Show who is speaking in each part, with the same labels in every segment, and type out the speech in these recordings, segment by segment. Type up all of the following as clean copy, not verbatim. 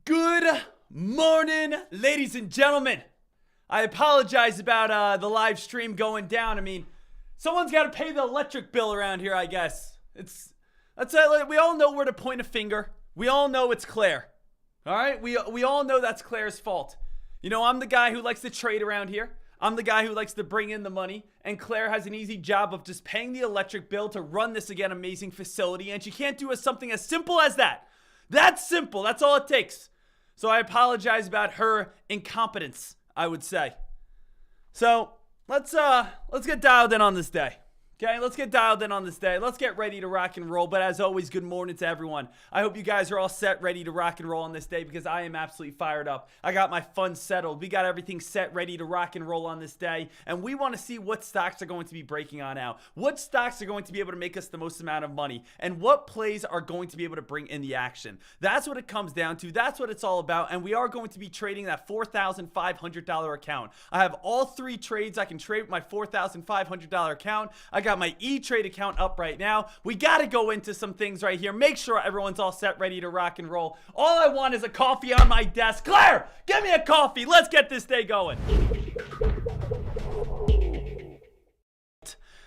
Speaker 1: Good morning, ladies and gentlemen. I apologize about the live stream going down. I mean, someone's got to pay the electric bill around here, I guess. We all know where to point a finger. We all know it's Claire. All right? We all know that's Claire's fault. You know, I'm the guy who likes to trade around here. I'm the guy who likes to bring in the money, and Claire has an easy job of just paying the electric bill to run this, again, amazing facility, and she can't do something as simple as that. That's simple. That's all it takes. So I apologize about her incompetence, I would say. So let's get dialed in on this day. Okay, let's get dialed in on this day. Let's get ready to rock and roll. But as always, good morning to everyone. I hope you guys are all set, ready to rock and roll on this day because I am absolutely fired up. I got my funds settled. We got everything set, ready to rock and roll on this day. And we want to see what stocks are going to be breaking on out. What stocks are going to be able to make us the most amount of money. And what plays are going to be able to bring in the action. That's what it comes down to. That's what it's all about. And we are going to be trading that $4,500 account. I have all three trades I can trade with my $4,500 account. I got my E-Trade account up right now. We got to go into some things right here. Make sure everyone's all set, ready to rock and roll. All I want is a coffee on my desk. Claire, give me a coffee. Let's get this day going.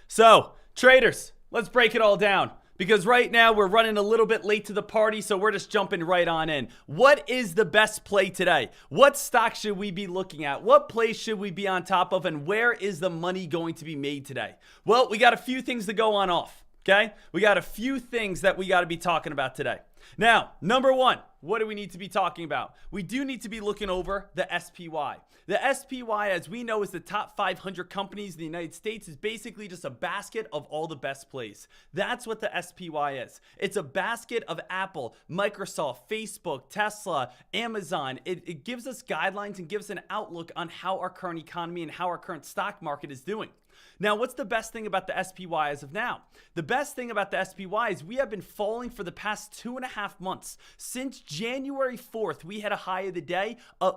Speaker 1: So, traders, let's break it all down. Because right now we're running a little bit late to the party, so we're just jumping right on in. What is the best play today? What stock should we be looking at? What plays should we be on top of? And where is the money going to be made today? Well, we got a few things to go on off, okay? We got a few things that we got to be talking about today. Now, number one, what do we need to be talking about? We do need to be looking over the SPY. The SPY, as we know, is the top 500 companies in the United States. Is basically just a basket of all the best plays. That's what the SPY is. It's a basket of Apple, Microsoft, Facebook, Tesla, Amazon. It gives us guidelines and gives an outlook on how our current economy and how our current stock market is doing. Now, what's the best thing about the SPY as of now? The best thing about the SPY is we have been falling for the past 2.5 months. Since January 4th, we had a high of the day, a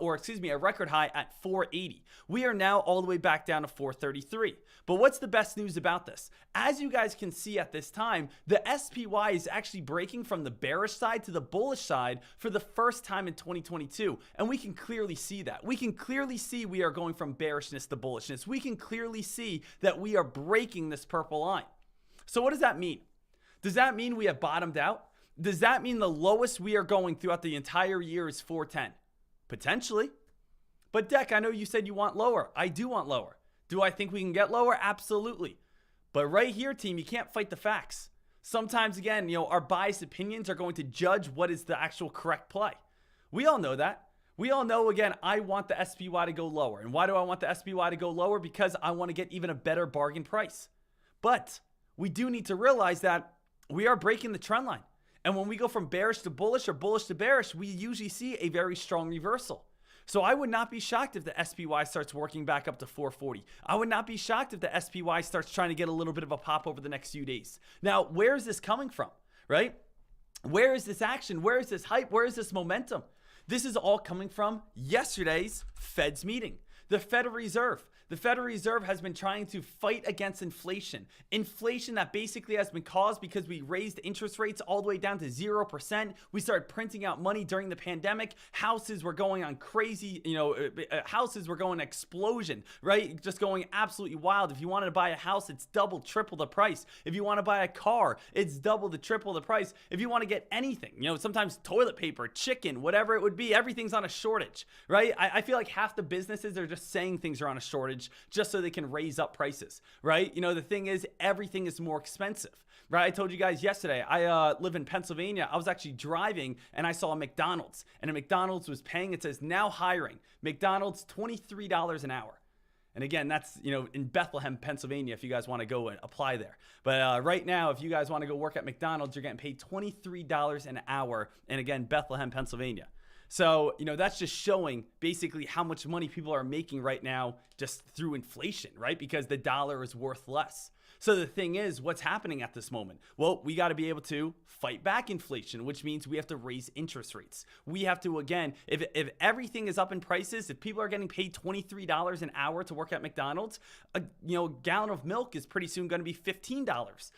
Speaker 1: record high at 480. We are now all the way back down to 433. But what's the best news about this? As you guys can see at this time, the SPY is actually breaking from the bearish side to the bullish side for the first time in 2022. And we can clearly see that. We can clearly see we are going from bearishness to bullishness. We can clearly see that we are breaking this purple line. So what does that mean? Does that mean we have bottomed out? Does that mean the lowest we are going throughout the entire year is 410? Potentially. But Deck, I know you said you want lower. I do want lower. Do I think we can get lower? Absolutely. But right here, team, you can't fight the facts. Sometimes, again, our biased opinions are going to judge what is the actual correct play. We all know that. We all know, again, I want the SPY to go lower. And why do I want the SPY to go lower? Because I want to get even a better bargain price. But we do need to realize that we are breaking the trend line. And when we go from bearish to bullish or bullish to bearish, we usually see a very strong reversal. So I would not be shocked if the SPY starts working back up to 440. I would not be shocked if the SPY starts trying to get a little bit of a pop over the next few days. Now, where is this coming from, right? Where is this action? Where is this hype? Where is this momentum? This is all coming from yesterday's Fed's meeting. The Federal Reserve. The Federal Reserve has been trying to fight against inflation. Inflation that basically has been caused because we raised interest rates all the way down to 0%. We started printing out money during the pandemic. Houses were going on crazy, houses were going explosion, right? Just going absolutely wild. If you wanted to buy a house, it's double, triple the price. If you want to buy a car, it's double to triple the price. If you want to get anything, sometimes toilet paper, chicken, whatever it would be, everything's on a shortage, right? I feel like half the businesses are just saying things are on a shortage just so they can raise up prices, right? The thing is, everything is more expensive, right? I told you guys yesterday, I live in Pennsylvania. I was actually driving and I saw a McDonald's, and a McDonald's was paying, it says now hiring, McDonald's $23 an hour. And again, that's, in Bethlehem, Pennsylvania, if you guys want to go and apply there. But right now, if you guys want to go work at McDonald's, you're getting paid $23 an hour. And again, Bethlehem, Pennsylvania. So, that's just showing basically how much money people are making right now just through inflation, right? Because the dollar is worth less. So the thing is, what's happening at this moment? Well, we got to be able to fight back inflation, which means we have to raise interest rates. We have to, again, if everything is up in prices, if people are getting paid $23 an hour to work at McDonald's, a gallon of milk is pretty soon going to be $15.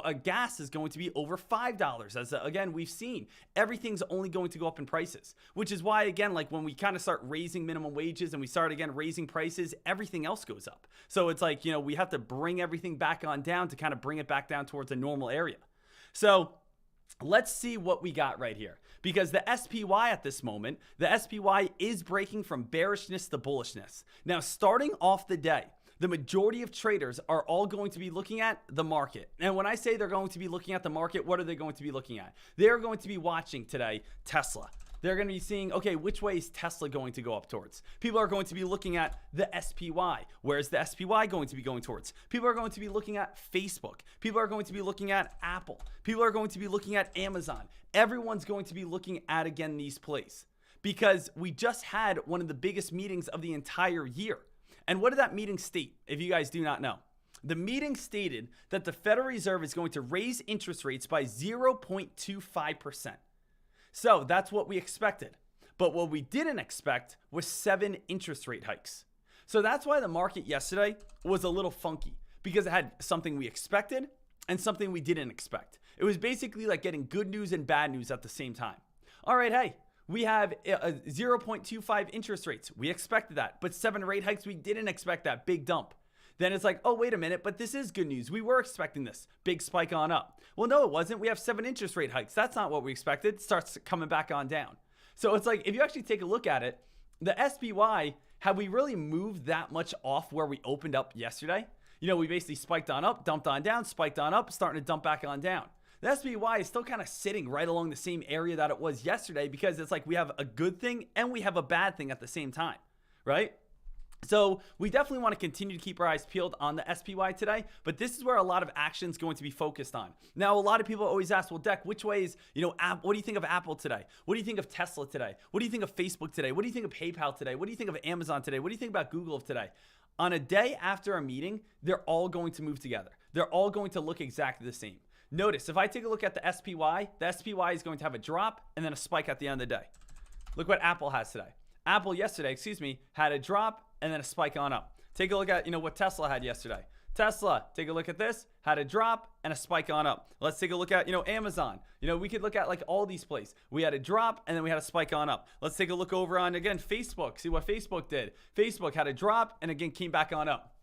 Speaker 1: A gas is going to be over $5. As again, we've seen everything's only going to go up in prices, which is why, again, like when we kind of start raising minimum wages and we start again raising prices, everything else goes up. So it's like, we have to bring everything back on down to kind of bring it back down towards a normal area. So let's see what we got right here, because the SPY at this moment, the SPY is breaking from bearishness to bullishness. Now, starting off the day, the majority of traders are all going to be looking at the market. And when I say they're going to be looking at the market, what are they going to be looking at? They're going to be watching today Tesla. They're going to be seeing, okay, which way is Tesla going to go up towards? People are going to be looking at the SPY. Where's the SPY going to be going towards? People are going to be looking at Facebook. People are going to be looking at Apple. People are going to be looking at Amazon. Everyone's going to be looking at, again, these plays, because we just had one of the biggest meetings of the entire year. And what did that meeting state, if you guys do not know? The meeting stated that the Federal Reserve is going to raise interest rates by 0.25%. So that's what we expected. But what we didn't expect was 7 interest rate hikes. So that's why the market yesterday was a little funky, because it had something we expected and something we didn't expect. It was basically like getting good news and bad news at the same time. All right, hey, we have a 0.25 interest rates. We expected that. But 7 rate hikes, we didn't expect that. Big dump. Then it's like, oh, wait a minute, but this is good news. We were expecting this big spike on up. Well, no, it wasn't. We have 7 interest rate hikes. That's not what we expected. It starts coming back on down. So it's like, if you actually take a look at it, the SPY, have we really moved that much off where we opened up yesterday? We basically spiked on up, dumped on down, spiked on up, starting to dump back on down. The SPY is still kind of sitting right along the same area that it was yesterday, because it's like we have a good thing and we have a bad thing at the same time, right? So we definitely want to continue to keep our eyes peeled on the SPY today, but this is where a lot of action is going to be focused on. Now, a lot of people always ask, well, Deck, which way is, what do you think of Apple today? What do you think of Tesla today? What do you think of Facebook today? What do you think of PayPal today? What do you think of Amazon today? What do you think about Google today? On a day after a meeting, they're all going to move together. They're all going to look exactly the same. Notice, if I take a look at the SPY is going to have a drop and then a spike at the end of the day. Look what Apple has today. Apple yesterday, had a drop and then a spike on up. Take a look at, what Tesla had yesterday. Tesla, take a look at this, had a drop and a spike on up. Let's take a look at, Amazon. We could look at like all these places. We had a drop and then we had a spike on up. Let's take a look over on, again, Facebook. See what Facebook did. Facebook had a drop and again came back on up.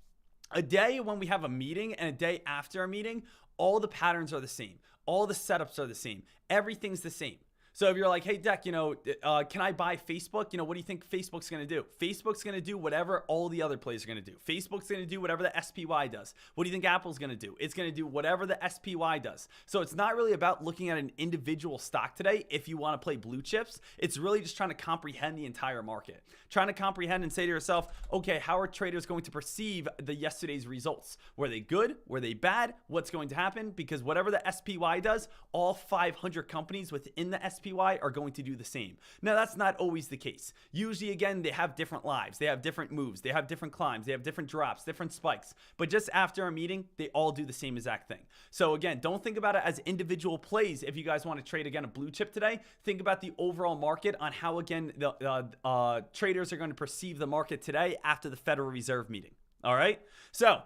Speaker 1: A day when we have a meeting and a day after a meeting, all the patterns are the same. All the setups are the same. Everything's the same. So if you're like, hey, Deck, can I buy Facebook? What do you think Facebook's going to do? Facebook's going to do whatever all the other plays are going to do. Facebook's going to do whatever the SPY does. What do you think Apple's going to do? It's going to do whatever the SPY does. So it's not really about looking at an individual stock today if you want to play blue chips. It's really just trying to comprehend the entire market. Trying to comprehend and say to yourself, okay, how are traders going to perceive the yesterday's results? Were they good? Were they bad? What's going to happen? Because whatever the SPY does, all 500 companies within the SPY are going to do the same. Now, that's not always the case. Usually, again, they have different lives. They have different moves. They have different climbs. They have different drops, different spikes. But just after a meeting, they all do the same exact thing. So again, don't think about it as individual plays. If you guys want to trade, again, a blue chip today, think about the overall market on how, again, the traders are going to perceive the market today after the Federal Reserve meeting. All right? So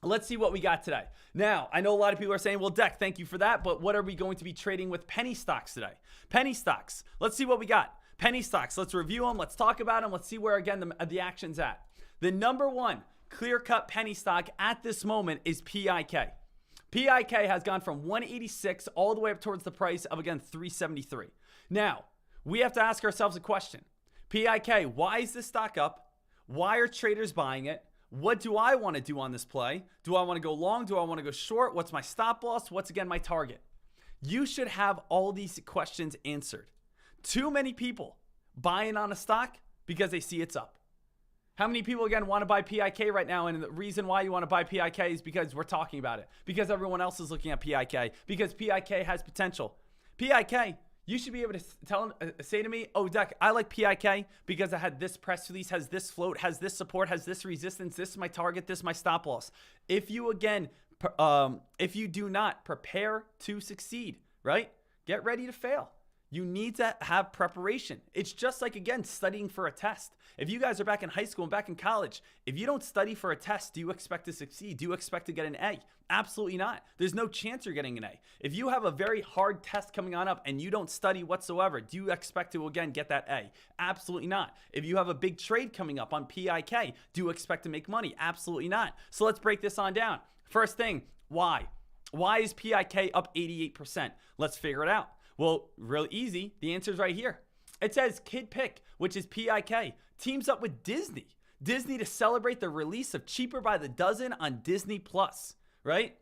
Speaker 1: let's see what we got today. Now, I know a lot of people are saying, well, Deck, thank you for that, but what are we going to be trading with penny stocks today? Penny stocks. Let's see what we got. Penny stocks. Let's review them. Let's talk about them. Let's see where, again, the action's at. The number one clear-cut penny stock at this moment is PIK. PIK has gone from 186 all the way up towards the price of, again, 373. Now, we have to ask ourselves a question. PIK, why is this stock up? Why are traders buying it? What do I want to do on this play? Do I want to go long? Do I want to go short? What's my stop loss? What's, again, my target? You should have all these questions answered. Too many people buying on a stock because they see it's up. How many people, again, want to buy PIK right now? And the reason why you want to buy PIK is because we're talking about it. Because everyone else is looking at PIK. Because PIK has potential. PIK, you should be able to say to me, oh, Deck, I like PIK because I had this press release, has this float, has this support, has this resistance, this is my target, this is my stop loss. If you, again, If you do not prepare to succeed, right? Get ready to fail. You need to have preparation. It's just like, again, studying for a test. If you guys are back in high school and back in college, if you don't study for a test, do you expect to succeed? Do you expect to get an A? Absolutely not. There's no chance you're getting an A. If you have a very hard test coming on up and you don't study whatsoever, do you expect to, again, get that A? Absolutely not. If you have a big trade coming up on PIK, do you expect to make money? Absolutely not. So let's break this on down. First thing, why? Why is PIK up 88%? Let's figure it out. Well, real easy. The answer is right here. It says Kid Pick, which is PIK, teams up with Disney. Disney to celebrate the release of Cheaper by the Dozen on Disney Plus, right?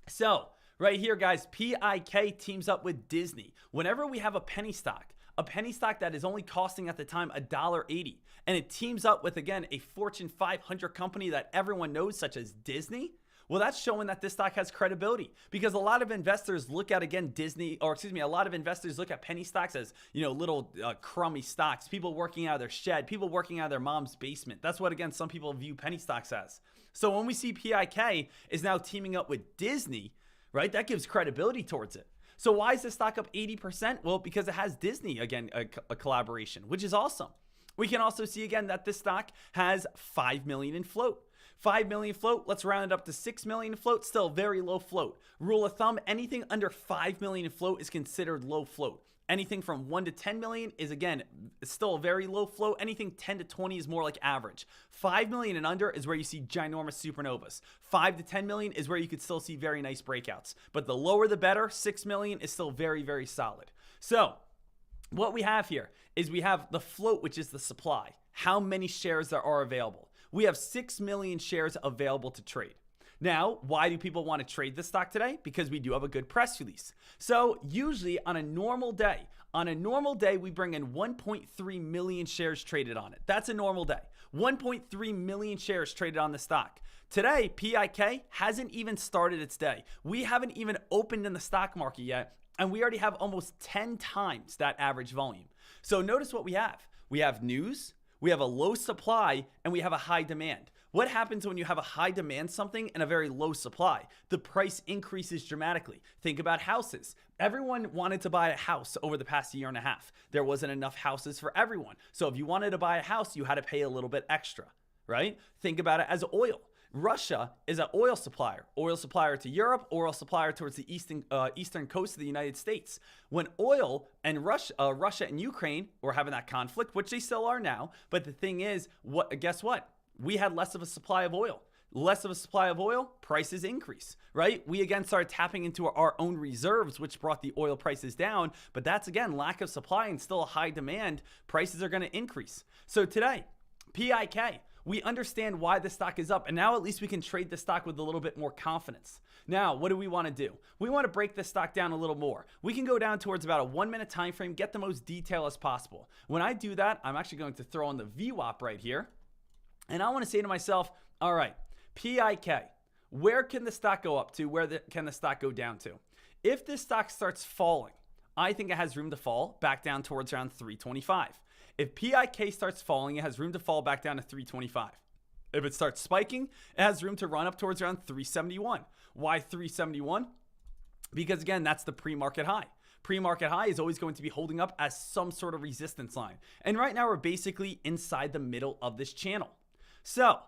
Speaker 1: So, right here, guys, PIK teams up with Disney. Whenever we have a penny stock that is only costing at the time $1.80, and it teams up with, again, a Fortune 500 company that everyone knows, such as Disney, well, that's showing that this stock has credibility, because a lot of investors look at, again, a lot of investors look at penny stocks as, little crummy stocks, people working out of their shed, people working out of their mom's basement. That's what, again, some people view penny stocks as. So when we see PIK is now teaming up with Disney, right, that gives credibility towards it. So why is this stock up 80%? Well, because it has Disney, again, a collaboration, which is awesome. We can also see, again, that this stock has 5 million in float. 5 million float, let's round it up to 6 million in float, still very low float. Rule of thumb, anything under 5 million in float is considered low float. Anything from 1 to 10 million is, again, still a very low float. Anything 10 to 20 is more like average. 5 million and under is where you see ginormous supernovas. 5 to 10 million is where you could still see very nice breakouts. But the lower the better. 6 million is still very, very solid. So what we have here is we have the float, which is the supply. How many shares there are available. We have 6 million shares available to trade. Now, why do people want to trade this stock today? Because we do have a good press release. So usually on a normal day, we bring in 1.3 million shares traded on it. That's a normal day. 1.3 million shares traded on the stock. Today, PIK hasn't even started its day. We haven't even opened in the stock market yet, and we already have almost 10 times that average volume. So notice what we have. We have news, we have a low supply, and we have a high demand. What happens when you have a high demand something and a very low supply? The price increases dramatically. Think about houses. Everyone wanted to buy a house over the past year and a half. There wasn't enough houses for everyone. So if you wanted to buy a house, you had to pay a little bit extra, right? Think about it as oil. Russia is an oil supplier to Europe, oil supplier towards the eastern coast of the United States. When oil and Russia and Ukraine were having that conflict, which they still are now, but the thing is, guess what? We had less of a supply of oil. Less of a supply of oil, prices increase, right? We again started tapping into our own reserves, which brought the oil prices down. But that's, again, lack of supply and still a high demand. Prices are going to increase. So today, PIK, we understand why the stock is up, and now at least we can trade the stock with a little bit more confidence. Now, what do we want to do? We want to break this stock down a little more. We can go down towards about a 1 minute time frame, get the most detail as possible. When I do that, I'm actually going to throw on the VWAP right here, and I want to say to myself, all right, PIK, where can the stock go up to? Where can the stock go down to? If this stock starts falling, I think it has room to fall back down towards around 325. If PIK starts falling, it has room to fall back down to 325. If it starts spiking, it has room to run up towards around 371. Why 371? Because, again, that's the pre-market high. Pre-market high is always going to be holding up as some sort of resistance line. And right now, we're basically inside the middle of this channel. So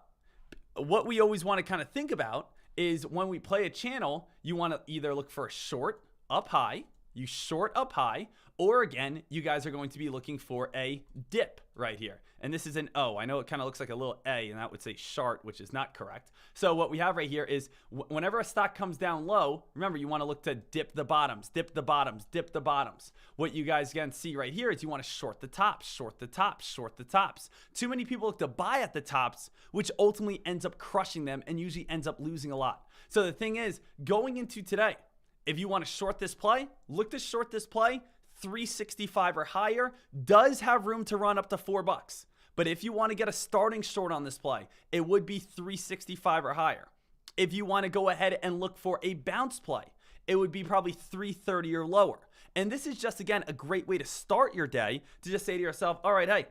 Speaker 1: what we always want to kind of think about is when we play a channel, you want to either look for a short up high, you short up high, or again, you guys are going to be looking for a dip right here. And this is an O. I know it kind of looks like a little A, and that would say short, which is not correct. So what we have right here is whenever a stock comes down low, remember, you want to look to dip the bottoms, dip the bottoms, dip the bottoms. What you guys can see right here is you want to short the tops, short the tops, short the tops. Too many people look to buy at the tops, which ultimately ends up crushing them and usually ends up losing a lot. So the thing is, going into today, if you want to short this play, look to short this play. 365 or higher, does have room to run up to $4. But if you want to get a starting short on this play, it would be 365 or higher. If you want to go ahead and look for a bounce play, it would be probably 330 or lower. And this is just, again, a great way to start your day, to just say to yourself, all right, hey,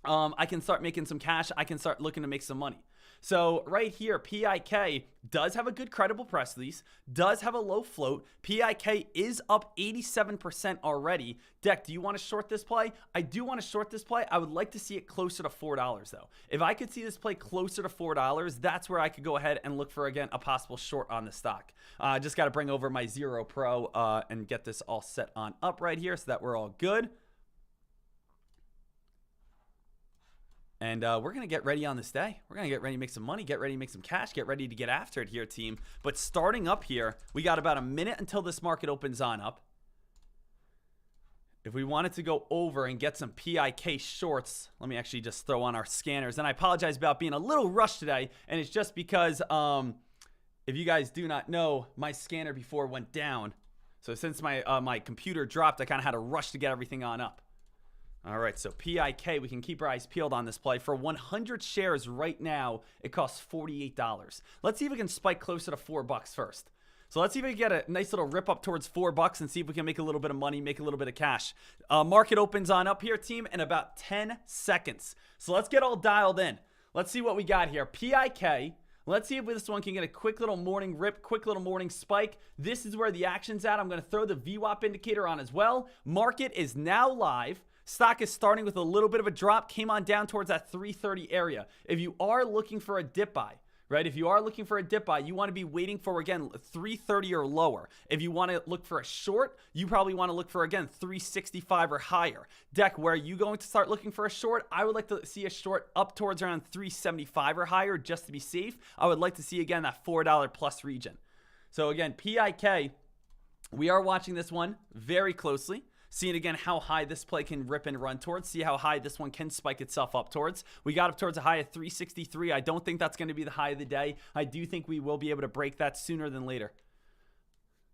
Speaker 1: I can start making some cash. I can start looking to make some money. So right here, PIK does have a good credible press release, does have a low float. PIK is up 87% already. Deck, do you want to short this play? I do want to short this play. I would like to see it closer to $4 though. If I could see this play closer to $4, that's where I could go ahead and look for, again, a possible short on the stock. Just got to bring over my Zero Pro and get this all set on up right here so that we're all good. And we're going to get ready on this day. We're going to get ready to make some money, get ready to make some cash, get ready to get after it here, team. But starting up here, we got about a minute until this market opens on up. If we wanted to go over and get some PIK shorts, let me actually just throw on our scanners. And I apologize about being a little rushed today. And it's just because if you guys do not know, my scanner before went down. So since my computer dropped, I kind of had to rush to get everything on up. All right, so PIK, we can keep our eyes peeled on this play. For 100 shares right now, it costs $48. Let's see if we can spike closer to $4 first. So let's see if we can get a nice little rip up towards $4 and see if we can make a little bit of money, make a little bit of cash. Market opens on up here, team, in about 10 seconds. So let's get all dialed in. Let's see what we got here. PIK. Let's see if this one can get a quick little morning rip, quick little morning spike. This is where the action's at. I'm going to throw the VWAP indicator on as well. Market is now live. Stock is starting with a little bit of a drop, came on down towards that 330 area. If you are looking for a dip buy, right? If you are looking for a dip buy, you want to be waiting for, again, 330 or lower. If you want to look for a short, you probably want to look for, again, 365 or higher. Deck, where are you going to start looking for a short? I would like to see a short up towards around 375 or higher just to be safe. I would like to see, again, that $4 plus region. So, again, PIK, we are watching this one very closely. Seeing again how high this play can rip and run towards. See how high this one can spike itself up towards. We got up towards a high of 363. I don't think that's going to be the high of the day. I do think we will be able to break that sooner than later.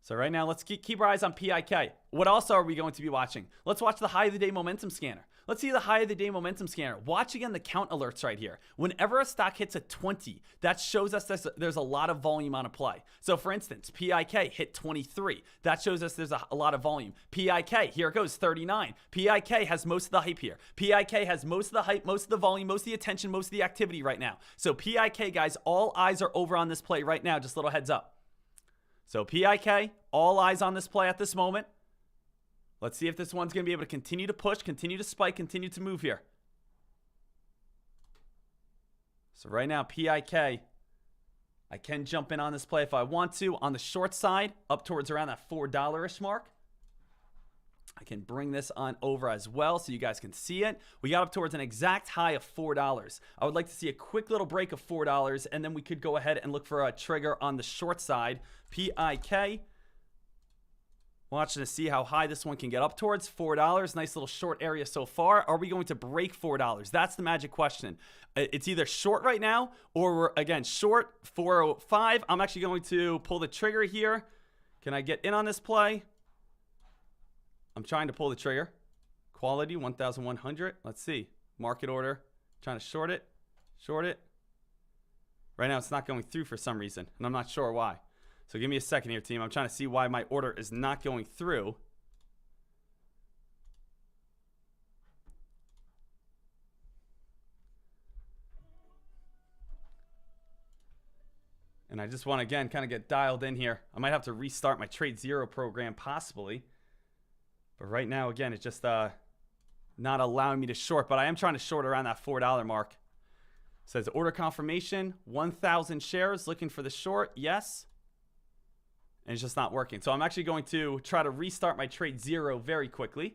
Speaker 1: So right now, let's keep our eyes on PIK. What else are we going to be watching? Let's watch the high of the day momentum scanner. Let's see the high of the day momentum scanner. Watch again the count alerts right here. Whenever a stock hits a 20, that shows us there's a lot of volume on a play. So for instance, PIK hit 23. That shows us there's a lot of volume. PIK, here it goes, 39. PIK has most of the hype here. PIK has most of the hype, most of the volume, most of the attention, most of the activity right now. So PIK, guys, all eyes are over on this play right now. Just a little heads up. So PIK, all eyes on this play at this moment. Let's see if this one's going to be able to continue to push, continue to spike, continue to move here. So right now, PIK, I can jump in on this play if I want to. On the short side, up towards around that $4-ish mark. I can bring this on over as well so you guys can see it. We got up towards an exact high of $4. I would like to see a quick little break of $4, and then we could go ahead and look for a trigger on the short side. PIK. Watching to see how high this one can get up towards $4. Nice little short area so far. Are we going to break $4? That's the magic question. It's either short right now or we're, again, short 405. I'm actually going to pull the trigger here. Can I get in on this play? I'm trying to pull the trigger. Quality 1,100. Let's see. Market order. Trying to short it. Short it. Right now it's not going through for some reason, and I'm not sure why. So give me a second here, team. I'm trying to see why my order is not going through. And I just want to, again, kind of get dialed in here. I might have to restart my Trade Zero program possibly. But right now, again, it's just not allowing me to short. But I am trying to short around that $4 mark. It says order confirmation, 1,000 shares. Looking for the short, yes. And it's just not working. So I'm actually going to try to restart my Trade Zero very quickly.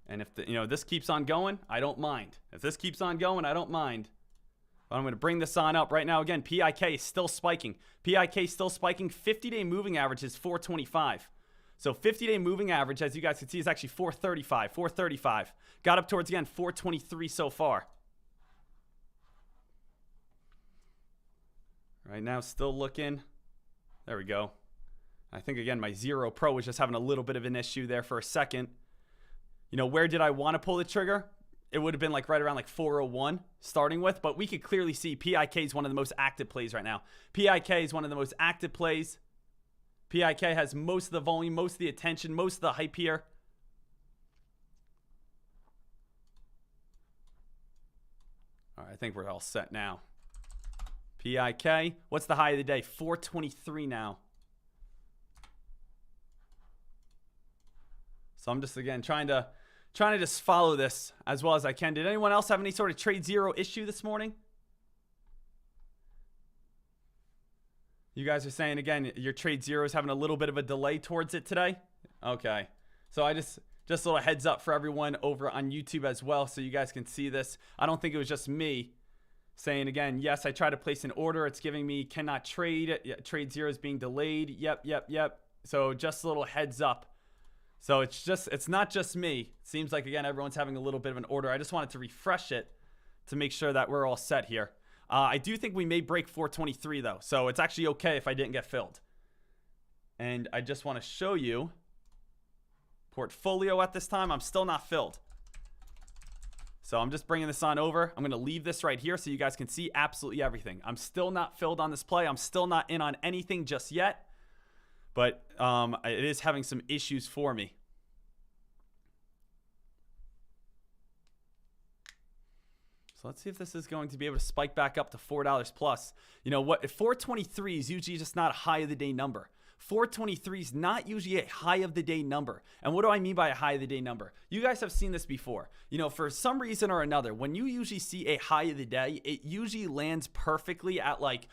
Speaker 1: And if this keeps on going, I don't mind. If this keeps on going, I don't mind. But I'm going to bring this on up right now. Again, PIK is still spiking. PIK is still spiking. 50-day moving average is 425. So 50-day moving average, as you guys can see, is actually 435. 435. Got up towards, again, 423 so far. Right now, still looking. There we go. I think, again, my Zero Pro was just having a little bit of an issue there for a second. Where did I want to pull the trigger? It would have been like right around like 401 starting with, but we could clearly see PIK is one of the most active plays right now. PIK is one of the most active plays. PIK has most of the volume, most of the attention, most of the hype here. right, I think we're all set now. PIK. What's the high of the day? 423 now. So I'm just, again, trying to just follow this as well as I can. Did anyone else have any sort of trade zero issue this morning? You guys are saying, again, your trade zero is having a little bit of a delay towards it today? Okay. So I just a little heads up for everyone over on YouTube as well so you guys can see this. I don't think it was just me saying, again, yes, I tried to place an order. It's giving me cannot trade. Trade zero is being delayed. Yep. So just a little heads up. So it's not just me. It seems like, again, everyone's having a little bit of an order. I just wanted to refresh it to make sure that we're all set here. I do think we may break 423 though. So it's actually okay if I didn't get filled. And I just want to show you portfolio at this time. I'm still not filled. So I'm just bringing this on over. I'm going to leave this right here so you guys can see absolutely everything. I'm still not filled on this play. I'm still not in on anything just yet. But it is having some issues for me. So let's see if this is going to be able to spike back up to $4 plus. You know what? 423 is usually just not a high of the day number. 423 is not usually a high of the day number. And what do I mean by a high of the day number? You guys have seen this before. You know, for some reason or another, when you usually see a high of the day, it usually lands perfectly at like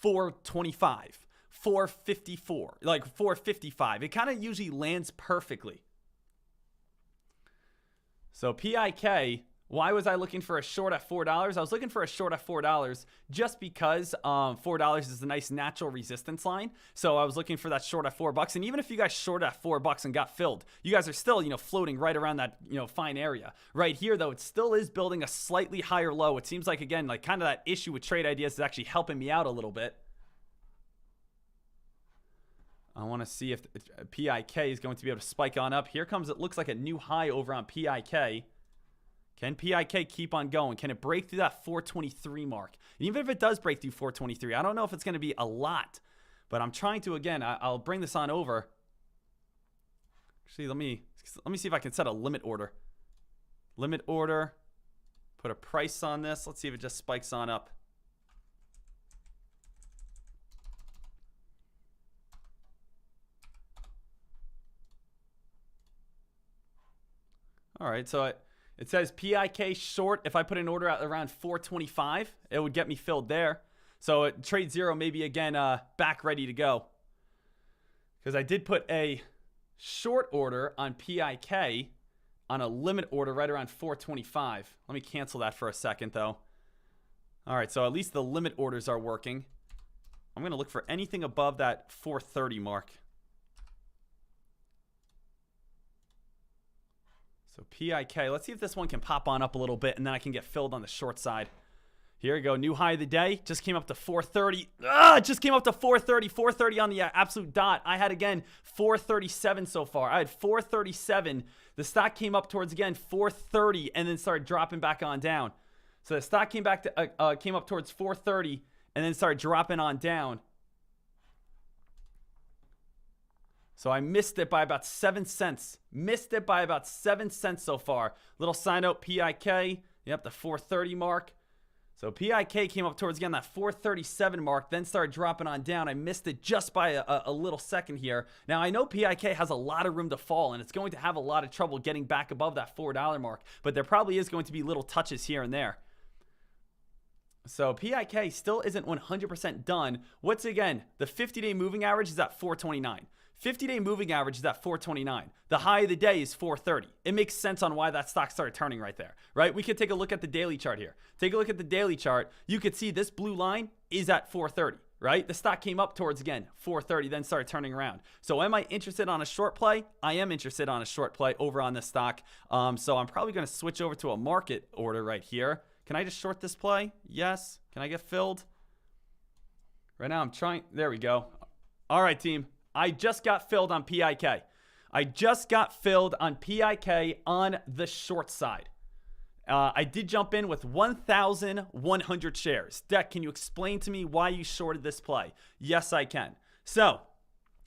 Speaker 1: 425, 454, like 455. It kind of usually lands perfectly. So PIK, why was I looking for a short at $4? I was looking for a short at $4 just because $4 is a nice natural resistance line. So I was looking for that short at $4. And even if you guys shorted at $4 and got filled, you guys are still, you know, floating right around that, you know, fine area. Right here, though, it still is building a slightly higher low. It seems like, again, like kind of that issue with trade ideas is actually helping me out a little bit. I want to see if PIK is going to be able to spike on up. Here comes, it looks like a new high over on PIK. Can PIK keep on going? Can it break through that 423 mark? And even if it does break through 423, I don't know if it's going to be a lot, but I'm trying to, again, I'll bring this on over. Actually, let me see if I can set a limit order. Limit order, put a price on this. Let's see if it just spikes on up. All right, so it says PIK short. If I put an order out around 425, it would get me filled there. So trade zero maybe again back ready to go. Because I did put a short order on PIK on a limit order right around 425. Let me cancel that for a second though. All right, so at least the limit orders are working. I'm going to look for anything above that 430 mark. So PIK, let's see if this one can pop on up a little bit and then I can get filled on the short side. Here we go, new high of the day, just came up to 430. It just came up to 430, 430 on the absolute dot. I had, again, 437 so far. I had 437. The stock came up towards, again, 430 and then started dropping back on down. So the stock came back to, came up towards 430 and then started dropping on down. So I missed it by about 7 cents. Missed it by about 7 cents so far. Little sign out PIK. Yep, the 430 mark. So PIK came up towards, again, that 437 mark, then started dropping on down. I missed it just by a little second here. Now, I know PIK has a lot of room to fall, and it's going to have a lot of trouble getting back above that $4 mark, but there probably is going to be little touches here and there. So PIK still isn't 100% done. What's, again, the 50-day moving average is at 429. 50-day moving average is at 429. The high of the day is 430. It makes sense on why that stock started turning right there, right? We could take a look at the daily chart here. Take a look at the daily chart. You could see this blue line is at 430, right? The stock came up towards, again, 430, then started turning around. So am I interested on a short play? I am interested on a short play over on this stock. So I'm probably going to switch over to a market order right here. Can I just short this play? Yes. Can I get filled? Right now I'm trying. There we go. All right, team. I just got filled on PIK. I just got filled on PIK on the short side. I did jump in with 1,100 shares. Deck, can you explain to me why you shorted this play? Yes, I can. So,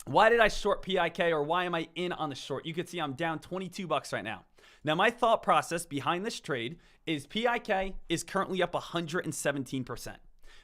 Speaker 1: why did I short PIK, or why am I in on the short? You can see I'm down $22 right now. Now, my thought process behind this trade is PIK is currently up 117%.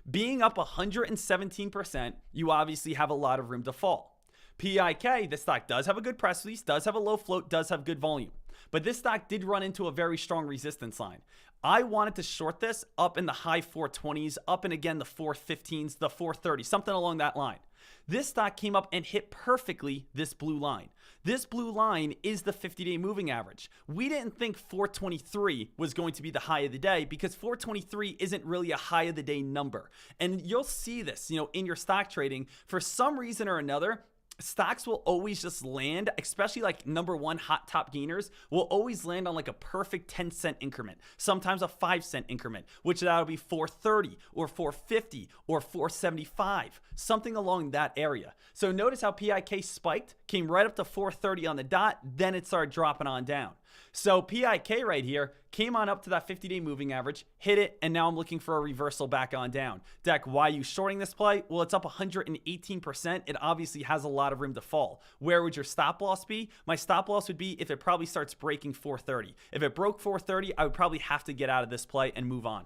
Speaker 1: Being up 117%, you obviously have a lot of room to fall. PIK, the stock does have a good press release, does have a low float, does have good volume. But this stock did run into a very strong resistance line. I wanted to short this up in the high 420s, up and again the 415s, the 430s, something along that line. This stock came up and hit perfectly this blue line. This blue line is the 50-day moving average. We didn't think 423 was going to be the high of the day because 423 isn't really a high of the day number. And you'll see this, in your stock trading. For some reason or another, stocks will always just land, especially like number one hot top gainers, will always land on like a perfect 10-cent increment, sometimes a 5-cent increment, which that'll be 430 or 450 or 475, something along that area. So notice how PIK spiked, came right up to 430 on the dot, then it started dropping on down. So PIK right here came on up to that 50-day moving average, hit it, and now I'm looking for a reversal back on down. Deck, why are you shorting this play? Well, it's up 118%. It obviously has a lot of room to fall. Where would your stop loss be? My stop loss would be if it probably starts breaking 430. If it broke 430, I would probably have to get out of this play and move on.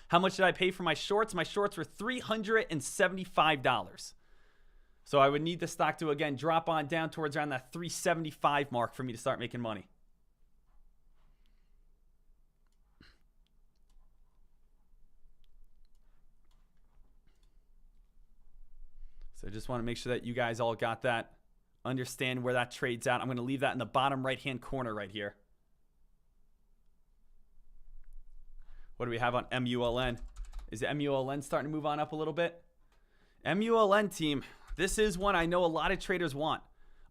Speaker 1: How much did I pay for my shorts? My shorts were $375. So I would need the stock to, again, drop on down towards around that 375 mark for me to start making money. So just want to make sure that you guys all got that, understand where that trades out. I'm going to leave that in the bottom right-hand corner right here. What do we have on MULN? Is the MULN starting to move on up a little bit? MULN team. This is one I know a lot of traders want.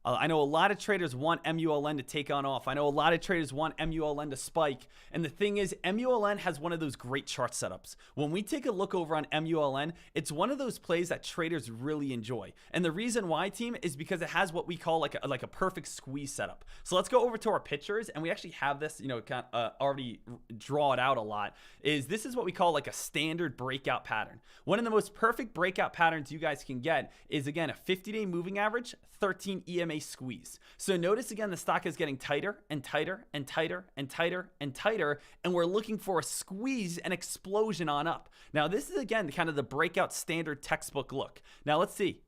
Speaker 1: I know a lot of traders want MULN to take on off. I know a lot of traders want MULN to spike. And the thing is, MULN has one of those great chart setups. When we take a look over on MULN, it's one of those plays that traders really enjoy. And the reason why, team, is because it has what we call like a perfect squeeze setup. So let's go over to our pictures, and we actually have this, already draw it out a lot. This is what we call like a standard breakout pattern. One of the most perfect breakout patterns you guys can get is, again, a 50-day moving average, 13 EMA squeeze. So notice again, the stock is getting tighter and tighter and tighter and tighter and tighter, and we're looking for a squeeze and explosion on up. Now this is again kind of the breakout standard textbook look. Now let's see.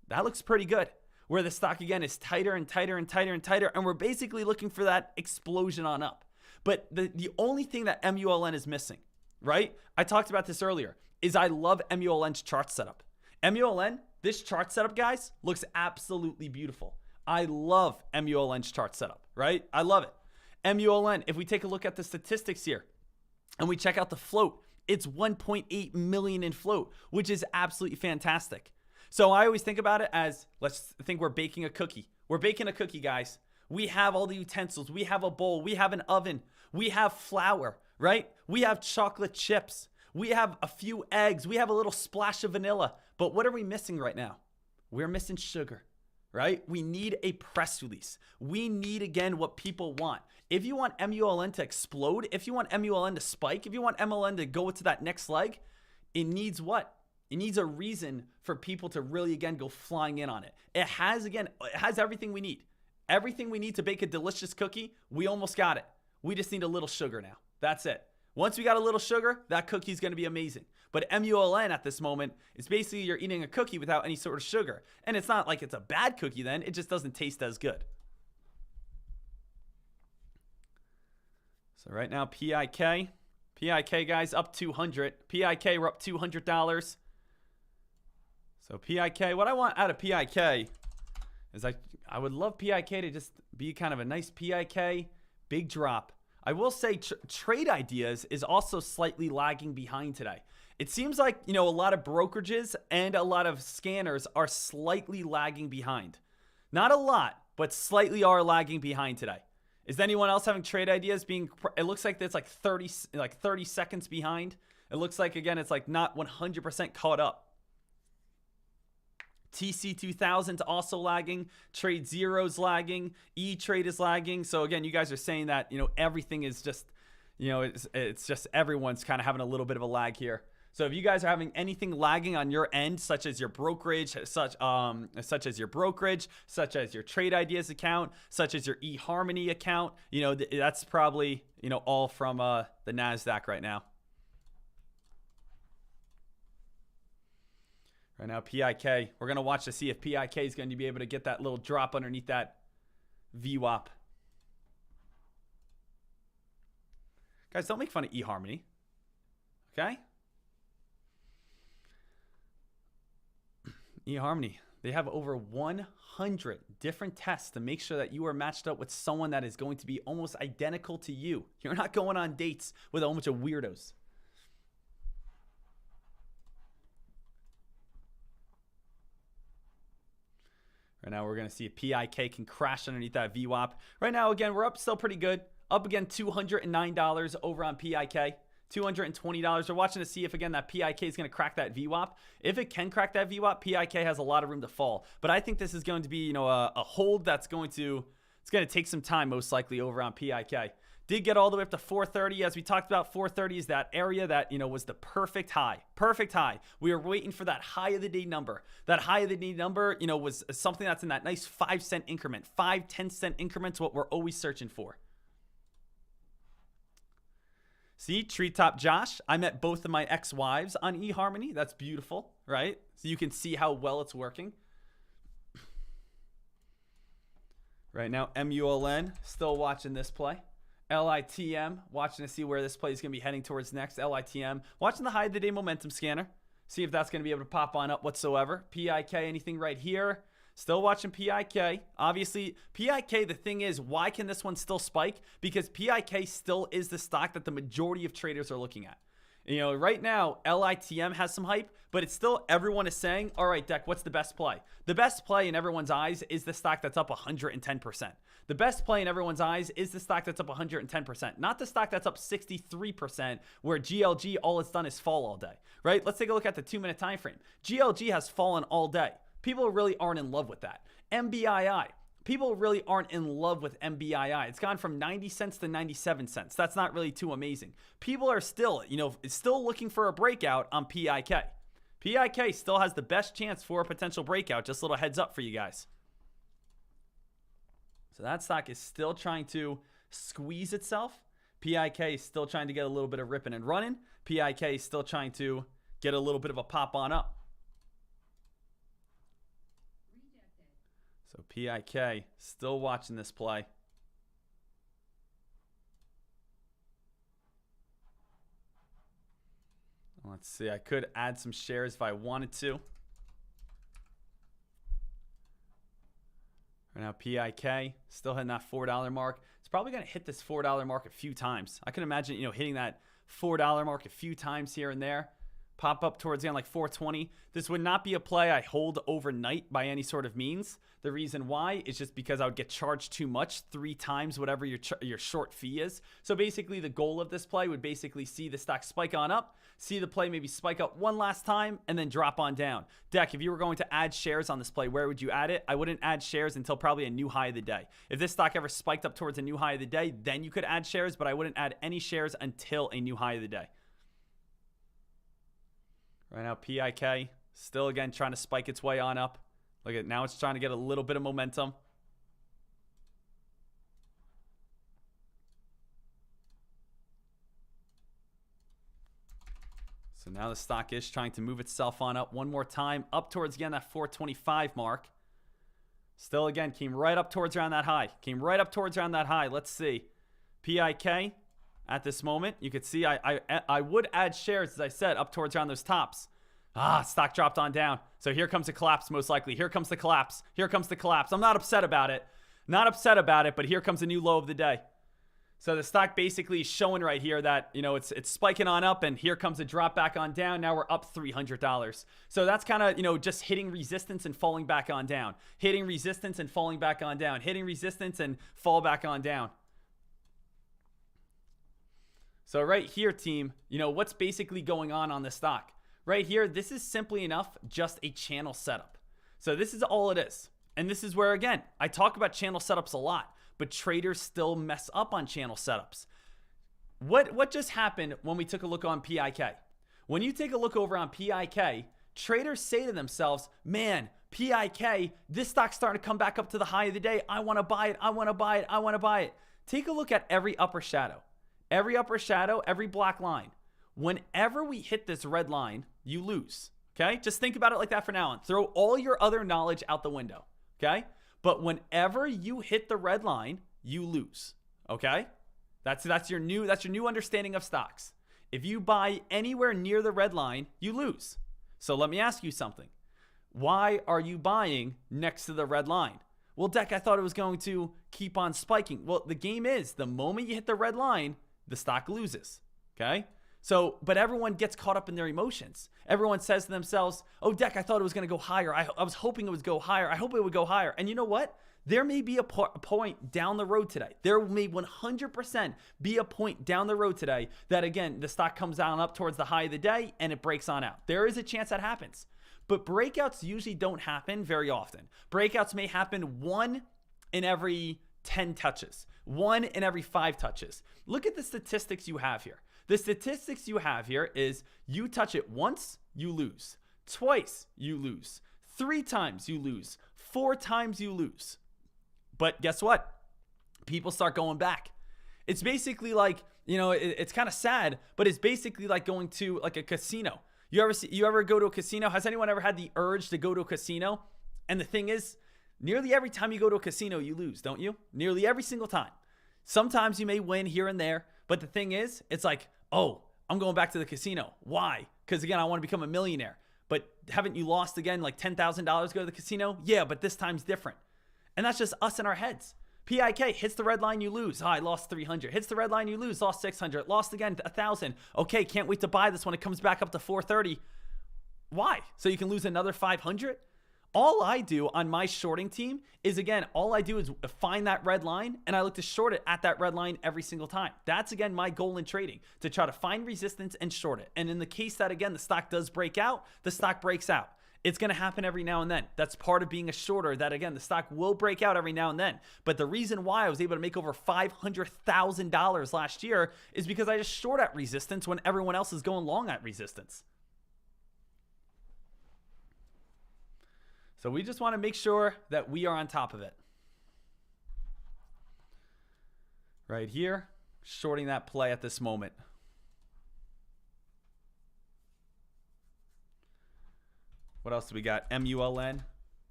Speaker 1: That looks pretty good. Where the stock again is tighter and tighter and tighter and tighter, and we're basically looking for that explosion on up. But the only thing that MULN is missing, right? I talked about this earlier, is I love MULN's chart setup. MULN, this chart setup, guys, looks absolutely beautiful. I love MULN's chart setup, right? I love it. MULN, if we take a look at the statistics here and we check out the float, it's 1.8 million in float, which is absolutely fantastic. So I always think about it as, let's think we're baking a cookie. We're baking a cookie, guys. We have all the utensils. We have a bowl. We have an oven. We have flour, right? We have chocolate chips. We have a few eggs. We have a little splash of vanilla. But what are we missing right now? We're missing sugar, right? We need a press release. We need, again, what people want. If you want MULN to explode, if you want MULN to spike, if you want MULN to go to that next leg, it needs what? It needs a reason for people to really, again, go flying in on it. It has everything we need. Everything we need to bake a delicious cookie, we almost got it. We just need a little sugar now. That's it. Once we got a little sugar, that cookie is going to be amazing. But MULN at this moment is basically you're eating a cookie without any sort of sugar. And it's not like it's a bad cookie then. It just doesn't taste as good. So right now, PIK, guys, up 200. PIK, we're up $200. So PIK, what I want out of PIK is I would love PIK to just be kind of a nice PIK, big drop. I will say trade ideas is also slightly lagging behind today. It seems like, a lot of brokerages and a lot of scanners are slightly lagging behind. Not a lot, but slightly are lagging behind today. Is anyone else having trade ideas it looks like it's like 30 seconds behind. It looks like, again, it's like not 100% caught up. TC2000's also lagging. Trade Zero's lagging. E-Trade is lagging. So again, you guys are saying that, everything is just, it's just everyone's kind of having a little bit of a lag here. So if you guys are having anything lagging on your end, such as your brokerage, such as your trade ideas account, such as your eHarmony account, that's probably all from the NASDAQ right now. Right now, PIK. We're gonna watch to see if PIK is going to be able to get that little drop underneath that VWAP. Guys, don't make fun of eHarmony. Okay? eHarmony, they have over 100 different tests to make sure that you are matched up with someone that is going to be almost identical to you. You're not going on dates with a whole bunch of weirdos. Right now, we're going to see if PIK can crash underneath that VWAP. Right now, again, we're up still pretty good. Up again, $209 over on PIK. $220. We're watching to see if, again, that PIK is going to crack that VWAP. If it can crack that VWAP, PIK has a lot of room to fall. But I think this is going to be, a hold that's going to take some time, most likely, over on PIK. Did get all the way up to 430. As we talked about, 430 is that area that, was the perfect high. Perfect high. We were waiting for that high of the day number. That high of the day number, was something that's in that nice 5-cent increment. 5-10-cent increments, what we're always searching for. See, Treetop Josh, I met both of my ex-wives on eHarmony. That's beautiful, right? So you can see how well it's working. Right now, MULN, still watching this play. LITM, watching to see where this play is going to be heading towards next. LITM, watching the high of the day momentum scanner. See if that's going to be able to pop on up whatsoever. PIK, anything right here? Still watching PIK. Obviously, PIK, the thing is, why can this one still spike? Because PIK still is the stock that the majority of traders are looking at. Right now, LITM has some hype, but it's still, everyone is saying, all right, Deck, what's the best play? The best play in everyone's eyes is the stock that's up 110%. The best play in everyone's eyes is the stock that's up 110%, not the stock that's up 63%, where GLG, all it's done is fall all day, right? Let's take a look at the 2-minute time frame. GLG has fallen all day. People really aren't in love with that. MBII. People really aren't in love with MBII. It's gone from 90 cents to 97 cents. That's not really too amazing. People are still, still looking for a breakout on PIK. PIK still has the best chance for a potential breakout. Just a little heads up for you guys. So that stock is still trying to squeeze itself. PIK is still trying to get a little bit of ripping and running. PIK is still trying to get a little bit of a pop on up. So PIK still watching this play. Let's see. I could add some shares if I wanted to. Right now, PIK still hitting that $4 mark. It's probably going to hit this $4 mark a few times. I can imagine, hitting that $4 mark a few times here and there. Pop up towards the end like 420. This would not be a play I hold overnight by any sort of means. The reason why is just because I would get charged too much, 3 times whatever your short fee is. So basically the goal of this play would basically see the stock spike on up, see the play maybe spike up one last time, and then drop on down. Deck, if you were going to add shares on this play, where would you add it? I wouldn't add shares until probably a new high of the day. If this stock ever spiked up towards a new high of the day, then you could add shares, but I wouldn't add any shares until a new high of the day. Right now, PIK still, again, trying to spike its way on up. Look at now, it's trying to get a little bit of momentum. So now the stock is trying to move itself on up one more time, up towards, again, that 425 mark. Still, again, came right up towards around that high. Came right up towards around that high. Let's see. PIK. At this moment, you could see I would add shares, as I said, up towards around those tops. Stock dropped on down. So here comes a collapse, most likely. Here comes the collapse. Here comes the collapse. I'm not upset about it. Not upset about it, but here comes a new low of the day. So the stock basically is showing right here that, it's spiking on up, and here comes a drop back on down. Now we're up $300. So that's kind of, just hitting resistance and falling back on down. Hitting resistance and falling back on down. Hitting resistance and fall back on down. So right here, team, what's basically going on this stock? Right here, this is simply enough just a channel setup. So this is all it is. And this is where, again, I talk about channel setups a lot, but traders still mess up on channel setups. What just happened when we took a look on PIK? When you take a look over on PIK, traders say to themselves, man, PIK, this stock's starting to come back up to the high of the day. I want to buy it. I want to buy it. I want to buy it. Take a look at every upper shadow. Every upper shadow, every black line. Whenever we hit this red line, you lose. Okay? Just think about it like that for now on. Throw all your other knowledge out the window. Okay? But whenever you hit the red line, you lose. Okay? That's your new understanding of stocks. If you buy anywhere near the red line, you lose. So let me ask you something. Why are you buying next to the red line? Well, Deck, I thought it was going to keep on spiking. Well, the game is the moment you hit the red line, the stock loses. Okay? So, but everyone gets caught up in their emotions. Everyone says to themselves, oh, Deck, I thought it was going to go higher. I was hoping it would go higher. I hope it would go higher. And you know what? There may be a point down the road today. There may 100% be a point down the road today that, again, the stock comes down up towards the high of the day and it breaks on out. There is a chance that happens. But breakouts usually don't happen very often. Breakouts may happen 1 in every 10 touches, 1 in every 5 touches. Look at the statistics you have here. The statistics you have here is you touch it once, you lose. Twice, you lose. 3 times, you lose. 4 times, you lose. But guess what? People start going back. It's basically like, it's kind of sad, but it's basically like going to like a casino. You ever go to a casino? Has anyone ever had the urge to go to a casino? And the thing is, nearly every time you go to a casino, you lose, don't you? Nearly every single time. Sometimes you may win here and there, but the thing is, it's like, oh, I'm going back to the casino. Why? Because again, I want to become a millionaire. But haven't you lost again like $10,000 to go to the casino? Yeah, but this time's different. And that's just us in our heads. PIK hits the red line, you lose. I lost 300. Hits the red line, you lose. Lost 600. Lost again 1,000. Okay, can't wait to buy this when it comes back up to 430. Why? So you can lose another 500? All I do on my shorting team is, again, all I do is find that red line and I look to short it at that red line every single time. That's, again, my goal in trading, to try to find resistance and short it. And in the case that, again, the stock does break out, the stock breaks out. It's going to happen every now and then. That's part of being a shorter, that, again, the stock will break out every now and then. But the reason why I was able to make over $500,000 last year is because I just short at resistance when everyone else is going long at resistance. So we just want to make sure that we are on top of it. Right here, shorting that play at this moment. What else do we got? MULN.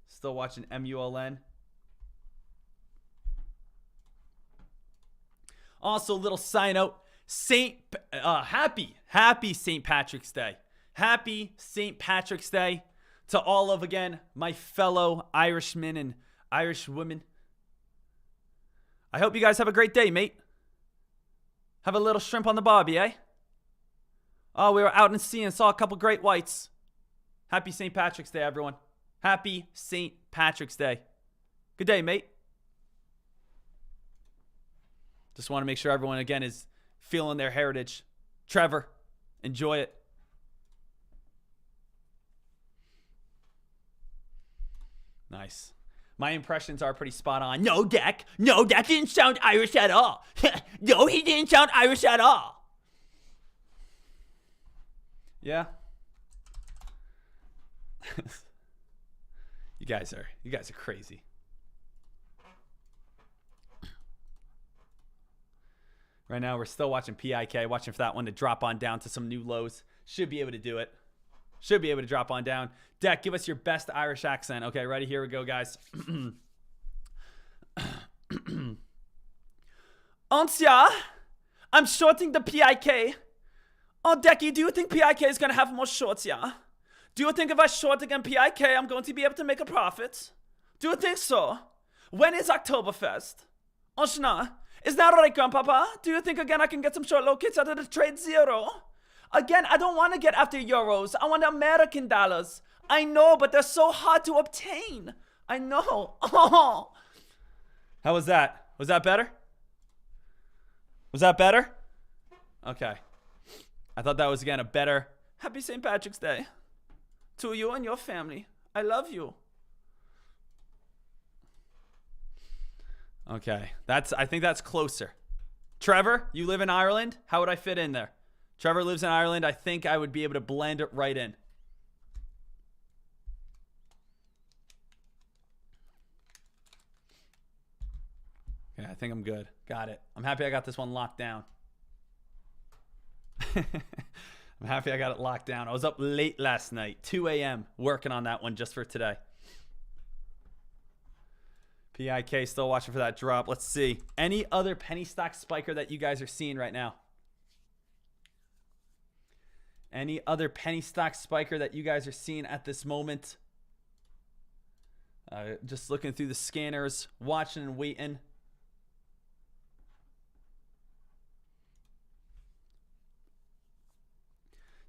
Speaker 1: Still watching MULN. Also, little sign out. Happy St. Patrick's Day. Happy St. Patrick's Day to all of, again, my fellow Irishmen and Irish women. I hope you guys have a great day, mate. Have a little shrimp on the barbie, eh? Oh, we were out in sea and saw a couple great whites. Happy St. Patrick's Day, everyone. Happy St. Patrick's Day. Good day, mate. Just want to make sure everyone, again, is feeling their heritage. Trevor, enjoy it. Nice. My impressions are pretty spot on. No, Dak. No, that didn't sound Irish at all. No, he didn't sound Irish at all. Yeah. You guys are crazy. Right now, we're still watching PIK, watching for that one to drop on down to some new lows. Should be able to do it. Should be able to drop on down. Deck, give us your best Irish accent. Okay, ready? Here we go, guys. Ancia, I'm shorting the PIK. Oh, Decky, do you think PIK is going to have more shorts, yeah? Do you think if I short again PIK, I'm going to be able to make a profit? Do you think so? When is Oktoberfest? Oshna, is that right, Grandpapa? Do you think, again, I can get some short low kits out of the trade zero? Again, I don't want to get after euros. I want American dollars. I know, but they're so hard to obtain. I know. Oh. How was that? Was that better? Was that better? Okay. I thought that was, again, a better Happy St. Patrick's Day to you and your family. I love you. Okay. I think that's closer. Trevor, you live in Ireland. How would I fit in there? Trevor lives in Ireland. I think I would be able to blend it right in. Okay, I think I'm good. Got it. I'm happy I got this one locked down. I'm happy I got it locked down. I was up late last night, 2 a.m., working on that one just for today. PIK still watching for that drop. Let's see. Any other penny stock spiker that you guys are seeing right now? Any other penny stock spiker that you guys are seeing at this moment? Just looking through the scanners, watching and waiting.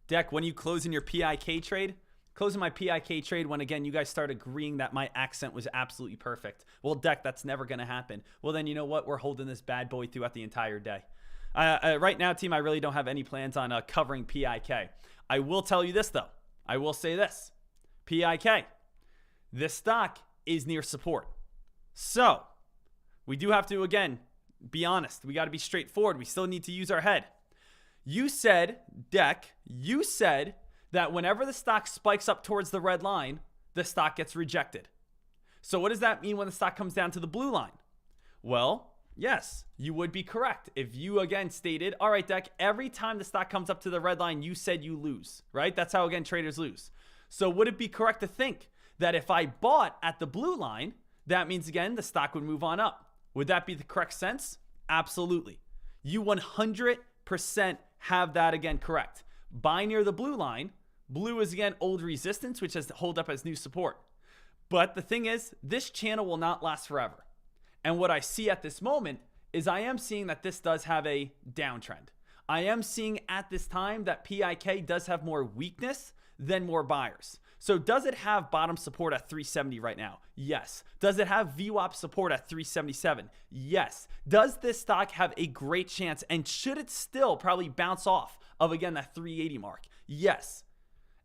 Speaker 1: Deck, when you closing your PIK trade? Closing my PIK trade when, again, you guys start agreeing that my accent was absolutely perfect. Well, Deck, that's never going to happen. Well, then you know what? We're holding this bad boy throughout the entire day. Right now, team, I really don't have any plans on covering PIK. I will tell you this, though. I will say this. PIK, this stock is near support. So, we do have to, again, be honest. We got to be straightforward. We still need to use our head. You said, Deck, you said that whenever the stock spikes up towards the red line, the stock gets rejected. So what does that mean when the stock comes down to the blue line? Well, yes, you would be correct. If you, again, stated, all right, Deck, every time the stock comes up to the red line, you said you lose, right? That's how, again, traders lose. So would it be correct to think that if I bought at the blue line, that means, again, the stock would move on up? Would that be the correct sense? Absolutely. You 100% have that, again, correct. Buy near the blue line. Blue is, again, old resistance, which has to hold up as new support. But the thing is, this channel will not last forever. And what I see at this moment is I am seeing that this does have a downtrend. I am seeing at this time that PIK does have more weakness than more buyers. So does it have bottom support at 370 right now? Yes. Does it have VWAP support at 377? Yes. Does this stock have a great chance, and should it still probably bounce off of, again, that 380 mark? Yes.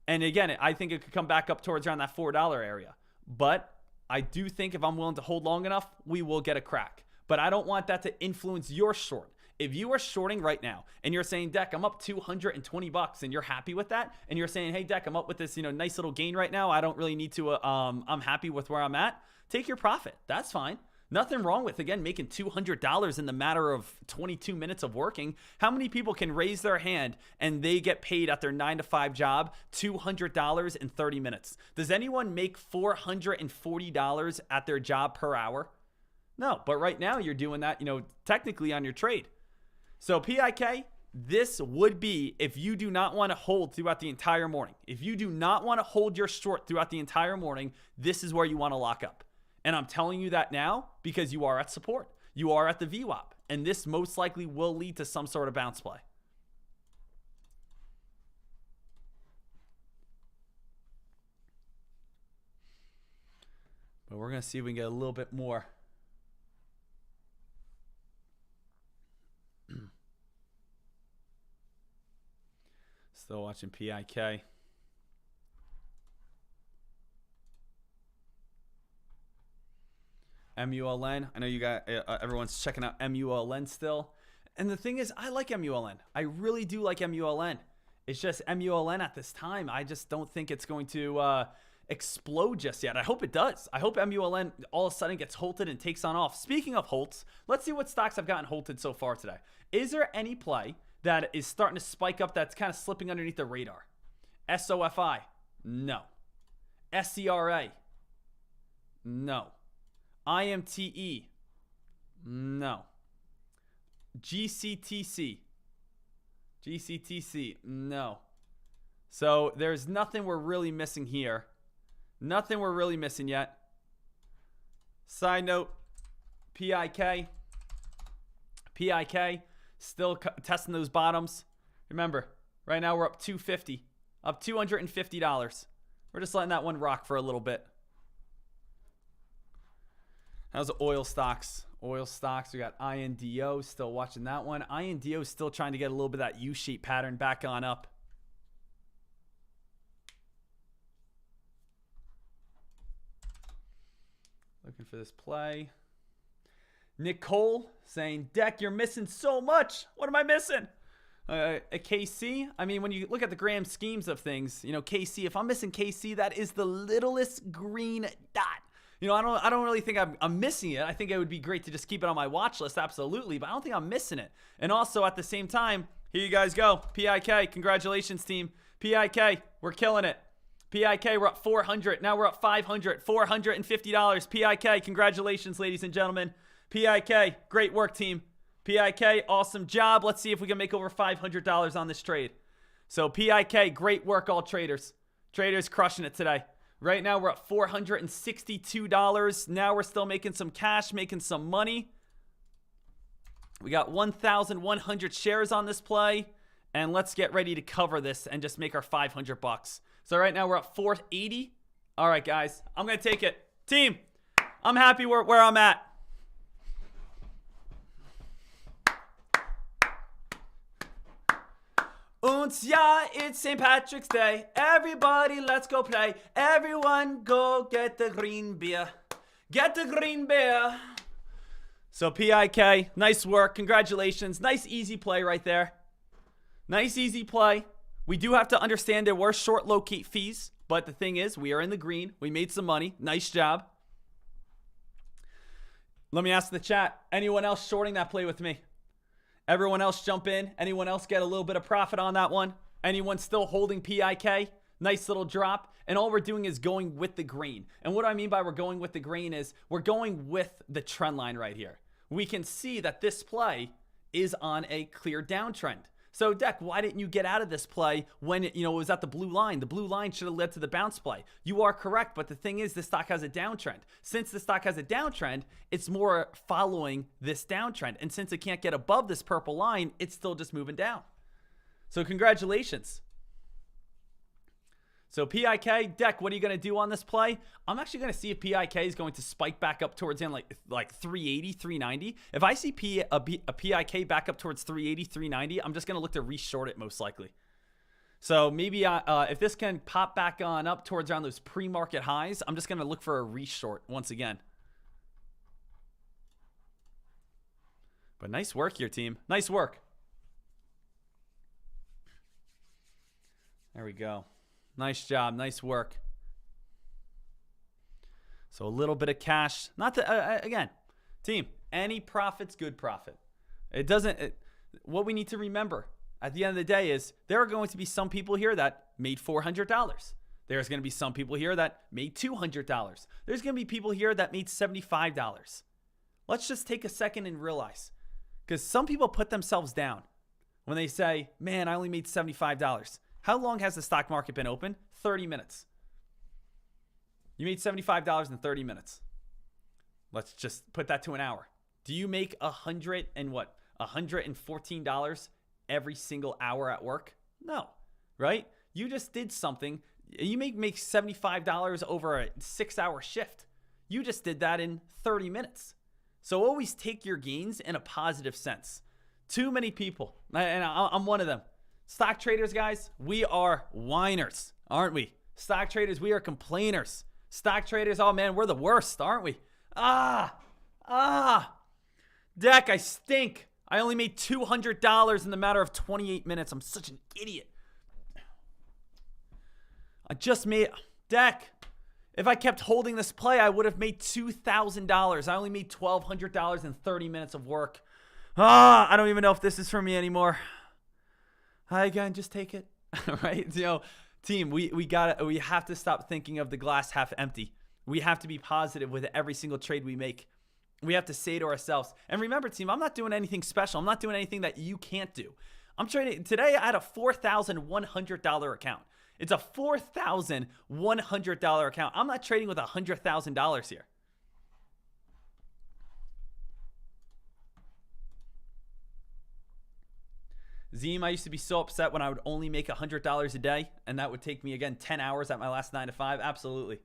Speaker 1: And again, I think it could come back up towards around that $4 area. But I do think if I'm willing to hold long enough, we will get a crack. But I don't want that to influence your short. If you are shorting right now and you're saying, Deck, I'm up $220 and you're happy with that, and you're saying, hey, Deck, I'm up with this, nice little gain right now. I don't really need to, I'm happy with where I'm at. Take your profit. That's fine. Nothing wrong with, again, making $200 in the matter of 22 minutes of working. How many people can raise their hand and they get paid at their 9-to-5 job $200 in 30 minutes? Does anyone make $440 at their job per hour? No, but right now you're doing that, technically on your trade. So PIK, this would be if you do not want to hold throughout the entire morning. If you do not want to hold your short throughout the entire morning, this is where you want to lock up. And I'm telling you that now because you are at support. You are at the VWAP. And this most likely will lead to some sort of bounce play. But we're going to see if we can get a little bit more. Still watching PIK. MULN. I know you got everyone's checking out MULN still. And the thing is, I like MULN. I really do like MULN. It's just MULN at this time, I just don't think it's going to explode just yet. I hope it does. I hope MULN all of a sudden gets halted and takes on off. Speaking of halts, let's see what stocks I've gotten halted so far today. Is there any play that is starting to spike up that's kind of slipping underneath the radar? SOFI? No. SCRA? No. IMTE? No. GCTC? GCTC? No. So there's nothing we're really missing here. Nothing we're really missing yet. Side note, PIK. PIK. Still testing those bottoms. Remember, right now we're up $250. Up $250. We're just letting that one rock for a little bit. How's the oil stocks? Oil stocks, we got INDO still watching that one. INDO is still trying to get a little bit of that U-shape pattern back on up. Looking for this play. Nicole saying, Deck, you're missing so much. What am I missing? A KC, I mean, when you look at the grand schemes of things, you know, KC, if I'm missing KC, that is the littlest green dot. You know, I don't really think I'm missing it. I think it would be great to just keep it on my watch list, absolutely, but I don't think I'm missing it. And also, at the same time, here you guys go. PIK, congratulations, team. PIK, we're killing it. PIK, we're up 400. Now we're up 500. $450. PIK, congratulations, ladies and gentlemen. PIK, great work, team. PIK, awesome job. Let's see if we can make over $500 on this trade. So PIK, great work, all traders. Traders crushing it today. Right now, we're at $462. Now we're still making some cash, making some money. We got 1,100 shares on this play. And let's get ready to cover this and just make our 500 bucks. So right now, we're at 480. All right, guys, I'm going to take it. Team, I'm happy where I'm at. Und ja, it's St. Patrick's Day. Everybody, let's go play. Everyone, go get the green beer. Get the green beer. So PIK, nice work. Congratulations. Nice, easy play right there. Nice, easy play. We do have to understand there were short locate fees, but the thing is, we are in the green. We made some money. Nice job. Let me ask the chat. Anyone else shorting that play with me? Everyone else jump in. Anyone else get a little bit of profit on that one? Anyone still holding PIK? Nice little drop. And all we're doing is going with the green. And what I mean by we're going with the green is we're going with the trend line right here. We can see that this play is on a clear downtrend. So, Deck, why didn't you get out of this play when it was at the blue line? The blue line should have led to the bounce play. You are correct, but the thing is, this stock has a downtrend. Since the stock has a downtrend, it's more following this downtrend. And since it can't get above this purple line, it's still just moving down. So, congratulations. So, PIK, Deck, what are you going to do on this play? I'm actually going to see if PIK is going to spike back up towards like 380, 390. If I see a PIK back up towards 380, 390, I'm just going to look to reshort it most likely. So, maybe if this can pop back on up towards around those pre-market highs, I'm just going to look for a reshort once again. But nice work here, team. Nice work. There we go. Nice job. Nice work. So a little bit of cash. Not to, again, team, any profit's good profit. It doesn't, what we need to remember at the end of the day is there are going to be some people here that made $400. There's going to be some people here that made $200. There's going to be people here that made $75. Let's just take a second and realize, because some people put themselves down when they say, man, I only made $75. How long has the stock market been open? 30 minutes. You made $75 in 30 minutes. Let's just put that to an hour. Do you make $114 every single hour at work? No, right? You just did something. You make $75 over a 6-hour shift. You just did that in 30 minutes. So always take your gains in a positive sense. Too many people, and I'm one of them. Stock traders, guys, we are whiners, aren't we? Stock traders, we are complainers. Stock traders, oh man, we're the worst, aren't we? Deck, I stink. I only made $200 in the matter of 28 minutes. I'm such an idiot. I just made, Deck, if I kept holding this play, I would have made $2,000. I only made $1,200 in 30 minutes of work. I don't even know if this is for me anymore. Hi again, just take it. Right? Team, we have to stop thinking of the glass half empty. We have to be positive with every single trade we make. We have to say to ourselves, and remember, team, I'm not doing anything special. I'm not doing anything that you can't do. I'm trading today. I had a $4,100 account. It's a $4,100 account. I'm not trading with $100,000 here. Zeem, I used to be so upset when I would only make $100 a day, and that would take me, again, 10 hours at my last 9 to 5. Absolutely.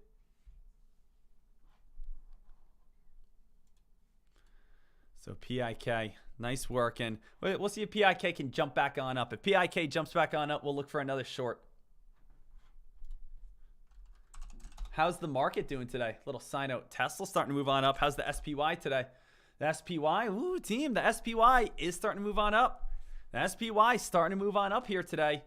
Speaker 1: So PIK, nice work. And we'll see if PIK can jump back on up. If PIK jumps back on up, we'll look for another short. How's the market doing today? Little side note. Tesla's starting to move on up. How's the SPY today? The SPY, ooh, team, the SPY is starting to move on up. The SPY starting to move on up here today.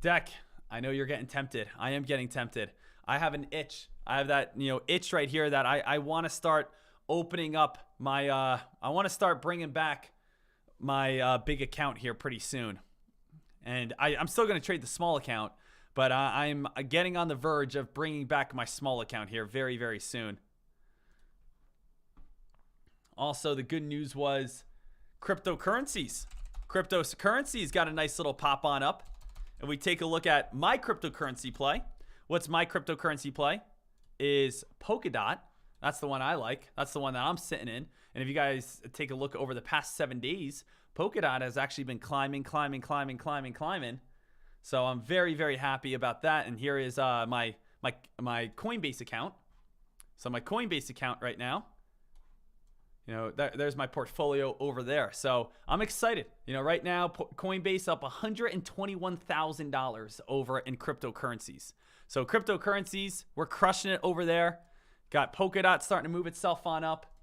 Speaker 1: Deck, I know you're getting tempted. I am getting tempted. I have an itch. I have that, itch right here that I want to start opening up my, I want to start bringing back my big account here pretty soon. And I'm still going to trade the small account, but I'm getting on the verge of bringing back my small account here very, very soon. Also, the good news was cryptocurrencies. Cryptocurrencies got a nice little pop on up. And we take a look at my cryptocurrency play. What's my cryptocurrency play? Is Polkadot. That's the one I like. That's the one that I'm sitting in. And if you guys take a look over the past 7 days, Polkadot has actually been climbing. So I'm very, very happy about that. And here is my Coinbase account. So my Coinbase account right now, there's my portfolio over there. So I'm excited. Right now, Coinbase up $121,000 over in cryptocurrencies. So cryptocurrencies, we're crushing it over there. Got Polkadot starting to move itself on up.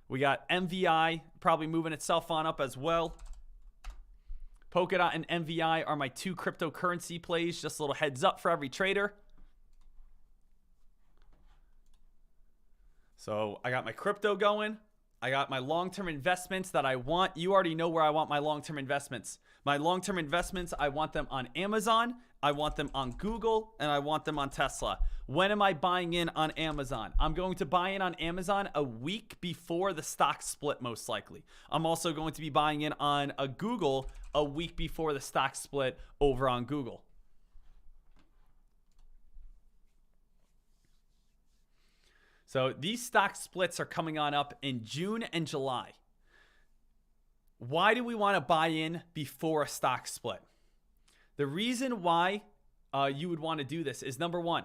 Speaker 1: We got MVI probably moving itself on up as well. Polkadot and MVI are my two cryptocurrency plays. Just a little heads up for every trader. So I got my crypto going. I got my long-term investments that I want. You already know where I want my long-term investments. My long-term investments, I want them on Amazon, I want them on Google, and I want them on Tesla. When am I buying in on Amazon? I'm going to buy in on Amazon a week before the stock split, most likely. I'm also going to be buying in on a Google a week before the stock split over on Google. So these stock splits are coming on up in June and July. Why do we want to buy in before a stock split? The reason why you would want to do this is, number one,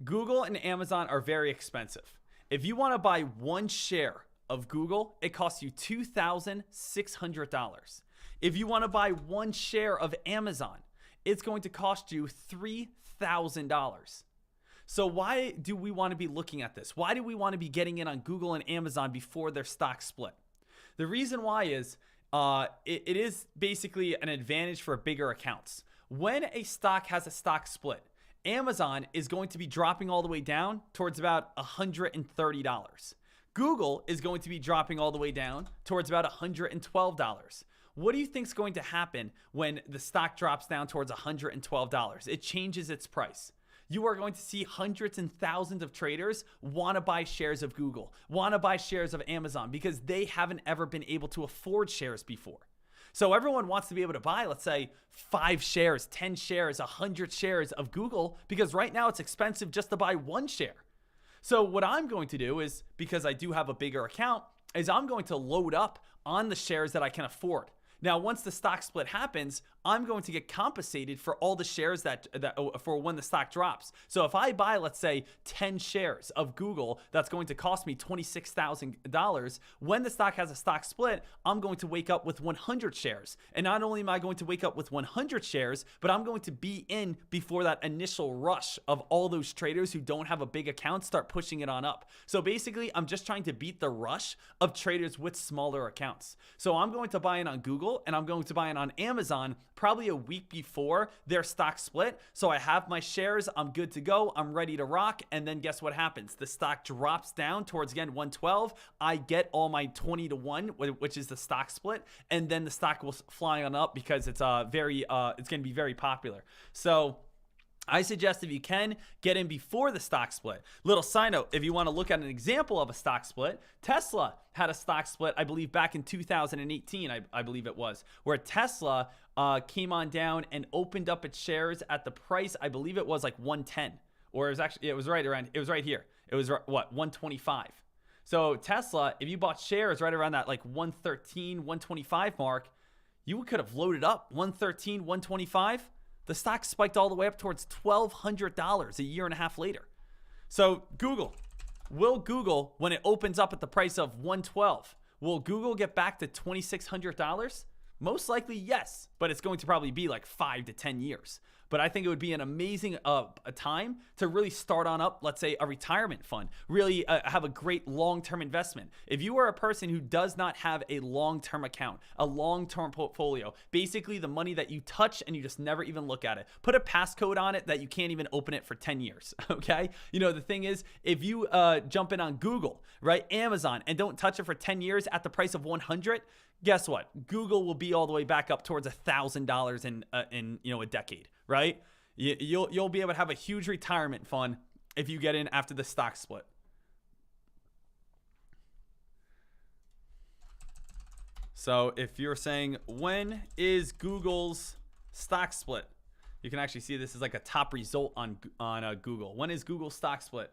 Speaker 1: Google and Amazon are very expensive. If you want to buy one share of Google, it costs you $2,600. If you want to buy one share of Amazon, it's going to cost you $3,000. So why do we want to be looking at this? Why do we want to be getting in on Google and Amazon before their stock split? The reason why is it is basically an advantage for bigger accounts. When a stock has a stock split, Amazon is going to be dropping all the way down towards about $130. Google is going to be dropping all the way down towards about $112. What do you think is going to happen when the stock drops down towards $112? It changes its price. You are going to see hundreds and thousands of traders want to buy shares of Google, want to buy shares of Amazon because they haven't ever been able to afford shares before. So everyone wants to be able to buy, let's say, 5 shares, 10 shares, 100 shares of Google because right now it's expensive just to buy one share. So what I'm going to do is, because I do have a bigger account, is I'm going to load up on the shares that I can afford. Now, once the stock split happens, I'm going to get compensated for all the shares that for when the stock drops. So if I buy, let's say, 10 shares of Google, that's going to cost me $26,000. When the stock has a stock split, I'm going to wake up with 100 shares. And not only am I going to wake up with 100 shares, but I'm going to be in before that initial rush of all those traders who don't have a big account start pushing it on up. So basically, I'm just trying to beat the rush of traders with smaller accounts. So I'm going to buy in on Google and I'm going to buy in on Amazon probably a week before their stock split. So I have my shares, I'm good to go, I'm ready to rock. And then guess what happens? The stock drops down towards, again, 112. I get all my 20 to 1, which is the stock split. And then the stock will fly on up because it's it's going to be very popular. So I suggest if you can, get in before the stock split. Little side note, if you want to look at an example of a stock split, Tesla had a stock split, I believe back in 2018, I believe it was, where Tesla came on down and opened up its shares at the price, I believe it was like 110, or it was actually, it was right here. It was what, 125. So Tesla, if you bought shares right around that like 113, 125 mark, you could have loaded up 113, 125. The stock spiked all the way up towards $1,200 a year and a half later. So Google, will Google, when it opens up at the price of 112, will Google get back to $2,600? Most likely, yes, but it's going to probably be like 5 to 10 years. But I think it would be an amazing a time to really start on up, let's say, a retirement fund, really have a great long-term investment. If you are a person who does not have a long-term account, a long-term portfolio, basically the money that you touch and you just never even look at it, put a passcode on it that you can't even open it for 10 years, okay? You know, the thing is, if you jump in on Google, right, Amazon, and don't touch it for 10 years at the price of 100, guess what? Google will be all the way back up towards $1,000 in a decade, right? You'll be able to have a huge retirement fund if you get in after the stock split. So if you're saying, when is Google's stock split? You can actually see this is like a top result on Google. When is Google's stock split?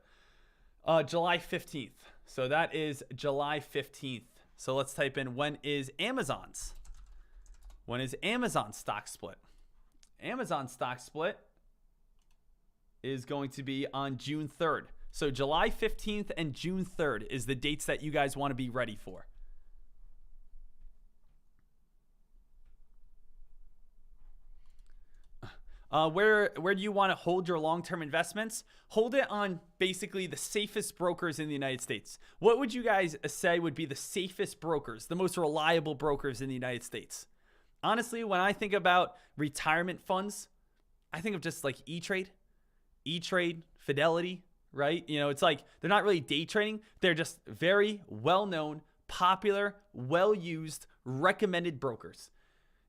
Speaker 1: July 15th. So that is July 15th. So let's type in, when is Amazon's? When is Amazon's stock split? Amazon's stock split is going to be on June 3rd. So July 15th and June 3rd is the dates that you guys want to be ready for. Where do you want to hold your long-term investments? Hold it on basically the safest brokers in the United States. What would you guys say would be the safest brokers, the most reliable brokers in the United States? Honestly, when I think about retirement funds, I think of just like E-Trade, Fidelity, right? You know, it's like they're not really day trading. They're just very well-known, popular, well-used, recommended brokers.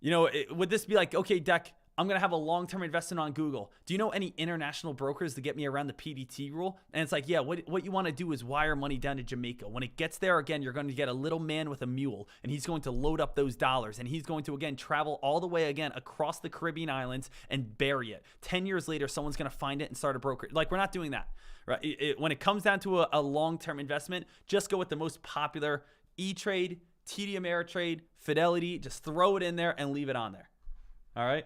Speaker 1: You know, would this be like, okay, Deck, I'm going to have a long-term investment on Google. Do you know any international brokers to get me around the PDT rule? And it's like, yeah, what you want to do is wire money down to Jamaica. When it gets there, again, you're going to get a little man with a mule, and he's going to load up those dollars, and he's going to, again, travel all the way, again, across the Caribbean islands and bury it. 10 years later, someone's going to find it and start a brokerage. Like, we're not doing that, right? When it comes down to a long-term investment, just go with the most popular E-Trade, TD Ameritrade, Fidelity. Just throw it in there and leave it on there. All right?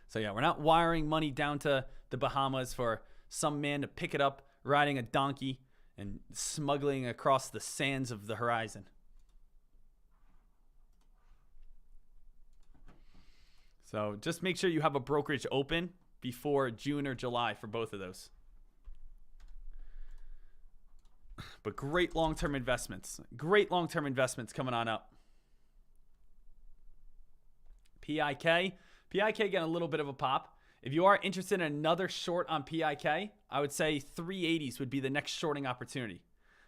Speaker 1: So yeah, we're not wiring money down to the Bahamas for some man to pick it up riding a donkey and smuggling across the sands of the horizon. So just make sure you have a brokerage open before June or July for both of those. But great long-term investments. Great long-term investments coming on up. PIK getting a little bit of a pop. If you are interested in another short on PIK, I would say 380s would be the next shorting opportunity.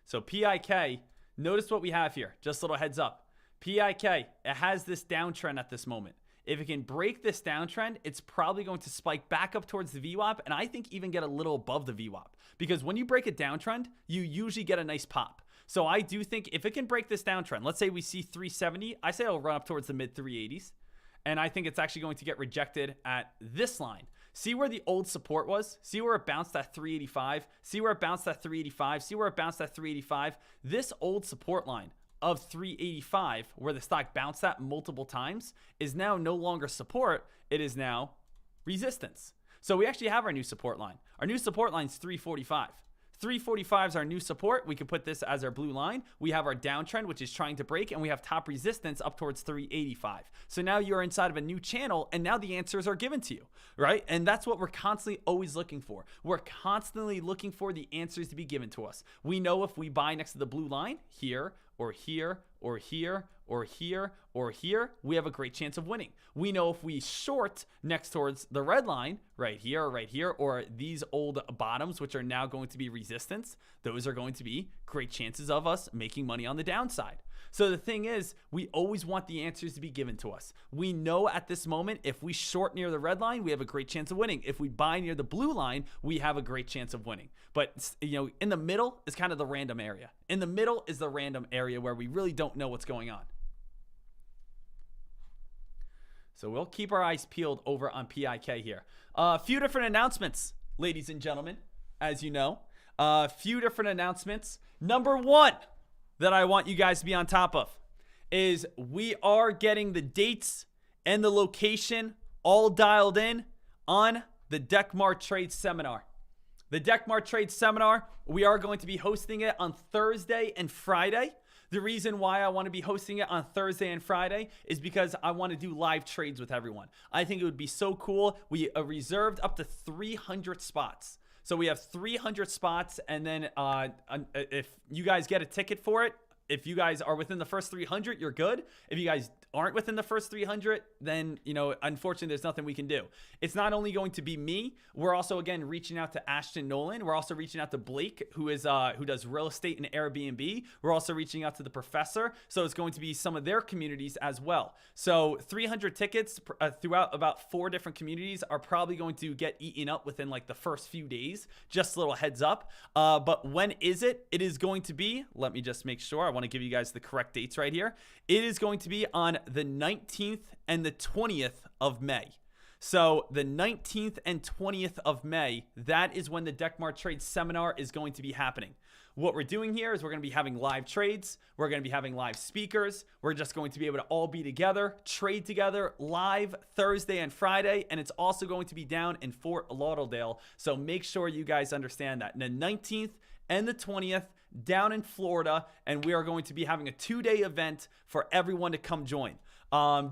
Speaker 1: So PIK, notice what we have here. Just a little heads up. PIK, it has this downtrend at this moment. If it can break this downtrend, it's probably going to spike back up towards the VWAP, and I think even get a little above the VWAP. Because when you break a downtrend, you usually get a nice pop. So I do think if it can break this downtrend, let's say we see 370, I say it'll run up towards the mid 380s. And I think it's actually going to get rejected at this line. See where the old support was? See where it bounced at 385? See where it bounced at 385? See where it bounced at 385? This old support line of 385, where the stock bounced at multiple times, is now no longer support. It is now resistance. So we actually have our new support line. Our new support line is 345. 345 is our new support. We can put this as our blue line. We have our downtrend, which is trying to break, and we have top resistance up towards 385. So now you're inside of a new channel, and now the answers are given to you, right? And that's what we're constantly always looking for. We're constantly looking for the answers to be given to us. We know if we buy next to the blue line, here, or here, or here, or here, or here, we have a great chance of winning. We know if we short next towards the red line, right here, or these old bottoms, which are now going to be resistance, those are going to be great chances of us making money on the downside. So the thing is, we always want the answers to be given to us. We know at this moment, if we short near the red line, we have a great chance of winning. If we buy near the blue line, we have a great chance of winning. But, you know, in the middle is kind of the random area. In the middle is the random area where we really don't know what's going on. So we'll keep our eyes peeled over on PIK here. A few different announcements, ladies and gentlemen, as you know. A few different announcements. Number one that I want you guys to be on top of is we are getting the dates and the location all dialed in on the Deckmar Trade Seminar. The Deckmar Trade Seminar, we are going to be hosting it on Thursday and Friday. The reason why I want to be hosting it on Thursday and Friday is because I want to do live trades with everyone. I think it would be so cool. We reserved up to 300 spots. So we have 300 spots, and then if you guys get a ticket for it, if you guys are within the first 300, you're good. If you guys aren't within the first 300, then, unfortunately, there's nothing we can do. It's not only going to be me. We're also, again, reaching out to Ashton Nolan. We're also reaching out to Blake, who does real estate and Airbnb. We're also reaching out to the professor. So it's going to be some of their communities as well. So 300 tickets throughout about 4 different communities are probably going to get eaten up within like the first few days. Just a little heads up. But when is it? It is going to be, let me just make sure. I want to give you guys the correct dates right here. It is going to be on the 19th and the 20th of May. So the 19th and 20th of May, that is when the DeckMart Trade Seminar is going to be happening. What we're doing here is we're going to be having live trades. We're going to be having live speakers. We're just going to be able to all be together, trade together live Thursday and Friday. And it's also going to be down in Fort Lauderdale. So make sure you guys understand that. And the 19th and the 20th down in Florida. And we are going to be having a 2-day event for everyone to come join.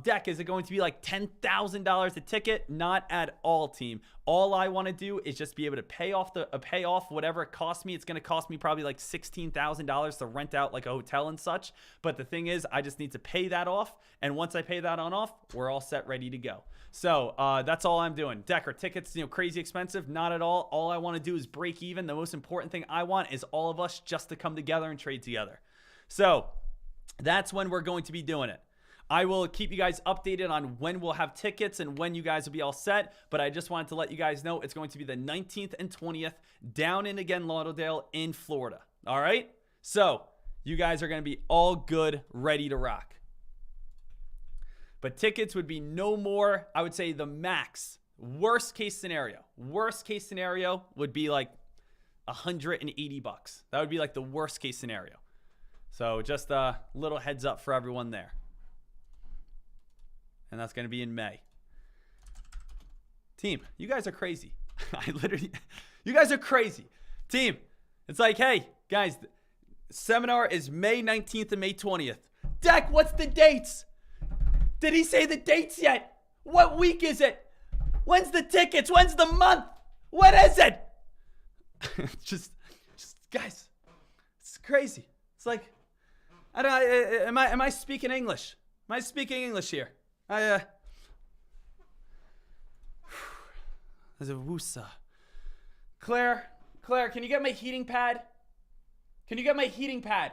Speaker 1: Deck, is it going to be like $10,000 a ticket? Not at all, team. All I want to do is just be able to pay off whatever it costs me. It's going to cost me probably like $16,000 to rent out like a hotel and such. But the thing is, I just need to pay that off. And once I pay that on off, we're all set, ready to go. So that's all I'm doing. Deck, are tickets, crazy expensive? Not at all. All I want to do is break even. The most important thing I want is all of us just to come together and trade together. So that's when we're going to be doing it. I will keep you guys updated on when we'll have tickets and when you guys will be all set. But I just wanted to let you guys know it's going to be the 19th and 20th down in, again, Lauderdale in Florida. All right? So you guys are going to be all good, ready to rock. But tickets would be no more, I would say the max. Worst case scenario would be like $180. That would be like the worst case scenario. So just a little heads up for everyone there. And that's going to be in May. Team, you guys are crazy. You guys are crazy. Team, it's like, hey, guys, seminar is May 19th and May 20th. Deck, what's the dates? Did he say the dates yet? What week is it? When's the tickets? When's the month? What is it? just guys, it's crazy. It's like, I don't. Am I speaking English? Am I speaking English here? There's a woosa. Claire, can you get my heating pad? Can you get my heating pad?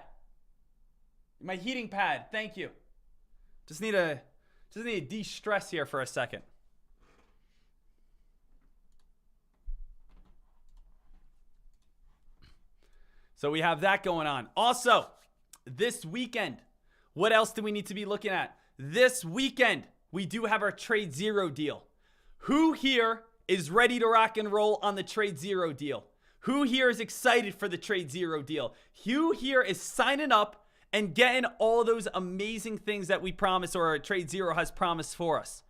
Speaker 1: My heating pad, thank you. Just need to de-stress here for a second. So we have that going on. Also, this weekend, what else do we need to be looking at? This weekend, we do have our Trade Zero deal. Who here is ready to rock and roll on the Trade Zero deal? Who here is excited for the Trade Zero deal? Who here is signing up and getting all those amazing things that we promised, or Trade Zero has promised for us?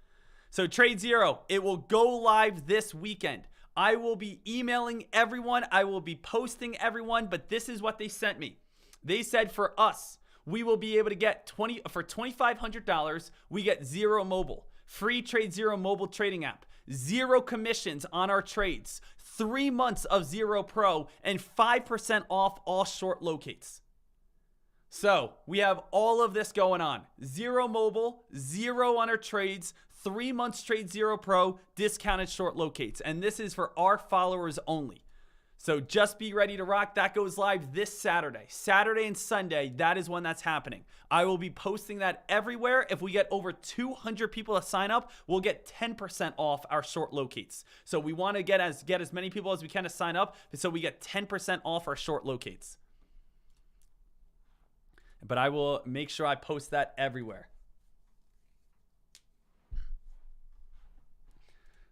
Speaker 1: So Trade Zero, it will go live this weekend. I will be emailing everyone. I will be posting everyone, but this is what they sent me. They said for us, we will be able to get for $2,500, we get Zero Mobile, free Trade Zero mobile trading app, 0 commissions on our trades, 3 months of Zero Pro, and 5% off all short locates. So we have all of this going on. 0 Mobile, 0 on our trades, 3 months Trade Zero Pro, discounted short locates. And this is for our followers only. So just be ready to rock. That goes live this Saturday. Saturday and Sunday, that is when that's happening. I will be posting that everywhere. If we get over 200 people to sign up, we'll get 10% off our short locates. So we want to get as many people as we can to sign up so we get 10% off our short locates. But I will make sure I post that everywhere.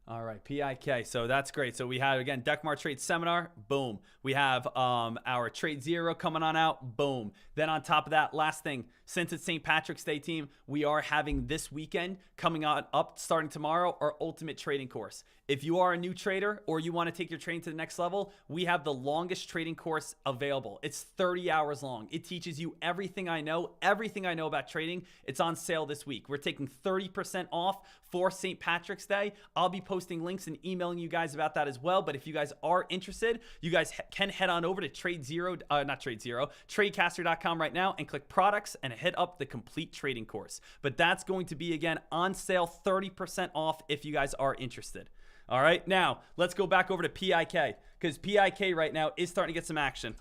Speaker 1: All right, PIK. So that's great. So we have, again, Deckmar Trade Seminar. Boom. We have our Trade Zero coming on out. Boom. Then on top of that, last thing, since it's St. Patrick's Day, team, we are having this weekend coming on up starting tomorrow our Ultimate Trading Course. If you are a new trader or you want to take your trading to the next level, we have the longest trading course available. It's 30 hours long. It teaches you everything I know about trading. It's on sale this week. We're taking 30% off for St. Patrick's Day. I'll be posting links and emailing you guys about that as well. But if you guys are interested, you guys can head on over to Tradecaster.com right now and click products and hit up the complete trading course. But that's going to be, again, on sale, 30% off if you guys are interested. All right, now let's go back over to PIK because PIK right now is starting to get some action.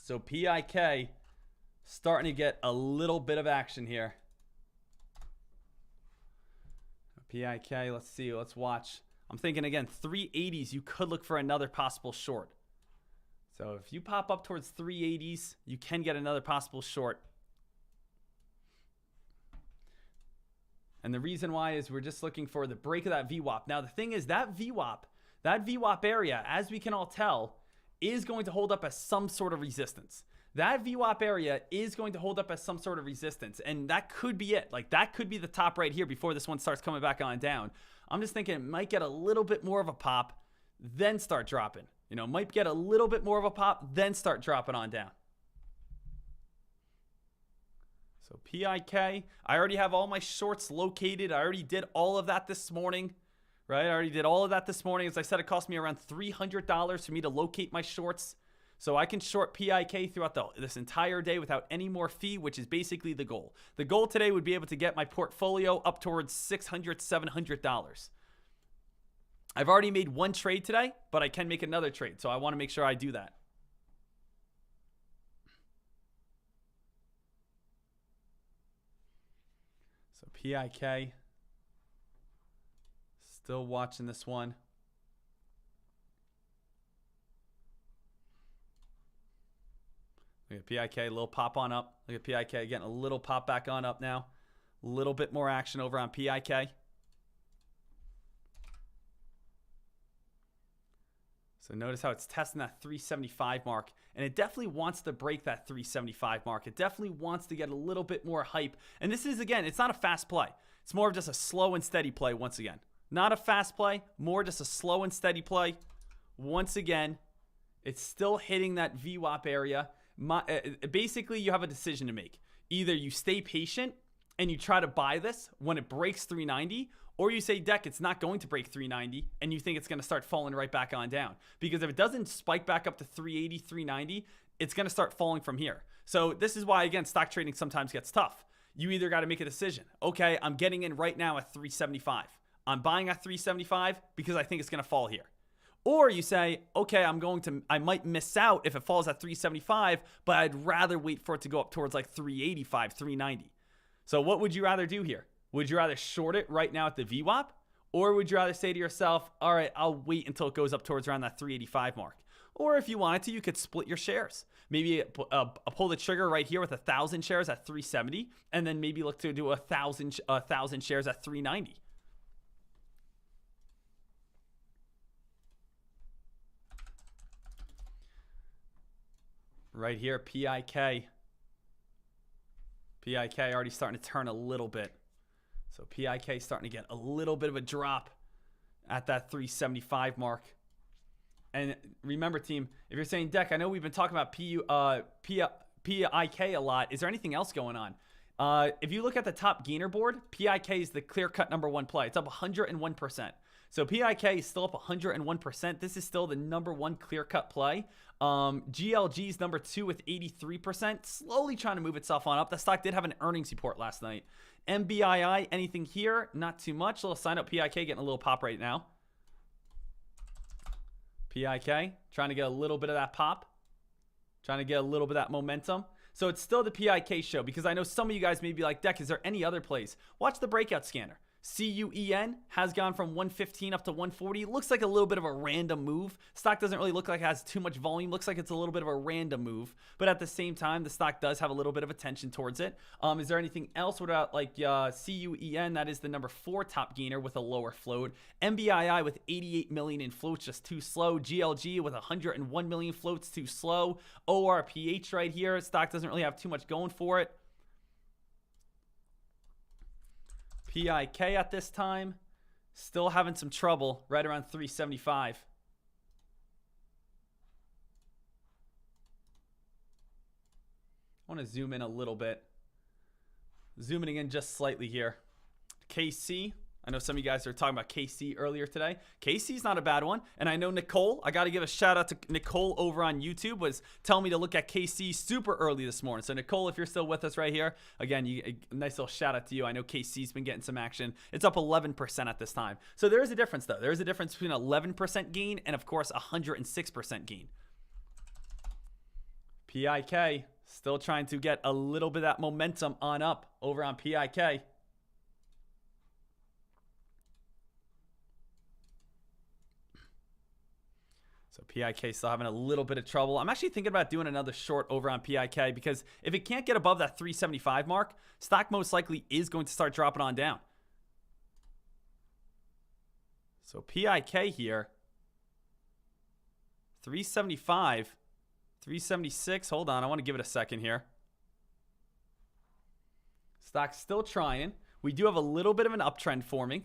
Speaker 1: So PIK starting to get a little bit of action here. PIK, let's see, let's watch. I'm thinking again, 380s, you could look for another possible short. So if you pop up towards 380s, you can get another possible short. And the reason why is we're just looking for the break of that VWAP. Now, the thing is that VWAP area, as we can all tell, is going to hold up as some sort of resistance. That VWAP area is going to hold up as some sort of resistance. And that could be it. Like, that could be the top right here before this one starts coming back on down. I'm just thinking it might get a little bit more of a pop, then start dropping. You know, might get a little bit more of a pop, then start dropping on down. So PIK, I already have all my shorts located. I already did all of that this morning, right? I already did all of that this morning. As I said, it cost me around $300 for me to locate my shorts. So I can short PIK throughout this entire day without any more fee, which is basically the goal. The goal today would be able to get my portfolio up towards $600, $700. I've already made one trade today, but I can make another trade. So I want to make sure I do that. So PIK, still watching this one. Look at PIK, a little pop on up. Look at PIK getting a little pop back on up now. A little bit more action over on PIK. So notice how it's testing that 375 mark, and it definitely wants to break that 375 mark. It definitely wants to get a little bit more hype. And this is, again, it's not a fast play. It's more of just a slow and steady play once again. Not a fast play, more just a slow and steady play. Once again, it's still hitting that VWAP area. Basically, you have a decision to make. Either you stay patient and you try to buy this when it breaks 390, or you say, Deck, it's not going to break 390, and you think it's going to start falling right back on down. Because if it doesn't spike back up to 380, 390, it's going to start falling from here. So this is why, again, stock trading sometimes gets tough. You either got to make a decision. Okay, I'm getting in right now at 375. I'm buying at 375 because I think it's going to fall here. Or you say, okay, I might miss out if it falls at 375, but I'd rather wait for it to go up towards like 385, 390. So what would you rather do here? Would you rather short it right now at the VWAP? Or would you rather say to yourself, all right, I'll wait until it goes up towards around that 385 mark? Or if you wanted to, you could split your shares. Maybe pull the trigger right here with 1,000 shares at 370, and then maybe look to do 1,000 shares at 390. Right here, PIK. PIK already starting to turn a little bit. So PIK starting to get a little bit of a drop at that 375 mark. And remember, team, if you're saying, Deck, I know we've been talking about PIK a lot. Is there anything else going on? If you look at the top gainer board, PIK is the clear-cut #1 play. It's up 101%. So PIK is still up 101%. This is still the #1 clear-cut play. GLG's #2 with 83%, slowly trying to move itself on up. The stock did have an earnings report last night. MBII, anything here? Not too much. A little sign up. PIK getting a little pop right now. PIK trying to get a little bit of that pop. Trying to get a little bit of that momentum. So it's still the PIK show, because I know some of you guys may be like, Deck, is there any other plays? Watch the breakout scanner. CUEN has gone from 115 up to 140. Looks like a little bit of a random move. Stock doesn't really look like it has too much volume. Looks like it's a little bit of a random move. But at the same time, the stock does have a little bit of attention towards it. Is there anything else? What about like CUEN? That is the number 4 top gainer with a lower float. MBII with 88 million in floats, just too slow. GLG with 101 million floats, too slow. ORPH right here. Stock doesn't really have too much going for it. PIK at this time, still having some trouble right around 375. I want to zoom in a little bit. Zooming in just slightly here. KC. I know some of you guys are talking about KC earlier today. KC's not a bad one. And I know Nicole, I got to give a shout out to Nicole over on YouTube, was telling me to look at KC super early this morning. So Nicole, if you're still with us right here, again, a nice little shout out to you. I know KC's been getting some action. It's up 11% at this time. So there is a difference though. There is a difference between 11% gain and of course 106% gain. PIK, still trying to get a little bit of that momentum on up over on PIK. So PIK still having a little bit of trouble. I'm actually thinking about doing another short over on PIK because if it can't get above that 375 mark, stock most likely is going to start dropping on down. So PIK here, 375, 376. Hold on, I want to give it a second here. Stock's still trying. We do have a little bit of an uptrend forming.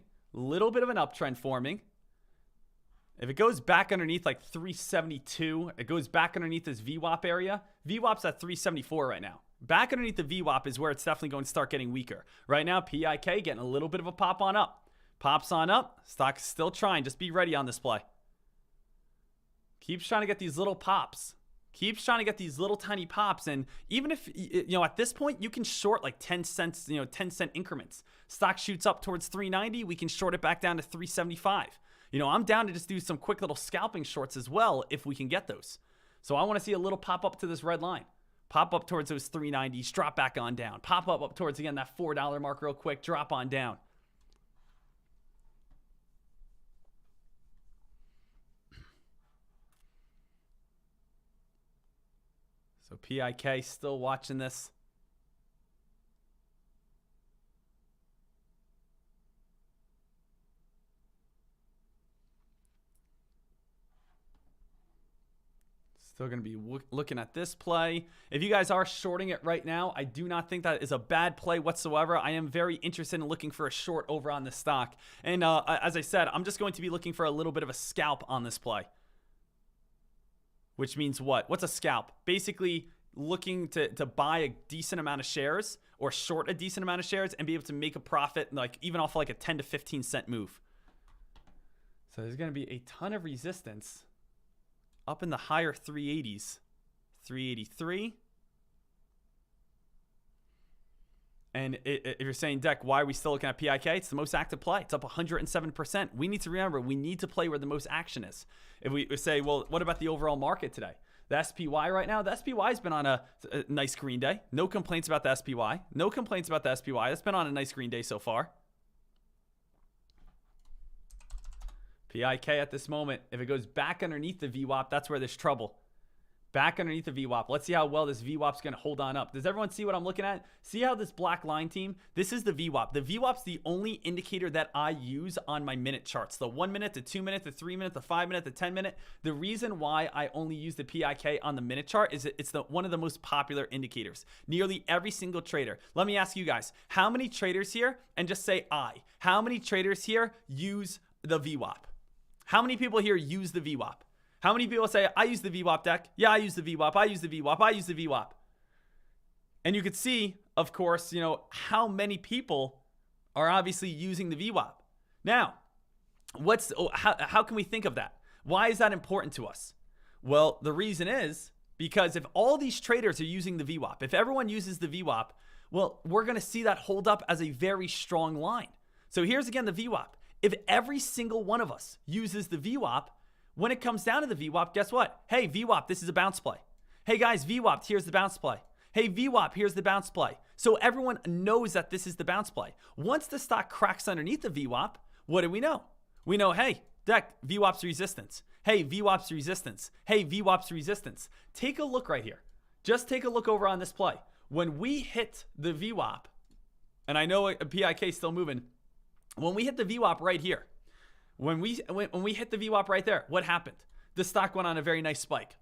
Speaker 1: If it goes back underneath like 372, it goes back underneath this VWAP area. VWAP's at 374 right now. Back underneath the VWAP is where it's definitely going to start getting weaker. Right now, PIK getting a little bit of a pop on up. Pops on up. Stock's still trying. Just be ready on this play. Keeps trying to get these little pops. Keeps trying to get these little tiny pops. And even if, at this point, you can short like 10 cents, 10-cent increments. Stock shoots up towards 390. We can short it back down to 375. I'm down to just do some quick little scalping shorts as well if we can get those. So I want to see a little pop up to this red line. Pop up towards those 390s, drop back on down. Pop up towards, again, that $4 mark real quick, drop on down. So PIK still watching this. Still going to be looking at this play. If you guys are shorting it right now, I do not think that is a bad play whatsoever. I am very interested in looking for a short over on this stock. And as I said, I'm just going to be looking for a little bit of a scalp on this play. Which means what? What's a scalp? Basically looking to buy a decent amount of shares or short a decent amount of shares and be able to make a profit, like even off like a 10 to 15 cent move. So there's going to be a ton of resistance up in the higher 380s. 383. And if you're saying, Deck, why are we still looking at PIK? It's the most active play. It's up 107%. We need to remember, we need to play where the most action is. If we say, well, what about the overall market today? The SPY right now, the SPY has been on a nice green day. No complaints about the SPY. No complaints about the SPY. It's been on a nice green day so far. PIK at this moment, if it goes back underneath the VWAP, that's where there's trouble. Back underneath the VWAP. Let's see how well this VWAP's going to hold on up. Does everyone see what I'm looking at? See how this black line team? This is the VWAP. The VWAP's the only indicator that I use on my minute charts. The 1 minute, the 2 minute, the 3 minute, the 5 minute, the 10 minute. The reason why I only use the PIK on the minute chart is it's one of the most popular indicators. Nearly every single trader. Let me ask you guys, how many traders here, and just say I, how many traders here use the VWAP? How many people here use the VWAP? How many people say, I use the VWAP, Deck? Yeah, I use the VWAP. I use the VWAP. I use the VWAP. And you could see, of course, how many people are obviously using the VWAP. Now, how can we think of that? Why is that important to us? Well, the reason is because if all these traders are using the VWAP, if everyone uses the VWAP, well, we're going to see that hold up as a very strong line. So here's again the VWAP. If every single one of us uses the VWAP, when it comes down to the VWAP, guess what? Hey, VWAP, this is a bounce play. Hey guys, VWAP, here's the bounce play. Hey, VWAP, here's the bounce play. So everyone knows that this is the bounce play. Once the stock cracks underneath the VWAP, what do we know? We know, hey, Deck, VWAP's resistance. Hey, VWAP's resistance. Hey, VWAP's resistance. Take a look right here. Just take a look over on this play. When we hit the VWAP, and I know a PIK is still moving, when we hit the VWAP right here, when we hit the VWAP right there, what happened? The stock went on a very nice spike.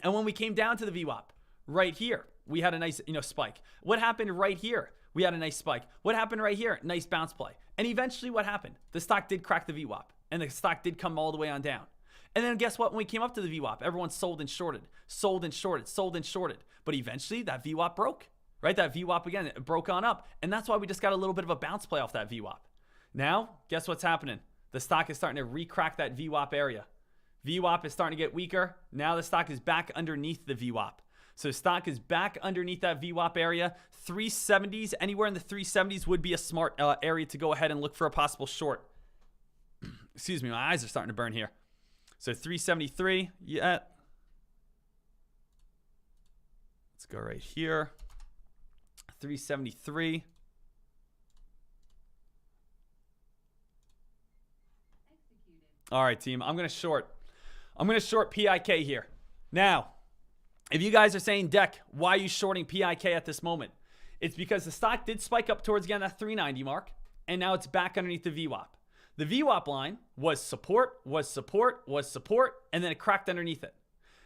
Speaker 1: And when we came down to the VWAP right here, we had a nice, spike. What happened right here? We had a nice spike. What happened right here? Nice bounce play. And eventually what happened? The stock did crack the VWAP and the stock did come all the way on down. And then guess what? When we came up to the VWAP, everyone sold and shorted, sold and shorted, sold and shorted. But eventually that VWAP broke, right? That VWAP again, it broke on up. And that's why we just got a little bit of a bounce play off that VWAP. Now, guess what's happening? The stock is starting to re-crack that VWAP area. VWAP is starting to get weaker. Now the stock is back underneath the VWAP. So stock is back underneath that VWAP area. 370s, anywhere in the 370s would be a smart area to go ahead and look for a possible short. Excuse me, my eyes are starting to burn here. So 373, yeah. Let's go right here. 373. All right, team, I'm going to short PIK here. Now, if you guys are saying, Deck, why are you shorting PIK at this moment? It's because the stock did spike up towards, again, that 390 mark, and now it's back underneath the VWAP. The VWAP line was support, and then it cracked underneath it.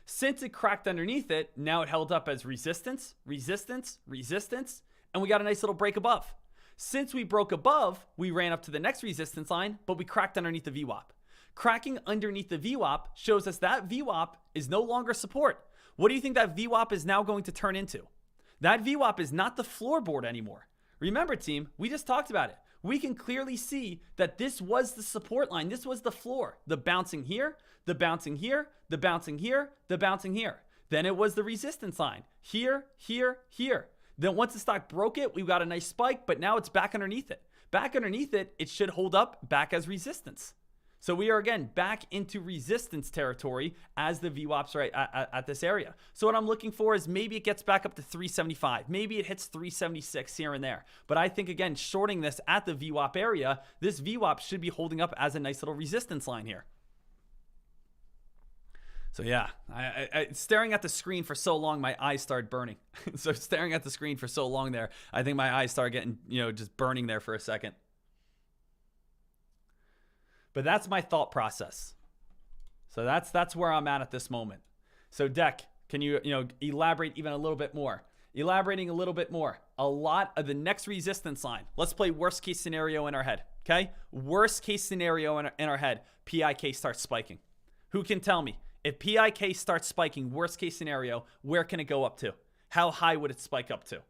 Speaker 1: Since it cracked underneath it, now it held up as resistance, resistance, resistance, and we got a nice little break above. Since we broke above, we ran up to the next resistance line, but we cracked underneath the VWAP. Cracking underneath the VWAP shows us that VWAP is no longer support. What do you think that VWAP is now going to turn into? That VWAP is not the floorboard anymore. Remember, team, we just talked about it. We can clearly see that this was the support line. This was the floor. The bouncing here, the bouncing here, the bouncing here, the bouncing here. Then it was the resistance line. Here, here, here. Then once the stock broke it, we got a nice spike, but now it's back underneath it. Back underneath it, it should hold up back as resistance. So we are, again, back into resistance territory as the VWAP's right at this area. So what I'm looking for is maybe it gets back up to 375. Maybe it hits 376 here and there. But I think, again, shorting this at the VWAP area, this VWAP should be holding up as a nice little resistance line here. So yeah, staring at the screen for so long, my eyes started burning. So staring at the screen for so long there, I think my eyes started getting, just burning there for a second. But that's my thought process. So that's where I'm at this moment. So Deck, can you elaborate even a little bit more? Elaborating a little bit more. A lot of the next resistance line. Let's play worst case scenario in our head. Okay? Worst case scenario in our head. PIK starts spiking. Who can tell me? If PIK starts spiking, worst case scenario, where can it go up to? How high would it spike up to?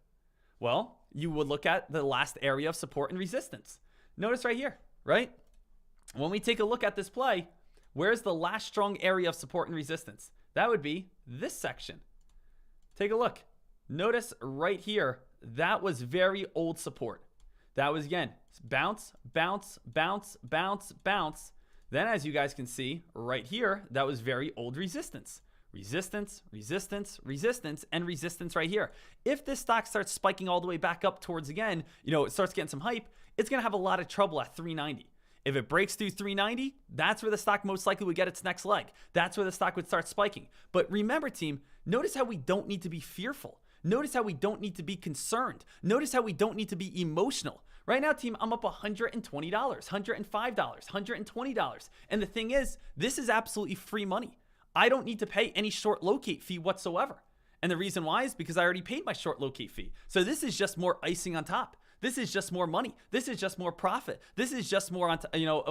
Speaker 1: Well, you would look at the last area of support and resistance. Notice right here, right? When we take a look at this play, where's the last strong area of support and resistance? That would be this section. Take a look. Notice right here, that was very old support. That was, again, bounce, bounce, bounce, bounce, bounce. Then, as you guys can see right here, that was very old resistance. Resistance, resistance, resistance, and resistance right here. If this stock starts spiking all the way back up towards, again, it starts getting some hype, it's going to have a lot of trouble at 390. If it breaks through 390, that's where the stock most likely would get its next leg. That's where the stock would start spiking. But remember, team, notice how we don't need to be fearful. Notice how we don't need to be concerned. Notice how we don't need to be emotional. Right now, team, I'm up $120, $105, $120. And the thing is, this is absolutely free money. I don't need to pay any short locate fee whatsoever. And the reason why is because I already paid my short locate fee. So this is just more icing on top. This is just more money. This is just more profit. This is just more on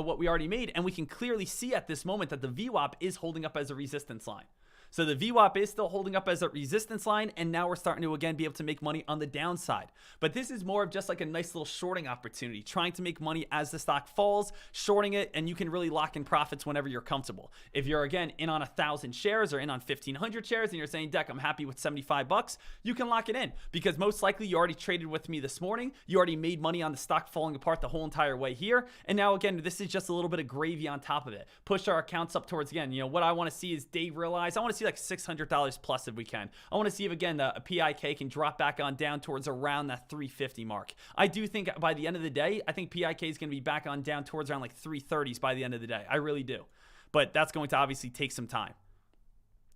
Speaker 1: what we already made. And we can clearly see at this moment that the VWAP is holding up as a resistance line. So the VWAP is still holding up as a resistance line, and now we're starting to, again, be able to make money on the downside. But this is more of just like a nice little shorting opportunity, trying to make money as the stock falls, shorting it, and you can really lock in profits whenever you're comfortable. If you're, again, in on 1,000 shares or in on 1,500 shares, and you're saying, Deck, I'm happy with $75, you can lock it in, because most likely you already traded with me this morning. You already made money on the stock falling apart the whole entire way here. And now, again, this is just a little bit of gravy on top of it. Push our accounts up towards, again, what I want to see is day realized. I want to to see like $600 plus if we can. I want to see if, again, a PIK can drop back on down towards around that 350 mark. I do think by the end of the day, I think PIK is going to be back on down towards around like 330s by the end of the day. I really do. But that's going to obviously take some time.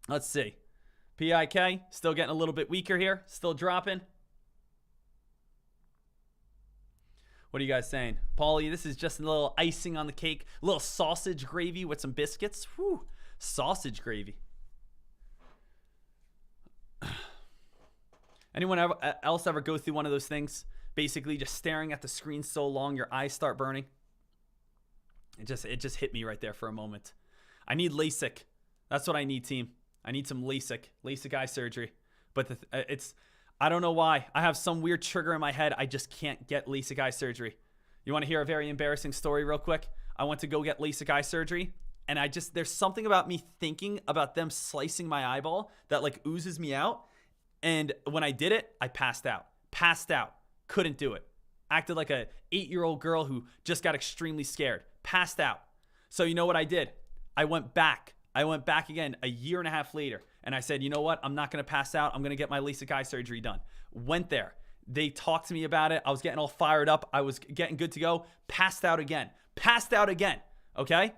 Speaker 1: Let's see. PIK still getting a little bit weaker here. Still dropping. What are you guys saying? Paulie, this is just a little icing on the cake. A little sausage gravy with some biscuits. Whew. Sausage gravy. Anyone else ever go through one of those things? Basically just staring at the screen so long your eyes start burning? It just hit me right there for a moment. I need LASIK. That's what I need, team. I need some LASIK eye surgery. But I don't know why. I have some weird trigger in my head. I just can't get LASIK eye surgery. You want to hear a very embarrassing story real quick? I went to go get LASIK eye surgery, and there's something about me thinking about them slicing my eyeball that like oozes me out. And when I did it, I passed out. Couldn't do it. Acted like a 8-year-old girl who just got extremely scared. Passed out. So you know what I did? I went back again a year and a half later. And I said, you know what? I'm not going to pass out. I'm going to get my LASIK eye surgery done. Went there. They talked to me about it. I was getting all fired up. I was getting good to go. Passed out again. Okay?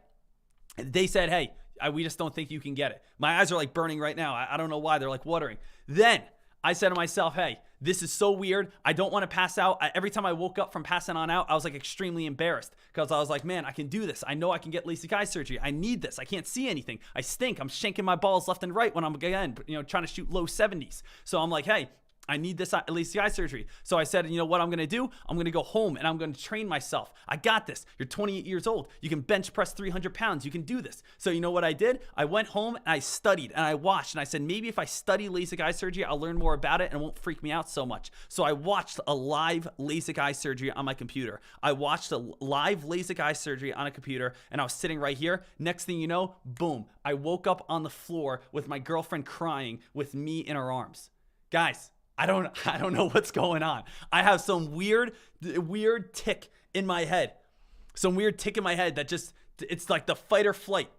Speaker 1: They said, hey, we just don't think you can get it. My eyes are like burning right now. I don't know why. They're like watering. Then I said to myself, hey, this is so weird. I don't want to pass out. Every time I woke up from passing on out, I was like extremely embarrassed because I was like, man, I can do this. I know I can get LASIK eye surgery. I need this. I can't see anything. I stink. I'm shanking my balls left and right when I'm, again, trying to shoot low 70s. So I'm like, hey, I need this LASIK eye surgery. So I said, you know what I'm going to do? I'm going to go home and I'm going to train myself. I got this. You're 28 years old. You can bench press 300 pounds. You can do this. So you know what I did? I went home and I studied and I watched and I said, maybe if I study LASIK eye surgery, I'll learn more about it and it won't freak me out so much. So I watched a live LASIK eye surgery on my computer. I watched a live LASIK eye surgery on a computer and I was sitting right here. Next thing you know, boom, I woke up on the floor with my girlfriend crying with me in her arms. Guys, I don't know what's going on. I have some weird tick in my head. Some weird tick in my head that it's like the fight or flight.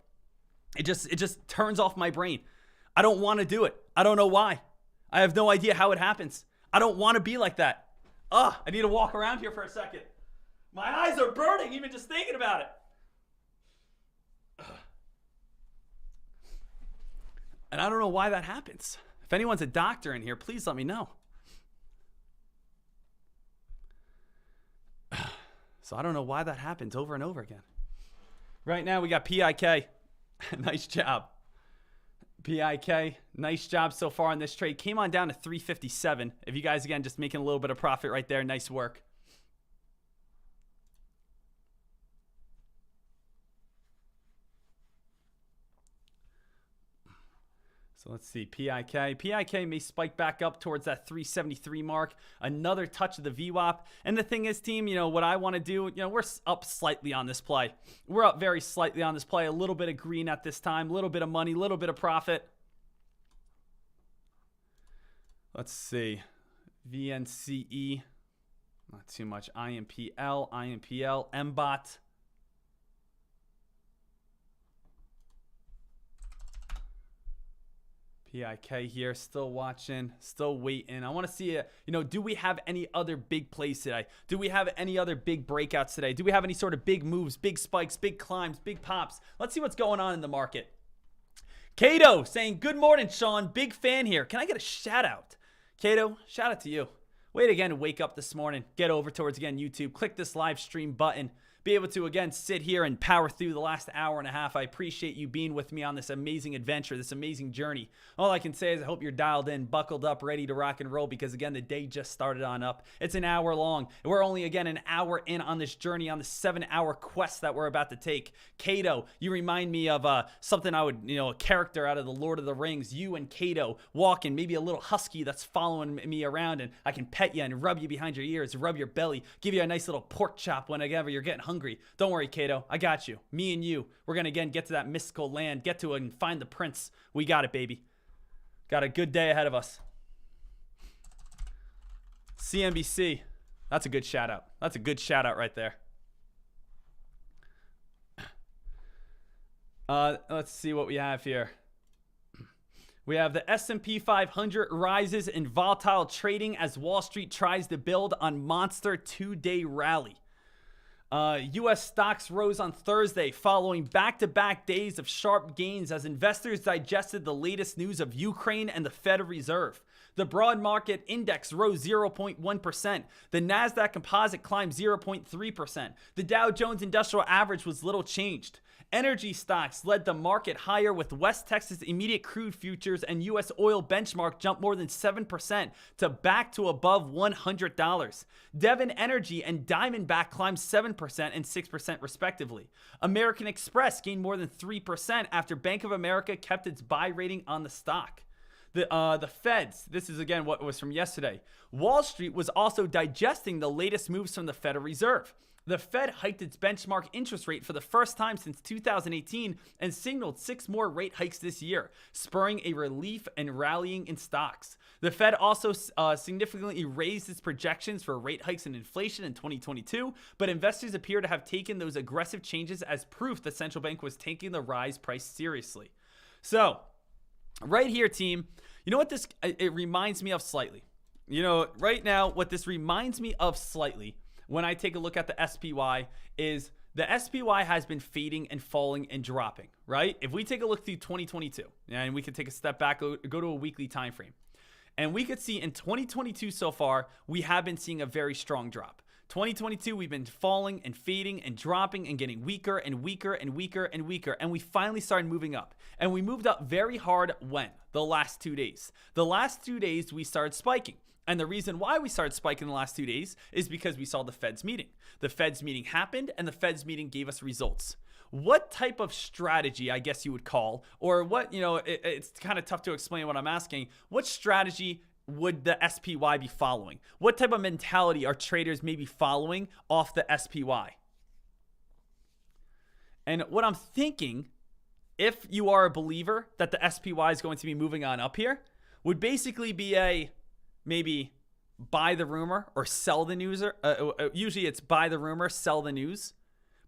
Speaker 1: It just turns off my brain. I don't want to do it. I don't know why. I have no idea how it happens. I don't want to be like that. I need to walk around here for a second. My eyes are burning even just thinking about it. And I don't know why that happens. If anyone's a doctor in here, please let me know. So I don't know why that happens over and over again. Right now we got PIK. Nice job. PIK, nice job so far on this trade. Came on down to 357. If you guys, again, just making a little bit of profit right there, nice work. So let's see, PIK. PIK may spike back up towards that 373 mark. Another touch of the VWAP. And the thing is, team, what I want to do, we're up slightly on this play. We're up very slightly on this play. A little bit of green at this time, a little bit of money, a little bit of profit. Let's see. VNCE. Not too much. IMPL, MBOT. PIK here, still watching, still waiting. I want to see, do we have any other big plays today? Do we have any other big breakouts today? Do we have any sort of big moves, big spikes, big climbs, big pops? Let's see what's going on in the market. Kato saying, good morning, Sean. Big fan here. Can I get a shout out? Kato, shout out to you. Way to, again, wake up this morning. Get over towards, again, YouTube. Click this live stream button. Be able to, again, sit here and power through the last hour and a half. I appreciate you being with me on this amazing adventure, this amazing journey. All I can say is I hope you're dialed in, buckled up, ready to rock and roll because, again, the day just started on up. It's an hour long. We're only, again, an hour in on this journey, on the 7-hour quest that we're about to take. Kato, you remind me of something I would, a character out of the Lord of the Rings. You and Kato walking, maybe a little husky that's following me around, and I can pet you and rub you behind your ears, rub your belly, give you a nice little pork chop whenever you're getting hungry. Don't worry, Kato. I got you. Me and you. We're going to, again, get to that mystical land, get to it and find the prince. We got it, baby. Got a good day ahead of us. CNBC. That's a good shout out. That's a good shout out right there. Let's see what we have here. We have the S&P 500 rises in volatile trading as Wall Street tries to build on monster two-day rally. U.S. stocks rose on Thursday following back-to-back days of sharp gains as investors digested the latest news of Ukraine and the Federal Reserve. The broad market index rose 0.1%. The NASDAQ composite climbed 0.3%. The Dow Jones Industrial Average was little changed. Energy stocks led the market higher with West Texas immediate crude futures and U.S. oil benchmark jumped more than 7% to back to above $100. Devon Energy and Diamondback climbed 7% and 6% respectively. American Express gained more than 3% after Bank of America kept its buy rating on the stock. The Feds, this is again what was from yesterday. Wall Street was also digesting the latest moves from the Federal Reserve. The Fed hiked its benchmark interest rate for the first time since 2018 and signaled 6 more rate hikes this year, spurring a relief and rallying in stocks. The Fed also significantly raised its projections for rate hikes and inflation in 2022, but investors appear to have taken those aggressive changes as proof the central bank was taking the rise price seriously. So, right here, team, you know what it reminds me of slightly? You know, right now, what this reminds me of slightly when I take a look at the SPY is the SPY has been fading and falling and dropping, right? If we take a look through 2022, and we could take a step back, go to a weekly time frame, and we could see in 2022 so far, we have been seeing a very strong drop. 2022, we've been falling and fading and dropping and getting weaker and weaker and weaker and weaker. And we finally started moving up. And we moved up very hard when? The last 2 days. The last 2 days, we started spiking. And the reason why we started spiking the last 2 days is because we saw the Fed's meeting. The Fed's meeting happened and the Fed's meeting gave us results. What type of strategy, I guess you would call, or what, it's kind of tough to explain what I'm asking. What strategy would the SPY be following? What type of mentality are traders maybe following off the SPY? And what I'm thinking, if you are a believer that the SPY is going to be moving on up here, would basically be a maybe buy the rumor or sell the news. Usually it's buy the rumor, sell the news.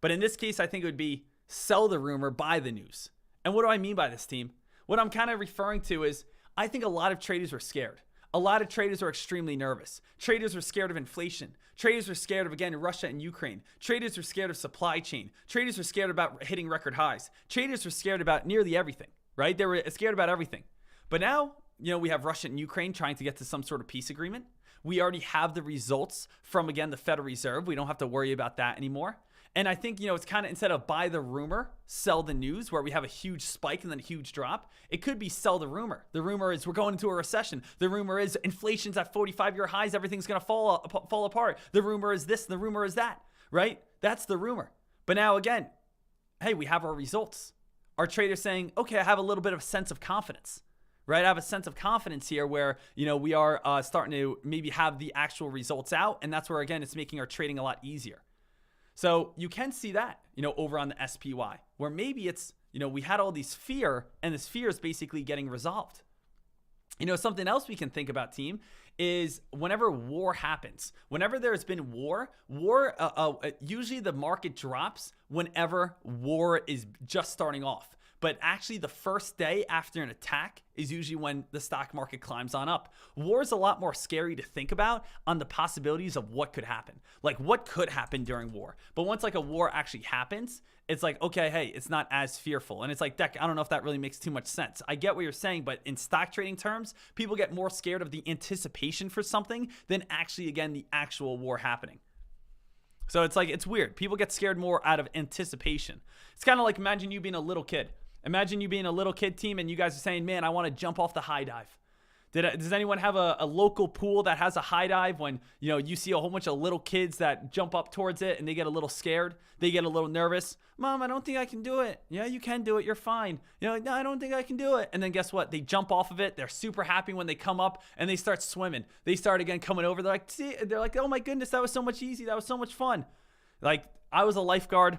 Speaker 1: But in this case, I think it would be sell the rumor, buy the news. And what do I mean by this, team? What I'm kind of referring to is I think a lot of traders were scared. A lot of traders are extremely nervous. Traders were scared of inflation. Traders were scared of, again, Russia and Ukraine. Traders were scared of supply chain. Traders were scared about hitting record highs. Traders were scared about nearly everything, right? They were scared about everything. But now, we have Russia and Ukraine trying to get to some sort of peace agreement. We already have the results from, again, the Federal Reserve. We don't have to worry about that anymore. And I think, it's kind of instead of buy the rumor, sell the news, where we have a huge spike and then a huge drop, it could be sell the rumor. The rumor is we're going into a recession. The rumor is inflation's at 45-year highs. Everything's going to fall apart. The rumor is this. The rumor is that, right? That's the rumor. But now, again, hey, we have our results. Our traders saying, okay, I have a little bit of a sense of confidence. Right, I have a sense of confidence here where, we are starting to maybe have the actual results out. And that's where, again, it's making our trading a lot easier. So you can see that, over on the SPY, where maybe it's, we had all these fear and this fear is basically getting resolved. Something else we can think about, team, is whenever war happens, whenever there's been war, usually the market drops whenever war is just starting off. But actually the first day after an attack is usually when the stock market climbs on up. War is a lot more scary to think about on the possibilities of what could happen. Like what could happen during war. But once like a war actually happens, it's like, okay, hey, it's not as fearful. And it's like, Deck, I don't know if that really makes too much sense. I get what you're saying, but in stock trading terms, people get more scared of the anticipation for something than actually, again, the actual war happening. So it's like, it's weird. People get scared more out of anticipation. It's kind of like, imagine you being a little kid. Imagine you being a little kid, team, and you guys are saying, man, I want to jump off the high dive. Does anyone have a local pool that has a high dive when, you see a whole bunch of little kids that jump up towards it and they get a little scared? They get a little nervous. Mom, I don't think I can do it. Yeah, you can do it. You're fine. No, I don't think I can do it. And then guess what? They jump off of it. They're super happy when they come up and they start swimming. They start again coming over. They're like, oh my goodness, that was so much easy. That was so much fun. Like I was a lifeguard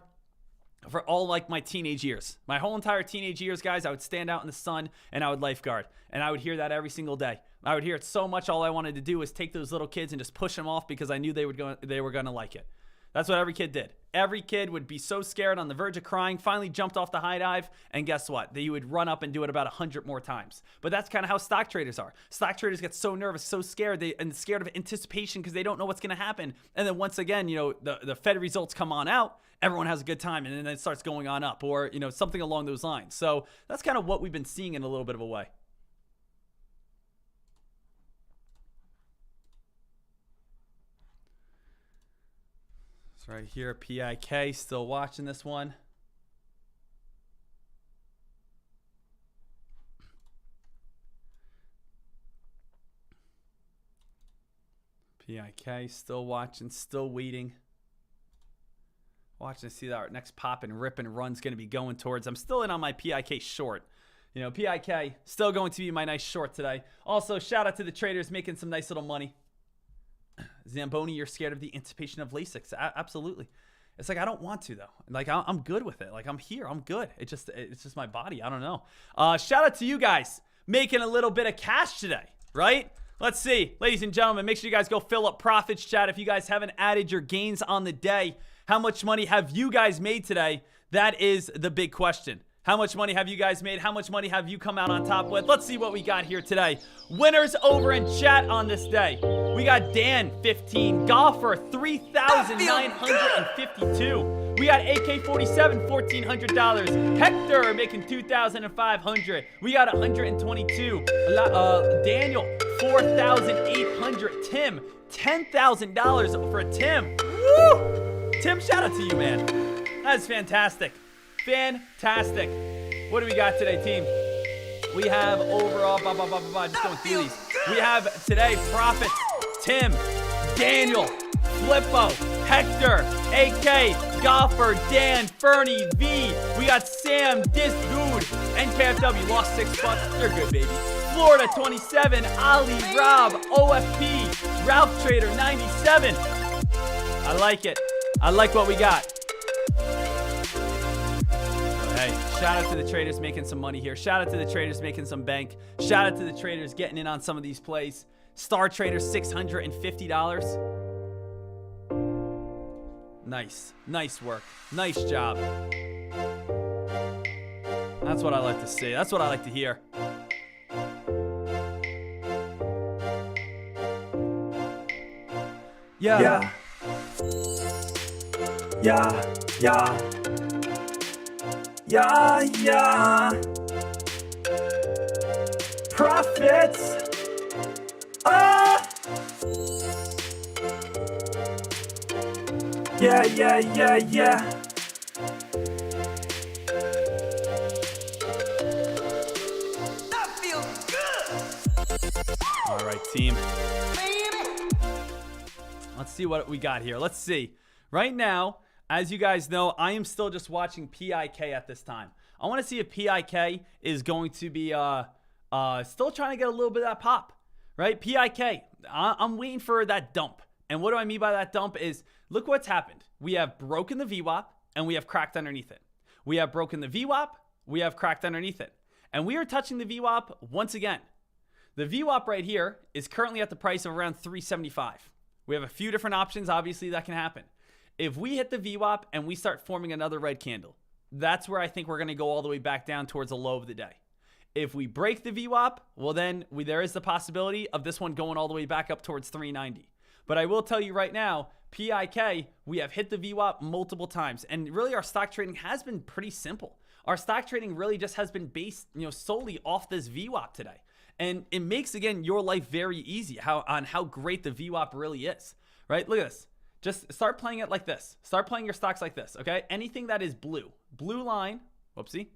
Speaker 1: for all like my teenage years. My whole entire teenage years, guys, I would stand out in the sun and I would lifeguard. And I would hear that every single day. I would hear it so much. All I wanted to do was take those little kids and just push them off because I knew they were going to like it. That's what every kid did. Every kid would be so scared on the verge of crying, finally jumped off the high dive, and guess what? They would run up and do it about 100 more times. But that's kind of how stock traders are. Stock traders get so nervous, so scared, and scared of anticipation because they don't know what's going to happen. And then once again, the Fed results come on out, everyone has a good time, and then it starts going on up, or something along those lines. So that's kind of what we've been seeing in a little bit of a way. Right here, PIK, still watching this one. PIK, still watching, still waiting. Watching to see that our next pop and rip and run's going to be going towards. I'm still in on my PIK short. PIK still going to be my nice short today. Also, shout out to the traders making some nice little money. Zamboni, you're scared of the anticipation of LASIK. Absolutely. It's like, I don't want to, though. Like, I'm good with it. Like, I'm here. I'm good. It's just my body. I don't know. Shout out to you guys making a little bit of cash today, right? Let's see. Ladies and gentlemen, make sure you guys go fill up profits chat. If you guys haven't added your gains on the day, how much money have you guys made today? That is the big question. How much money have you guys made? How much money have you come out on top with? Let's see what we got here today. Winners over in chat on this day. We got Dan, 15. Golfer, 3,952. We got AK-47, $1,400. Hector making $2,500. We got 122. Daniel, 4,800. Tim, $10,000 for Tim. Woo! Tim, shout out to you, man. That's fantastic. Fantastic. What do we got today, team? We have overall, just going through these. We have today profits, Tim, Daniel, Flippo, Hector, AK, Golfer, Dan, Fernie, V. We got Sam, This Dude, NKFW, lost $6. You're good, baby. Florida, 27, Ali, Rob, OFP, Ralph Trader, 97. I like it. I like what we got. Hey, shout out to the traders making some money here. Shout out to the traders making some bank. Shout out to the traders getting in on some of these plays. Star Trader, $650. Nice. Nice work. Nice job. That's what I like to see. That's what I like to hear. Yeah. Profits. Yeah. That feels good. All right, team. Let's see what we got here. Let's see. Right now, as you guys know, I am still just watching PIK at this time. I want to see if PIK is going to be still trying to get a little bit of that pop, right? PIK, I'm waiting for that dump. And what do I mean by that dump is, look what's happened. We have broken the VWAP, and we have cracked underneath it. We have broken the VWAP, we have cracked underneath it. And we are touching the VWAP once again. The VWAP right here is currently at the price of around $375. We have a few different options, obviously, that can happen. If we hit the VWAP and we start forming another red candle, that's where I think we're going to go all the way back down towards the low of the day. If we break the VWAP, well then there is the possibility of this one going all the way back up towards 390. But I will tell you right now, PIK, we have hit the VWAP multiple times. And really our stock trading has been pretty simple. Our stock trading really just has been based solely off this VWAP today. And it makes, again, your life very easy on how great the VWAP really is, right? Look at this. Just start playing it like this. Start playing your stocks like this, okay? Anything that is blue. Blue line, whoopsie.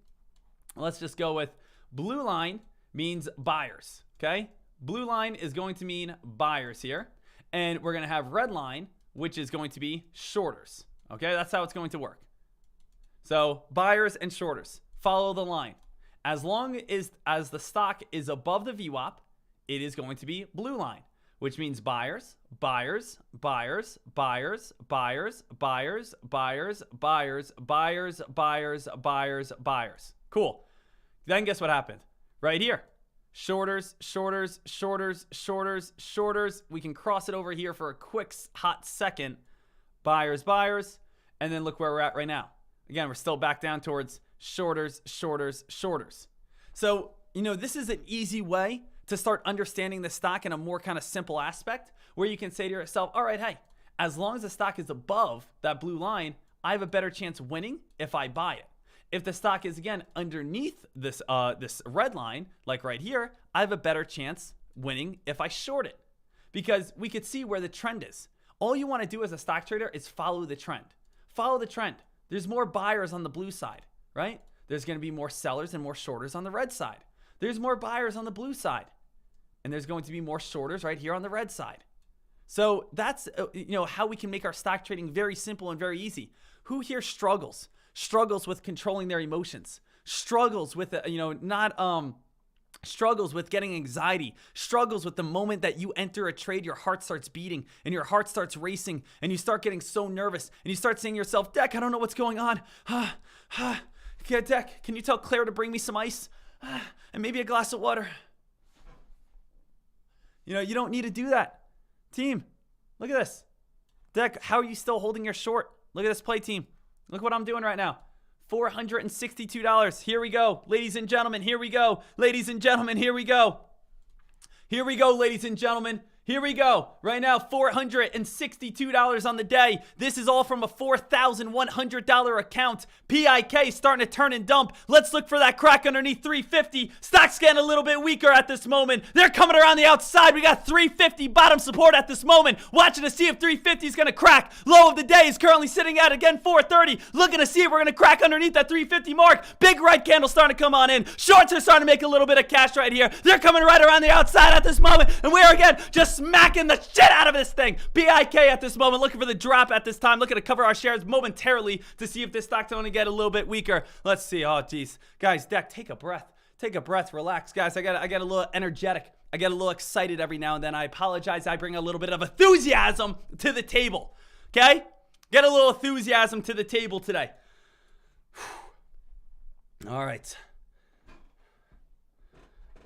Speaker 1: Let's just go with blue line means buyers, okay? Blue line is going to mean buyers here. And we're going to have red line, which is going to be shorters, okay? That's how it's going to work. So buyers and shorters, follow the line. As long as the stock is above the VWAP, it is going to be blue line, which means buyers, buyers, buyers, buyers, buyers, buyers, buyers, buyers, buyers, buyers, buyers, buyers. Cool. Then guess what happened? Right here. Shorters, shorters, shorters, shorters, shorters. We can cross it over here for a quick hot second. buyers, buyers, and then look where we're at right now. Again, we're still back down towards shorters, shorters, shorters. So, this is an easy way to start understanding the stock in a more kind of simple aspect where you can say to yourself, all right, hey, as long as the stock is above that blue line, I have a better chance of winning if I buy it. If the stock is, again, underneath this red line, like right here, I have a better chance winning if I short it. Because we could see where the trend is. All you want to do as a stock trader is follow the trend. Follow the trend. There's more buyers on the blue side, right? There's going to be more sellers and more shorters on the red side. There's more buyers on the blue side. And there's going to be more shorters right here on the red side. So that's how we can make our stock trading very simple and very easy. Who here struggles with controlling their emotions, struggles with struggles with getting anxiety, struggles with the moment that you enter a trade, your heart starts beating and your heart starts racing and you start getting so nervous and you start saying to yourself, Deck, I don't know what's going on. Okay, Deck, can you tell Claire to bring me some ice and maybe a glass of water? You don't need to do that. Team, look at this. Deck, how are you still holding your short? Look at this play, team. Look what I'm doing right now. $462. Here we go. Ladies and gentlemen, here we go. Ladies and gentlemen, here we go. Here we go, ladies and gentlemen. Here we go. Right now, $462 on the day. This is all from a $4,100 account. PIK starting to turn and dump. Let's look for that crack underneath 350. Stock's getting a little bit weaker at this moment. They're coming around the outside. We got 350 bottom support at this moment. Watching to see if 350 is going to crack. Low of the day is currently sitting at, again, 430. Looking to see if we're going to crack underneath that 350 mark. Big red candle starting to come on in. Shorts are starting to make a little bit of cash right here. They're coming right around the outside at this moment. And we're, again, just smacking the shit out of this thing. PIK at this moment, looking for the drop at this time, looking to cover our shares momentarily to see if this stock's going to get a little bit weaker. Let's see. Oh, geez. Guys, Deck, take a breath. Take a breath. Relax, guys. I get a little energetic. I get a little excited every now and then. I apologize. I bring a little bit of enthusiasm to the table. Okay? Get a little enthusiasm to the table today. All right.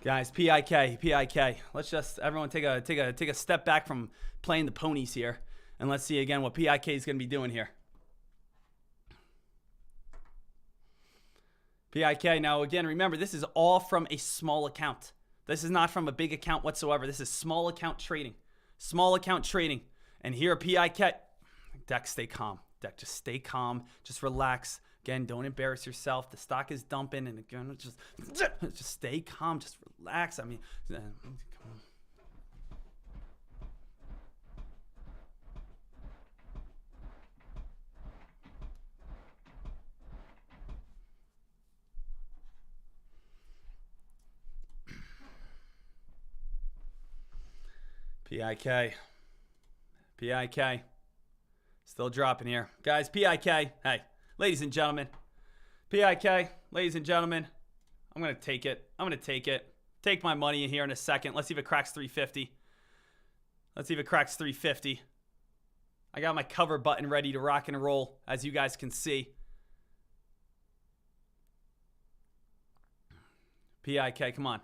Speaker 1: Guys, PIK. Let's just everyone take a step back from playing the ponies here, and let's see again what PIK is going to be doing here. PIK. Now again, remember this is all from a small account. This is not from a big account whatsoever. This is small account trading. Small account trading. And here PIK. Deck, stay calm. Deck, just stay calm. Just relax. Again, don't embarrass yourself. The stock is dumping, and again, just stay calm. Just relax. I mean, come on. PIK. Still dropping here. Guys, PIK. Hey. Ladies and gentlemen, PIK, ladies and gentlemen, I'm going to take it. I'm going to take it. Take my money in here in a second. Let's see if it cracks 350. Let's see if it cracks 350. I got my cover button ready to rock and roll, as you guys can see. PIK, come on.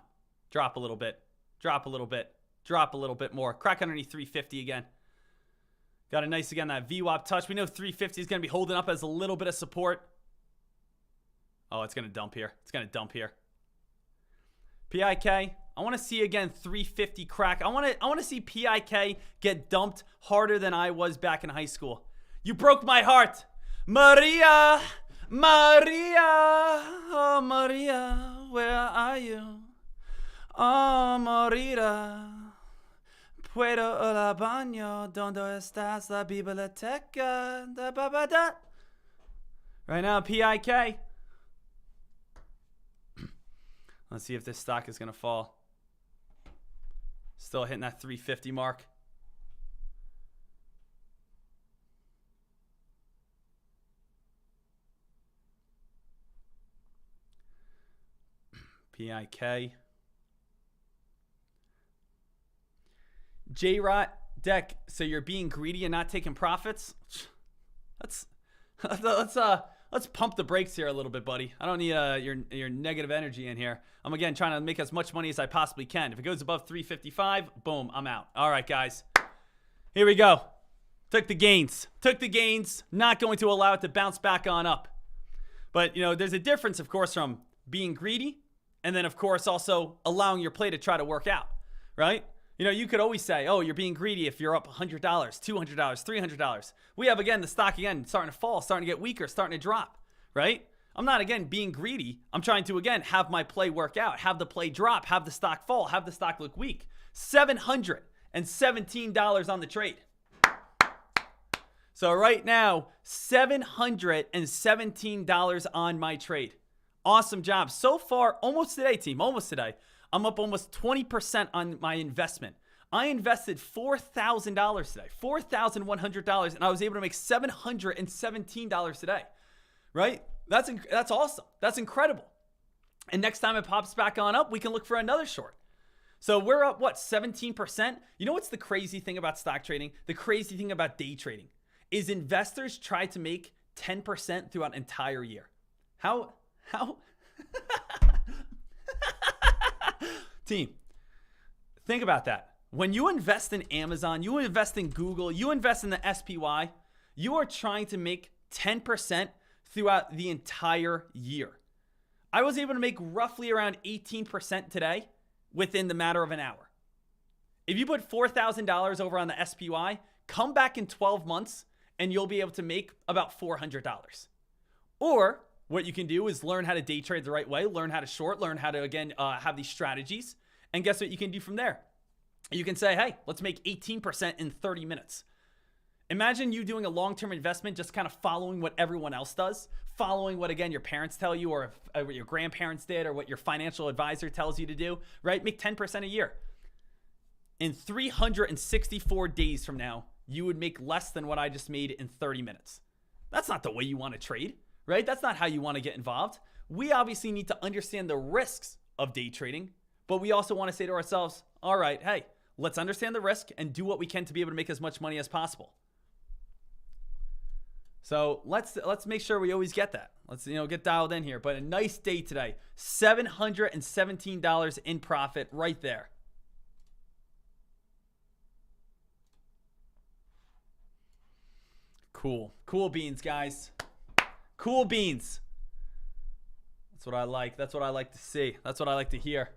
Speaker 1: Drop a little bit. Drop a little bit. Drop a little bit more. Crack underneath 350 again. Got a nice, again, that VWAP touch. We know 350 is going to be holding up as a little bit of support. Oh, it's going to dump here. It's going to dump here. PIK, I want to see, again, 350 crack. I want to see PIK get dumped harder than I was back in high school. You broke my heart. Maria, Maria, oh, Maria, where are you? Oh, Maria. Puedo la baño, donde estás la biblioteca, da ba ba da. Right now, PIK. Let's see if this stock is going to fall. Still hitting that 350 mark. PIK. J-Rot, Deck, so you're being greedy and not taking profits? Let's pump the brakes here a little bit, buddy. I don't need your negative energy in here. I'm, again, trying to make as much money as I possibly can. If it goes above 355, boom, I'm out. All right, guys. Here we go. Took the gains. Not going to allow it to bounce back on up. But, there's a difference, of course, from being greedy and then, of course, also allowing your play to try to work out, right? You could always say, oh, you're being greedy if you're up $100, $200, $300. We have, again, the stock, again, starting to fall, starting to get weaker, starting to drop, right? I'm not, again, being greedy. I'm trying to, again, have my play work out, have the play drop, have the stock fall, have the stock look weak. $717 on the trade. So right now, $717 on my trade. Awesome job. So far, almost today, team, almost today, I'm up almost 20% on my investment. I invested $4,000 today, $4,100, and I was able to make $717 today, right? That's awesome. That's incredible. And next time it pops back on up, we can look for another short. So we're up, 17%? You know what's the crazy thing about stock trading? The crazy thing about day trading is investors try to make 10% throughout an entire year. How? Team, think about that. When you invest in Amazon, you invest in Google, you invest in the SPY, you are trying to make 10% throughout the entire year. I was able to make roughly around 18% today within the matter of an hour. If you put $4,000 over on the SPY, come back in 12 months and you'll be able to make about $400. Or what you can do is learn how to day trade the right way, learn how to short, learn how to, again, have these strategies. And guess what you can do from there? You can say, hey, let's make 18% in 30 minutes. Imagine you doing a long-term investment, just kind of following what everyone else does, following what, again, your parents tell you or what your grandparents did or what your financial advisor tells you to do, right? Make 10% a year. In 364 days from now, you would make less than what I just made in 30 minutes. That's not the way you want to trade, right? That's not how you want to get involved. We obviously need to understand the risks of day trading, but we also want to say to ourselves, all right, hey, let's understand the risk and do what we can to be able to make as much money as possible. So let's make sure we always get that. Let's get dialed in here. But a nice day today. $717 in profit right there. Cool. Cool beans, guys. Cool beans. That's what I like. That's what I like to see. That's what I like to hear.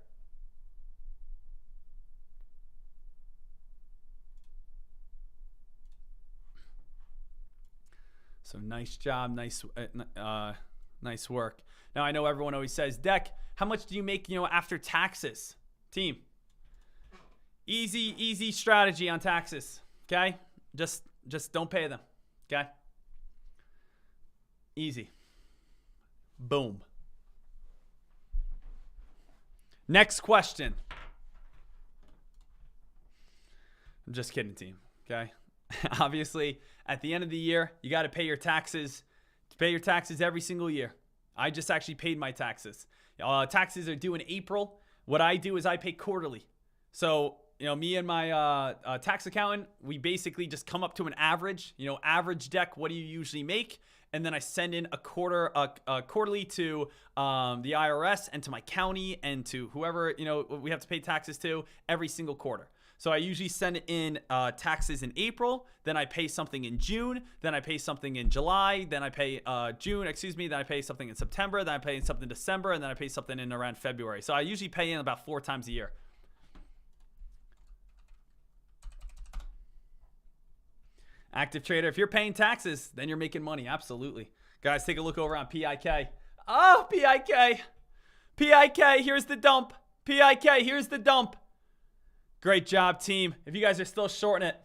Speaker 1: So nice job, nice work. Now I know everyone always says, Deck, how much do you make, after taxes? Team, easy strategy on taxes. Okay, just don't pay them. Okay, easy. Boom. Next question. I'm just kidding, team. Okay. Obviously, at the end of the year, you got to pay your taxes. Pay your taxes every single year. I just actually paid my taxes. Taxes are due in April. What I do is I pay quarterly. So, me and my tax accountant, we basically just come up to an average. Average Deck, what do you usually make? And then I send in a quarterly to the IRS and to my county and to whoever we have to pay taxes to every single quarter. So I usually send in taxes in April, then I pay something in June, then I pay something in July, then I pay then I pay something in September, then I pay something in December, and then I pay something in around February. So I usually pay in about 4 times a year. Active trader, if you're paying taxes, then you're making money. Absolutely. Guys, take a look over on PIK. Oh, PIK. PIK, here's the dump. PIK, here's the dump. Great job, team. If you guys are still shorting it.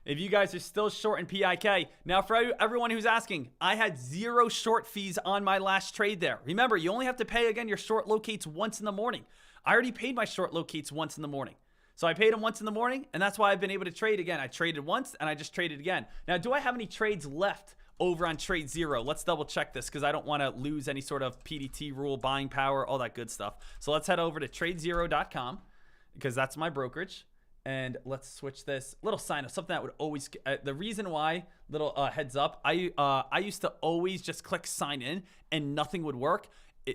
Speaker 1: If you guys are still short in PIK. Now, for everyone who's asking, I had 0 short fees on my last trade there. Remember, you only have to pay, again, your short locates once in the morning. I already paid my short locates once in the morning. So I paid them once in the morning, and that's why I've been able to trade again. I traded once, and I just traded again. Now, do I have any trades left over on Trade Zero? Let's double check this because I don't want to lose any sort of PDT rule, buying power, all that good stuff. So let's head over to tradezero.com because that's my brokerage. And let's switch this little sign up, something that would always, the reason why, little heads up, I used to always just click sign in and nothing would work.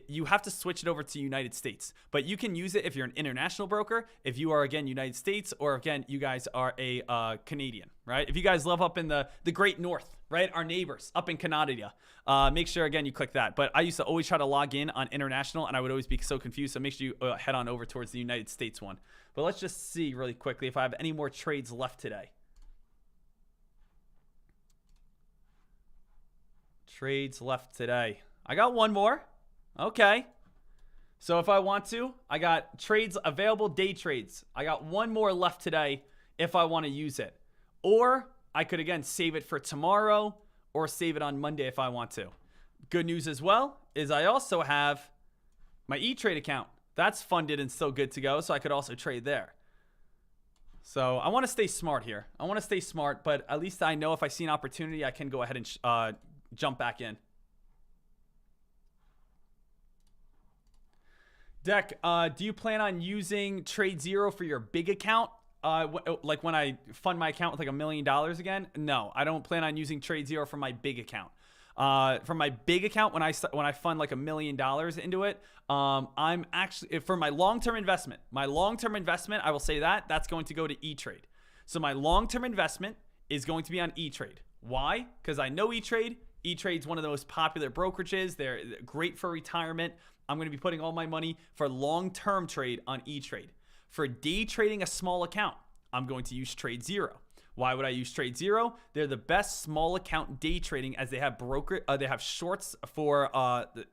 Speaker 1: you have to switch it over to United States. But you can use it if you're an international broker, if you are, again, United States, or, again, you guys are a Canadian, right? If you guys live up in the Great North, right, our neighbors up in Canada, make sure, again, you click that. But I used to always try to log in on international, and I would always be so confused. So make sure you head on over towards the United States one. But let's just see really quickly if I have any more trades left today. Trades left today. I got one more. Okay. So if I want to, I got trades available, day trades. I got one more left today if I want to use it. Or I could, again, save it for tomorrow or save it on Monday if I want to. Good news as well is I also have my E-Trade account. That's funded and still good to go, so I could also trade there. So I want to stay smart here. I want to stay smart, but at least I know if I see an opportunity, I can go ahead and jump back in. Deck, do you plan on using Trade Zero for your big account? Like when I fund my account with like $1 million again? No, I don't plan on using Trade Zero for my big account. For my big account, when I fund like $1 million into it, I'm actually, for my long-term investment, I will say that's going to go to E-Trade. So my long-term investment is going to be on E-Trade. Why? Because I know E-Trade. E-Trade's one of the most popular brokerages. They're great for retirement. I'm going to be putting all my money for long-term trade on E-Trade. For day trading a small account, I'm going to use Trade Zero. Why would I use Trade Zero? They're the best small account day trading, as they have they have shorts for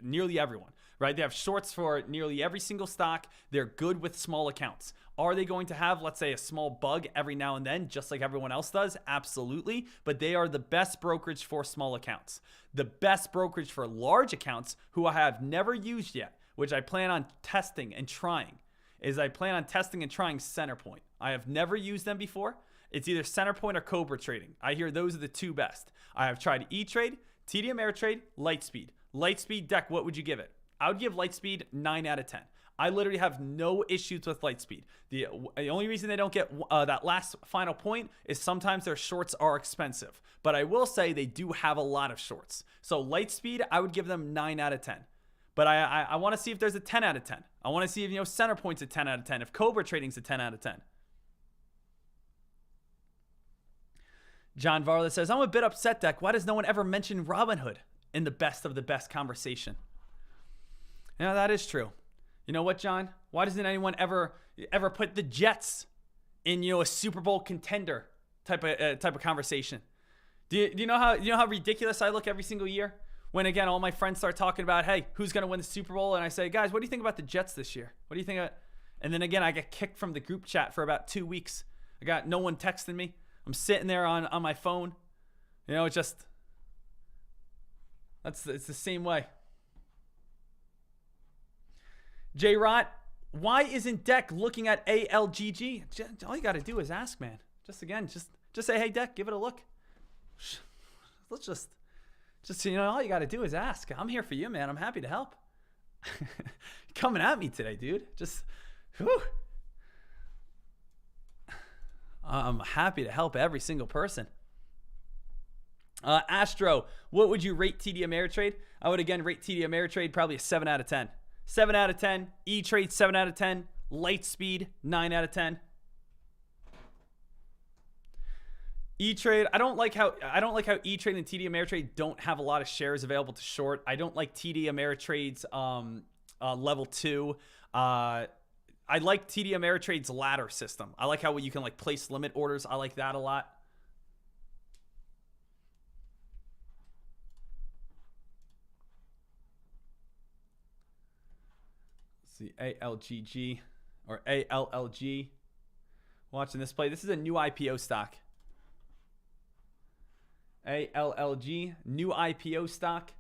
Speaker 1: nearly everyone, right? They have shorts for nearly every single stock. They're good with small accounts. Are they going to have, let's say, a small bug every now and then, just like everyone else does? Absolutely. But they are the best brokerage for small accounts. The best brokerage for large accounts, who I have never used yet, which I plan on testing and trying, is I plan on testing and trying Centerpoint. I have never used them before. It's either Centerpoint or Cobra Trading. I hear those are the two best. I have tried E-Trade, TD Ameritrade, Lightspeed. Lightspeed, Deck, what would you give it? I would give Lightspeed 9 out of 10. I literally have no issues with Lightspeed. The only reason they don't get that last final point is sometimes their shorts are expensive. But I will say they do have a lot of shorts. So Lightspeed, I would give them 9 out of 10. But I want to see if there's a 10 out of 10. I want to see if, Centerpoint's a 10 out of 10. If Cobra Trading's a 10 out of 10. John Varla says, I'm a bit upset, Deck. Why does no one ever mention Robinhood in the best of the best conversation? That is true. You know what, John? Why doesn't anyone ever put the Jets in, a Super Bowl contender type of conversation? Do you know how ridiculous I look every single year? When, again, all my friends start talking about, hey, who's going to win the Super Bowl? And I say, guys, what do you think about the Jets this year? What do you think of it? And then, again, I get kicked from the group chat for about 2 weeks. I got no one texting me. I'm sitting there on my phone. It's the same way. J-Rot, why isn't Deck looking at ALGG? All you got to do is ask, man. Just say, hey, Deck, give it a look. Let's just all you got to do is ask. I'm here for you, man. I'm happy to help. Coming at me today, dude. Whew. I'm happy to help every single person. Astro, what would you rate TD Ameritrade? I would, again, rate TD Ameritrade probably a 7 out of 10. 7 out of 10. E-Trade, 7 out of 10. Lightspeed, 9 out of 10. E-Trade, I don't like how E-Trade and TD Ameritrade don't have a lot of shares available to short. I don't like TD Ameritrade's level 2. I like TD Ameritrade's ladder system. I like how you can place limit orders. I like that a lot. Let's see, ALGG or ALLG. Watching this play. This is a new IPO stock. ALLG, new IPO stock.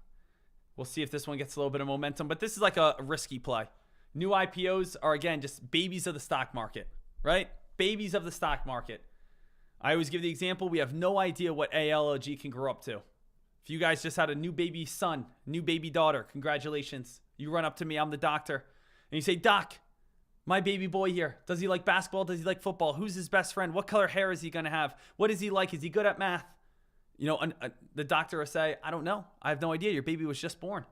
Speaker 1: We'll see if this one gets a little bit of momentum, but this is like a risky play. New IPOs are, again, just babies of the stock market, right? Babies of the stock market. I always give the example, we have no idea what ALLG can grow up to. If you guys just had a new baby son, new baby daughter, congratulations. You run up to me, I'm the doctor, and you say, Doc, my baby boy here, does he like basketball? Does he like football? Who's his best friend? What color hair is he going to have? What is he like? Is he good at math? The doctor will say, I don't know. I have no idea. Your baby was just born.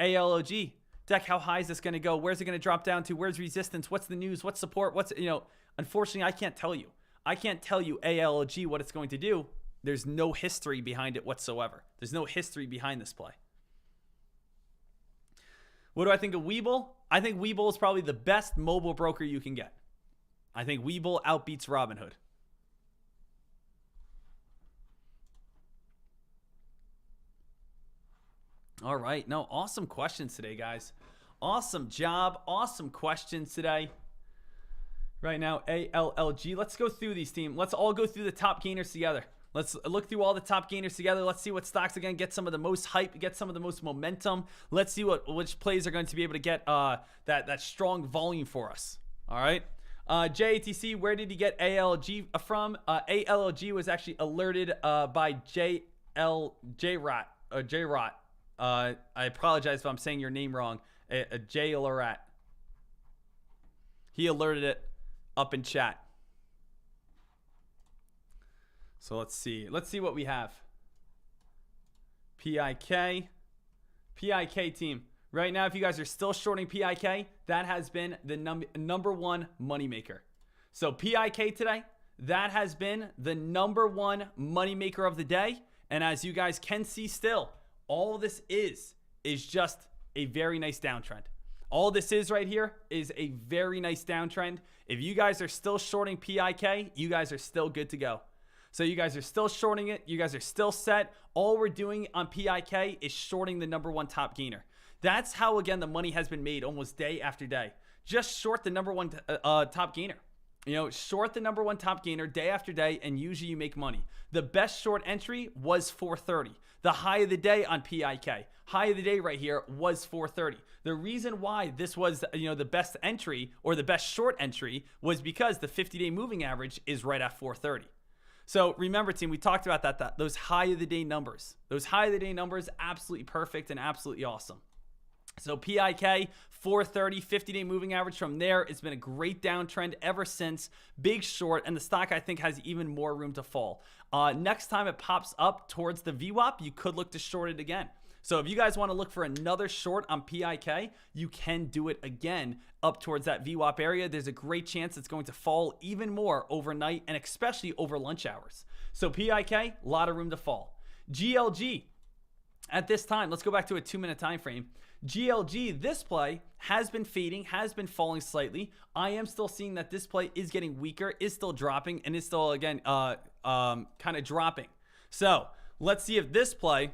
Speaker 1: ALOG, Deck, how high is this going to go? Where's it going to drop down to? Where's resistance? What's the news? What's support? Unfortunately, I can't tell you. I can't tell you ALG what it's going to do. There's no history behind it whatsoever. There's no history behind this play. What do I think of Webull? I think Webull is probably the best mobile broker you can get. I think Webull outbeats Robinhood. All right. No, awesome questions today, guys. Awesome job. Awesome questions today. Right now, ALLG. Let's go through these, team. Let's all go through the top gainers together. Let's look through all the top gainers together. Let's see what stocks, again, get some of the most hype, get some of the most momentum. Let's see which plays are going to be able to get that strong volume for us. All right. JATC, where did you get ALG from? ALG was actually alerted by JROT. I apologize if I'm saying your name wrong. J Lorat. He alerted it up in chat. So let's see. Let's see what we have. PIK team. Right now, if you guys are still shorting PIK, that has been the number one moneymaker. So PIK today, that has been the number one moneymaker of the day. And as you guys can see still, all this is just a very nice downtrend. All this is right here is a very nice downtrend. If you guys are still shorting PIK, you guys are still good to go. So you guys are still shorting it. You guys are still set. All we're doing on PIK is shorting the number one top gainer. That's how, again, the money has been made almost day after day. Just short the number one top gainer. Short the number one top gainer day after day, and usually you make money. The best short entry was 430. The high of the day on PIK, high of the day right here was 430. The reason why this was, the best entry or the best short entry was because the 50-day moving average is right at 430. So remember, team, we talked about that those high of the day numbers. Those high of the day numbers, absolutely perfect and absolutely awesome. So PIK, 430, 50-day moving average from there. It's been a great downtrend ever since. Big short, and the stock, I think, has even more room to fall. Next time it pops up towards the VWAP, you could look to short it again. So if you guys want to look for another short on PIK, you can do it again up towards that VWAP area. There's a great chance it's going to fall even more overnight and especially over lunch hours. So PIK, a lot of room to fall. GLG, at this time, let's go back to a 2-minute time frame. GLG, this play has been fading, has been falling slightly. I am still seeing that this play is getting weaker, is still dropping, and is still, again, kind of dropping. So let's see if this play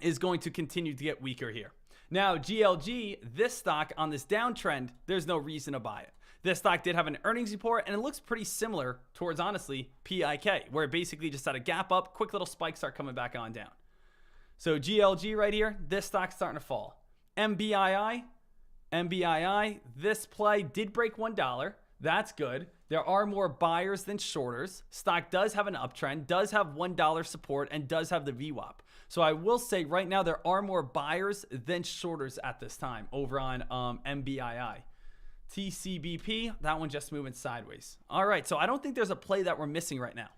Speaker 1: is going to continue to get weaker here. Now, GLG, this stock on this downtrend, there's no reason to buy it. This stock did have an earnings report, and it looks pretty similar towards, honestly, PIK, where it basically just had a gap up, quick little spikes start coming back on down. So GLG right here, this stock's starting to fall. MBII, this play did break $1. That's good. There are more buyers than shorters. Stock does have an uptrend, does have $1 support, and does have the VWAP. So I will say right now there are more buyers than shorters at this time over on MBII. TCBP, that one just moving sideways. All right, so I don't think there's a play that we're missing right now.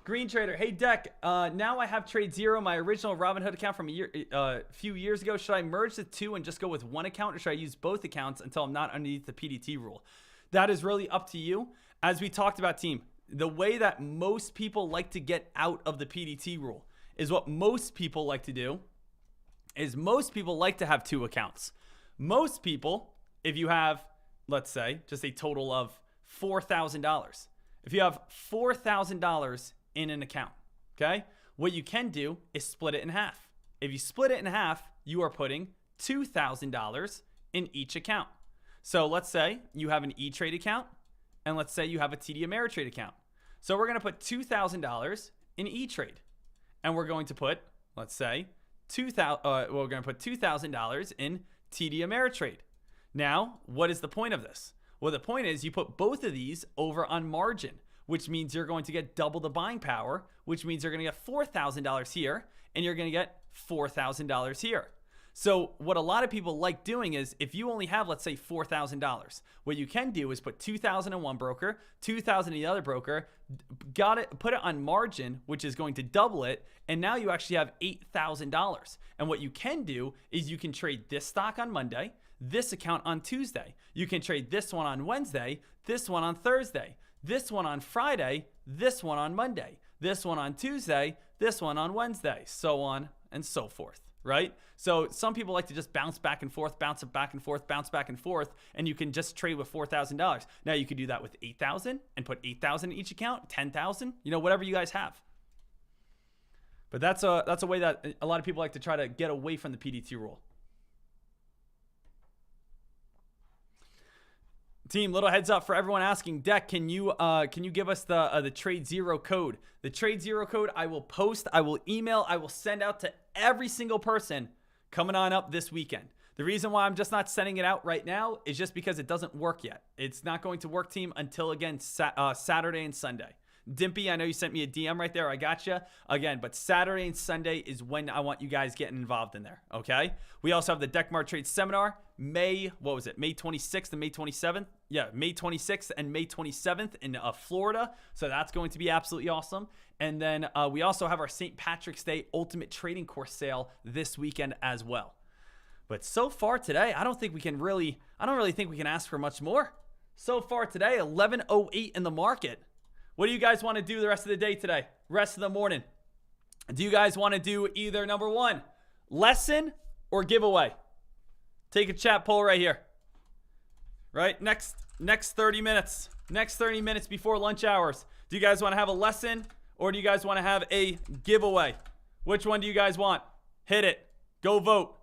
Speaker 1: Green Trader, hey Deck, now I have Trade Zero, my original Robinhood account from a few years ago. Should I merge the two and just go with one account, or should I use both accounts until I'm not underneath the PDT rule? That is really up to you. As we talked about, team, the way that most people like to get out of the PDT rule is what most people like to do is most people like to have two accounts. Most people, if you have, let's say, just a total of $4,000. If you have $4,000 in an account, okay, what you can do is split it in half. If you split it in half, you are putting $2,000 in each account. So let's say you have an E-Trade account, and let's say you have a TD Ameritrade account. So we're going to put $2,000 in E-Trade, and we're going to put, let's say, we're going to put $2,000 in TD Ameritrade. Now, what is the point of this? Well, the point is you put both of these over on margin, which means you're going to get double the buying power, which means you're going to get $4,000 here, and you're going to get $4,000 here. So what a lot of people like doing is if you only have, let's say, $4,000, what you can do is put $2,000 in one broker, $2,000 in the other broker, put it on margin, which is going to double it. And now you actually have $8,000. And what you can do is you can trade this stock on Monday, this account on Tuesday. You can trade this one on Wednesday, this one on Thursday, this one on Friday, this one on Monday, this one on Tuesday, this one on Wednesday, so on and so forth, right? So some people like to just bounce back and forth, bounce back and forth, bounce back and forth, and you can just trade with $4,000. Now you could do that with $8,000 and put $8,000 in each account, $10,000, whatever you guys have. But that's a way that a lot of people like to try to get away from the PDT rule. Team, little heads up for everyone asking, Deck, can you give us the Trade Zero code? The Trade Zero code I will post, I will email, I will send out to every single person coming on up this weekend. The reason why I'm just not sending it out right now is just because it doesn't work yet. It's not going to work, team, until, again, Saturday and Sunday. Dimpy, I know you sent me a DM right there. I got you. Again, but Saturday and Sunday is when I want you guys getting involved in there, okay? We also have the DeckMart Trade Seminar, May 26th and May 27th? Yeah, May 26th and May 27th in Florida. So that's going to be absolutely awesome. And then we also have our St. Patrick's Day Ultimate Trading Course sale this weekend as well. But so far today, I don't really think we can ask for much more. So far today, 11:08 in the market. What do you guys want to do the rest of the day today? Rest of the morning? Do you guys want to do either number one, lesson or giveaway? Take a chat poll right here. Right? Next 30 minutes. Next 30 minutes before lunch hours. Do you guys want to have a lesson or do you guys want to have a giveaway? Which one do you guys want? Hit it. Go vote.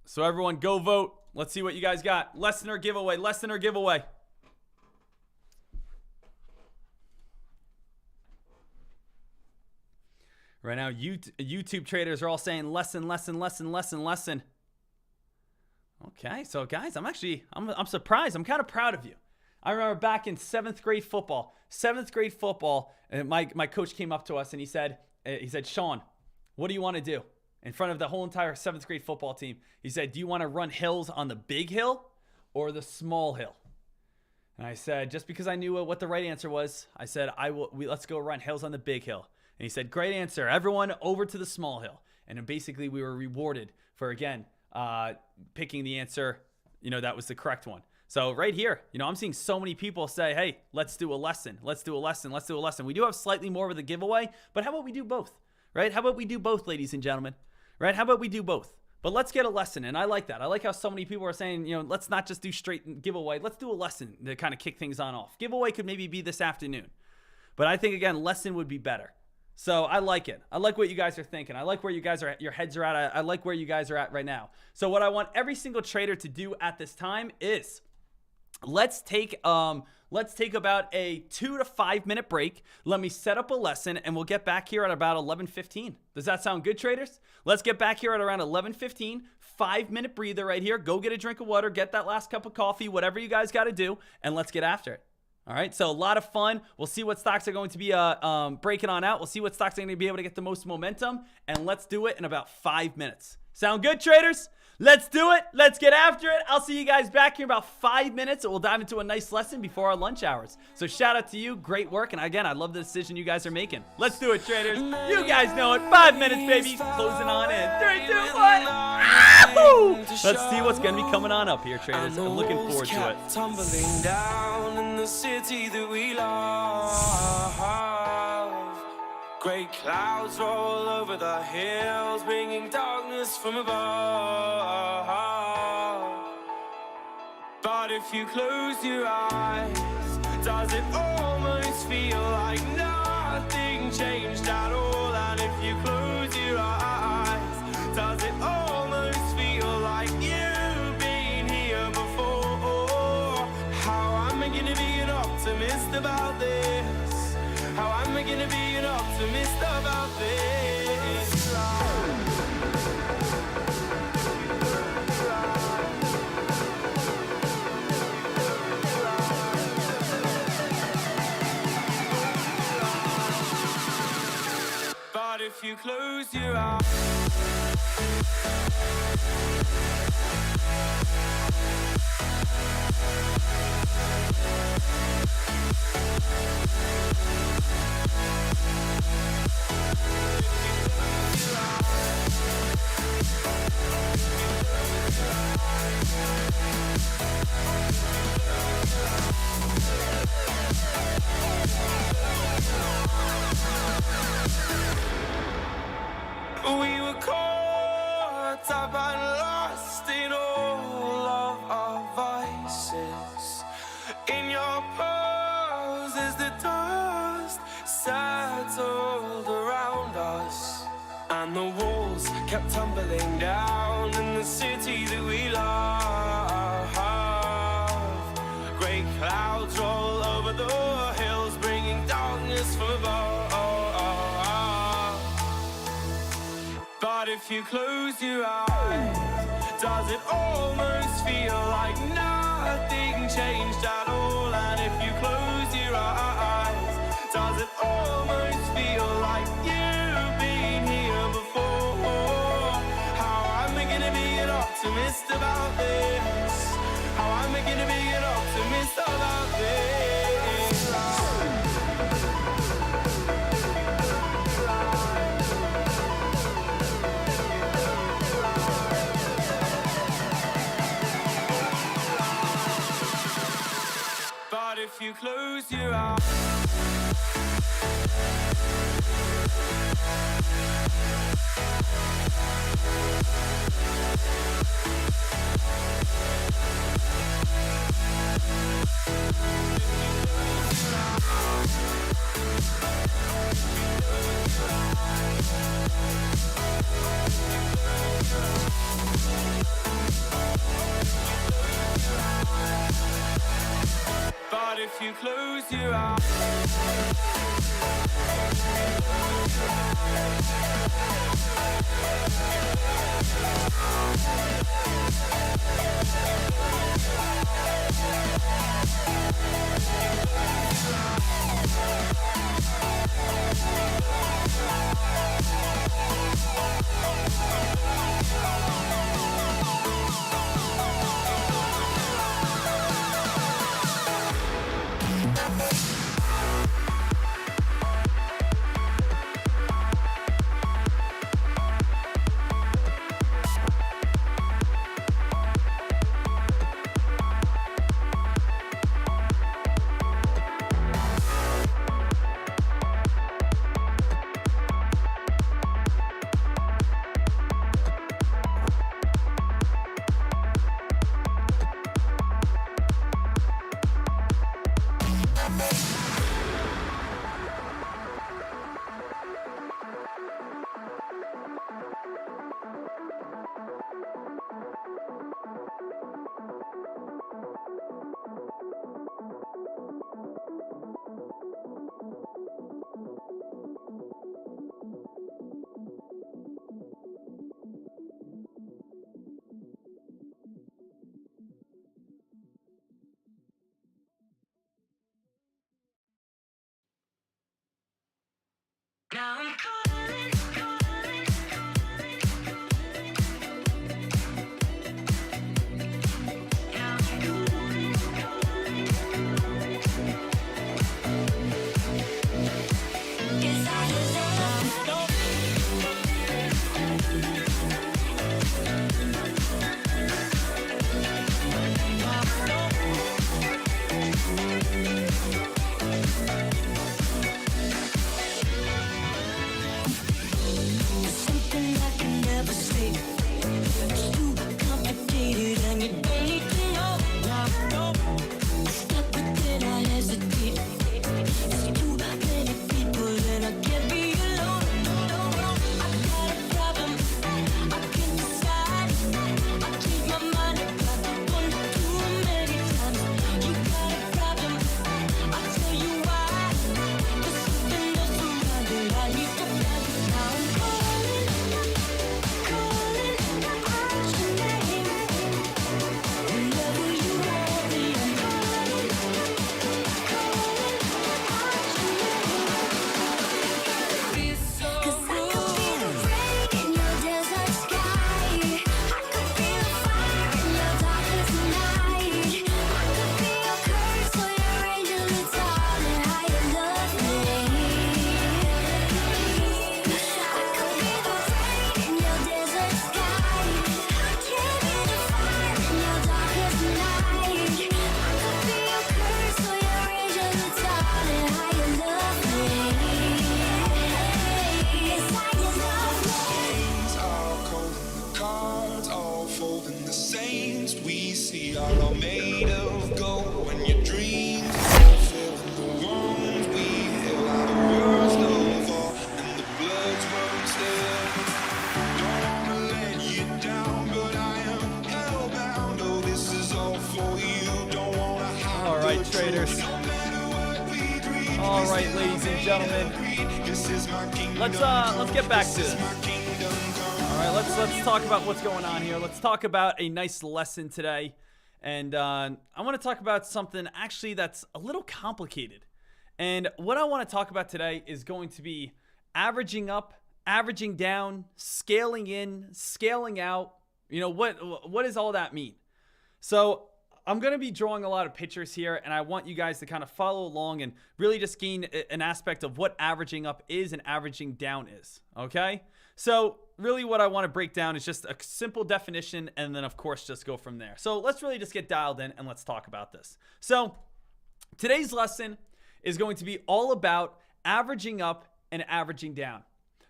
Speaker 1: So everyone go vote. Let's see what you guys got. Lesson or giveaway? Lesson or giveaway? Right now, YouTube traders are all saying lesson, lesson, lesson, lesson, lesson. Okay, so guys, I'm surprised. I'm kind of proud of you. I remember back in seventh grade football, and my coach came up to us and he said, Sean, what do you want to do? In front of the whole entire seventh grade football team. He said, do you want to run hills on the big hill or the small hill? And I said, just because I knew what the right answer was, I said, let's go run hills on the big hill. And he said, great answer. Everyone over to the small hill. And then basically we were rewarded for, again, picking the answer, that was the correct one. So right here, I'm seeing so many people say, hey, let's do a lesson. Let's do a lesson. Let's do a lesson. We do have slightly more of the giveaway, but how about we do both, right? How about we do both, ladies and gentlemen, right? How about we do both? But let's get a lesson. And I like that. I like how so many people are saying, let's not just do straight giveaway. Let's do a lesson to kind of kick things on off. Giveaway could maybe be this afternoon. But I think, again, lesson would be better. So I like it. I like what you guys are thinking. I like where you guys are at, your heads are at. I like where you guys are at right now. So what I want every single trader to do at this time is let's take about a 2 to 5 minute break. Let me set up a lesson and we'll get back here at about 11:15. Does that sound good, traders? Let's get back here at around 11:15. 5-minute breather right here. Go get a drink of water, get that last cup of coffee, whatever you guys got to do, and let's get after it. All right, so a lot of fun. We'll see what stocks are going to be breaking on out. We'll see what stocks are going to be able to get the most momentum, and let's do it in about 5 minutes. Sound good, traders? Let's do it. Let's get after it. I'll see you guys back here in about 5 minutes, and we'll dive into a nice lesson before our lunch hours. So shout out to you. Great work, and again, I love the decision you guys are making. Let's do it, traders. You guys know it. 5 minutes, baby. Closing on in. 3, 2, 1. Ahoo! Let's see what's going to be coming on up here, traders. I'm looking forward to it.
Speaker 2: Tumbling down in the city that we love. Great clouds roll over the hills, bringing darkness from above. But if you close your eyes, does it almost feel like nothing changed at all? And if you close your eyes, does it almost feel like you've been here before? How am I gonna be an optimist about this? How am I gonna be an optimist about this? But if if you close your eyes. We were caught up and lost in all of our vices. In your pose as the dust settled around us, and the walls kept tumbling down in the city that we love. Great clouds roll over the hills, bringing darkness from above. But if you close your eyes, does it almost feel like nothing changed at all? And if you close your eyes, does it almost feel like you've been here before? How am I gonna be an optimist about this? How am I gonna be an optimist about this? But if you close your eyes, but if you close your eyes.
Speaker 1: right, traders. All right, ladies and gentlemen. Let's get back to this. All right, let's talk about what's going on here. Let's talk about a nice lesson today. And I want to talk about something actually that's a little complicated. And what I want to talk about today is going to be averaging up, averaging down, scaling in, scaling out. You know, what does all that mean? So I'm going to be drawing a lot of pictures here, and I want you guys to kind of follow along and really just gain an aspect of what averaging up is and averaging down is, okay? So really what I want to break down is just a simple definition, and then of course just go from there. So let's really just get dialed in and let's talk about this. So today's lesson is going to be all about averaging up and averaging down.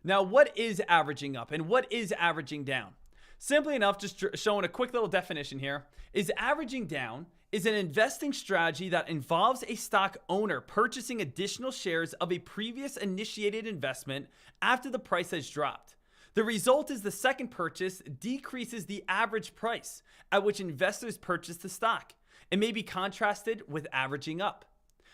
Speaker 1: Now, what is averaging up and what is averaging down? Simply enough, just showing a quick little definition here, is averaging down is an investing strategy that involves a stock owner purchasing additional shares of a previous initiated investment after the price has dropped. The result is the second purchase decreases the average price at which investors purchase the stock. It may be contrasted with averaging up.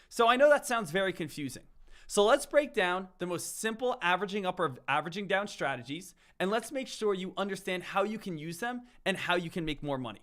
Speaker 1: So I know that sounds very confusing. So let's break down the most simple averaging up or averaging down strategies, and let's make sure you understand how you can use them and how you can make more money.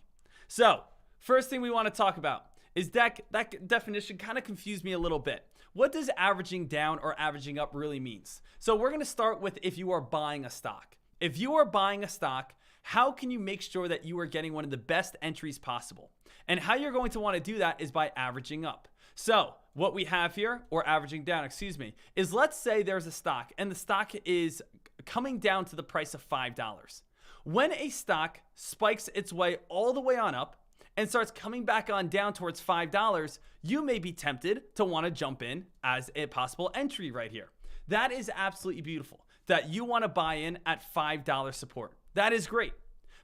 Speaker 1: So first thing we want to talk about is that definition kind of confused me a little bit. What does averaging down or averaging up really means? So we're going to start with if you are buying a stock. If you are buying a stock, how can you make sure that you are getting one of the best entries possible? And how you're going to want to do that is by averaging up. So what we have here, or averaging down, excuse me, is let's say there's a stock and the stock is coming down to the price of $5. When a stock spikes its way all the way on up and starts coming back on down towards $5, you may be tempted to want to jump in as a possible entry right here. That is absolutely beautiful, that you want to buy in at $5 support. That is great.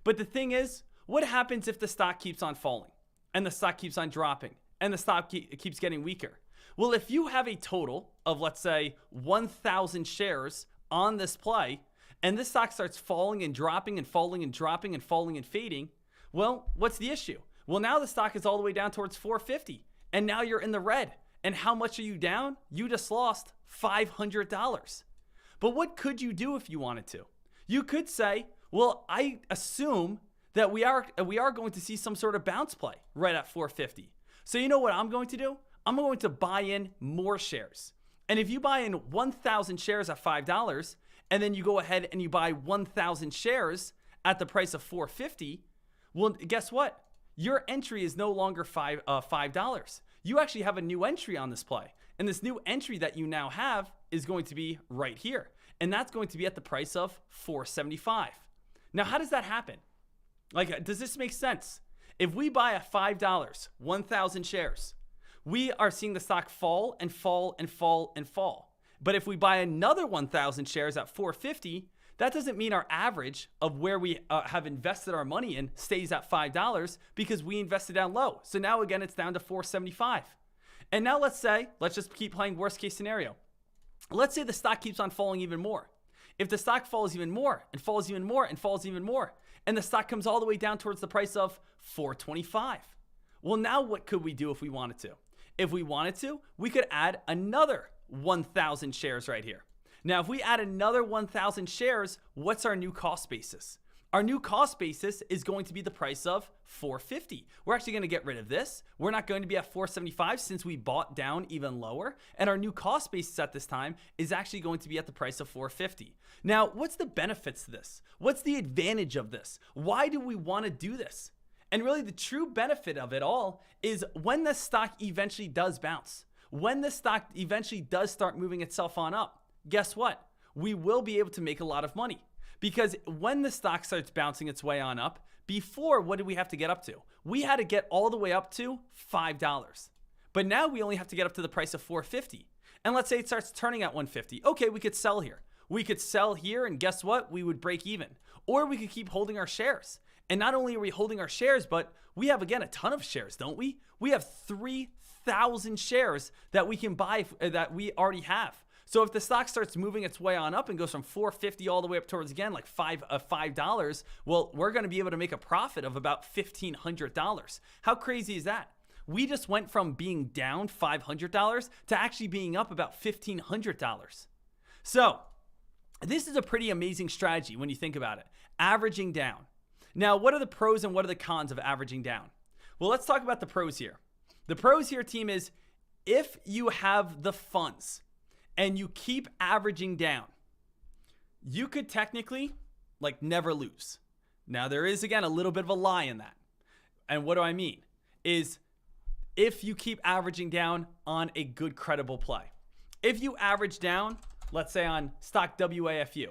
Speaker 1: But the thing is, what happens if the stock keeps on falling and the stock keeps on dropping and the stock keeps getting weaker? Well, if you have a total of, let's say, 1,000 shares on this play, and this stock starts falling and dropping and falling and dropping and falling and fading, well, what's the issue? Well, now the stock is all the way down towards 450, and now you're in the red. And how much are you down? You just lost $500. But what could you do if you wanted to? You could say, well, I assume that we are going to see some sort of bounce play right at 450. So you know what I'm going to do? I'm going to buy in more shares. And if you buy in 1,000 shares at $5, and then you go ahead and you buy 1,000 shares at the price of $4.50, well, guess what? Your entry is no longer $5. You actually have a new entry on this play. And this new entry that you now have is going to be right here. And that's going to be at the price of $4.75. Now, how does that happen? Like, does this make sense? If we buy at $5, 1,000 shares, we are seeing the stock fall and fall and fall and fall. But if we buy another 1,000 shares at $4.50, that doesn't mean our average of where we have invested our money in stays at $5 because we invested down low. So now again, it's down to $4.75. And now let's just keep playing worst case scenario. Let's say the stock keeps on falling even more. If the stock falls even more and falls even more and falls even more, and the stock comes all the way down towards the price of $4.25. Well, now what could we do if we wanted to? If we wanted to, we could add another 1,000 shares right here. Now, if we add another 1,000 shares, what's our new cost basis? Our new cost basis is going to be the price of $4.50. We're actually going to get rid of this. We're not going to be at $4.75 since we bought down even lower. And our new cost basis at this time is actually going to be at the price of $4.50. Now, what's the benefits to this? What's the advantage of this? Why do we want to do this? And really the true benefit of it all is when the stock eventually does bounce, when the stock eventually does start moving itself on up, guess what? We will be able to make a lot of money. Because when the stock starts bouncing its way on up, before, what did we have to get up to? We had to get all the way up to $5. But now we only have to get up to the price of $4.50. And let's say it starts turning at $1.50. Okay, we could sell here. We could sell here, and guess what? We would break even. Or we could keep holding our shares. And not only are we holding our shares, but we have, again, a ton of shares, don't we? We have 3,000 shares that we can buy that we already have. So if the stock starts moving its way on up and goes from $4.50 all the way up towards, again, like $5, well, we're going to be able to make a profit of about $1,500. How crazy is that? We just went from being down $500 to actually being up about $1,500. So this is a pretty amazing strategy when you think about it. Averaging down. Now, what are the pros and what are the cons of averaging down? Well, let's talk about the pros here. The pros here, team, is if you have the funds and you keep averaging down, you could technically never lose. Now, there is, again, a little bit of a lie in that. And what do I mean? Is if you keep averaging down on a good, credible play. If you average down, let's say on stock WAFU.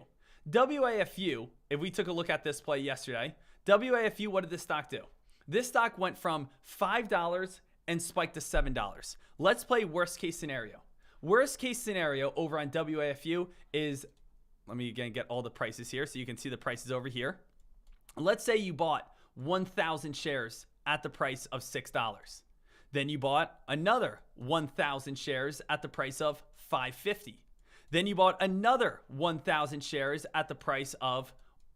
Speaker 1: WAFU, if we took a look at this play yesterday, WAFU, what did this stock do? This stock went from $5 and spiked to $7. Let's play worst case scenario. Worst case scenario over on WAFU is, let me again get all the prices here so you can see the prices over here. Let's say you bought 1,000 shares at the price of $6. Then you bought another 1,000 shares at the price of $5.50. Then you bought another 1,000 shares at the price of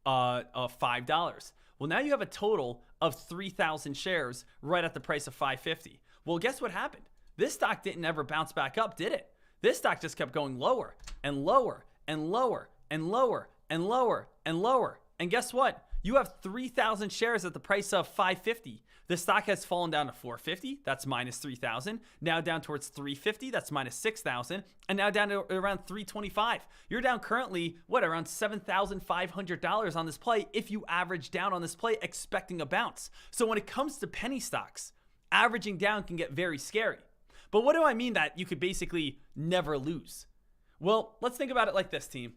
Speaker 1: $5. Well, now you have a total of 3,000 shares right at the price of $5.50. Well, guess what happened? This stock didn't ever bounce back up, did it? This stock just kept going lower and lower and lower and lower and lower and lower. And guess what? You have 3,000 shares at the price of $5.50. The stock has fallen down to $4.50. That's minus 3,000. Now down towards $3.50. That's minus 6,000. And now down to around $3.25. You're down currently, around $7,500 on this play if you average down on this play expecting a bounce. So when it comes to penny stocks, averaging down can get very scary. But what do I mean that you could basically never lose? Well, let's think about it like this, team.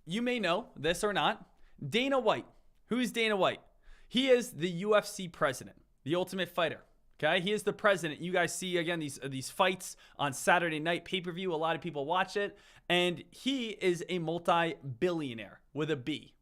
Speaker 1: You may know this or not. Dana White. Who's Dana White? He is the UFC president, the Ultimate Fighter. Okay, he is the president. You guys see again these fights on Saturday night pay-per-view. A lot of people watch it, and he is a multi-billionaire with a B.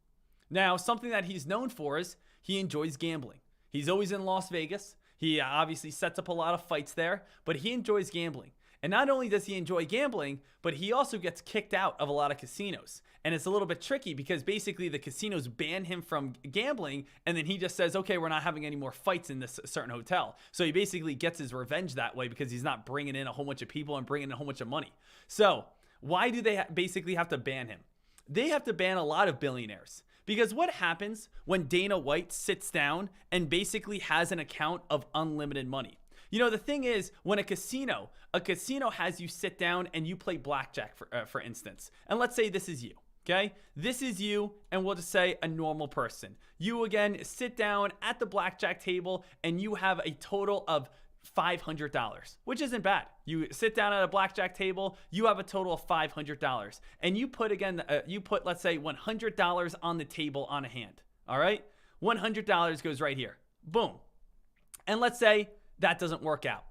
Speaker 1: Now, something that he's known for is he enjoys gambling. He's always in Las Vegas. He obviously sets up a lot of fights there, but he enjoys gambling. And not only does he enjoy gambling, but he also gets kicked out of a lot of casinos. And it's a little bit tricky because basically the casinos ban him from gambling, and then he just says, okay, we're not having any more fights in this certain hotel. So he basically gets his revenge that way because he's not bringing in a whole bunch of people and bringing in a whole bunch of money. So why do they basically have to ban him? They have to ban a lot of billionaires. Because what happens when Dana White sits down and basically has an account of unlimited money? You know, the thing is, when a casino has you sit down and you play blackjack, for instance. And let's say this is you, okay? This is you, and we'll just say a normal person. You, again, sit down at the blackjack table, and you have a total of $500, which isn't bad. You sit down at a blackjack table, you have a total of $500. And you put, let's say, $100 on the table on a hand, all right? $100 goes right here. Boom. And let's say that doesn't work out.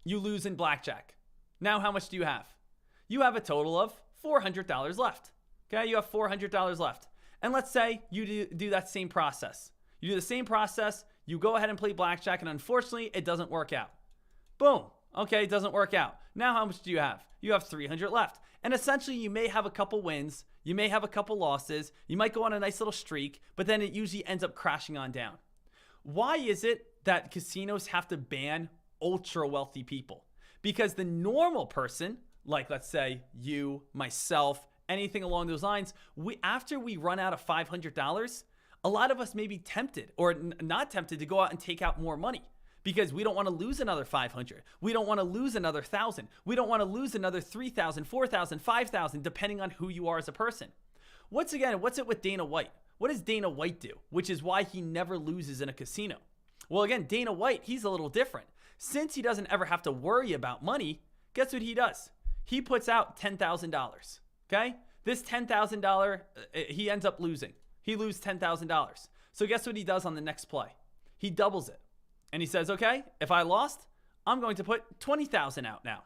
Speaker 1: You lose in blackjack. Now how much do you have? You have a total of $400 left. Okay, you have $400 left. And let's say you do that same process. You do the same process, you go ahead and play blackjack, and unfortunately, it doesn't work out. Boom. Okay, it doesn't work out. Now how much do you have? You have $300 left. And essentially, you may have a couple wins, you may have a couple losses, you might go on a nice little streak, but then it usually ends up crashing on down. Why is it that casinos have to ban ultra wealthy people? Because the normal person, like let's say you, myself, anything along those lines, after we run out of $500, a lot of us may be tempted or not tempted to go out and take out more money because we don't want to lose another 500. We don't want to lose another 1,000. We don't want to lose another 3,000, 4,000, 5,000, depending on who you are as a person. What's it with Dana White? What does Dana White do? Which is why he never loses in a casino. Well, again, Dana White, he's a little different. Since he doesn't ever have to worry about money, guess what he does? He puts out $10,000, okay? This $10,000, he ends up losing. He loses $10,000. So guess what he does on the next play? He doubles it. And he says, okay, if I lost, I'm going to put $20,000 out now.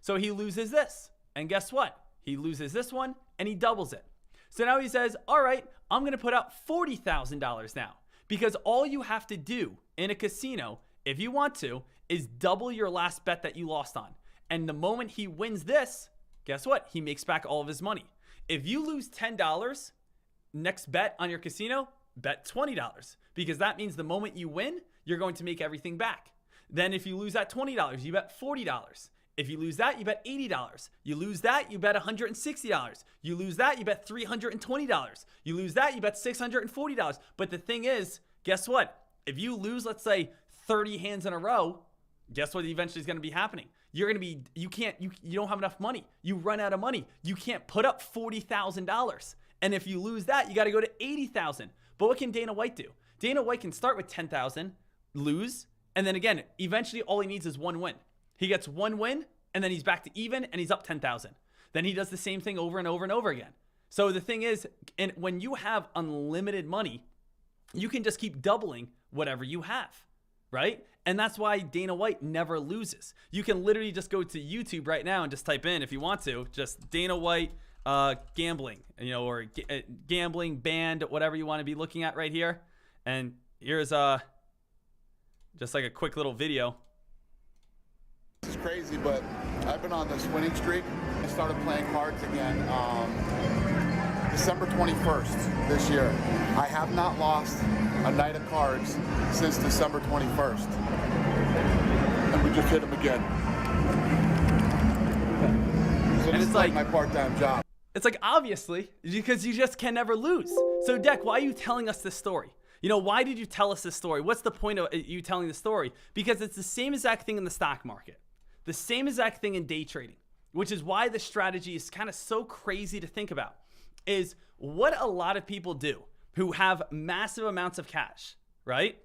Speaker 1: So he loses this. And guess what? He loses this one and he doubles it. So now he says, all right, I'm going to put out $40,000 now. Because all you have to do in a casino, if you want to, is double your last bet that you lost on. And the moment he wins this, guess what? He makes back all of his money. If you lose $10, next bet on your casino, bet $20. Because that means the moment you win, you're going to make everything back. Then if you lose that $20, you bet $40. If you lose that, you bet $80. You lose that, you bet $160. You lose that, you bet $320. You lose that, you bet $640. But the thing is, guess what? If you lose, let's say 30 hands in a row, guess what eventually is going to be happening? You don't have enough money. You run out of money. You can't put up $40,000. And if you lose that, you got to go to $80,000. But what can Dana White do? Dana White can start with 10,000, lose, and then again, eventually all he needs is one win. He gets one win, and then he's back to even, and he's up 10,000. Then he does the same thing over and over and over again. So the thing is, and when you have unlimited money, you can just keep doubling whatever you have, right? And that's why Dana White never loses. You can literally just go to YouTube right now and just type in, if you want to, just Dana White gambling, or gambling banned, whatever you want to be looking at right here. And here's just like a quick little video.
Speaker 3: This is crazy, but I've been on this winning streak. I started playing cards again December 21st this year. I have not lost a night of cards since December 21st. And we just hit them again. So
Speaker 1: and
Speaker 3: it's like my part-time job.
Speaker 1: It's like, obviously, because you just can never lose. So Deck, why are you telling us this story? Why did you tell us this story? What's the point of you telling the story? Because it's the same exact thing in the stock market. The same exact thing in day trading, which is why the strategy is kind of so crazy to think about, is what a lot of people do who have massive amounts of cash, right?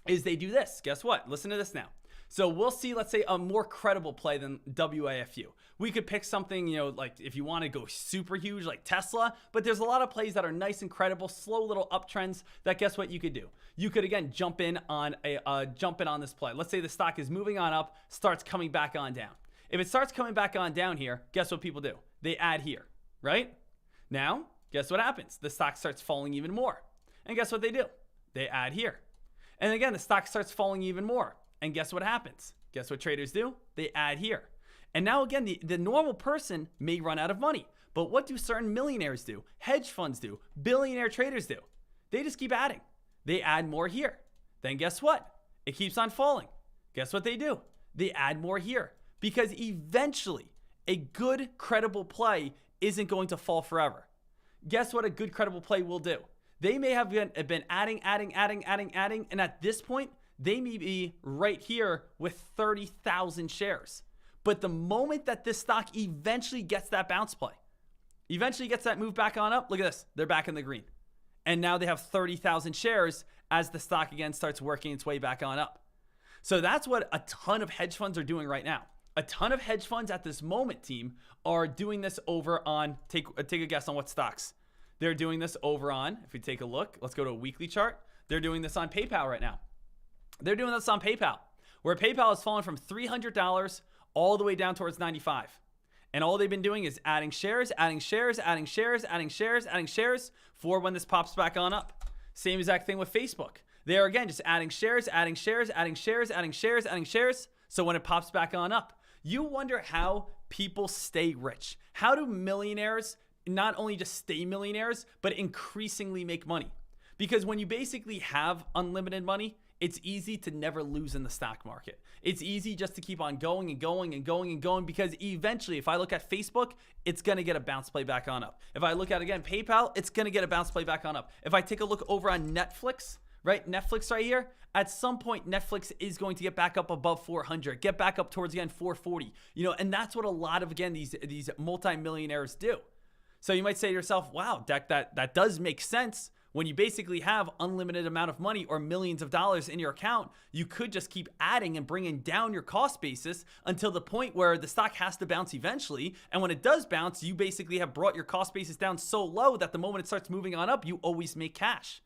Speaker 1: Is they do this. Guess what? Listen to this now. So we'll see, let's say, a more credible play than WAFU. We could pick something, like if you want to go super huge, like Tesla, but there's a lot of plays that are nice and credible, slow little uptrends that guess what you could do? You could, again, jump in on this play. Let's say the stock is moving on up, starts coming back on down. If it starts coming back on down here, guess what people do? They add here, right? Now, guess what happens? The stock starts falling even more. And guess what they do? They add here. And again, the stock starts falling even more. And guess what happens? Guess what traders do? They add here. And now again, the normal person may run out of money. But what do certain millionaires do? Hedge funds do. Billionaire traders do. They just keep adding. They add more here. Then guess what? It keeps on falling. Guess what they do? They add more here. Because eventually, a good, credible play isn't going to fall forever. Guess what a good, credible play will do? They may have been adding, and at this point, they may be right here with 30,000 shares. But the moment that this stock eventually gets that bounce play, eventually gets that move back on up, look at this, they're back in the green. And now they have 30,000 shares as the stock again starts working its way back on up. So that's what a ton of hedge funds are doing right now. A ton of hedge funds at this moment, team, are doing this over on, take a guess on what stocks. They're doing this over on, if we take a look, let's go to a weekly chart. They're doing this on PayPal right now. They're doing this on PayPal, where PayPal has fallen from $300 all the way down towards 95. And all they've been doing is adding shares, adding shares, adding shares, adding shares, adding shares for when this pops back on up. Same exact thing with Facebook. They are, again, just adding shares, adding shares, adding shares, adding shares, adding shares. So when it pops back on up, you wonder how people stay rich. How do millionaires not only just stay millionaires, but increasingly make money? Because when you basically have unlimited money, it's easy to never lose in the stock market. It's easy just to keep on going and going and going and going, because eventually, if I look at Facebook, it's going to get a bounce play back on up. If I look at, again, PayPal, it's going to get a bounce play back on up. If I take a look over on Netflix, right? Netflix right here, at some point, Netflix is going to get back up above 400, get back up towards, again, 440, and that's what a lot of, again, these multimillionaires do. So you might say to yourself, wow, that does make sense. When you basically have unlimited amount of money or millions of dollars in your account, you could just keep adding and bringing down your cost basis until the point where the stock has to bounce eventually. And when it does bounce, you basically have brought your cost basis down so low that the moment it starts moving on up, you always make cash.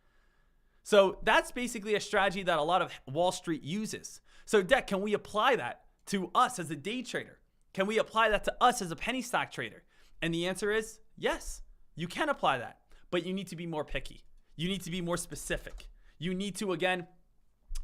Speaker 1: So that's basically a strategy that a lot of Wall Street uses. So Deck, can we apply that to us as a day trader? Can we apply that to us as a penny stock trader? And the answer is yes, you can apply that, but you need to be more picky. You need to be more specific. You need to, again,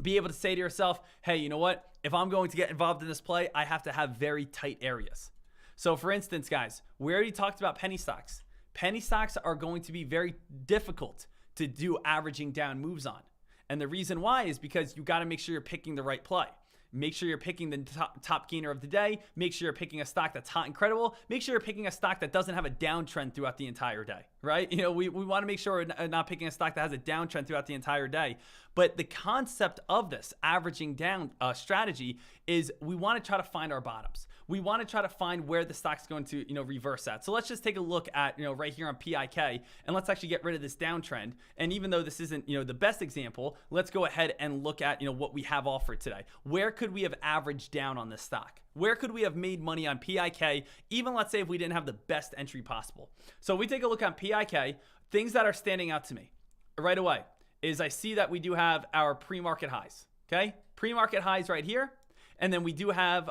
Speaker 1: be able to say to yourself, hey, you know what? If I'm going to get involved in this play, I have to have very tight areas. So for instance, guys, we already talked about penny stocks. Penny stocks are going to be very difficult to do averaging down moves on. And the reason why is because you got to make sure you're picking the right play. Make sure you're picking the top gainer of the day. Make sure you're picking a stock that's hot and credible. Make sure you're picking a stock that doesn't have a downtrend throughout the entire day, right? We want to make sure we're not picking a stock that has a downtrend throughout the entire day. But the concept of this averaging down strategy is we want to try to find our bottoms. We want to try to find where the stock's going to, reverse at. So let's just take a look at, right here on PIK, and let's actually get rid of this downtrend. And even though this isn't, the best example, let's go ahead and look at, what we have offered today. Where could we have averaged down on this stock? Where could we have made money on PIK, even let's say if we didn't have the best entry possible? So we take a look on PIK, things that are standing out to me right away is I see that we do have our pre-market highs, okay? Pre-market highs right here. And then we do have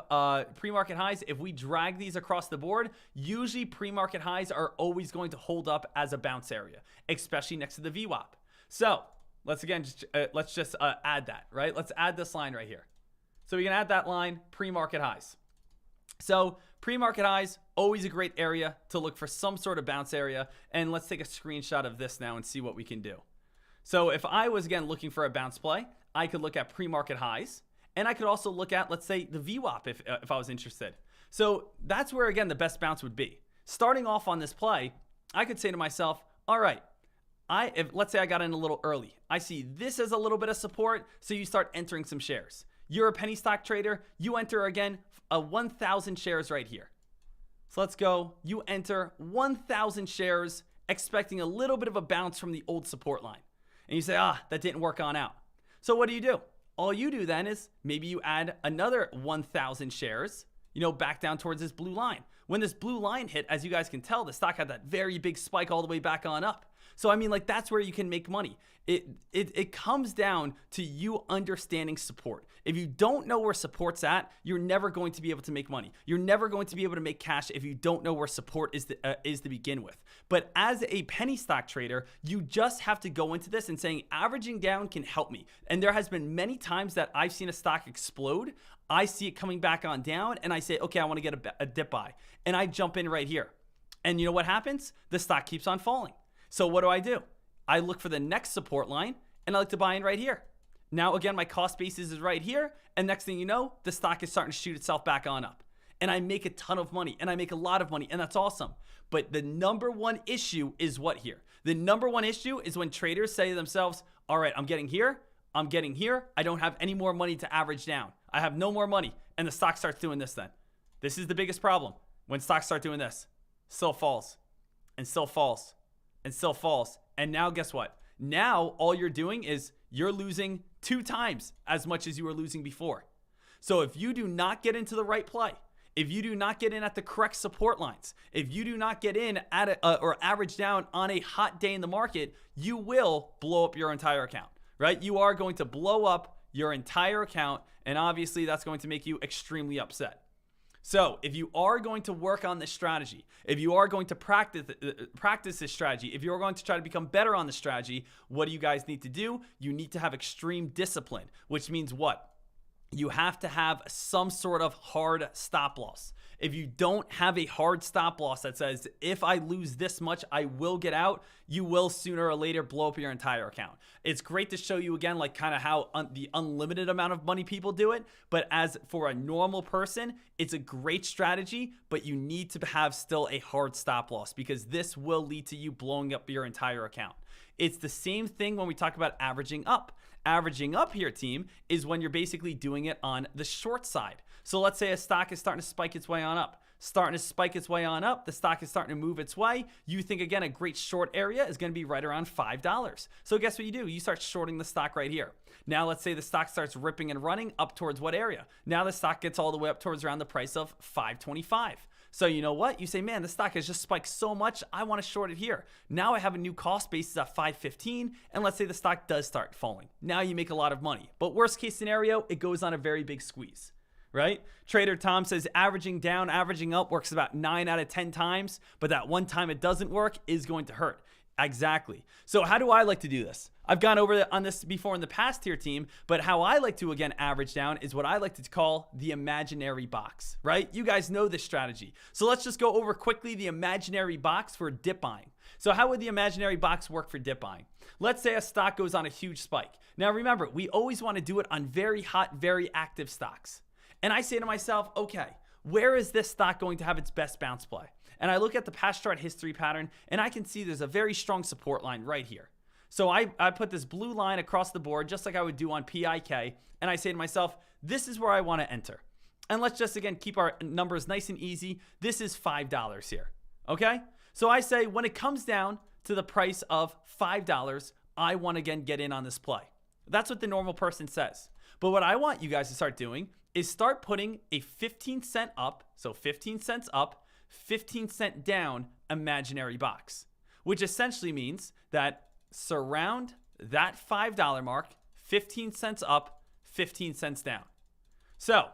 Speaker 1: pre-market highs. If we drag these across the board, usually pre-market highs are always going to hold up as a bounce area, especially next to the VWAP. So let's just add that, right? Let's add this line right here. So we can add that line, pre-market highs. So pre-market highs, always a great area to look for some sort of bounce area. And let's take a screenshot of this now and see what we can do. So if I was, again, looking for a bounce play, I could look at pre-market highs. And I could also look at, let's say, the VWAP if I was interested. So that's where, again, the best bounce would be. Starting off on this play, I could say to myself, all right, let's say I got in a little early. I see this as a little bit of support, so you start entering some shares. You're a penny stock trader. You enter, again, 1,000 shares right here. So let's go. You enter 1,000 shares, expecting a little bit of a bounce from the old support line. And you say, that didn't work on out. So what do? All you do then is maybe you add another 1,000 shares, back down towards this blue line. When this blue line hit, as you guys can tell, the stock had that very big spike all the way back on up. So, that's where you can make money. It comes down to you understanding support. If you don't know where support's at, you're never going to be able to make money. You're never going to be able to make cash if you don't know where support is to begin with. But as a penny stock trader, you just have to go into this and saying averaging down can help me. And there has been many times that I've seen a stock explode. I see it coming back on down and I say, okay, I want to get a dip buy. And I jump in right here. And you know what happens? The stock keeps on falling. So what do? I look for the next support line and I like to buy in right here. Now, again, my cost basis is right here. And next thing you know, the stock is starting to shoot itself back on up. And I make a ton of money and I make a lot of money and that's awesome. But the number one issue is what here? The number one issue is when traders say to themselves, all right, I'm getting here. I don't have any more money to average down. I have no more money. And the stock starts doing this then. This is the biggest problem. When stocks start doing this, still falls and still falls and still falls. And now guess what? Now all you're doing is you're losing 2 times as much as you were losing before. So if you do not get into the right play, if you do not get in at the correct support lines, if you do not get in at or average down on a hot day in the market, you will blow up your entire account, right? You are going to blow up your entire account, and obviously that's going to make you extremely upset. So if you are going to work on this strategy, if you are going to practice this strategy, if you're going to try to become better on the strategy, what do you guys need to do? You need to have extreme discipline, which means what? You have to have some sort of hard stop loss. If you don't have a hard stop loss that says, if I lose this much, I will get out, you will sooner or later blow up your entire account. It's great to show you again, like kind of how the unlimited amount of money people do it. But as for a normal person, it's a great strategy, but you need to have still a hard stop loss because this will lead to you blowing up your entire account. It's the same thing when we talk about averaging up. Averaging up here, team, is when you're basically doing it on the short side. So let's say a stock is starting to spike its way on up. Starting to spike its way on up, the stock is starting to move its way. You think, again, a great short area is going to be right around $5. So guess what you do? You start shorting the stock right here. Now, let's say the stock starts ripping and running up towards what area? Now the stock gets all the way up towards around the price of $5.25. So you know what? You say, man, the stock has just spiked so much. I want to short it here. Now I have a new cost basis at $5.15. And let's say the stock does start falling. Now you make a lot of money. But worst case scenario, it goes on a very big squeeze, right? Trader Tom says averaging down, averaging up works about 9 out of 10 times. But that one time it doesn't work is going to hurt. Exactly. So how do I like to do this? I've gone over on this before in the past here, team, but how I like to, again, average down is what I like to call the imaginary box, right? You guys know this strategy. So let's just go over quickly the imaginary box for dip buying. So how would the imaginary box work for dip buying? Let's say a stock goes on a huge spike. Now remember, we always want to do it on very hot, very active stocks. And I say to myself, okay, where is this stock going to have its best bounce play? And I look at the past chart history pattern, and I can see there's a very strong support line right here. So I put this blue line across the board, just like I would do on PIK, and I say to myself, this is where I want to enter. And let's just, again, keep our numbers nice and easy. This is $5 here, okay? So I say when it comes down to the price of $5, I want to, again, get in on this play. That's what the normal person says. But what I want you guys to start doing is start putting a 15 cent up, so 15 cents up, 15 cent down imaginary box, which essentially means that surround that $5 mark, 15 cents up, 15 cents down. So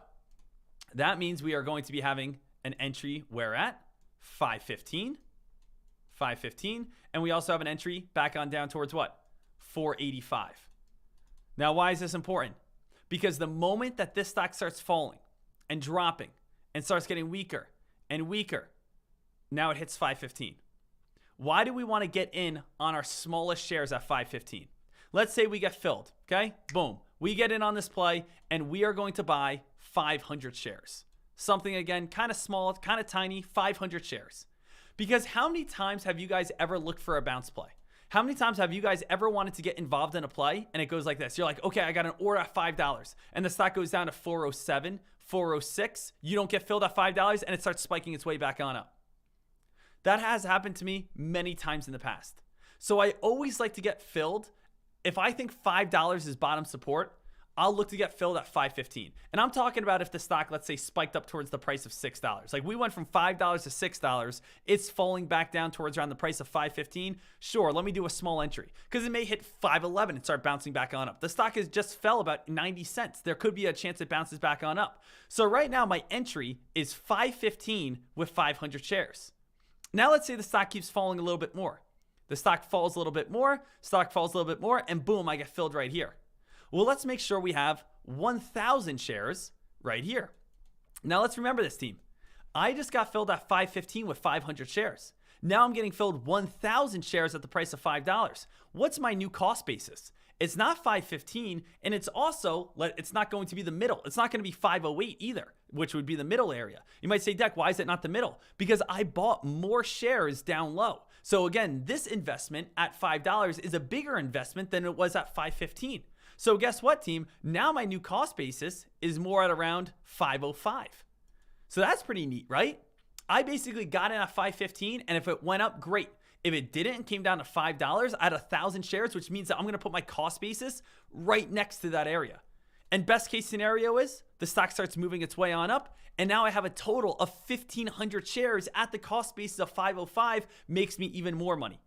Speaker 1: that means we are going to be having an entry where at 515, and we also have an entry back on down towards what? 485. Now, why is this important? Because the moment that this stock starts falling and dropping and starts getting weaker and weaker, now it hits 515. Why do we want to get in on our smallest shares at 515? Let's say we get filled, okay? Boom. We get in on this play, and we are going to buy 500 shares. Something, again, kind of small, kind of tiny, 500 shares. Because how many times have you guys ever looked for a bounce play? How many times have you guys ever wanted to get involved in a play, and it goes like this? You're like, okay, I got an order at $5, and the stock goes down to 407, 406. You don't get filled at $5, and it starts spiking its way back on up. That has happened to me many times in the past. So I always like to get filled. If I think $5 is bottom support, I'll look to get filled at 515. And I'm talking about if the stock, let's say, spiked up towards the price of $6. Like we went from $5 to $6. It's falling back down towards around the price of 515. Sure, let me do a small entry because it may hit 511 and start bouncing back on up. The stock has just fell about 90 cents. There could be a chance it bounces back on up. So right now my entry is 515 with 500 shares. Now let's say the stock keeps falling a little bit more. The stock falls a little bit more, stock falls a little bit more, and boom, I get filled right here. Well, let's make sure we have 1,000 shares right here. Now let's remember this, team. I just got filled at 515 with 500 shares. Now I'm getting filled 1,000 shares at the price of $5. What's my new cost basis? It's not 515, and it's also, it's not going to be the middle. It's not going to be 508 either, which would be the middle area. You might say, Deck, why is it not the middle? Because I bought more shares down low. So again, this investment at $5 is a bigger investment than it was at 515. So guess what, team? Now my new cost basis is more at around 505. So that's pretty neat, right? I basically got in at 515, and if it went up, great. If it didn't and came down to $5, I had 1,000 shares, which means that I'm going to put my cost basis right next to that area. And best case scenario is the stock starts moving its way on up, and now I have a total of 1,500 shares at the cost basis of 505, makes me even more money.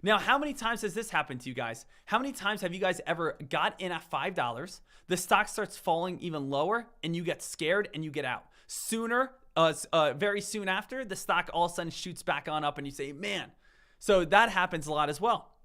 Speaker 1: Now, how many times has this happened to you guys? How many times have you guys ever got in at $5, the stock starts falling even lower, and you get scared and you get out? Very soon after, the stock all of a sudden shoots back on up, and you say, man. So that happens a lot as well.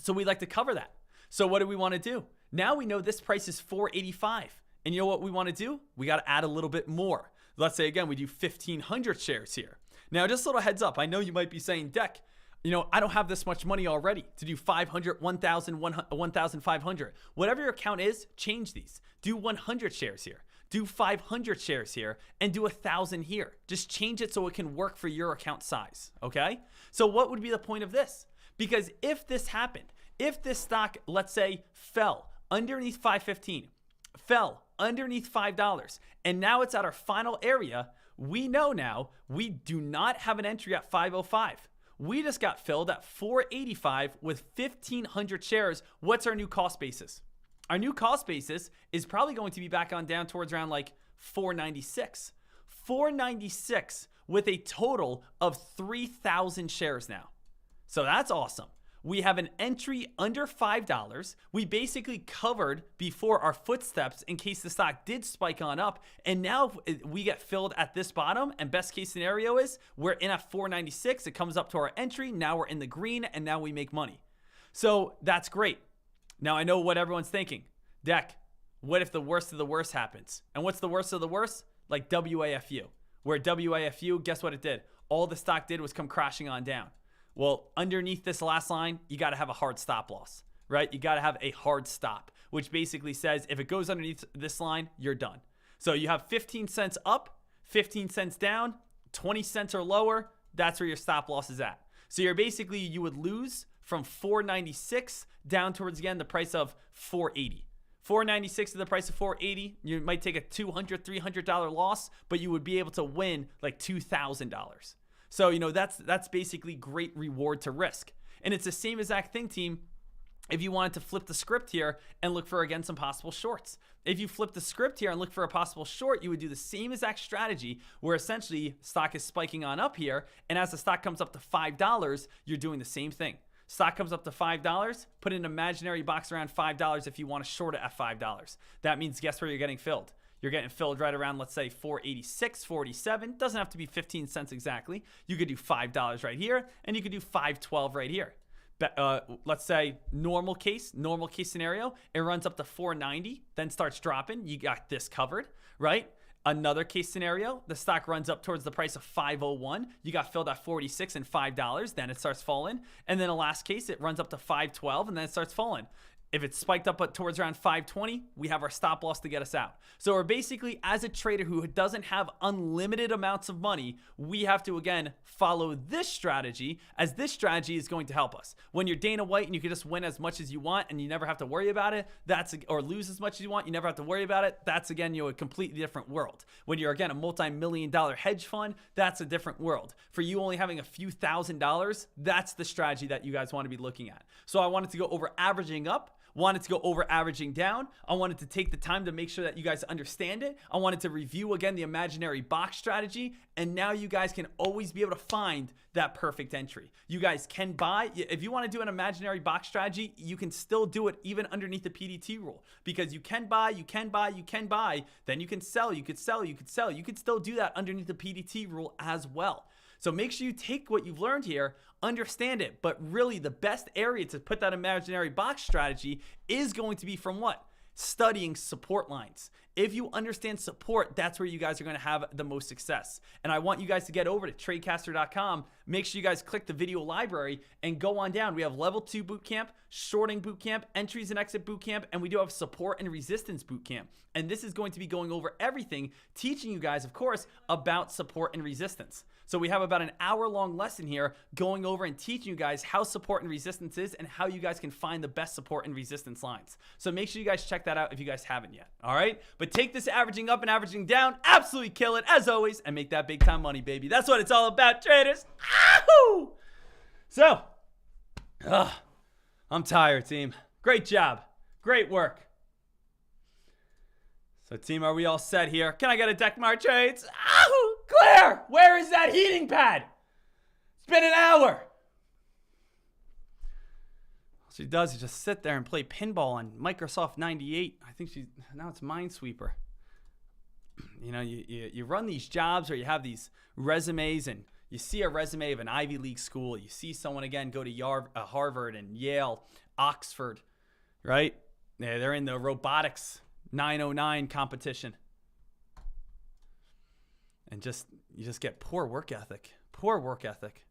Speaker 1: So we like to cover that. So what do we want to do? Now we know this price is $4.85. And you know what we want to do? We got to add a little bit more. Let's say, again, we do 1,500 shares here. Now, just a little heads up. I know you might be saying, Deck, I don't have this much money already to do 500, 1,000, 1,500. Whatever your account is, change these. Do 100 shares here. Do 500 shares here and do 1,000 here. Just change it so it can work for your account size, okay? So what would be the point of this? Because if this happened, if this stock, let's say, fell underneath 515, fell underneath $5, and now it's at our final area, we know now we do not have an entry at 505. We just got filled at 485 with 1,500 shares. What's our new cost basis? Our new cost basis is probably going to be back on down towards around like 496. 496 with a total of 3,000 shares now. So that's awesome. We have an entry under $5. We basically covered before our footsteps in case the stock did spike on up. And now we get filled at this bottom. And best case scenario is we're in at 496. It comes up to our entry. Now we're in the green and now we make money. So that's great. Now I know what everyone's thinking. Deck, what if the worst of the worst happens? And what's the worst of the worst? Like WAFU. Where WAFU, guess what it did? All the stock did was come crashing on down. Well, underneath this last line, you got to have a hard stop loss, right? You got to have a hard stop, which basically says if it goes underneath this line, you're done. So you have 15 cents up, 15 cents down, 20 cents or lower. That's where your stop loss is at. So you would lose from 496 down towards, again, the price of 480. 496 to the price of 480. You might take a $200, $300 loss, but you would be able to win like $2,000. So, that's basically great reward to risk. And it's the same exact thing, team, if you wanted to flip the script here and look for, again, some possible shorts. If you flip the script here and look for a possible short, you would do the same exact strategy where essentially stock is spiking on up here. And as the stock comes up to $5, you're doing the same thing. Stock comes up to $5, put an imaginary box around $5 if you want to short it at $5. That means guess where you're getting filled? You're getting filled right around, let's say, 486, 47. Doesn't have to be 15 cents exactly. You could do $5 right here, and you could do $5.12 right here. Let's say normal case scenario, it runs up to 490, then starts dropping. You got this covered, right? Another case scenario, the stock runs up towards the price of 501. You got filled at 46 and $5. Then it starts falling. And then a last case, it runs up to 512 and then it starts falling. If it's spiked up towards around 520, we have our stop loss to get us out. So we're basically, as a trader who doesn't have unlimited amounts of money, we have to, again, follow this strategy, as this strategy is going to help us. When you're Dana White and you can just win as much as you want and you never have to worry about it, or lose as much as you want, you never have to worry about it, that's, again, a completely different world. When you're, again, a multi-million-dollar hedge fund, that's a different world. For you only having a few $1,000s, that's the strategy that you guys want to be looking at. So I wanted to go over averaging up, wanted to go over averaging down. I wanted to take the time to make sure that you guys understand it. I wanted to review, again, the imaginary box strategy. And now you guys can always be able to find that perfect entry. You guys can buy. If you want to do an imaginary box strategy, you can still do it even underneath the PDT rule, because you can buy, you can buy, you can buy. Then you can sell, you could sell, you could sell. You could still do that underneath the PDT rule as well. So make sure you take what you've learned here, understand it, but really the best area to put that imaginary box strategy is going to be from what? Studying support lines. If you understand support, that's where you guys are going to have the most success. And I want you guys to get over to tradecaster.com. Make sure you guys click the video library and go on down. We have level 2 bootcamp, shorting bootcamp, entries and exit bootcamp, and we do have support and resistance bootcamp. And this is going to be going over everything, teaching you guys, of course, about support and resistance. So we have about an hour-long lesson here going over and teaching you guys how support and resistance is and how you guys can find the best support and resistance lines. So make sure you guys check that out if you guys haven't yet. All right? But take this averaging up and averaging down, absolutely kill it as always, and make that big time money, baby. That's what it's all about, traders. Ahoo! So, I'm tired, team. Great job. Great work. So, team, are we all set here? Can I get a deck more trades? Ahoo! Claire, where is that heating pad? It's been an hour. All she does is just sit there and play pinball on Microsoft 98. I think now it's Minesweeper. You run these jobs or you have these resumes and you see a resume of an Ivy League school. You see someone, again, go to Harvard and Yale, Oxford, right? Yeah, they're in the robotics 909 competition. And you just get poor work ethic. Poor work ethic.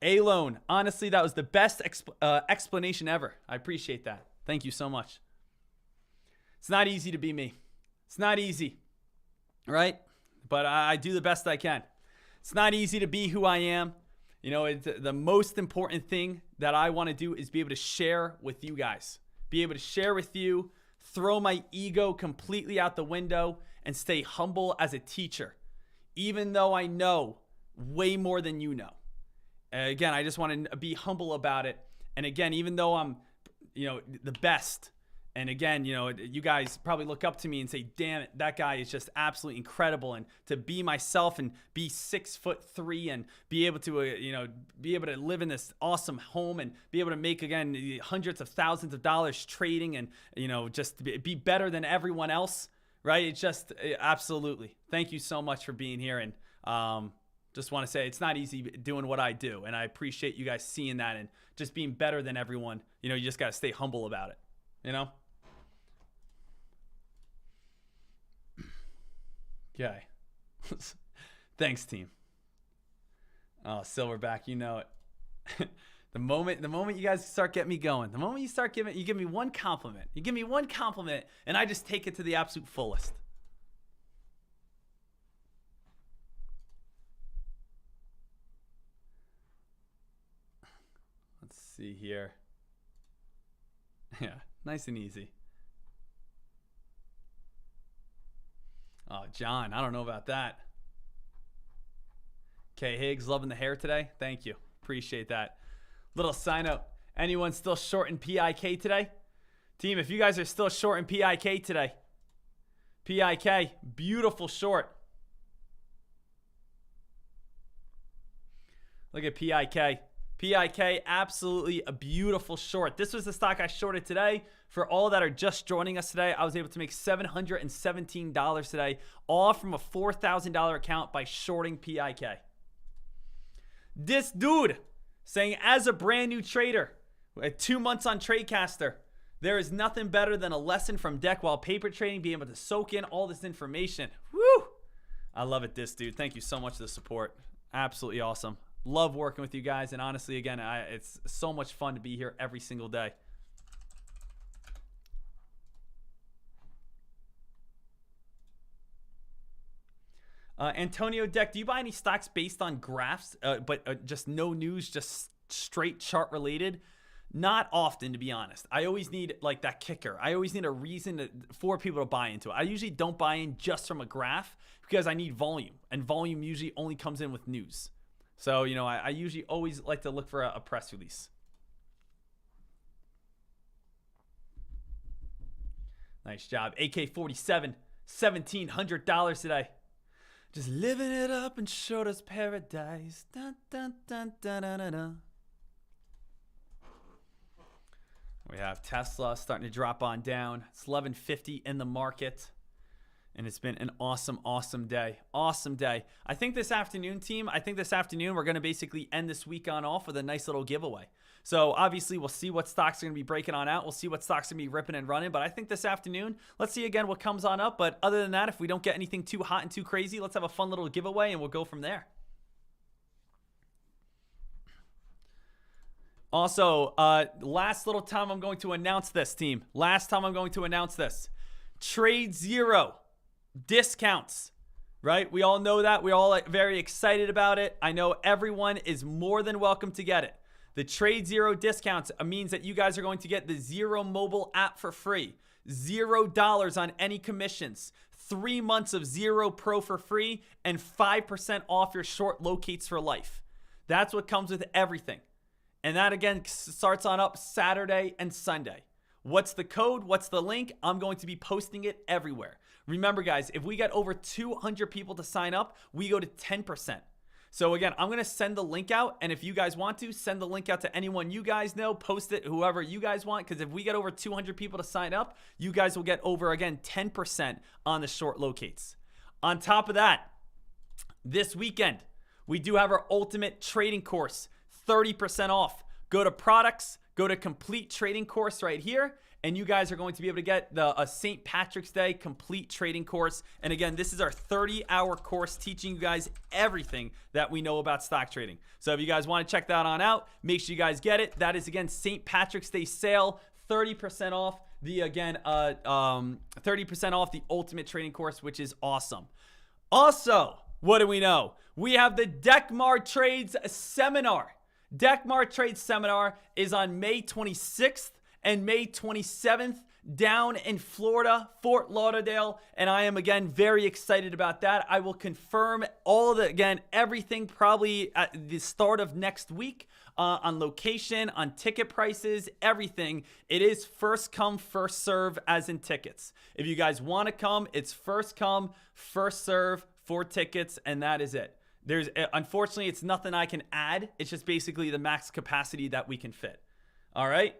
Speaker 1: A-Loan. Honestly, that was the best explanation ever. I appreciate that. Thank you so much. It's not easy to be me. It's not easy, right? But I do the best I can. It's not easy to be who I am. The most important thing that I want to do is be able to share with you guys. Be able to share with you, throw my ego completely out the window, and stay humble as a teacher, even though I know way more than you know. Again, I just want to be humble about it. And again, even though I'm, the best And again, you guys probably look up to me and say, damn it, that guy is just absolutely incredible. And to be myself and be 6'3" and be able to, be able to live in this awesome home and be able to make, again, hundreds of thousands of dollars trading and, just be better than everyone else, right? It's just absolutely. Thank you so much for being here. And just want to say it's not easy doing what I do. And I appreciate you guys seeing that and just being better than everyone. You just got to stay humble about it, Okay. Thanks, team. Oh, Silverback, you know it. The moment you guys start getting me going, the moment you give me one compliment. You give me one compliment, and I just take it to the absolute fullest. Let's see here. Yeah, nice and easy. Oh, John, I don't know about that. K. Higgs, loving the hair today. Thank you. Appreciate that. Little sign up. Anyone still short in PIK today? Team, if you guys are still short in PIK today, PIK, beautiful short. Look at PIK. PIK, absolutely a beautiful short. This was the stock I shorted today. For all that are just joining us today, I was able to make $717 today, all from a $4,000 account by shorting PIK. This dude saying, as a brand new trader, at 2 months on TradeCaster, there is nothing better than a lesson from deck while paper trading, being able to soak in all this information. Woo! I love it, this dude. Thank you so much for the support. Absolutely awesome. Love working with you guys, and honestly, again, it's so much fun to be here every single day. Antonio Deck, do you buy any stocks based on graphs, but just no news, just straight chart related? Not often, to be honest. I always need like that kicker. I always need a reason for people to buy into it. I usually don't buy in just from a graph because I need volume, and volume usually only comes in with news. So, I usually always like to look for a press release. Nice job. AK-47, $1,700 today. Just living it up and showed us paradise. Dun, dun, dun, dun, dun, dun, dun. We have Tesla starting to drop on down. It's 1150 in the market. And it's been an awesome, awesome day. Awesome day. I think this afternoon, team, we're going to basically end this week on off with a nice little giveaway. So obviously we'll see what stocks are going to be breaking on out. We'll see what stocks are going to be ripping and running. But I think this afternoon, let's see again what comes on up. But other than that, if we don't get anything too hot and too crazy, let's have a fun little giveaway and we'll go from there. Also, last little time I'm going to announce this, team. Last time I'm going to announce this. Trade Zero. Discounts, right? We all know that. We're all very excited about it. I know everyone is more than welcome to get it. The Trade Zero discounts means that you guys are going to get the Zero mobile app for free. $0 on any commissions. 3 months of Zero Pro for free and 5% off your short locates for life. That's what comes with everything. And that again starts on up Saturday and Sunday. What's the code? What's the link? I'm going to be posting it everywhere. Remember, guys, if we get over 200 people to sign up, we go to 10%. So again, I'm going to send the link out. And if you guys want to, send the link out to anyone you guys know, post it, whoever you guys want. Because if we get over 200 people to sign up, you guys will get over, again, 10% on the short locates. On top of that, this weekend, we do have our ultimate trading course, 30% off. Go to products, go to complete trading course right here, and you guys are going to be able to get the St. Patrick's Day complete trading course. And again, this is our 30-hour course teaching you guys everything that we know about stock trading. So if you guys want to check that on out, make sure you guys get it. That is, again, St. Patrick's Day sale, 30% off the, again, 30% off the ultimate trading course, which is awesome. Also, what do we know? We have the Deckmar Trades Seminar. Deckmar Trades Seminar is on May 26th and May 27th. down in Florida, Fort Lauderdale, and I am again very excited about that. I will confirm everything probably at the start of next week on location, on ticket prices, everything. It is first come, first serve as in tickets. If you guys want to come, it's first come, first serve for tickets, and that is it. Unfortunately, it's nothing I can add. It's just basically the max capacity that we can fit. All right.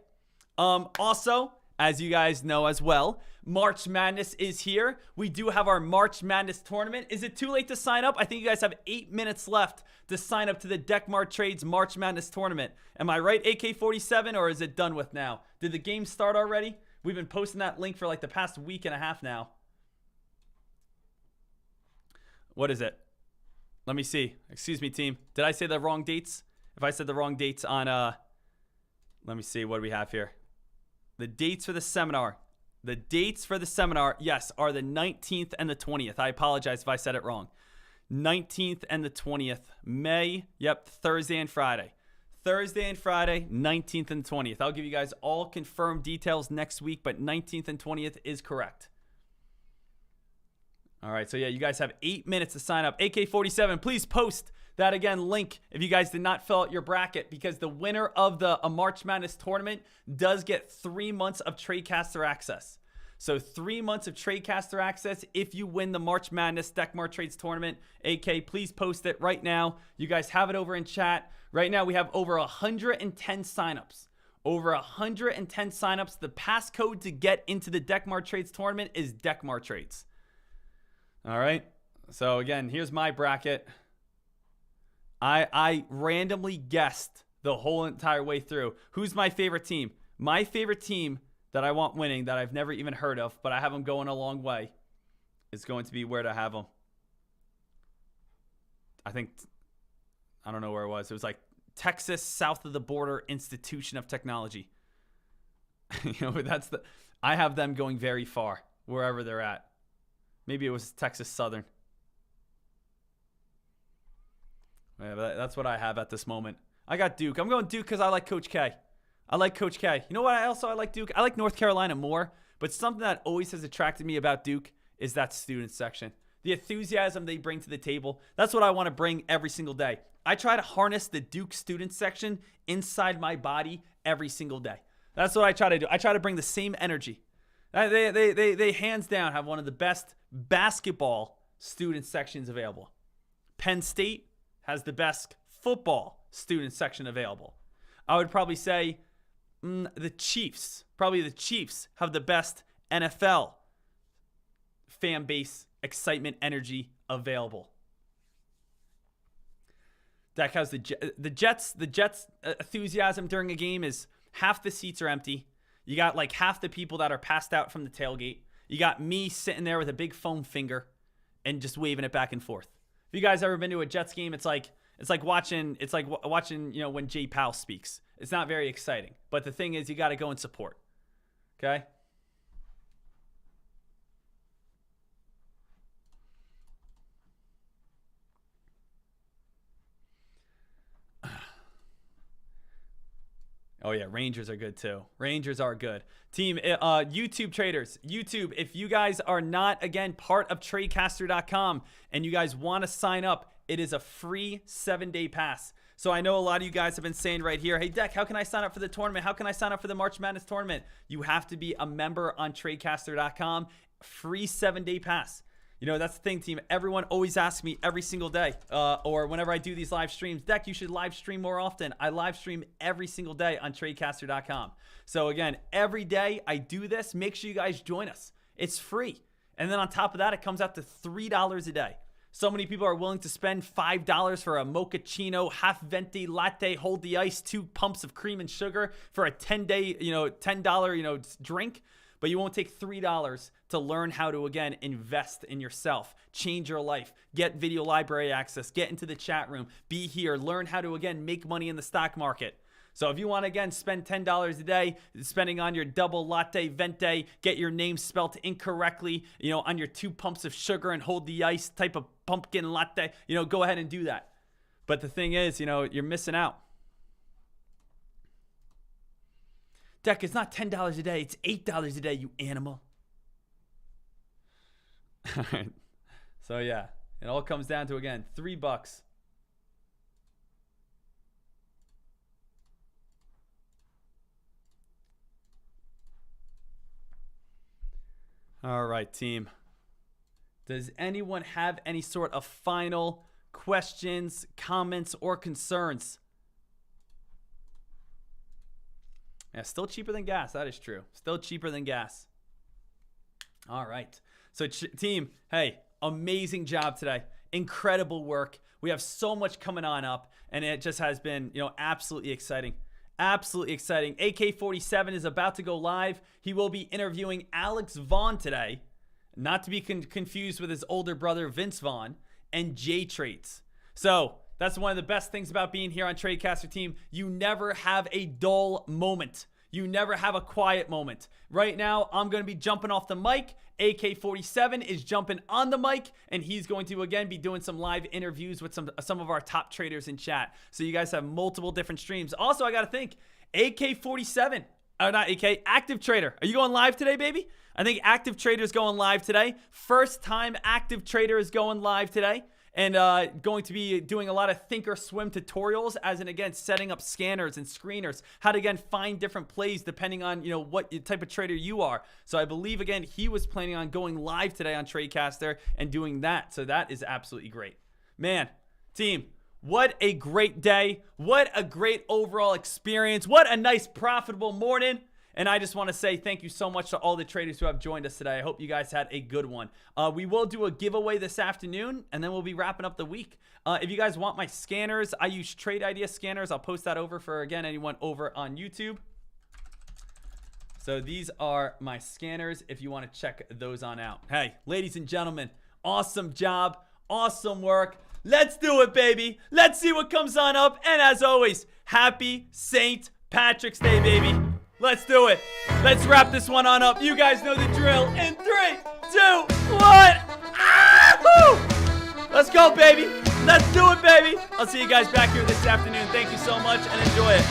Speaker 1: Also, as you guys know as well, March Madness is here. We do have our March Madness tournament. Is it too late to sign up? I think you guys have 8 minutes left to sign up to the Deckmar Trades March Madness tournament. Am I right, AK-47, or is it done with now? Did the game start already? We've been posting that link for like the past week and a half now. What is it? Let me see. Excuse me, team. Did I say the wrong dates? If I said the wrong dates on, let me see. What do we have here? The dates for the seminar. The dates for the seminar, yes, are the 19th and the 20th. I apologize if I said it wrong. 19th and the 20th. May, yep, Thursday and Friday. Thursday and Friday, 19th and 20th. I'll give you guys all confirmed details next week, but 19th and 20th is correct. All right, so yeah, you guys have 8 minutes to sign up. AK-47, please post that again link if you guys did not fill out your bracket, because the winner of the March Madness tournament does get 3 months of Tradecaster access. So 3 months of Tradecaster access if you win the March Madness Deckmar Trades tournament. AK, please post it right now. You guys have it over in chat. Right now we have over 110 signups. Over 110 signups. The passcode to get into the Deckmar Trades tournament is Deckmar Trades. All right. So again, here's my bracket. I randomly guessed the whole entire way through. Who's my favorite team? My favorite team that I want winning, that I've never even heard of, but I have them going a long way, is going to be where to have them. I don't know where it was. It was like Texas, south of the border institution of technology. I have them going very far, wherever they're at. Maybe it was Texas Southern. Yeah, that's what I have at this moment. I got Duke. I'm going Duke because I like Coach K. I like Coach K. You know what? I like Duke. I like North Carolina more, but something that always has attracted me about Duke is that student section. The enthusiasm they bring to the table. That's what I want to bring every single day. I try to harness the Duke student section inside my body every single day. That's what I try to do. I try to bring the same energy. They hands down have one of the best basketball student sections available. Penn State has the best football student section available. I would probably say the Chiefs have the best NFL fan base excitement energy available. Deck has the Jets enthusiasm during a game is half the seats are empty. You got like half the people that are passed out from the tailgate. You got me sitting there with a big foam finger and just waving it back and forth. If you guys ever been to a Jets game, it's like watching when Jay Powell speaks. It's not very exciting, but the thing is, you got to go and support. Okay. Oh, yeah, Rangers are good, too. Rangers are good. Team, YouTube traders, YouTube, if you guys are not, again, part of Tradecaster.com and you guys want to sign up, it is a free 7-day pass. So I know a lot of you guys have been saying right here, hey, Deck, how can I sign up for the tournament? How can I sign up for the March Madness tournament? You have to be a member on Tradecaster.com. Free 7-day pass. You know, that's the thing, team. Everyone always asks me every single day or whenever I do these live streams, Deck, you should live stream more often. I live stream every single day on Tradecaster.com. So, again, every day I do this. Make sure you guys join us. It's free. And then on top of that, it comes out to $3 a day. So many people are willing to spend $5 for a mochaccino, half venti latte, hold the ice, 2 pumps of cream and sugar for a $10 drink. But you won't take $3 to learn how to, again, invest in yourself, change your life, get video library access, get into the chat room, be here, learn how to, again, make money in the stock market. So if you want to, again, spend $10 a day, spending on your double latte vente, get your name spelt incorrectly, on your 2 pumps of sugar and hold the ice type of pumpkin latte, go ahead and do that. But the thing is, you're missing out. Deck, it's not $10 a day. It's $8 a day, you animal. All right. So, yeah, it all comes down to, again, $3. All right, team. Does anyone have any sort of final questions, comments, or concerns? Yeah, still cheaper than gas. That is true. Still cheaper than gas. All right. So, team, hey, amazing job today. Incredible work. We have so much coming on up, and it just has been, absolutely exciting. Absolutely exciting. AK-47 is about to go live. He will be interviewing Alex Vaughn today, not to be confused with his older brother, Vince Vaughn, and J Trades. So that's one of the best things about being here on Tradecaster Team. You never have a dull moment. You never have a quiet moment. Right now, I'm going to be jumping off the mic. AK-47 is jumping on the mic, and he's going to, again, be doing some live interviews with some of our top traders in chat. So you guys have multiple different streams. Also, I got to think, AK-47, or not AK, Active Trader. Are you going live today, baby? I think Active Trader is going live today. First time Active Trader is going live today. And going to be doing a lot of Thinkorswim tutorials, as in, again, setting up scanners and screeners, how to, again, find different plays depending on, what type of trader you are. So I believe, again, he was planning on going live today on Tradecaster and doing that. So that is absolutely great. Man, team, what a great day. What a great overall experience. What a nice, profitable morning. And I just want to say thank you so much to all the traders who have joined us today. I hope you guys had a good one. We will do a giveaway this afternoon, and then we'll be wrapping up the week. If you guys want my scanners, I use Trade Idea scanners. I'll post that over for, again, anyone over on YouTube. So these are my scanners if you want to check those on out. Hey, ladies and gentlemen, awesome job. Awesome work. Let's do it, baby. Let's see what comes on up. And as always, happy St. Patrick's Day, baby. Let's do it. Let's wrap this one on up. You guys know the drill. In 3, 2, 1. Ah! Let's go, baby. Let's do it, baby. I'll see you guys back here this afternoon. Thank you so much and enjoy it.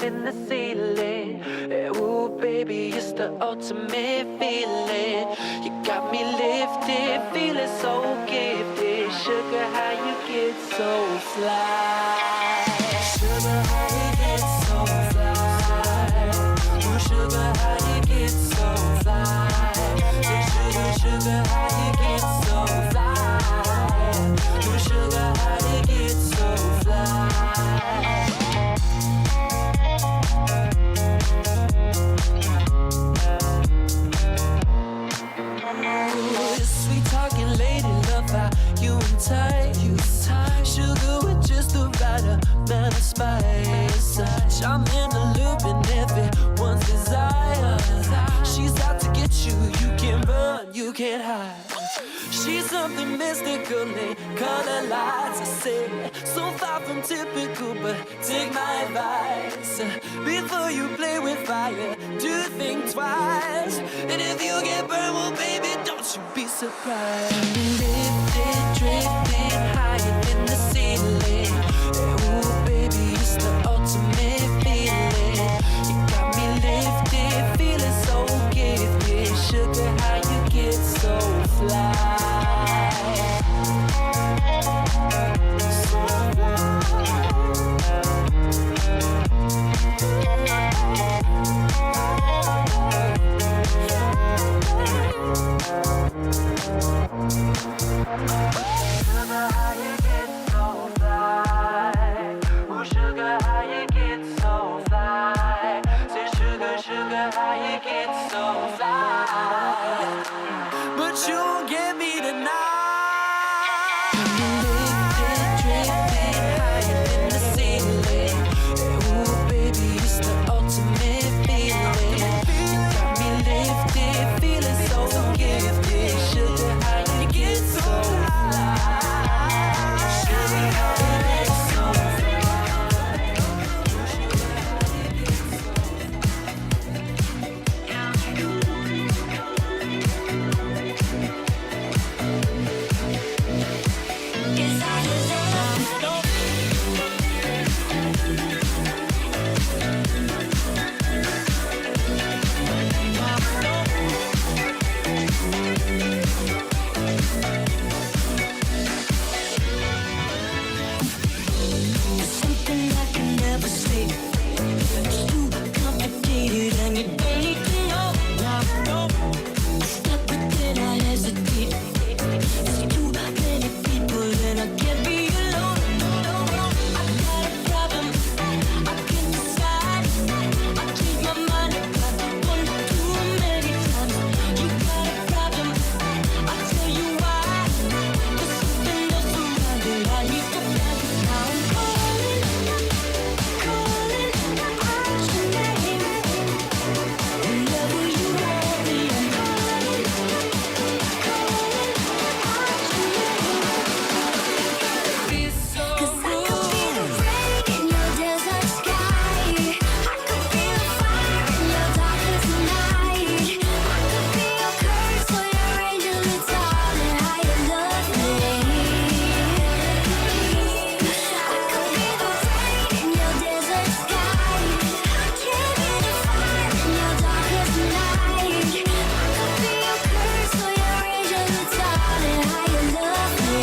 Speaker 2: In the ceiling, ooh baby, it's the ultimate feeling. You got me lifted, feeling so gifted. Sugar, how you get so fly? Sugar, how you get so fly? Ooh, sugar, how you get so fly? Sugar, sugar, how you get so fly? Ooh, sugar, how you get so fly? Sweet talking lady, love how you entice. Sugar with just the right amount of spice. Charming, alluring, everyone's desire. She's out to get you, you can't run, you can't hide. She's something mystically color lights, I say. So far from typical, but take my advice. Before you play with fire, do think twice. And if you get burned, well, baby, don't you be surprised. Lifted, drifting higher than the ceiling. Ooh, baby, it's the ultimate feeling. You got me lifted, feeling so gifted. Sugar, how you get so fly. But you won't get me tonight. Lifted, drifting higher than the ceiling. Ooh, baby, it's the ultimate feeling. You got me lifted, feeling so gifted. Sugar, how you get so fly. Sugar, how you get so fly. Something I can never say. It's too complicated and you don't need to know. Stuck with it, I hesitate. There's too many people and I can't be alone. I got a problem, I can't decide. I change my mind about one too many times. You got a problem, I'll tell you why. There's something else around it I need to find. Now I'm calling out your name. Whenever you want me, I'm calling out your name. It's so rude.
Speaker 4: In your desert sky, I could feel a fire in your darkest night. I could be your curse or your angel. It's all in how you love me. I could be the rain in your desert sky. I can be the fire in your darkest night. I could be your curse or your angel. It's all in how you love me.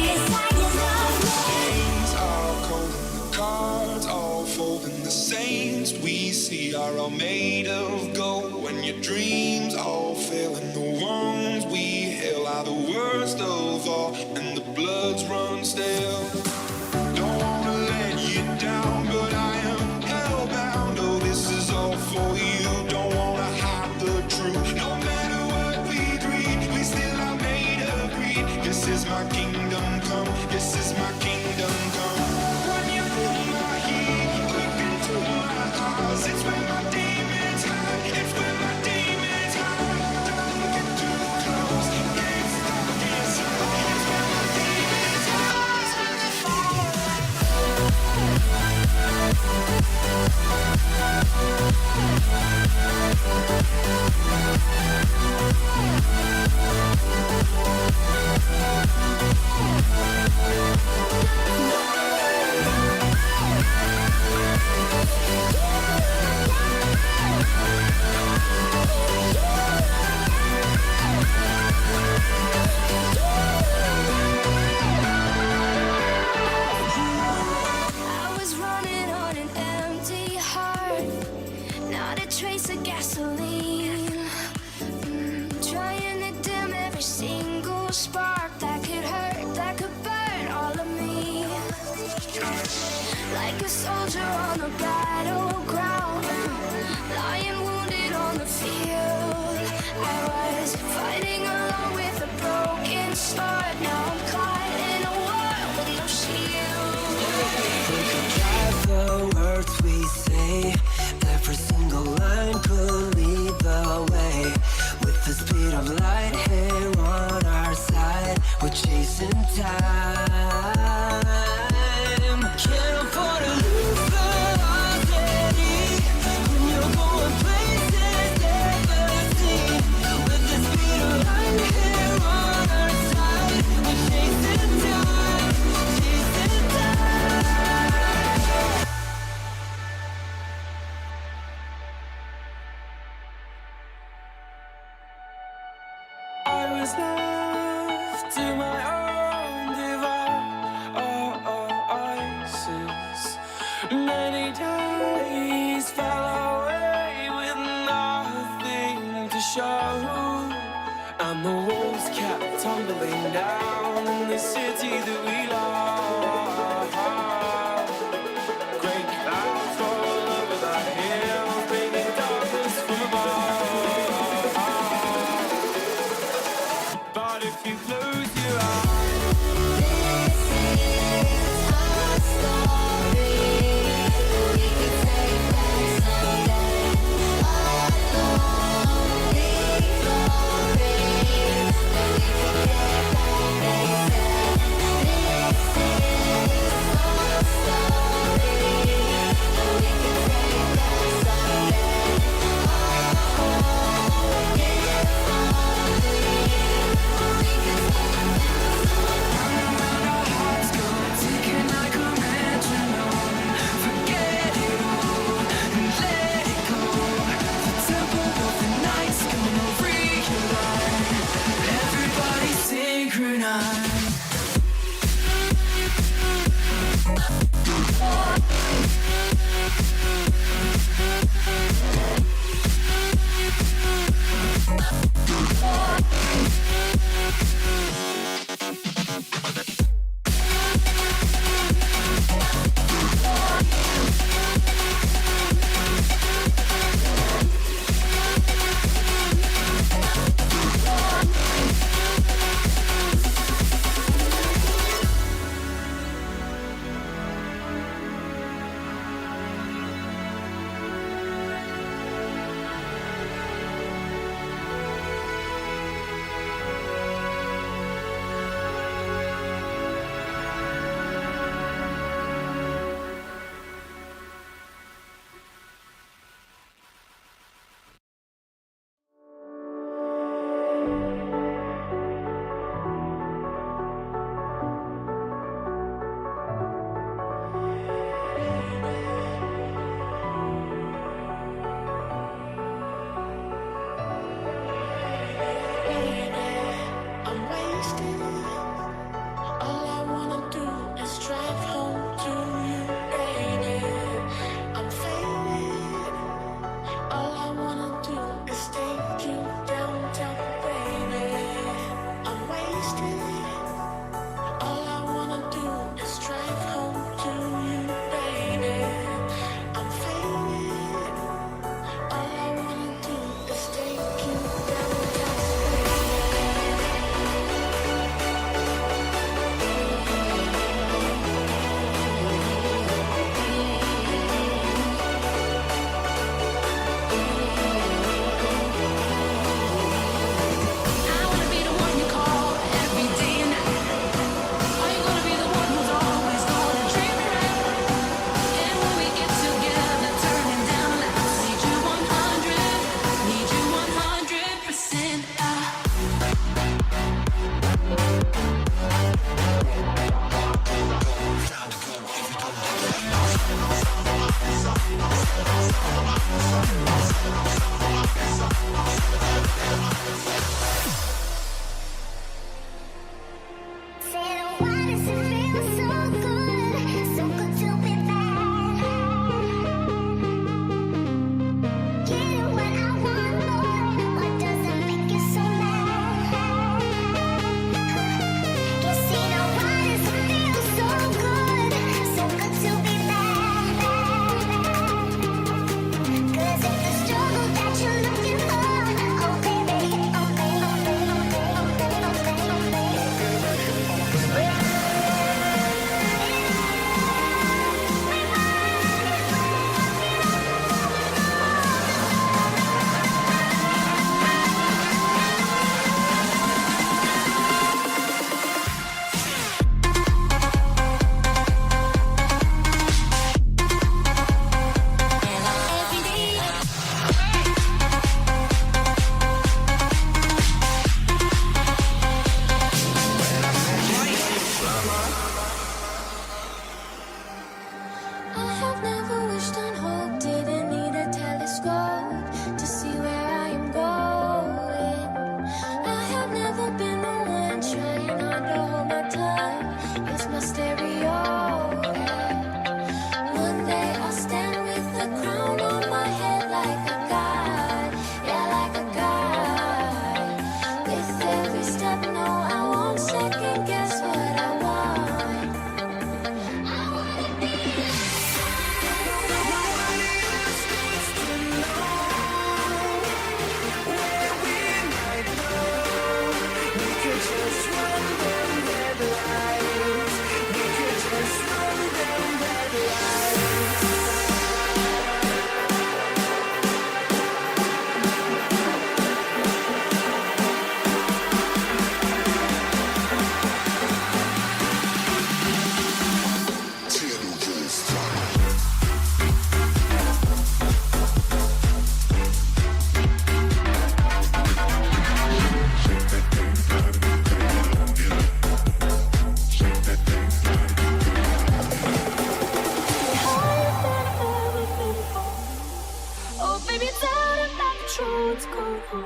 Speaker 4: It's how you love me.
Speaker 2: Days are cold and the cards all fold and the saints we see are all made of gold. When your dreams all fail and the ones we hail are the worst of all and the bloods run stale. Don't wanna let you down, but I am hellbound. Oh, this is all for you. Don't wanna hide the truth. No matter what we dream, we still are made of greed. This is my kingdom come. This is my kingdom come. When you feel my heat, look into my eyes. It's where my demons hide. It's where my demons hide. Don't get too close. Can't stop this. It's where my demons hide.
Speaker 4: I was running on an empty heart, not a trace of gasoline. Trying to dim every single spark that could hurt, that could burn all of me. Like a soldier on the battleground, lying wounded on the field. I was fighting along with a broken sword. Now I'm caught in a war with no shield.
Speaker 2: Drive the words we say. Every single line could lead the way. With the speed of show, and the walls kept tumbling down in the city that we love. Great clouds roll over the hills, bringing darkness from above. But if you close your eyes,
Speaker 4: let's go home.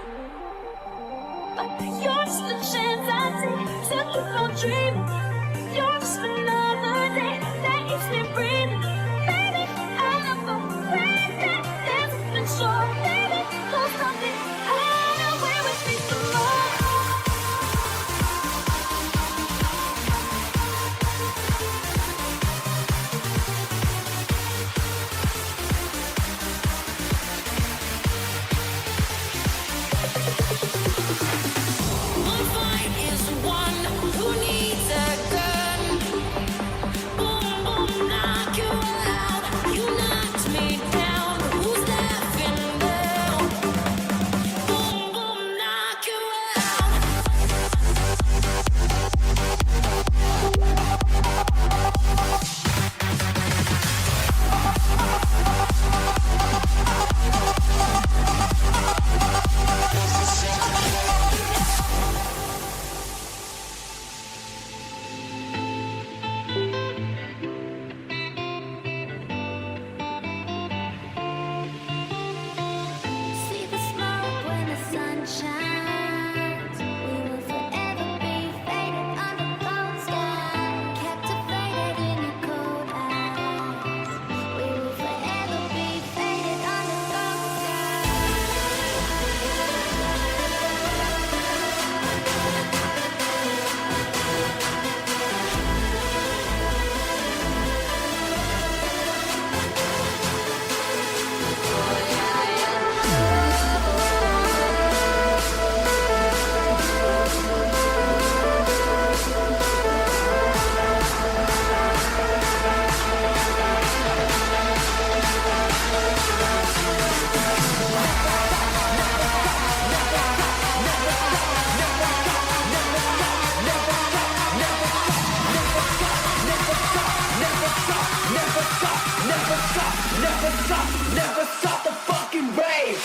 Speaker 4: But you're just a chance I take to keep on dreaming. You're just another day that keeps me breathing. Baby, I'm afraid that there's nothing sure. Baby, hold something away with me some more.
Speaker 5: One fight is one who needs a gun. Boom, boom, knock you out. You knocked me down. Who's laughing now? Boom, boom, knock you out.
Speaker 4: See the smoke when the sun shines. We will forever be faded under cold sky, captivated in your cold eyes. We will forever be faded under cold
Speaker 2: Never stop the fucking rave.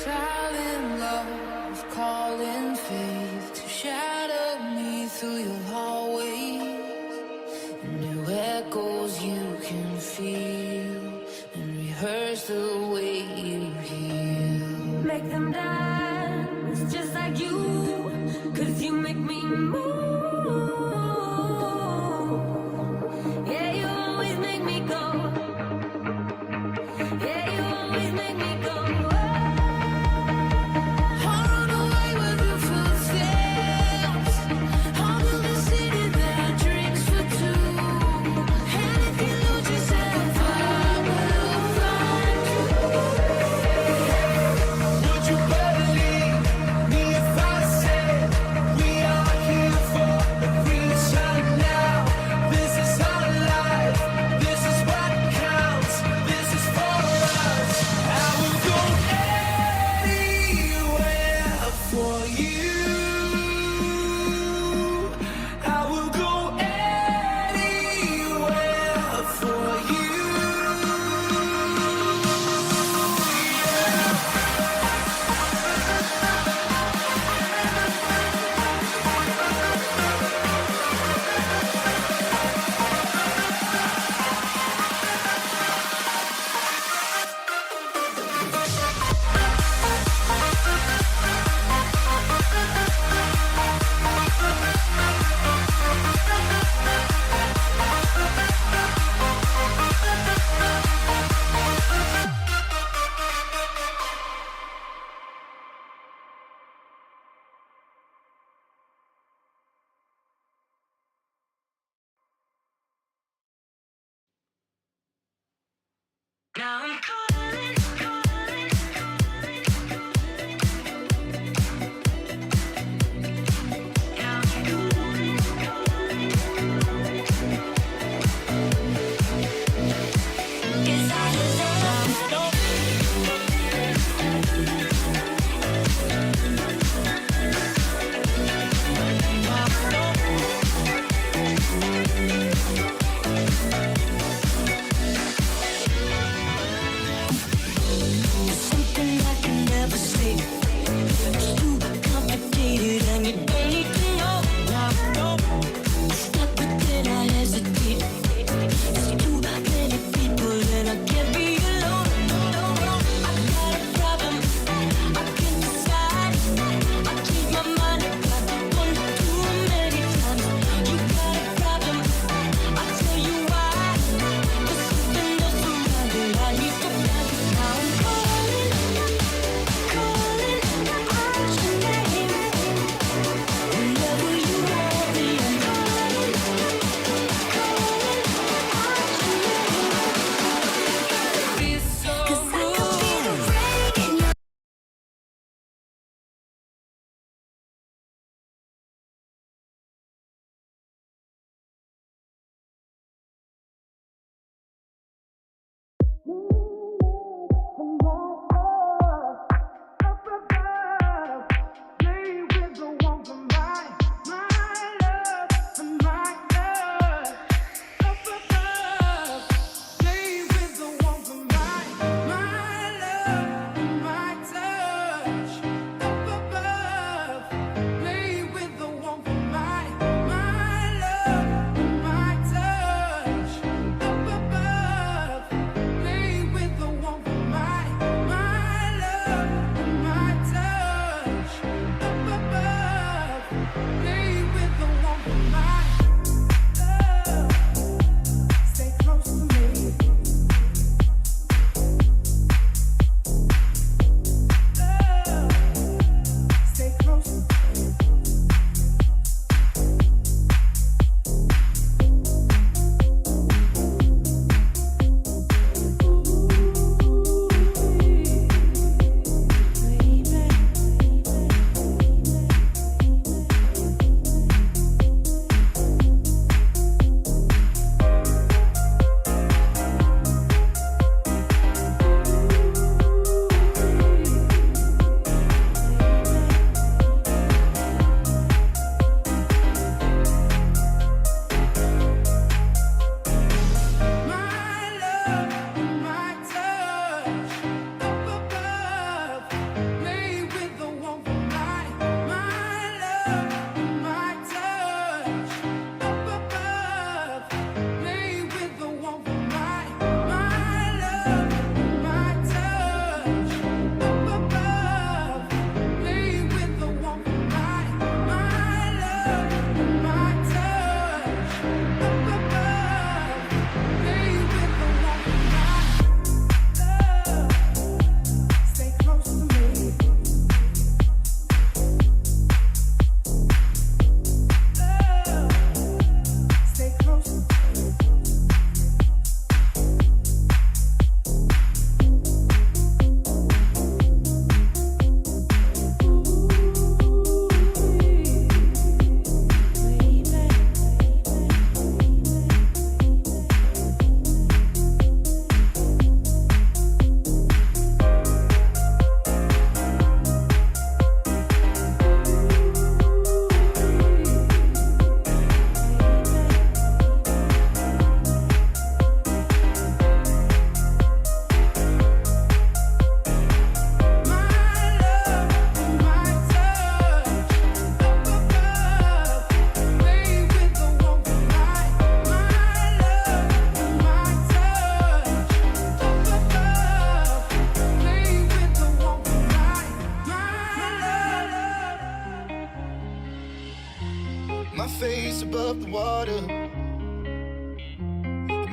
Speaker 5: Silent love calling faith to shadow me through your hallways. New echoes you can feel and rehearse the way you heal.
Speaker 4: Make them dance just like you, 'cause you make me move. Yeah, you always make me go. Yeah, you always make me go.
Speaker 5: Run away with your footsteps. I'll build a city that drinks for two.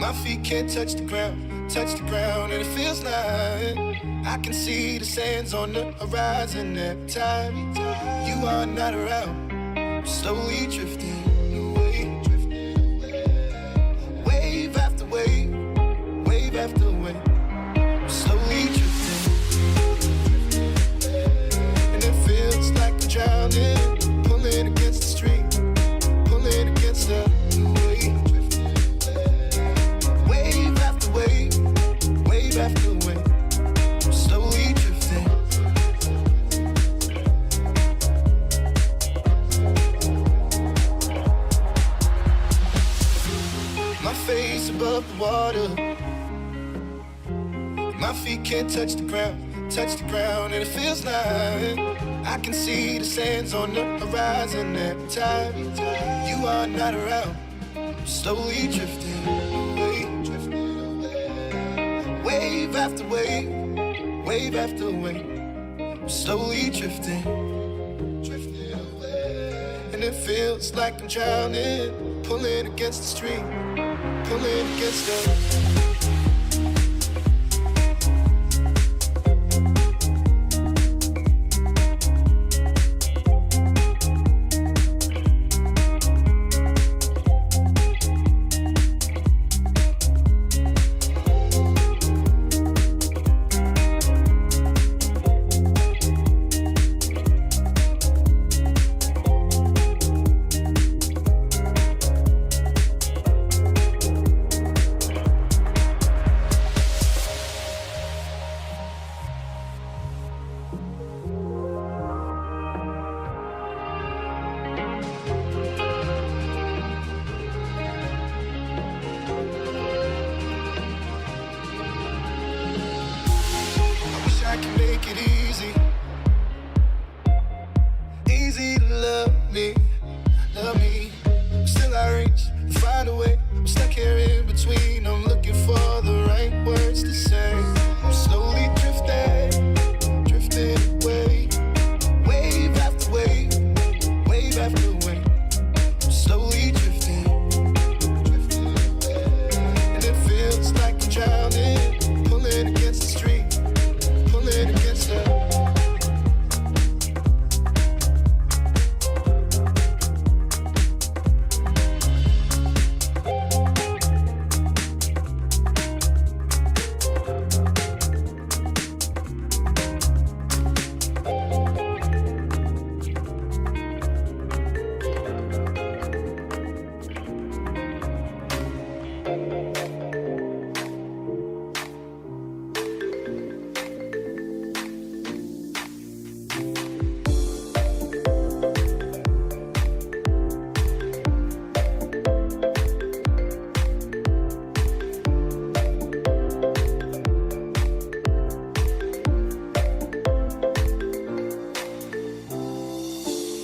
Speaker 2: My feet can't touch the ground, and it feels like I can see the sands on the horizon every time you are not around. I'm slowly drifting away, wave after wave, wave after wave. I'm slowly drifting, and it feels like I'm drowning, pulling against the stream, pulling against the wave. Wave after wave, wave after wave, I'm slowly drifting. My face above the water, my feet can't touch the ground, and it feels like I can see the sands on the horizon every time you are not around. I'm slowly drifting away, wave after wave, wave after wave. I'm slowly drifting away, and it feels like I'm drowning, pulling against the stream, pulling against the. I can make it easy, easy to love me, love me. Still I reach, find a way. I'm stuck here in between. I'm looking for the right words to say. I'm slowly drifting, drifting away, wave after wave, wave after wave. I'm slowly drifting, drifting away, and it feels like I'm drowning, pulling against the stream. Against her.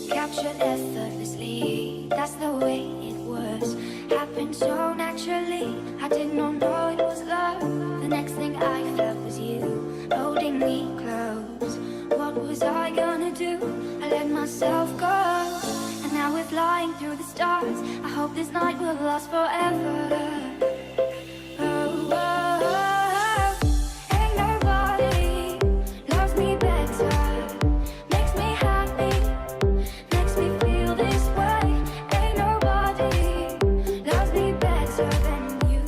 Speaker 4: Captured effortlessly, that's the way it was. Happened so naturally, I did not know it was love. The next thing I felt was you, holding me close. What was I gonna do? I let myself go, and now we're flying through the stars. I hope this night will last forever. Oh, oh, oh. Ain't nobody loves me better. Makes me happy, makes me feel this way. Ain't nobody loves me better than you.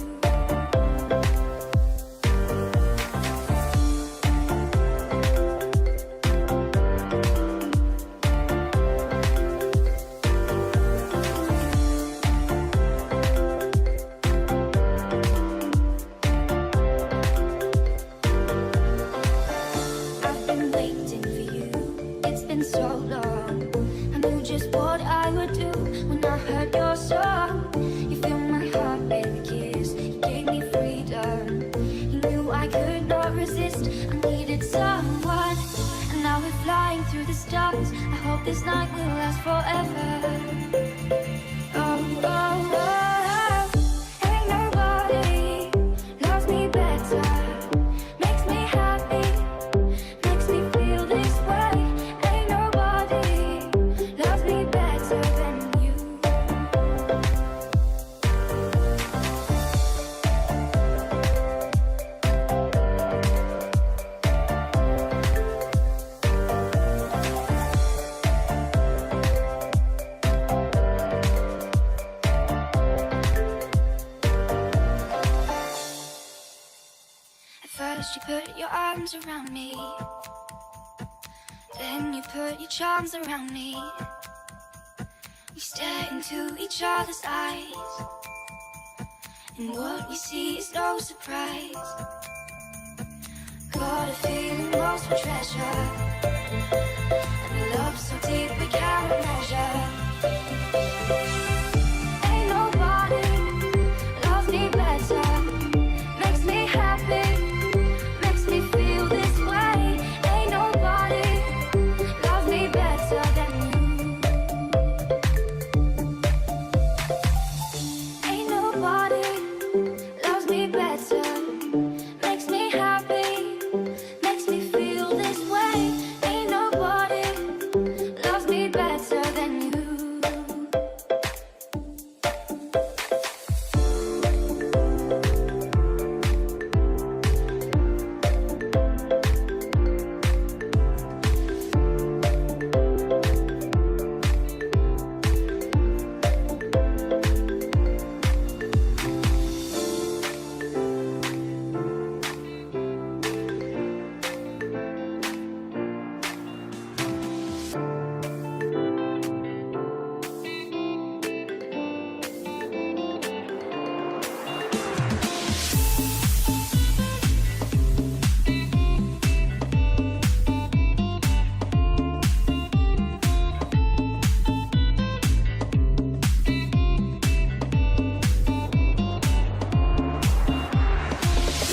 Speaker 4: I've been waiting for you, it's been so long. I knew just what I would do when I heard your song. You filled my heart with a kiss, you gave me freedom. You knew I could not resist, I needed someone. And now we're flying through the stars. I hope this night will last forever. Oh, oh, oh. Ain't nobody loves me better. Makes me happy, makes me feel this way. Ain't nobody loves me better than you. First you put your arms around me, then you put your charms around me. We stare into each other's eyes, and what we see is no surprise. Got a feeling lost for treasure, and a love so deep we cannot measure. Ain't nobody loves me better, makes me happy, makes me feel this way. Ain't nobody loves me better than you. Ain't nobody loves me better, makes me happy, makes me feel this way. Ain't nobody loves me better than you.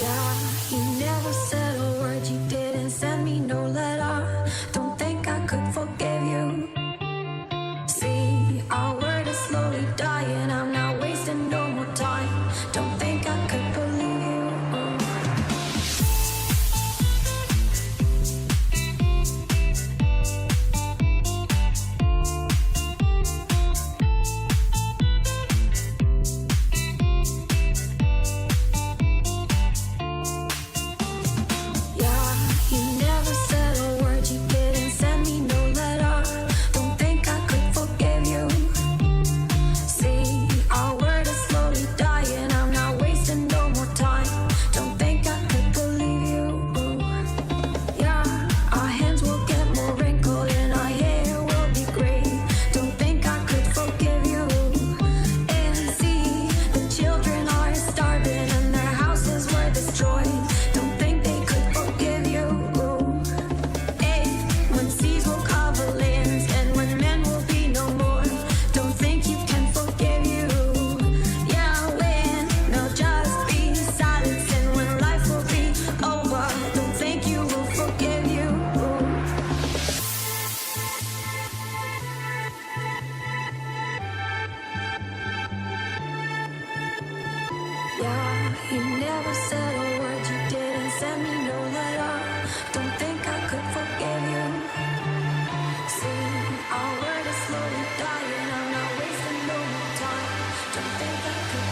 Speaker 4: Yeah, you never said a word, you didn't send me no letter. Don't think I could forgive you. See, our word is slowly dying, I'm not wasting no more time. Don't think I could believe you. Yeah, you never said a word, you didn't send me no letter. Don't think I could forgive you. See, our word is slowly dying, I'm not wasting no more time. Don't think I could believe you. Yeah, our hands will get more wrinkled and our hair will be gray. Don't think I could forgive you. And see, the children are starving and their houses were destroyed. Don't think they could forgive you. Hey, when seas will cover lands and when men will be no more. Don't think you can forgive you. Yeah, when there'll just be silence and when life will be over. Don't think you will forgive you. Yeah, you never said a word, you didn't send me no letter. Don't think I could forgive you. See, our word is slowly dying, I'm not wasting no more time. Don't think I could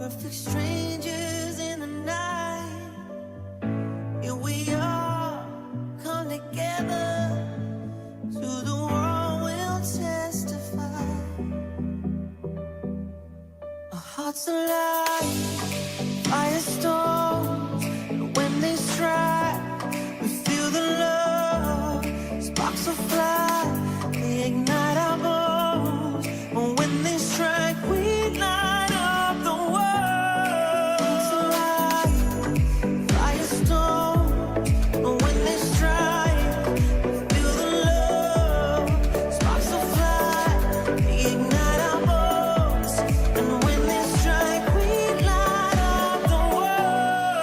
Speaker 6: perfect strangers in the night. Here we are, come together. To the world we'll testify. Our hearts alive, firestorms. And when they strike, we feel the love. Sparks will fly, they ignite our bones. And when they strike, we light up the world. Hearts alive, firestorms. And when they strike, we feel the love. Sparks will fly, they ignite our bones. And when they strike, we light up the world.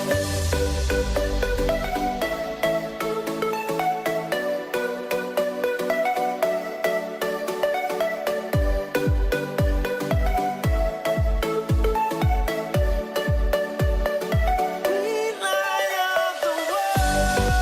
Speaker 6: We light up the world. We light up the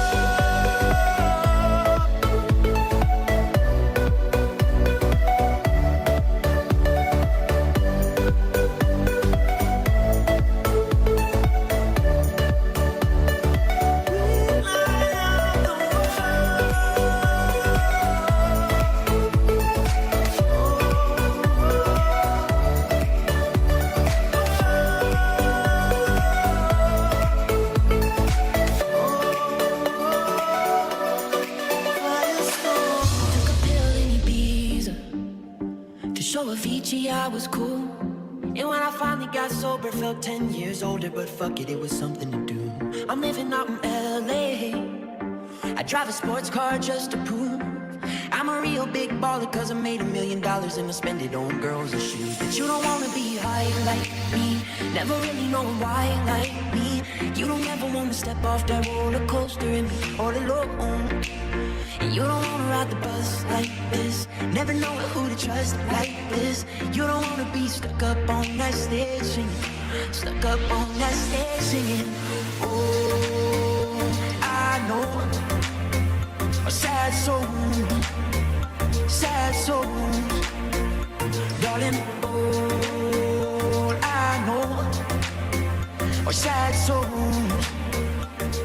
Speaker 5: Took a pill in Ibiza to show Avicii I was cool. And when I finally got sober, felt 10 years older. But fuck it, it was something to do. I'm living out in LA. I drive a sports car just to prove I'm a real big baller, cause I made $1 million and I spend it on girls and shoes. But you don't wanna be high like me, never really knowing why like me. You don't ever wanna step off that roller coaster and be all alone. And you don't wanna ride the bus like this, never know who to trust like this. You don't wanna be stuck up on that stage singing, stuck up on that stage singing. Oh, I know a sad soul, darling. All I know are sad souls,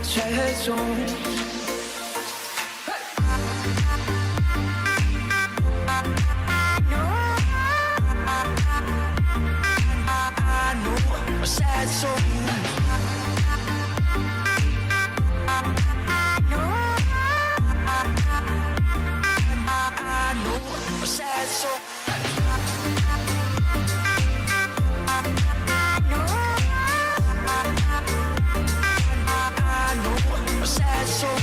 Speaker 5: sad souls. I know a sad soul. I know a sad soul. I know a sad soul.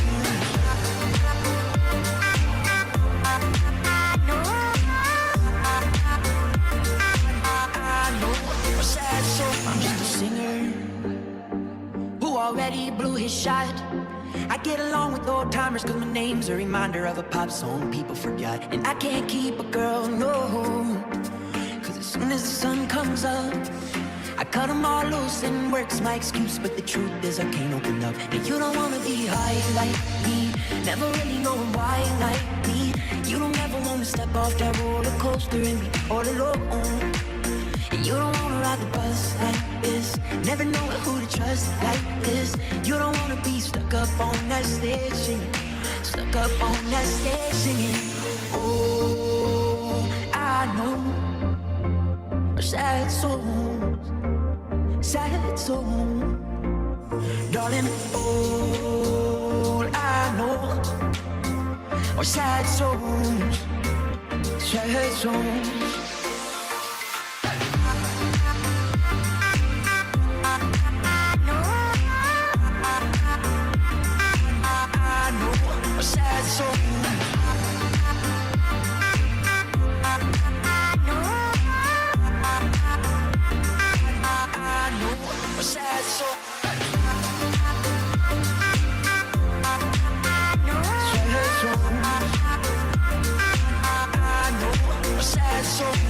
Speaker 5: I know a sad soul. I'm just a singer who already blew his shot. I get along with old timers cause my name's a reminder of a pop song people forgot. And I can't keep a girl, no, cause as soon as the sun comes up, I cut them all loose and work's my excuse. But the truth is I can't open up. And you don't wanna be high like me, never really knowing why like me. You don't ever wanna step off that roller coaster and be all alone. And you don't wanna ride the bus like this, never know who to trust like this. You don't wanna be stuck up on that stage singing, stuck up on that stage singing. Oh, I know a sad soul, sad soul, darling. All I know are sad souls, sad souls. A sad soul. I know a sad soul. Sad soul. I know a sad soul.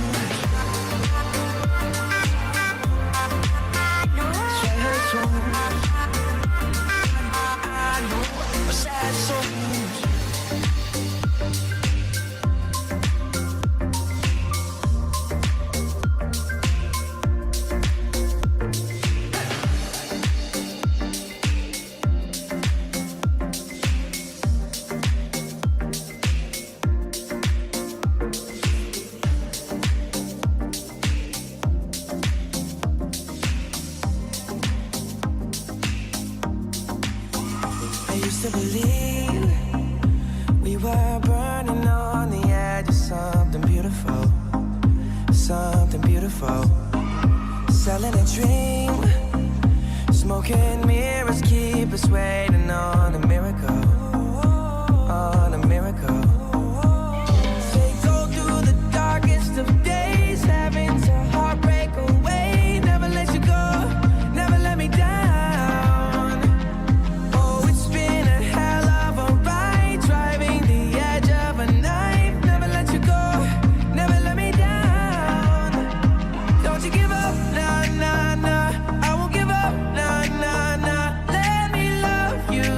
Speaker 6: something beautiful. Selling a dream. Smoking mirrors keep us waiting on a miracle. On a miracle. They go through the darkest of days, having to heartbreak away. Never let you go, never let me down. Oh, it's been a hell of a ride, driving the edge of a knife. Never let you go, never let me down. Don't you give up, nah, nah, nah. I won't give up, nah, nah, nah. Let me love you,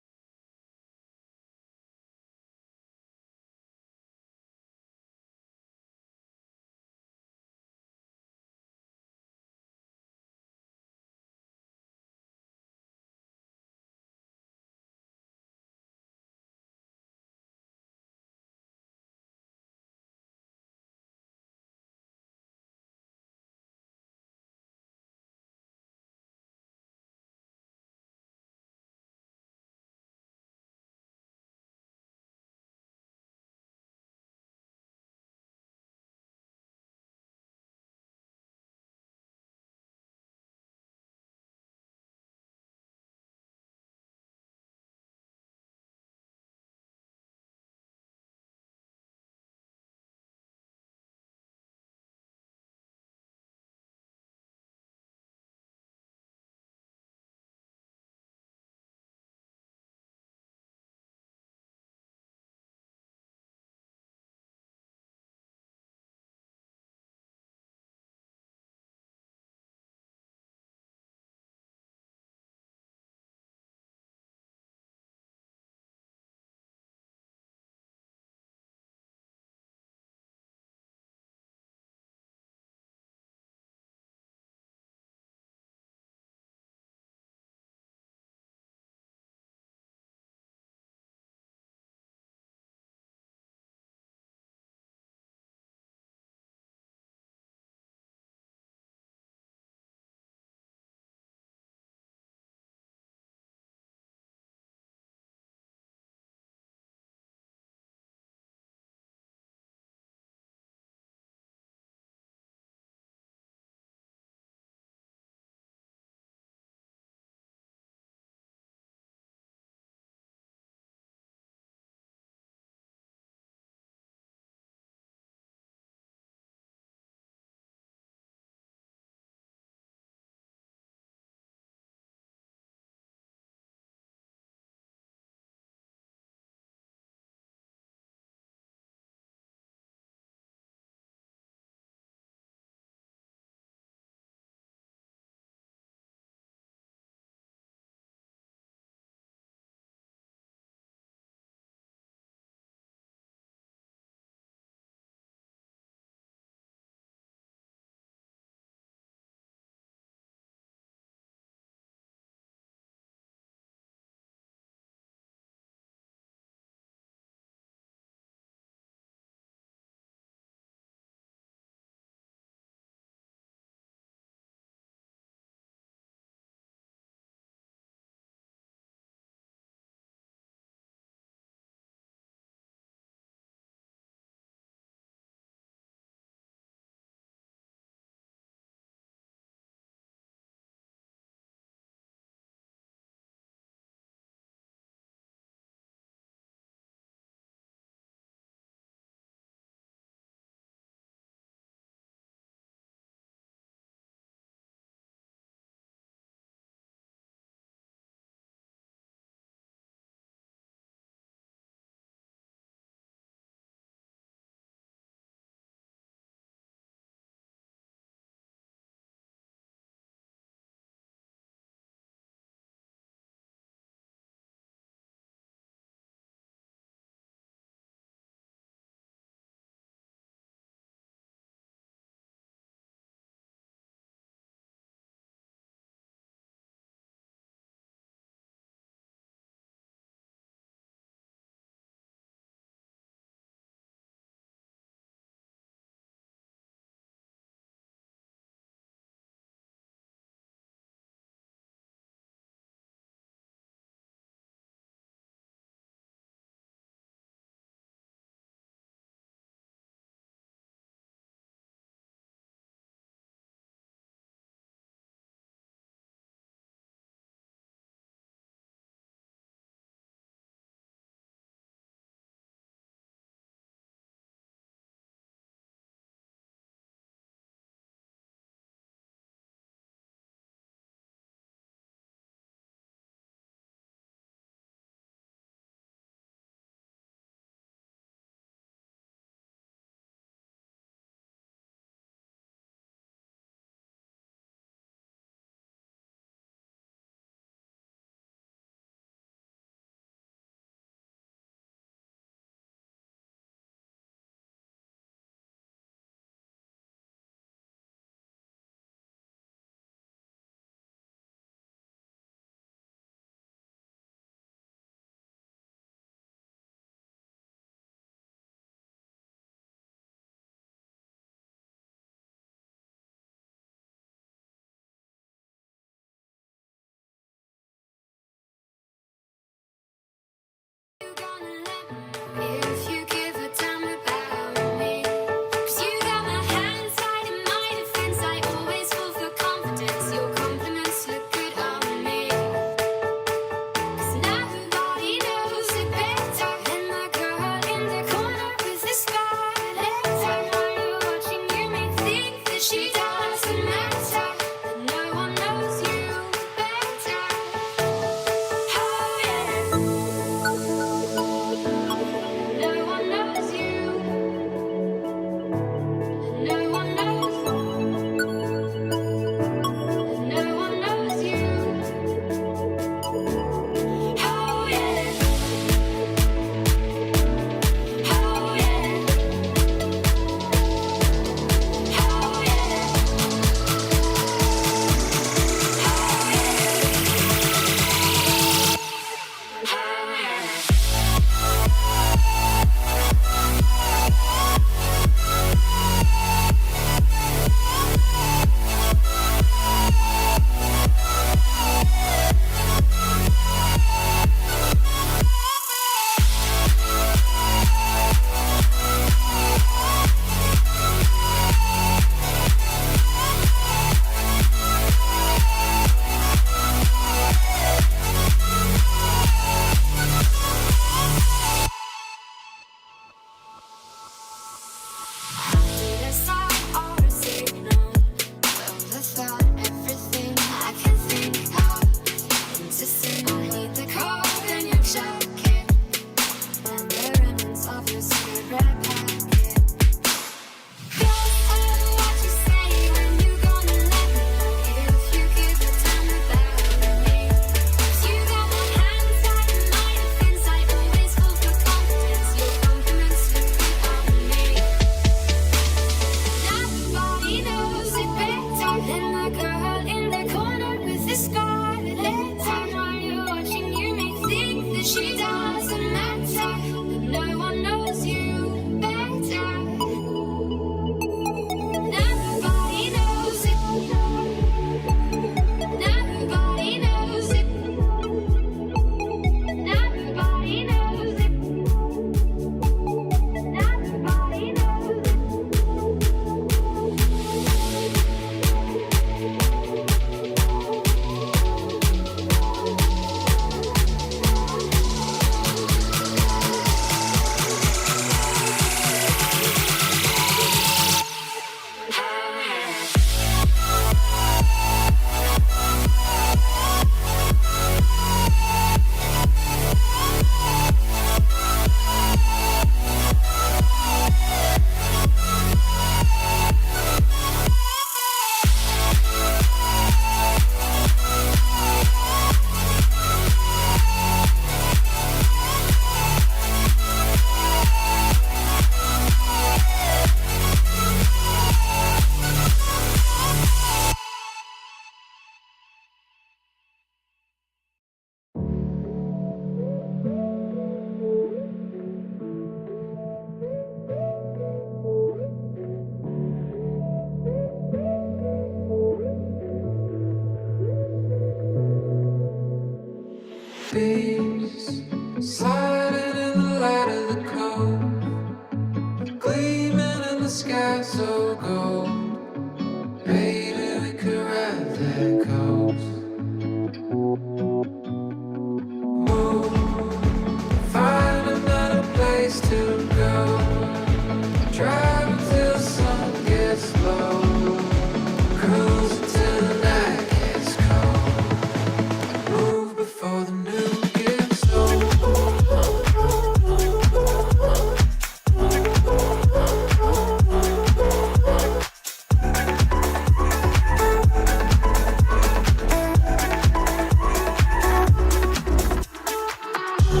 Speaker 6: Move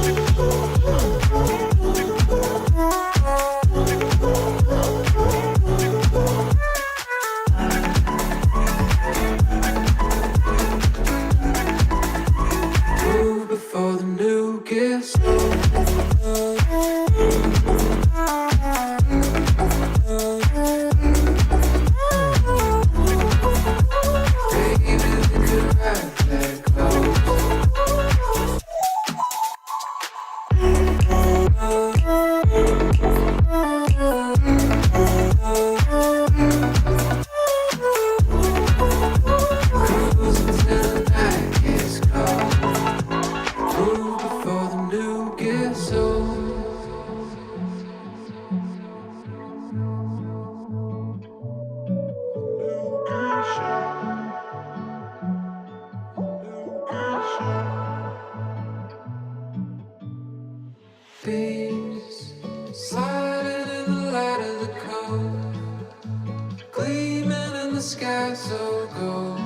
Speaker 6: before the new gets old. Baby, we could ride that close. Cruising till the night gets cold. Move before the new gets old. Beams sliding in the light of the coast, gleaming in the sky so gold.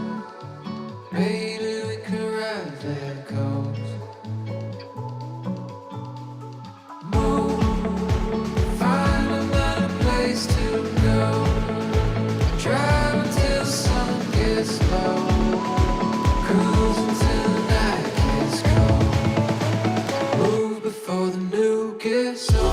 Speaker 6: Baby, we could ride that coast. Move, find another place to go. Drive until the sun gets low. Cruise until the night gets cold. Move before the new gets old.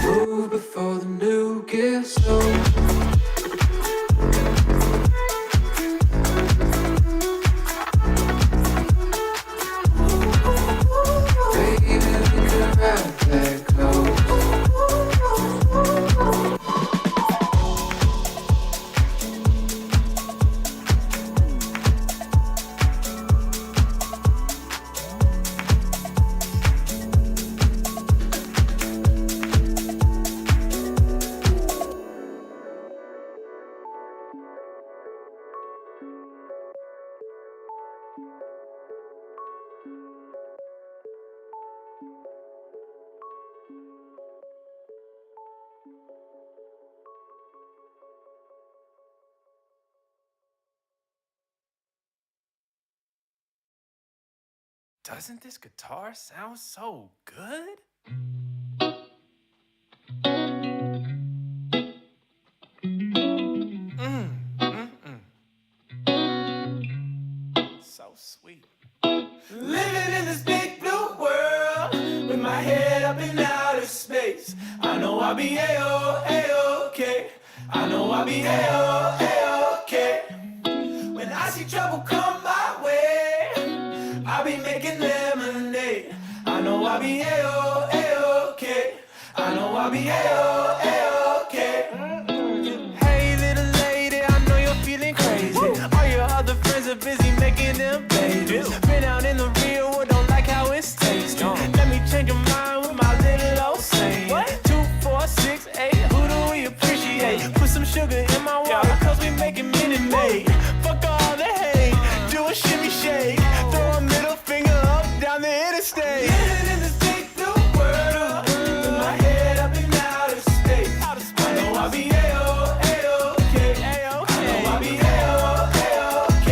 Speaker 6: Move before the new gets old. Baby, we could ride that close.
Speaker 2: Doesn't this guitar sound so good? So sweet. Living in this big blue world with my head up in outer space. I know I'll be A-OK. I know I'll be A-OK. When I see trouble come my way, I'll be making lemonade. I know I'll be A-OK. I know I'll be A-OK. Hey little lady, I know you're feeling crazy. All your other friends are busy making them babies. Been out in the real world, don't like how it's tasting. Let me change your mind with my little old saying. 2, 4, 6, 8, who do we appreciate? Put some sugar in my water, cause we making Minute Maid. Fuck all the hate, do a shimmy shake. Throw a middle finger up down the interstate. Living in this big blue world with my head up in outer space. I know I'll be A-OK. I know I'll be A-OK.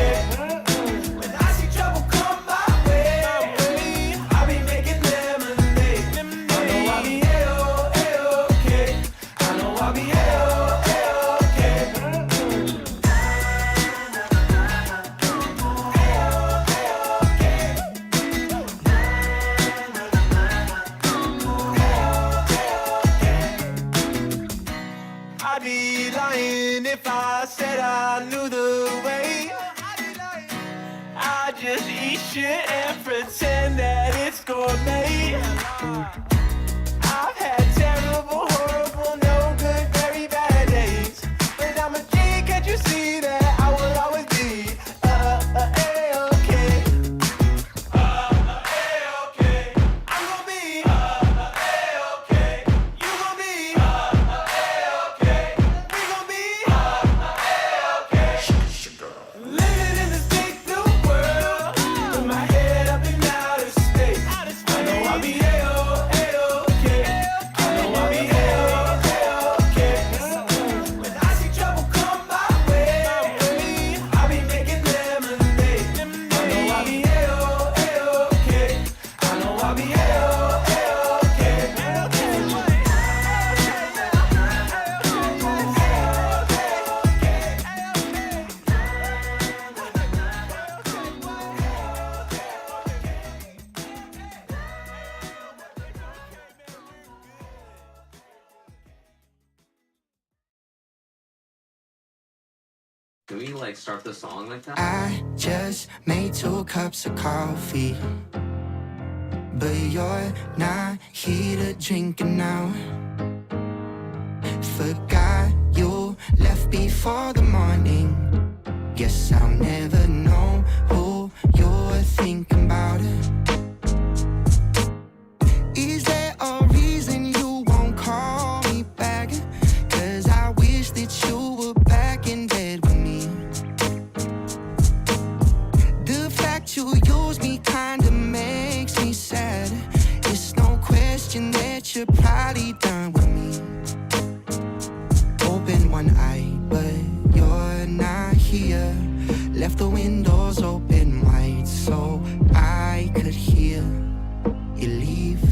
Speaker 2: When I see trouble come my way, I'll be making lemonade. I know I'll be A-OK. I know I'll be A-OK. I'd be lying if I said I knew the way. I just eat shit and pretend that it's gourmet. I've had terrible, horrible, no good, very bad days. But I'm a G, can't you see that I will always be A-OK. A-OK. I'm gonna be A-OK.
Speaker 7: Can we like start the song like that?
Speaker 6: I just made 2 cups of coffee, but you're not here to drink it now. Forgot you left before the morning. Guess I'll never know who you're thinking about. Is there a reason you won't call me back? 'Cause I wish that you were back in bed with me. The fact you use me kinda makes me sad. It's no question that you're probably done with me. Open one eye, but you're not here. Left the windows open wide so I could hear you leave.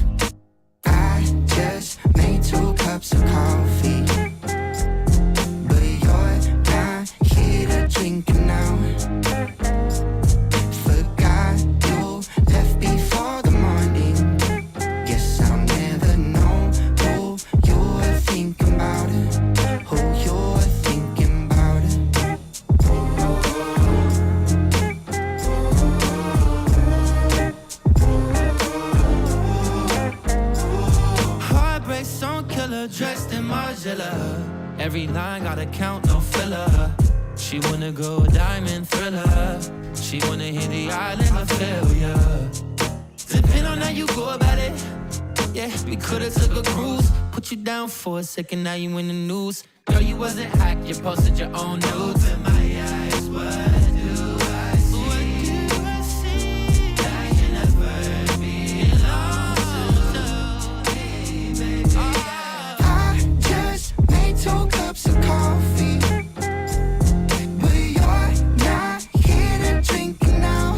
Speaker 6: I just made 2 cups of coffee, but you're not here to drink it now. Forgot you left before the morning. Guess I'll never know who you're thinking about. Who you're thinking about. Heartbreaks don't kill her, dressed in Margiela. Every line gotta count, no filler. She wanna go diamond thriller. She wanna hit the island of failure. Depending on how you go about it. Yeah, we could've took a cruise. Put you down for a second, now you in the news. Girl, you wasn't hacked, you posted your own nudes. In my eyes, what do I see? What do I see? That you never belong to me, baby. I just made 2 cups of coffee, but you're not here to drink it now.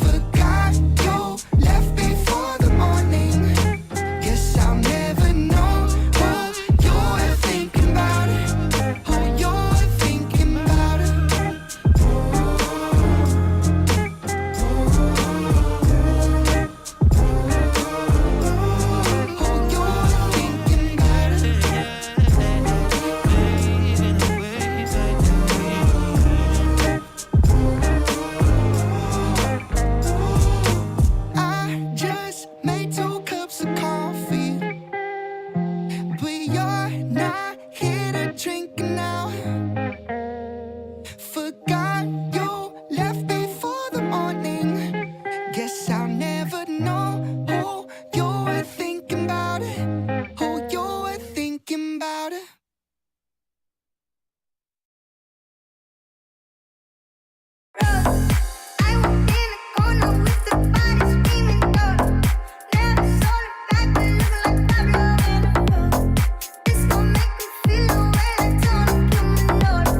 Speaker 6: Forgot you left before the morning. Guess I'll never know who you're thinking about. Who you're thinking about. Who you're thinking about. I just made 2 cups of coffee, but you're not here to drink it now. Forgot you left before the morning. Guess I'll never know who you're thinking about. Who you're thinking about.
Speaker 4: I walked in the corner with the body screaming door. Never sold it back, but looking like Pablo in a phone. This gon' make me feel the way I told him, give me note.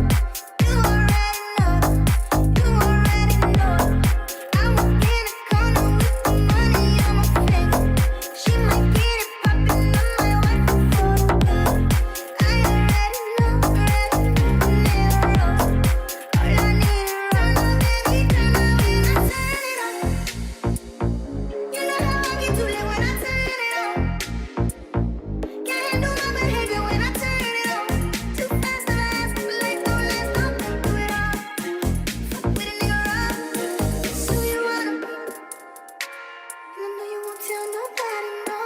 Speaker 4: You already know. You already know. I walked in the corner with the money on my finger. She might get it poppin', I might wipe the photo. I already know, never wrong. All I need is run on, baby, turn on when I turn it on. You know how I get too lit when I turn it on. Can't handle my behavior when I turn it on. Too fast to last, but like don't last, don't do it all. Fuck with a nigga raw. So you wanna be, and I know you won't tell nobody, no.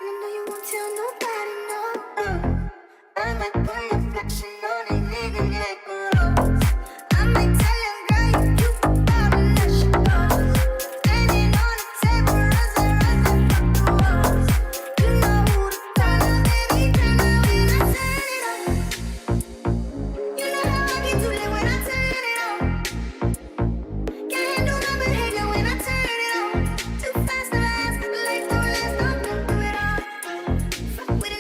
Speaker 4: And I know you won't tell nobody, no. I might pull your flexion on a nigga like a rose. I might tell your girl you about to let she goes. Standing on the table, rising, fuck the walls. You know who to call on, baby, turn on when I turn it on. You know how I get too lit when I turn it on. Can't handle my behavior when I turn it on. Too fast to last, but like don't last, don't do it all. Fuck with a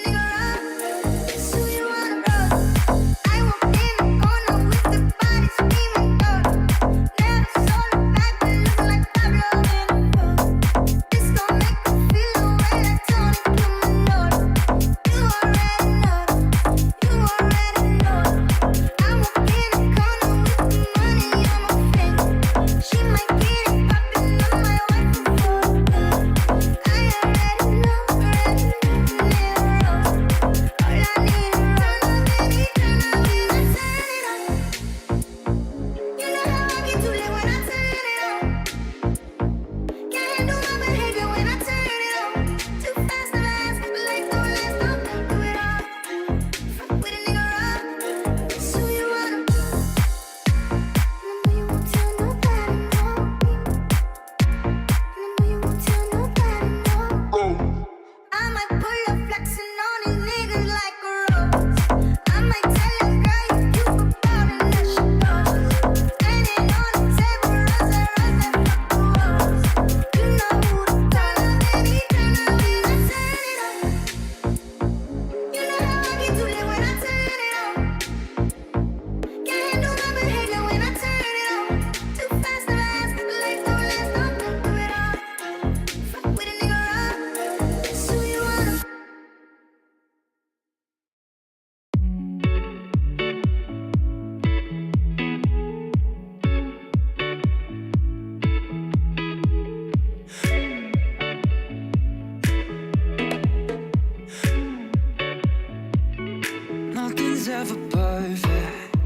Speaker 6: never perfect,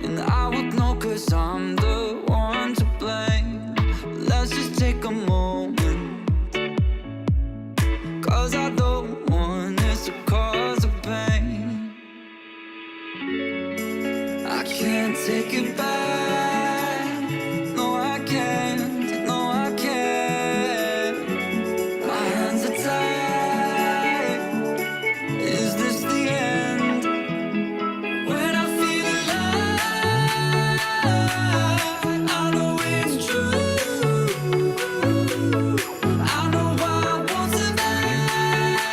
Speaker 6: and I would know 'cause I'm the one to blame. Let's just take a moment, 'cause I don't want this to cause a pain. I can't take it back. No, I can't. No, I can't. My hands are tied. Is this the end? When I feel alive, I know it's true. I know I won't survive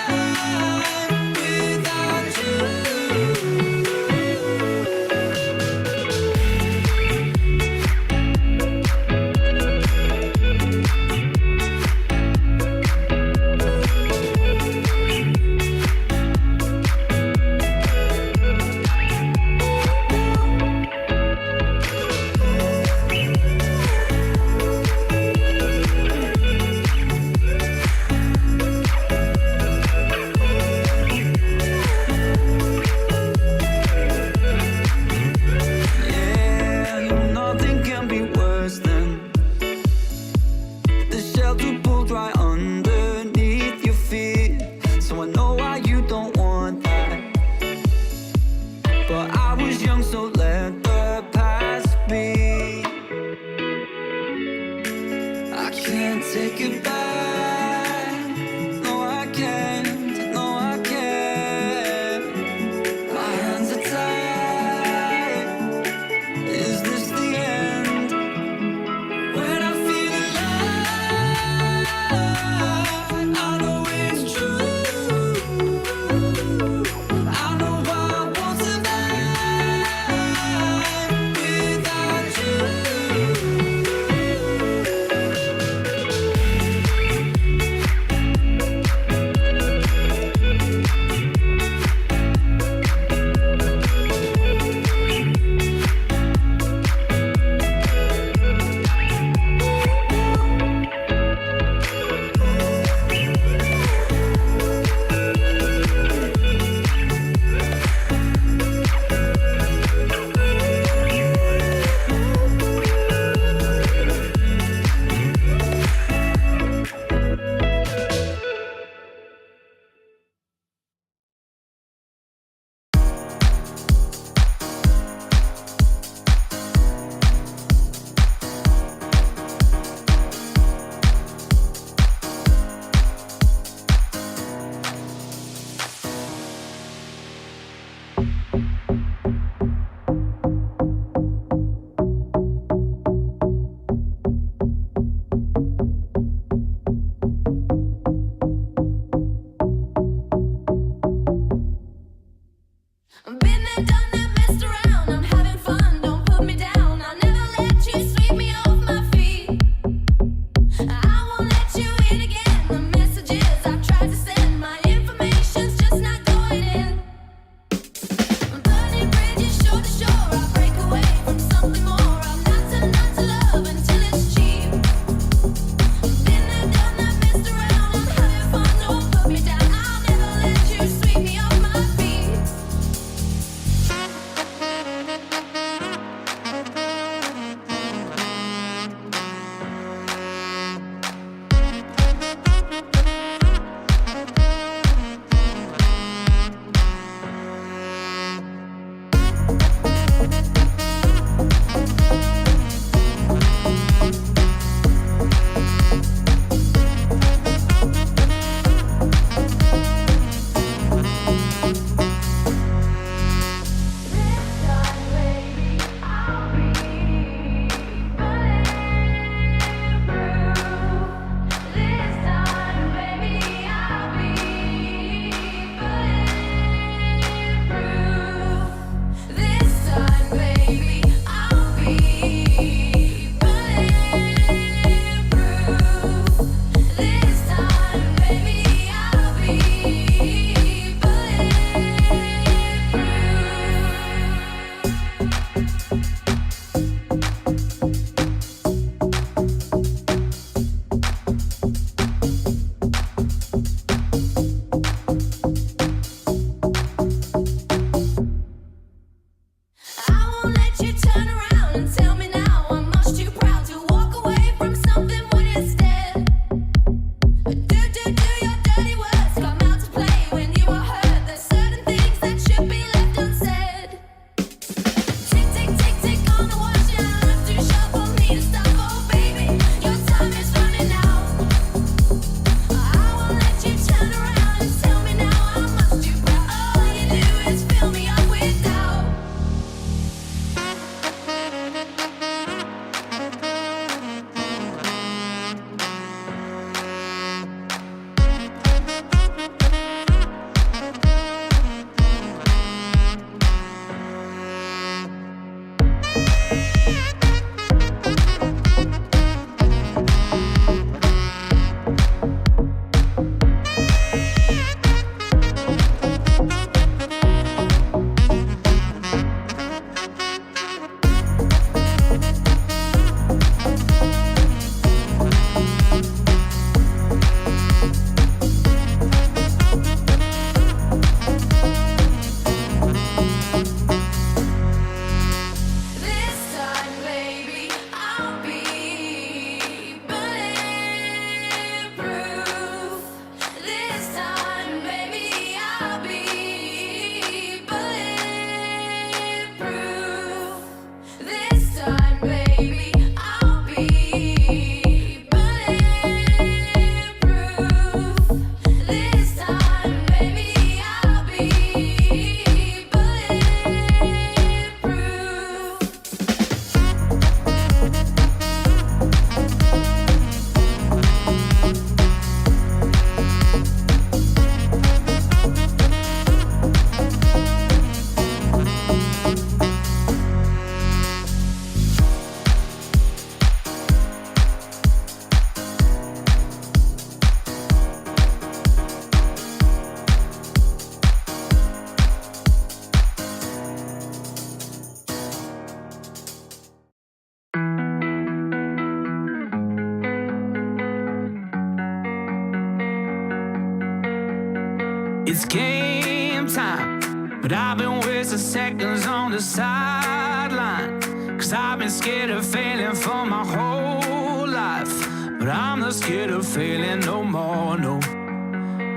Speaker 2: It's game time, but I've been wasting seconds on the sideline. Cause I've been scared of failing for my whole life. But I'm not scared of failing no more, no.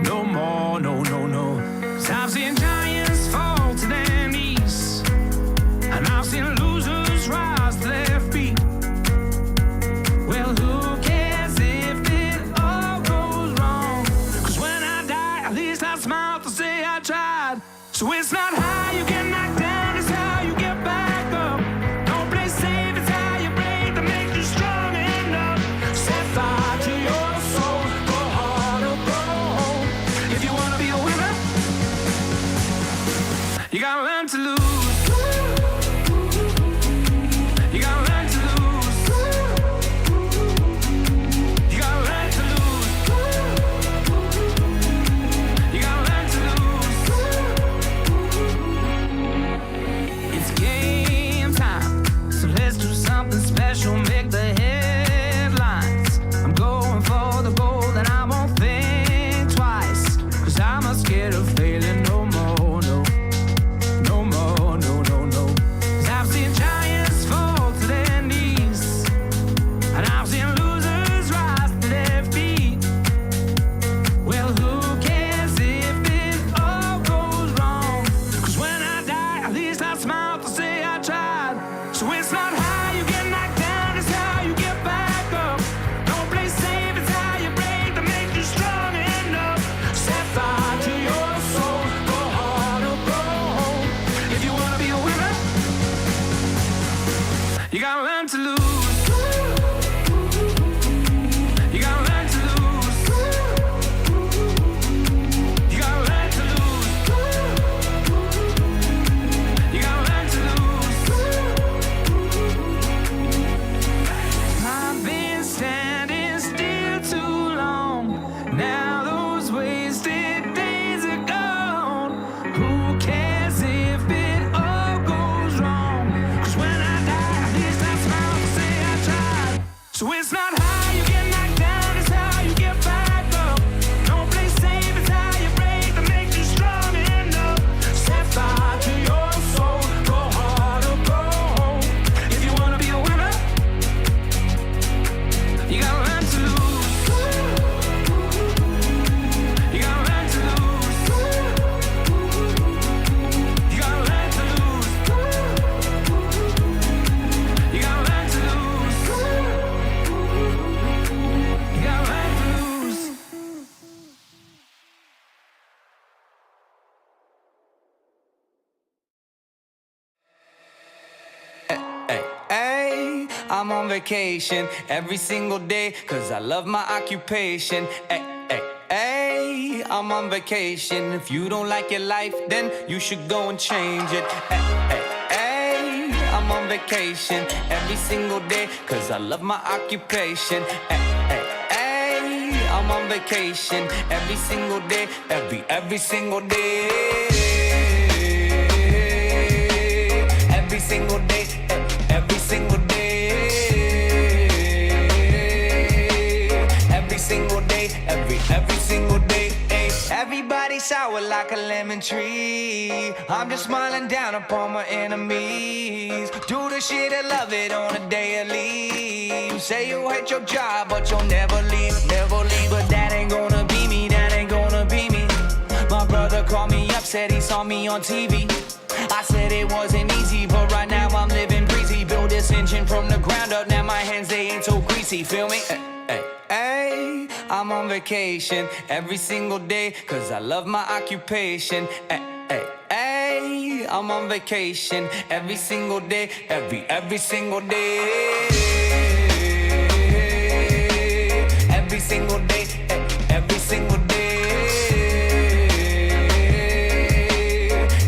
Speaker 2: No more, no, no, no. Cause I've seen giants fall to their knees, and I've seen losers rise to their feet. Well, who cares if it all goes wrong? Cause when I die, at least I smile to say I tried. So it's not how you get knocked down, it's how you get back up. Don't play safe, it's how you break that makes you strong enough. Set fire to your soul, go hard or go home. If you wanna be a winner, you gotta learn to lose. You gotta learn to lose. You gotta learn to lose. You gotta learn to lose.
Speaker 6: I'm on vacation every single day, cause I love my occupation. Ay, ay, ay, I'm on vacation. If you don't like your life, then you should go and change it. Ay, ay, ay, I'm on vacation every single day, cause I love my occupation. Ay, ay, ay, I'm on vacation every single day, every single day. Every single day, every single day. Every single day, every single day. Everybody sour like a lemon tree. I'm just smiling down upon my enemies. Do the shit and love it on a daily. You say you hate your job, but you'll never leave, never leave. But that ain't gonna be me, that ain't gonna be me. My brother called me up, said he saw me on TV. I said it wasn't easy, but right now I'm living breezy. Build this engine from the ground up, now my hands, they ain't so greasy, feel me? Ay, ay, I'm on vacation every single day, cause I love my occupation. Ay, ay, ay, I'm on vacation every single day, every single day. Every single day, every single day.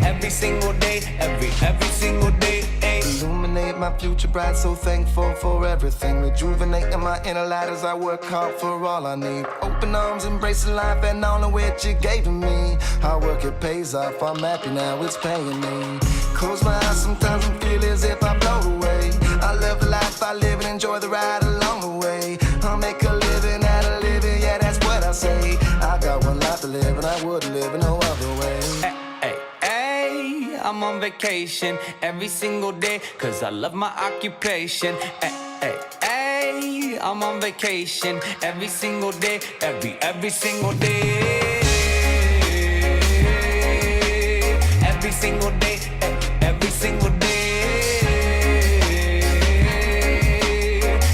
Speaker 6: Every single day, every single day. Illuminate my future bright, so thankful for everything. Rejuvenating my inner light as I work hard for all I need. Open arms, embracing life and all of which you gave to me. Hard work, it pays off, I'm happy now, it's paying me. Close my eyes sometimes and feel as if I blow away. I live the life I live and enjoy the ride along the way. I'll make a living out of living, yeah, that's what I say. I got one life to live and I wouldn't live in no other way. I'm on vacation every single day, cause I love my occupation. Ay, ay, ay, I'm on vacation every single day, every single day. Every single day, every single day.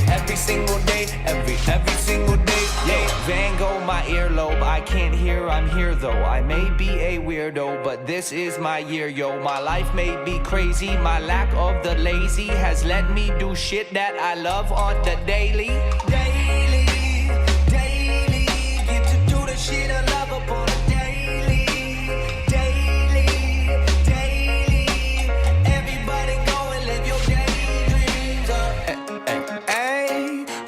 Speaker 6: Every single day, every single day. Yeah, Van Gogh, my earlobe, I can't hear, I'm here though. I may be a weirdo, but this is my year, yo. My life may be crazy, my lack of the lazy has let me do shit that I love on the daily. Daily, daily, get to do the shit I love upon a daily. Daily, daily, everybody go and live your daydreams up.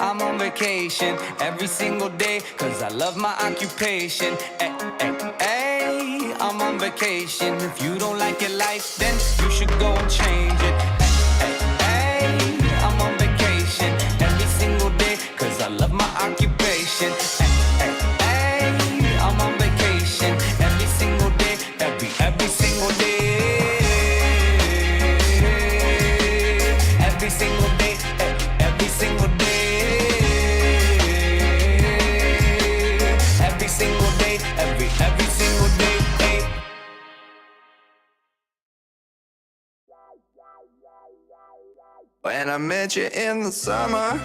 Speaker 6: I'm on vacation every single day, cause I love my occupation. Ay, ay, ay, I'm on vacation. If you don't like your life, then you should go and change it. Ay, ay, ay, I'm on vacation every single day, cause I love my occupation. Ay, ay, ay, I'm on vacation every single day, every single day. Every single day, every single day. Every single day, every single day. When I met you in the summer,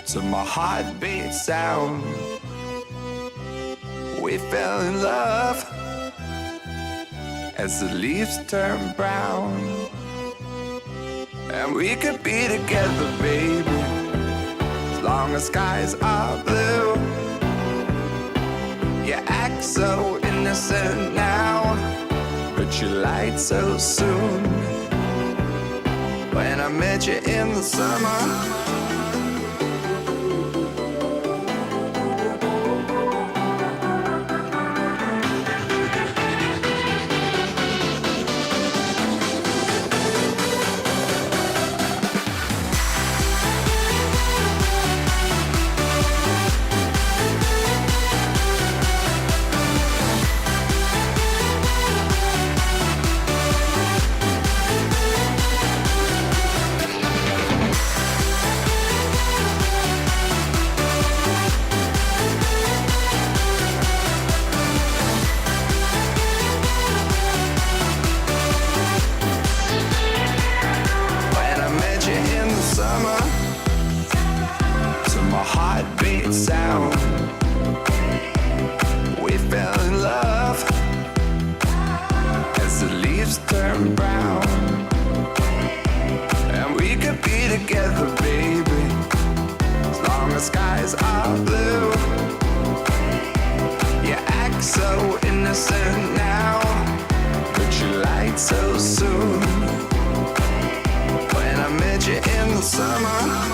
Speaker 6: to my heartbeat sound, we fell in love as the leaves turn brown. And we could be together, baby, as long as skies are blue. You act so innocent now, but you lied so soon. When I met you in the summer,
Speaker 2: so innocent now, but you lied so soon. When I met you in the summer.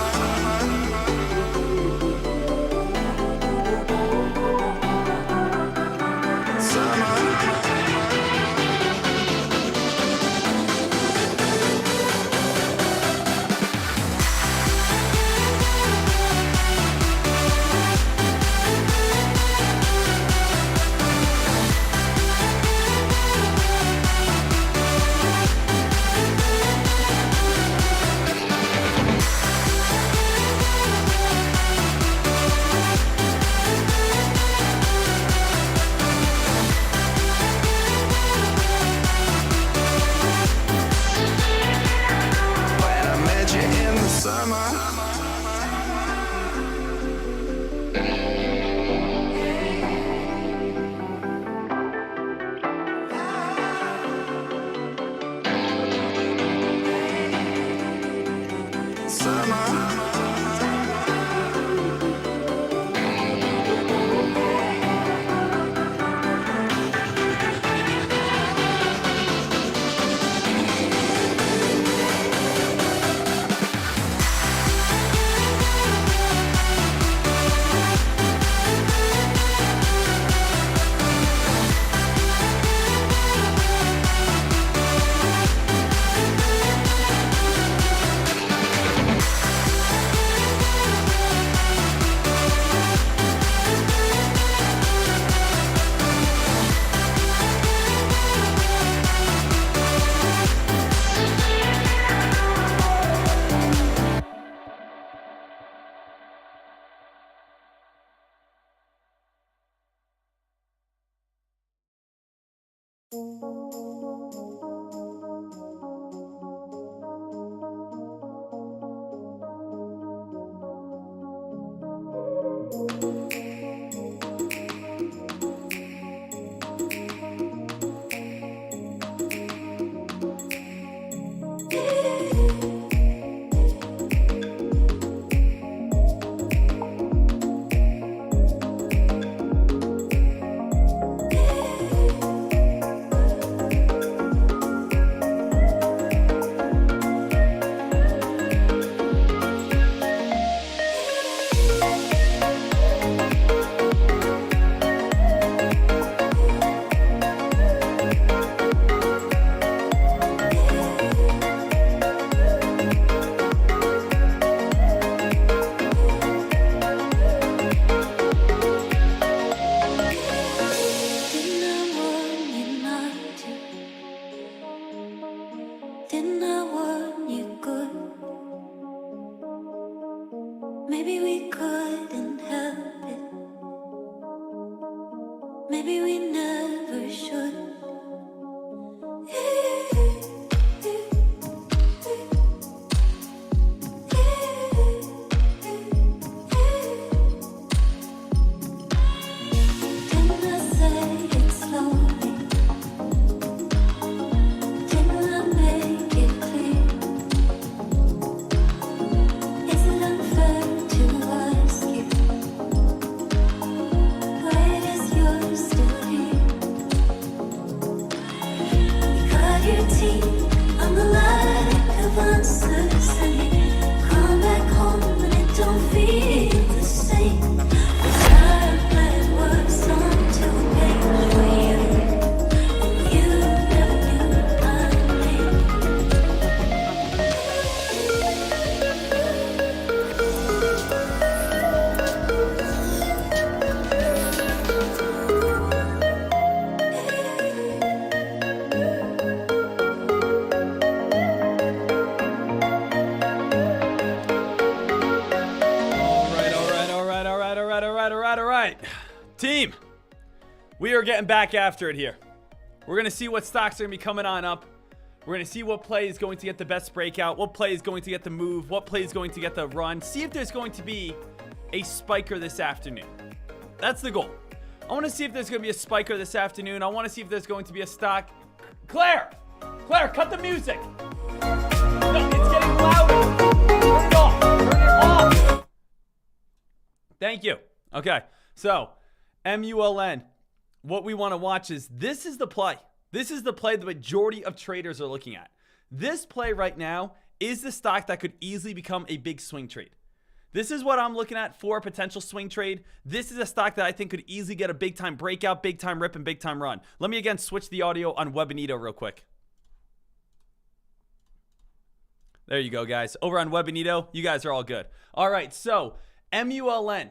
Speaker 1: Team, we are getting back after it here. We're going to see what stocks are going to be coming on up. We're going to see what play is going to get the best breakout, what play is going to get the move, what play is going to get the run. See if there's going to be a spiker this afternoon. That's the goal. I want to see if there's going to be a spiker this afternoon. I want to see if there's going to be a stock. Claire, cut the music. No, it's getting louder. Turn it off. Turn it off. Thank you. Okay, so MULN. what we want to watch is this is the play. This is the play the majority of traders are looking at. This play right now is the stock that could easily become a big swing trade. This is what I'm looking at for a potential swing trade. This is a stock that I think could easily get a big time breakout, big time rip, and big time run. Let me again switch the audio on Webinito real quick. There you go, guys. Over on Webinito, you guys are all good. All right, so MULN.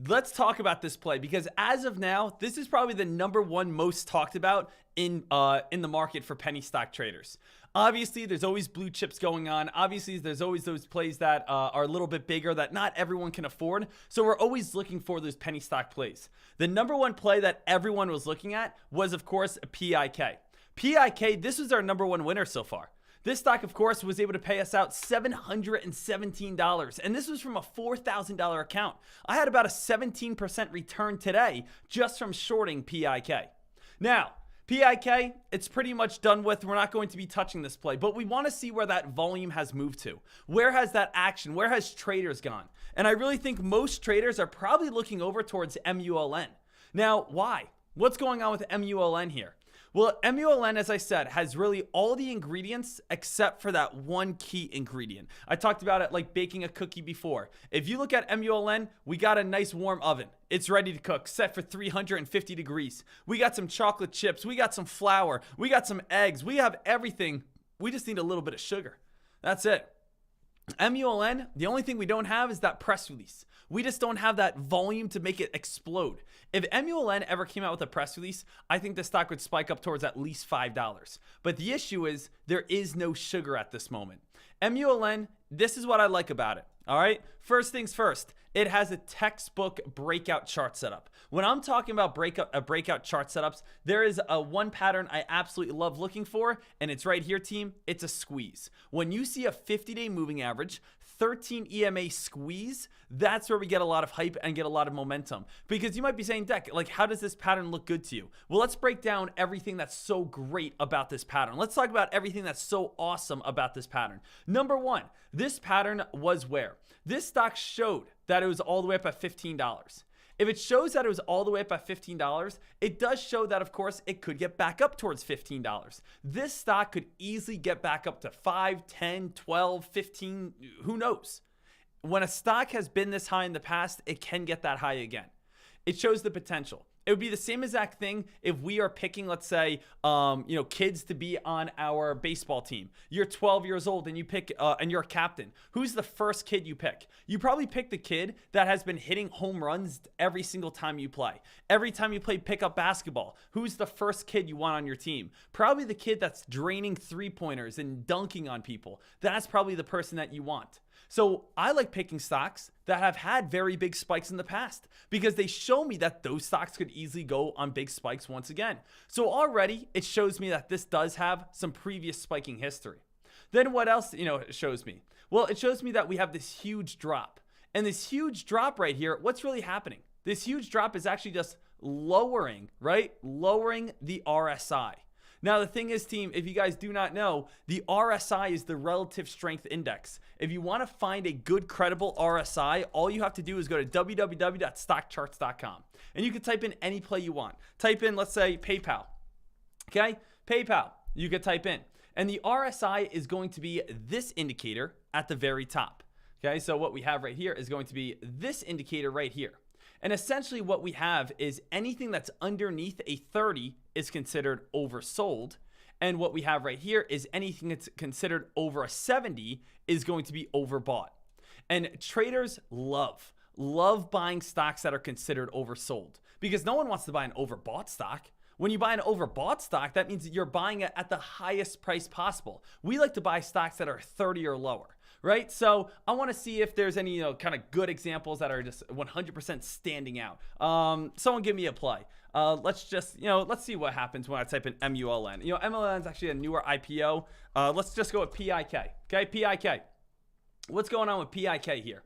Speaker 1: Let's talk about this play because as of now, this is probably the #1 most talked about in the market for penny stock traders. Obviously, there's always blue chips going on. Obviously, there's always those plays that are a little bit bigger that not everyone can afford. So we're always looking for those penny stock plays. The #1 play that everyone was looking at was, of course, PIK. PIK, this was our #1 winner so far. This stock, of course, was able to pay us out $717, and this was from a $4,000 account. I had about a 17% return today just from shorting PIK. Now, PIK, it's pretty much done with. We're not going to be touching this play, but we want to see where that volume has moved to. Where has that action? Where has traders gone? And I really think most traders are probably looking over towards MULN. Now, why? What's going on with MULN here? Well, MULN, as I said, has really all the ingredients except for that one key ingredient. I talked about it like baking a cookie before. If you look at MULN, we got a nice warm oven. It's ready to cook, set for 350 degrees. We got some chocolate chips. We got some flour. We got some eggs. We have everything. We just need a little bit of sugar. That's it. MULN, the only thing we don't have is that press release. We just don't have that volume to make it explode. If MULN ever came out with a press release, I think the stock would spike up towards at least $5. But the issue is there is no sugar at this moment. MULN, this is what I like about it. All right. First things first, it has a textbook breakout chart setup. When I'm talking about breakout chart setups, there is a one pattern I absolutely love looking for, and it's right here, team. It's a squeeze. When you see a 50-day moving average, 13 EMA squeeze, that's where we get a lot of hype and get a lot of momentum. Because you might be saying, Deck, like, how does this pattern look good to you? Well, let's break down everything that's so great about this pattern. Let's talk about everything that's so awesome about this pattern. Number one, this pattern was where? This stock showed that it was all the way up at $15. If it shows that it was all the way up at $15, it does show that, of course, it could get back up towards $15. This stock could easily get back up to 5, 10, 12, 15, who knows? When a stock has been this high in the past, it can get that high again. It shows the potential. It would be the same exact thing if we are picking, let's say, kids to be on our baseball team. You're 12 years old and you pick, and you're a captain. Who's the first kid you pick? You probably pick the kid that has been hitting home runs every single time you play. Every time you play pickup basketball, who's the first kid you want on your team? Probably the kid that's draining three-pointers and dunking on people. That's probably the person that you want. So I like picking stocks that have had very big spikes in the past because they show me that those stocks could easily go on big spikes once again. So already it shows me that this does have some previous spiking history. Then what else, it shows me? Well, it shows me that we have this huge drop. And this huge drop right here, what's really happening? This huge drop is actually just lowering, right? Lowering the RSI. Now, the thing is, team, if you guys do not know, the RSI is the relative strength index. If you want to find a good, credible RSI, all you have to do is go to www.stockcharts.com. And you can type in any play you want. Type in, let's say, PayPal. Okay? PayPal, you could type in. And the RSI is going to be this indicator at the very top. Okay? So what we have right here is going to be this indicator right here. And essentially what we have is anything that's underneath a 30 is considered oversold. And what we have right here is anything that's considered over a 70 is going to be overbought. And traders love buying stocks that are considered oversold because no one wants to buy an overbought stock. When you buy an overbought stock, that means that you're buying it at the highest price possible. We like to buy stocks that are 30 or lower. Right? So I want to see if there's any, kind of good examples that are just 100% standing out. Someone give me a play. Let's just, let's see what happens when I type in MULN. MULN is actually a newer IPO. Let's just go with PIK. Okay, PIK. What's going on with PIK here?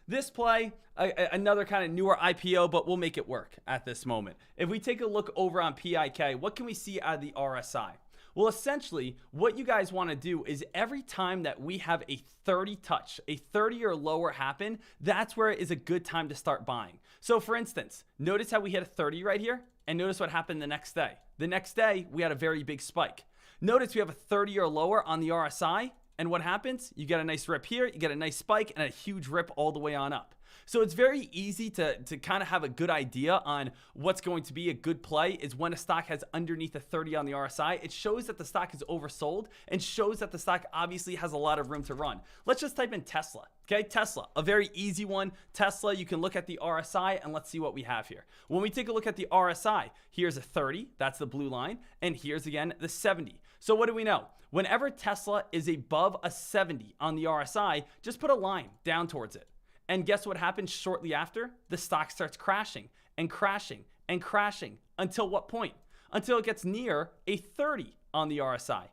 Speaker 1: This play, another kind of newer IPO, but we'll make it work at this moment. If we take a look over on PIK, what can we see out of the RSI? Well, essentially, what you guys want to do is every time that we have a 30 touch, a 30 or lower happen, that's where it is a good time to start buying. So for instance, notice how we hit a 30 right here, and notice what happened the next day. The next day, we had a very big spike. Notice we have a 30 or lower on the RSI, and what happens? You get a nice rip here, you get a nice spike, and a huge rip all the way on up. So it's very easy to kind of have a good idea on what's going to be a good play is when a stock has underneath a 30 on the RSI. It shows that the stock is oversold and shows that the stock obviously has a lot of room to run. Let's just type in Tesla. Okay, Tesla, a very easy one. Tesla, you can look at the RSI and let's see what we have here. When we take a look at the RSI, here's a 30, that's the blue line, and here's again the 70. So what do we know? Whenever Tesla is above a 70 on the RSI, just put a line down towards it. And guess what happens shortly after? The stock starts crashing and crashing and crashing until what point? Until it gets near a 30 on the RSI.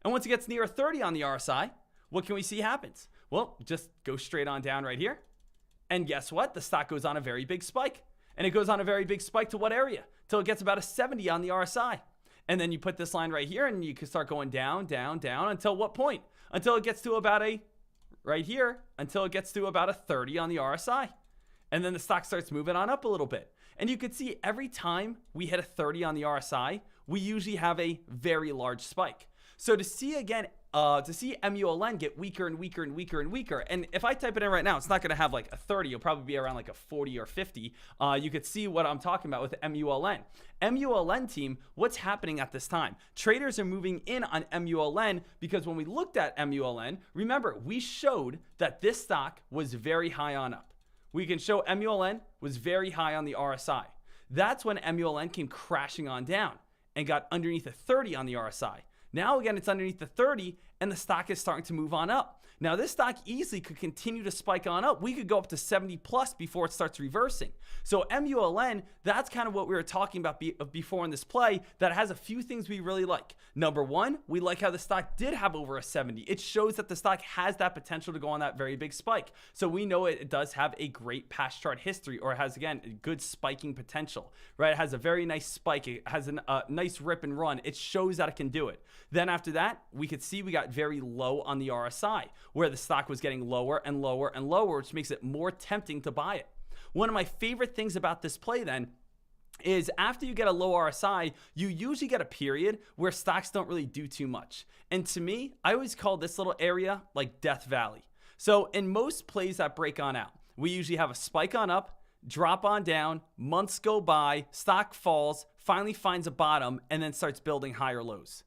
Speaker 1: And once it gets near a 30 on the RSI, what can we see happens? Well, just go straight on down right here. And guess what? The stock goes on a very big spike. And it goes on a very big spike to what area? Till it gets about a 70 on the RSI. And then you put this line right here and you can start going down, down, down until what point? Until it gets to about a right here until it gets to about a 30 on the RSI. And then the stock starts moving on up a little bit. And you could see every time we hit a 30 on the RSI, we usually have a very large spike. So to see again, to see MULN get weaker and weaker and weaker and weaker, and if I type it in right now, it's not going to have like a 30, it'll probably be around like a 40 or 50. You could see what I'm talking about with MULN. MULN team, what's happening at this time? Traders are moving in on MULN because when we looked at MULN, remember, we showed that this stock was very high on up. We can show MULN was very high on the RSI. That's when MULN came crashing on down and got underneath a 30 on the RSI. Now, again, it's underneath the 30 and the stock is starting to move on up. Now, this stock easily could continue to spike on up. We could go up to 70 plus before it starts reversing. So MULN, that's kind of what we were talking about before in this play that has a few things we really like. Number one, we like how the stock did have over a 70. It shows that the stock has that potential to go on that very big spike. So we know it does have a great past chart history, or it has, again, a good spiking potential, right? It has a very nice spike. It has a nice rip and run. It shows that it can do it. Then after that, we could see we got very low on the RSI, where the stock was getting lower and lower and lower, which makes it more tempting to buy it. One of my favorite things about this play then is after you get a low RSI, you usually get a period where stocks don't really do too much. And to me, I always call this little area like Death Valley. So in most plays that break on out, we usually have a spike on up, drop on down, months go by, stock falls, finally finds a bottom, and then starts building higher lows.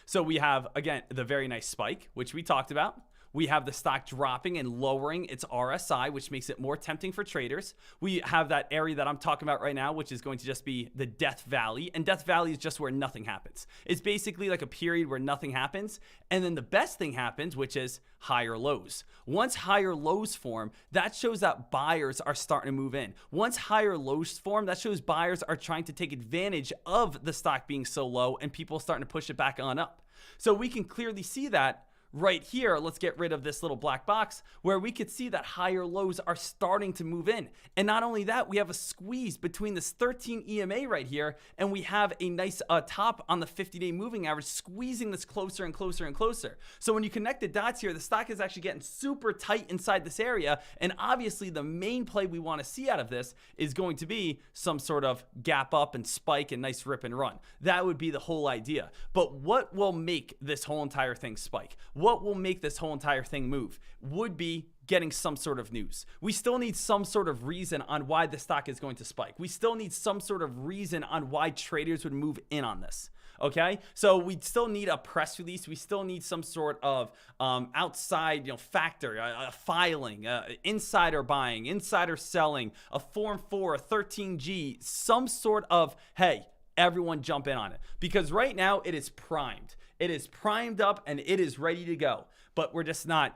Speaker 1: So we have, again, the very nice spike, which we talked about. We have the stock dropping and lowering its RSI, which makes it more tempting for traders. We have that area that I'm talking about right now, which is going to just be the Death Valley. And Death Valley is just where nothing happens. It's basically like a period where nothing happens. And then the best thing happens, which is higher lows. Once higher lows form, that shows that buyers are starting to move in. Once higher lows form, that shows buyers are trying to take advantage of the stock being so low and people starting to push it back on up. So we can clearly see that right here. Let's get rid of this little black box where we could see that higher lows are starting to move in. And not only that, we have a squeeze between this 13 EMA right here, and we have a nice top on the 50-day moving average squeezing this closer and closer and closer. So when you connect the dots here, the stock is actually getting super tight inside this area. And obviously the main play we want to see out of this is going to be some sort of gap up and spike and nice rip and run. That would be the whole idea. But what will make this whole entire thing spike? What will make this whole entire thing move would be getting some sort of news. We still need some sort of reason on why the stock is going to spike. We still need some sort of reason on why traders would move in on this. Okay, so we still need a press release. We still need some sort of outside, factor, a filing, insider buying, insider selling, a Form 4, a 13G, some sort of, hey, everyone jump in on it. Because right now it is primed. It is primed up and it is ready to go. But we're just not,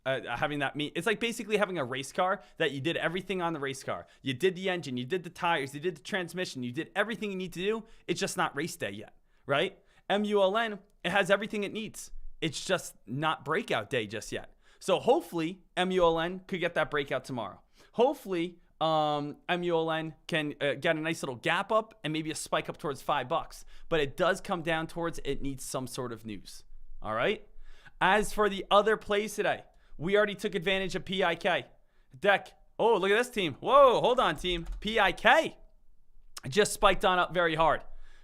Speaker 1: having that meet. It's like basically having a race car that you did everything on the race car. You did the engine, you did the tires, you did the transmission, you did everything you need to do. It's just not race day yet, right? MULN, it has everything it needs. It's just not breakout day just yet. So hopefully MULN could get that breakout tomorrow. Hopefully MULN can get a nice little gap up and maybe a spike up towards $5. But it does come down towards it needs some sort of news. All right. As for the other plays today, we already took advantage of PIK. Deck Oh, look at this team. Whoa, hold on, team. PIK just spiked on up very hard.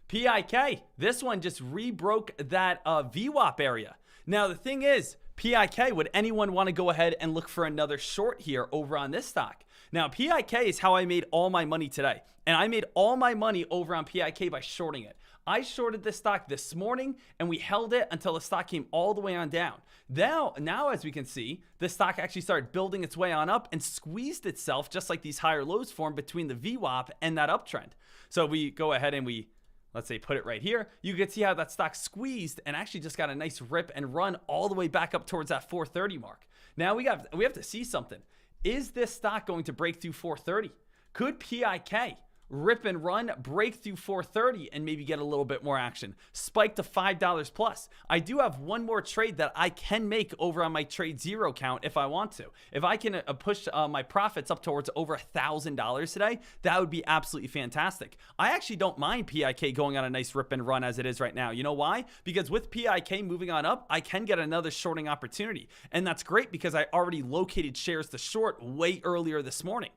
Speaker 1: PIK, this one just rebroke that VWAP area. Now, the thing is, PIK, would anyone want to go ahead and look for another short here over on this stock? Now, PIK is how I made all my money today. And I made all my money over on PIK by shorting it. I shorted this stock this morning, and we held it until the stock came all the way on down. Now, as we can see, the stock actually started building its way on up and squeezed itself, just like these higher lows formed between the VWAP and that uptrend. So we go ahead and we, let's say, put it right here. You can see how that stock squeezed and actually just got a nice rip and run all the way back up towards that 430 mark. Now we have to see something. Is this stock going to break through 430? Could PIK rip and run, break through 430 and maybe get a little bit more action, spike to $5 plus? I do have one more trade that I can make over on my trade zero count if I want to. If I can push my profits up towards over $1,000 today, that would be absolutely fantastic. I actually don't mind PIK going on a nice rip and run as it is right now. You know why? Because with PIK moving on up, I can get another shorting opportunity. And that's great because I already located shares to short way earlier this morning.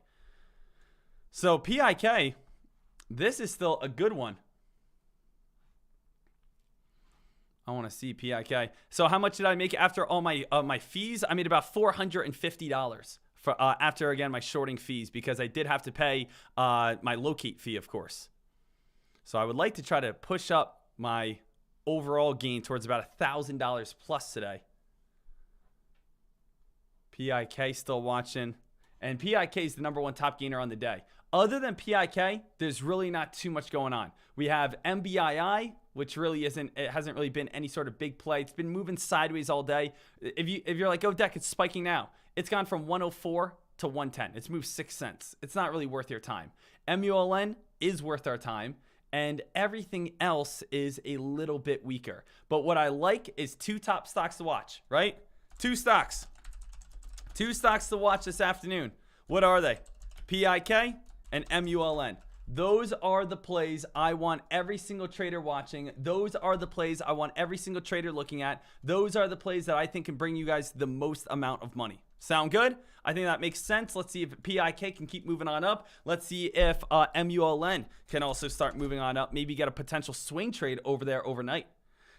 Speaker 1: So PIK, this is still a good one. I want to see PIK. So how much did I make after all my fees? I made about $450 for after, again, my shorting fees, because I did have to pay my locate fee, of course. So I would like to try to push up my overall gain towards about $1,000 plus today. PIK still watching. And PIK is the #1 top gainer on the day. Other than PIK, there's really not too much going on. We have MBII, which really hasn't really been any sort of big play. It's been moving sideways all day. If you're like, oh, Deck, it's spiking now. It's gone from 104 to 110. It's moved 6 cents. It's not really worth your time. MULN is worth our time, and everything else is a little bit weaker. But what I like is 2 top stocks to watch, right? 2 stocks. 2 stocks to watch this afternoon. What are they? PIK and MULN. Those are the plays I want every single trader watching. Those are the plays I want every single trader looking at. Those are the plays that I think can bring you guys the most amount of money. Sound good? I think that makes sense. Let's see if PIK can keep moving on up. Let's see if MULN can also start moving on up. Maybe get a potential swing trade over there overnight.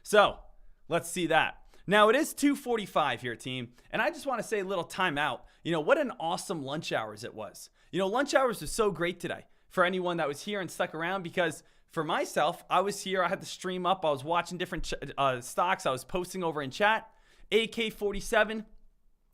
Speaker 1: So let's see that. Now, it is 2:45 here, team, and I just want to say a little timeout. You know, what an awesome lunch hours it was. You know, lunch hours was so great today for anyone that was here and stuck around, because for myself, I was here. I had the stream up. I was watching different stocks. I was posting over in chat. AK47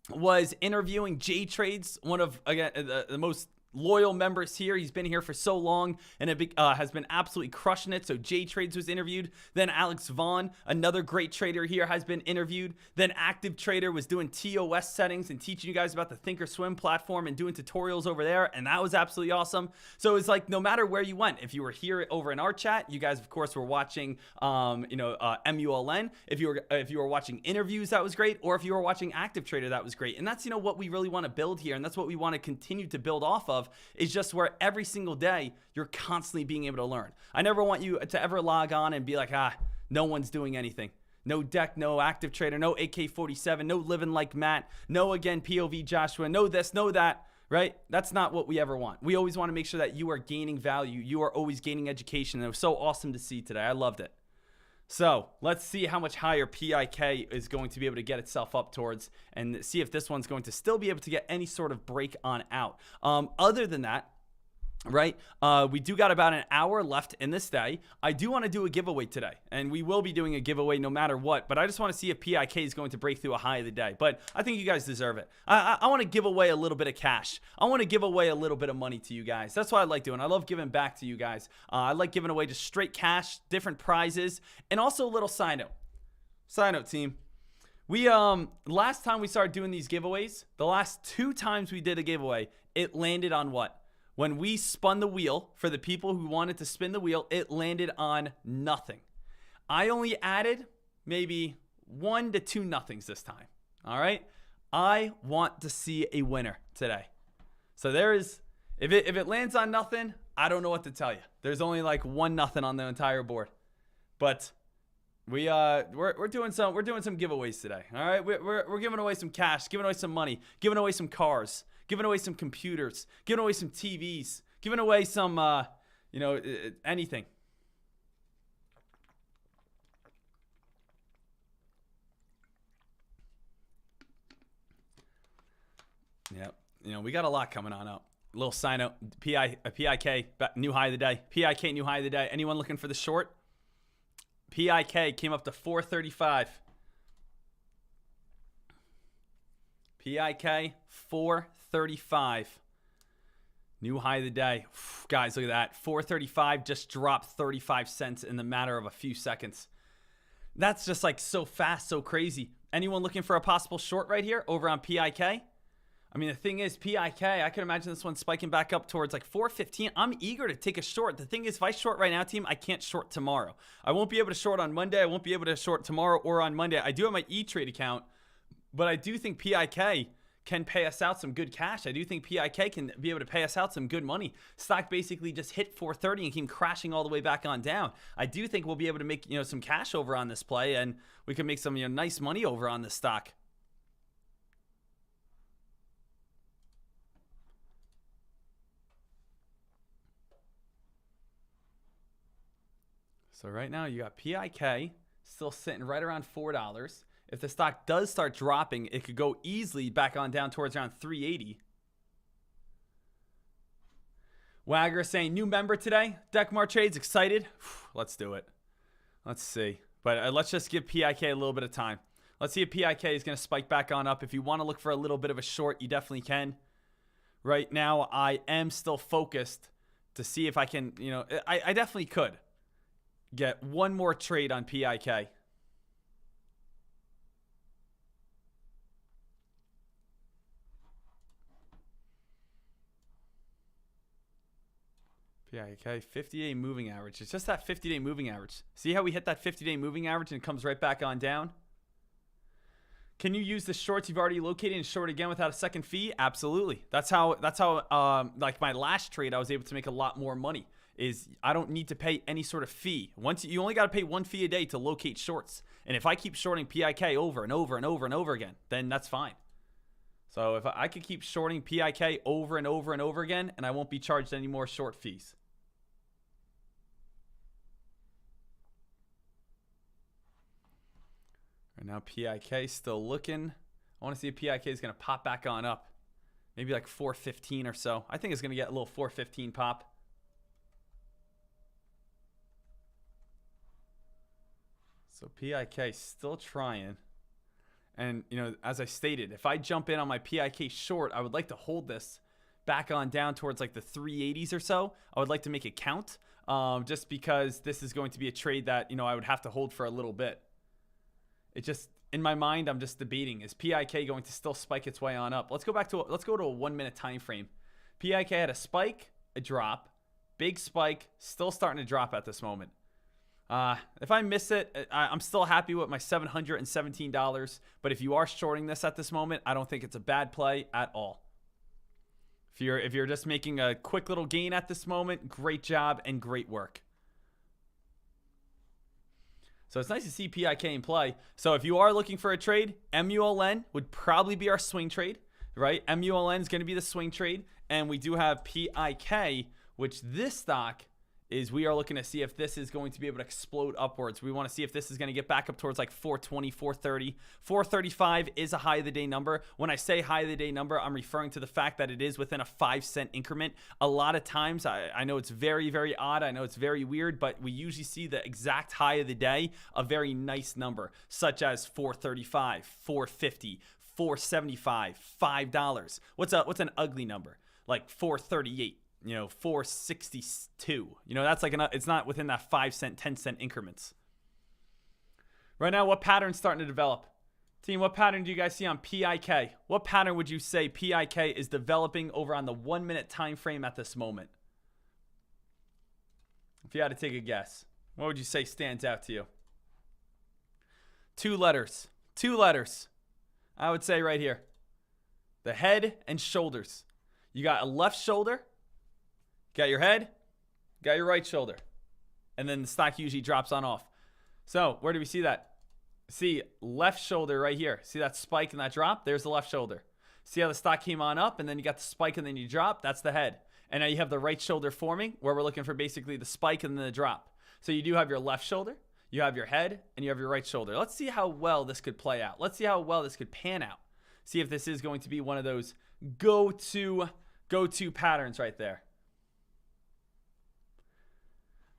Speaker 1: was interviewing J Trades, one of, again, the most loyal members here. He's been here for so long and has been absolutely crushing it. So J Trades was interviewed. Then Alex Vaughn, another great trader here, has been interviewed. Then Active Trader was doing TOS settings and teaching you guys about the Thinkorswim platform and doing tutorials over there, and that was absolutely awesome. So it's like, no matter where you went, if you were here over in our chat, you guys of course were watching MULN. If you were watching interviews, that was great. Or if you were watching Active Trader, that was great. And that's, you know, what we really want to build here, and that's what we want to continue to build off of, is just where every single day you're constantly being able to learn. I never want you to ever log on and be like, no one's doing anything. No Deck, no Active Trader, no AK47, no Living Like Matt, no, again, POV Joshua, no this, no that, right? That's not what we ever want. We always want to make sure that you are gaining value. You are always gaining education. It was so awesome to see today. I loved it. So let's see how much higher PIK is going to be able to get itself up towards, and see if this one's going to still be able to get any sort of break on out. Other than that, right, we do got about an hour left in this day. I do want to do a giveaway today, and we will be doing a giveaway no matter what, but I just want to see if PIK is going to break through a high of the day. But I think you guys deserve it. I want to give away a little bit of cash. I want to give away a little bit of money to you guys. That's what I like doing. I love giving back to you guys. I like giving away just straight cash, different prizes, and also a little side note. Side note, team. We last time we started doing these giveaways, the last 2 times we did a giveaway, it landed on what? When we spun the wheel, for the people who wanted to spin the wheel, it landed on nothing. I only added maybe 1 to 2 nothings this time. All right? I want to see a winner today. So there is, if it lands on nothing, I don't know what to tell you. There's only like 1 nothing on the entire board. But we're doing some giveaways today. All right? We're giving away some cash, giving away some money, giving away some cars, giving away some computers, giving away some TVs, giving away some, anything. Yep. We got a lot coming on up. A little sign up. PIK, new high of the day. PIK, new high of the day. Anyone looking for the short? PIK came up to 435. PIK, 435. New high of the day. Guys, look at that. 435 just dropped 35 cents in the matter of a few seconds. That's just like so fast, so crazy. Anyone looking for a possible short right here over on PIK? I mean, the thing is, PIK, I can imagine this one spiking back up towards like 415. I'm eager to take a short. The thing is, if I short right now, team, I can't short tomorrow. I won't be able to short on Monday. I won't be able to short tomorrow or on Monday. I do have my E-Trade account, but I do think PIK can pay us out some good cash. I do think PIK can be able to pay us out some good money. Stock basically just hit 430 and came crashing all the way back on down. I do think we'll be able to make, some cash over on this play, and we can make some, nice money over on this stock. So right now you got PIK still sitting right around $4. If the stock does start dropping, it could go easily back on down towards around 380. Wagger saying new member today. Deckmar Trades excited. Let's do it. Let's see. But let's just give PIK a little bit of time. Let's see if PIK is going to spike back on up. If you want to look for a little bit of a short, you definitely can. Right now, I am still focused to see if I can, I definitely could get one more trade on PIK. PIK 50-day moving average. It's just that 50-day moving average. See how we hit that 50-day moving average and it comes right back on down? Can you use the shorts you've already located and short again without a second fee? Absolutely. That's how like my last trade I was able to make a lot more money. Is I don't need to pay any sort of fee. Once you only got to pay one fee a day to locate shorts. And if I keep shorting PIK over and over and over and over again, then that's fine. So if I could keep shorting PIK over and over and over again, and I won't be charged any more short fees. Right now PIK still looking. I want to see if PIK is going to pop back on up. Maybe like 415 or so. I think it's going to get a little 415 pop. So PIK still trying. And, as I stated, if I jump in on my PIK short, I would like to hold this back on down towards like the 380s or so. I would like to make it count just because this is going to be a trade that, I would have to hold for a little bit. It just, in my mind, I'm just debating. Is PIK going to still spike its way on up? Let's go to a 1 minute time frame. PIK had a spike, a drop, big spike, still starting to drop at this moment. If I miss it, I'm still happy with my $717. But if you are shorting this at this moment, I don't think it's a bad play at all. If you're just making a quick little gain at this moment, great job and great work. So it's nice to see PIK in play. So if you are looking for a trade, MULN would probably be our swing trade, right? MULN is going to be the swing trade. And we do have PIK, which this stock is we are looking to see if this is going to be able to explode upwards. We want to see if this is going to get back up towards like 420, 430. 435 is a high of the day number. When I say high of the day number, I'm referring to the fact that it is within a 5-cent increment. A lot of times, I know it's very, very odd. I know it's very weird, but we usually see the exact high of the day, a very nice number, such as 435, 450, 475, $5. What's an ugly number? Like 438. 462. That's like it's not within that 5-cent, 10-cent increments. Right now, what pattern's starting to develop? Team, what pattern do you guys see on PIK? What pattern would you say PIK is developing over on the 1 minute time frame at this moment? If you had to take a guess, what would you say stands out to you? Two letters. I would say right here. The head and shoulders. You got a left shoulder. Got your head, got your right shoulder. And then the stock usually drops on off. So where do we see that? See left shoulder right here. See that spike and that drop? There's the left shoulder. See how the stock came on up, and then you got the spike, and then you drop? That's the head. And now you have the right shoulder forming, where we're looking for basically the spike and then the drop. So you do have your left shoulder, you have your head, and you have your right shoulder. Let's see how well this could play out. Let's see how well this could pan out. See if this is going to be one of those go-to patterns right there.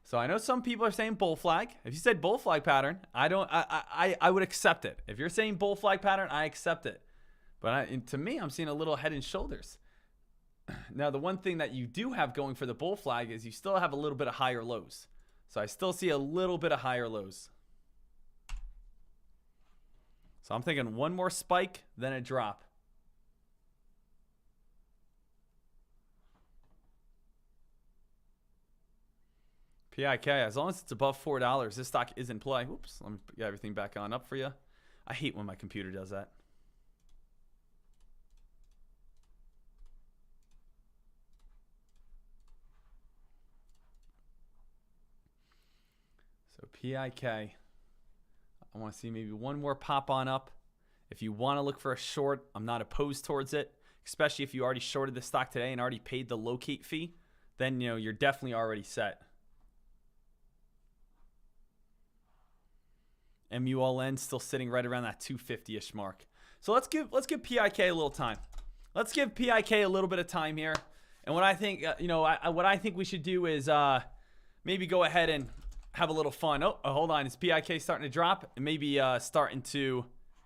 Speaker 1: So I know some people are saying bull flag. If you said bull flag pattern, I would accept it. If you're saying bull flag pattern, I accept it. But to me, I'm seeing a little head and shoulders. Now, the one thing that you do have going for the bull flag is you still have a little bit of higher lows. So I still see a little bit of higher lows. So I'm thinking one more spike, then a drop. PIK, as long as it's above $4, this stock is in play. Oops, let me get everything back on up for you. I hate when my computer does that. So PIK, I want to see maybe one more pop on up. If you want to look for a short, I'm not opposed towards it, especially if you already shorted the stock today and already paid the locate fee, then you're definitely already set. MULN still sitting right around that 250-ish mark. So let's give PIK a little time. Let's give PIK a little bit of time here. And what I think, what I think we should do is maybe go ahead and have a little fun. Oh, hold on. Is PIK starting to drop? And maybe starting to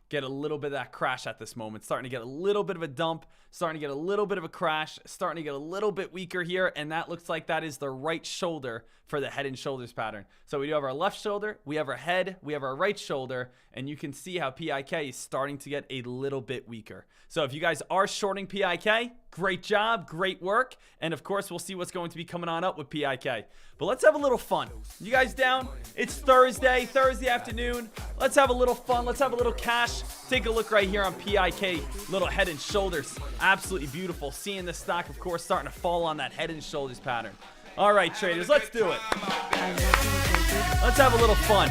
Speaker 1: get a little bit of that crash at this moment. Starting to get a little bit of a dump. Starting to get a little bit of a crash. Starting to get a little bit weaker here. And that looks like that is the right shoulder for the head and shoulders pattern. So we do have our left shoulder. We have our head. We have our right shoulder. And you can see how PIK is starting to get a little bit weaker. So if you guys are shorting PIK, great job. Great work. And of course, we'll see what's going to be coming on up with PIK. But let's have a little fun. You guys down? It's Thursday afternoon. Let's have a little fun. Let's have a little cash. Take a look right here on PIK. Little head and shoulders. Absolutely beautiful. Seeing the stock, of course, starting to fall on that head and shoulders pattern. All right, traders, let's do it. Let's have a little fun.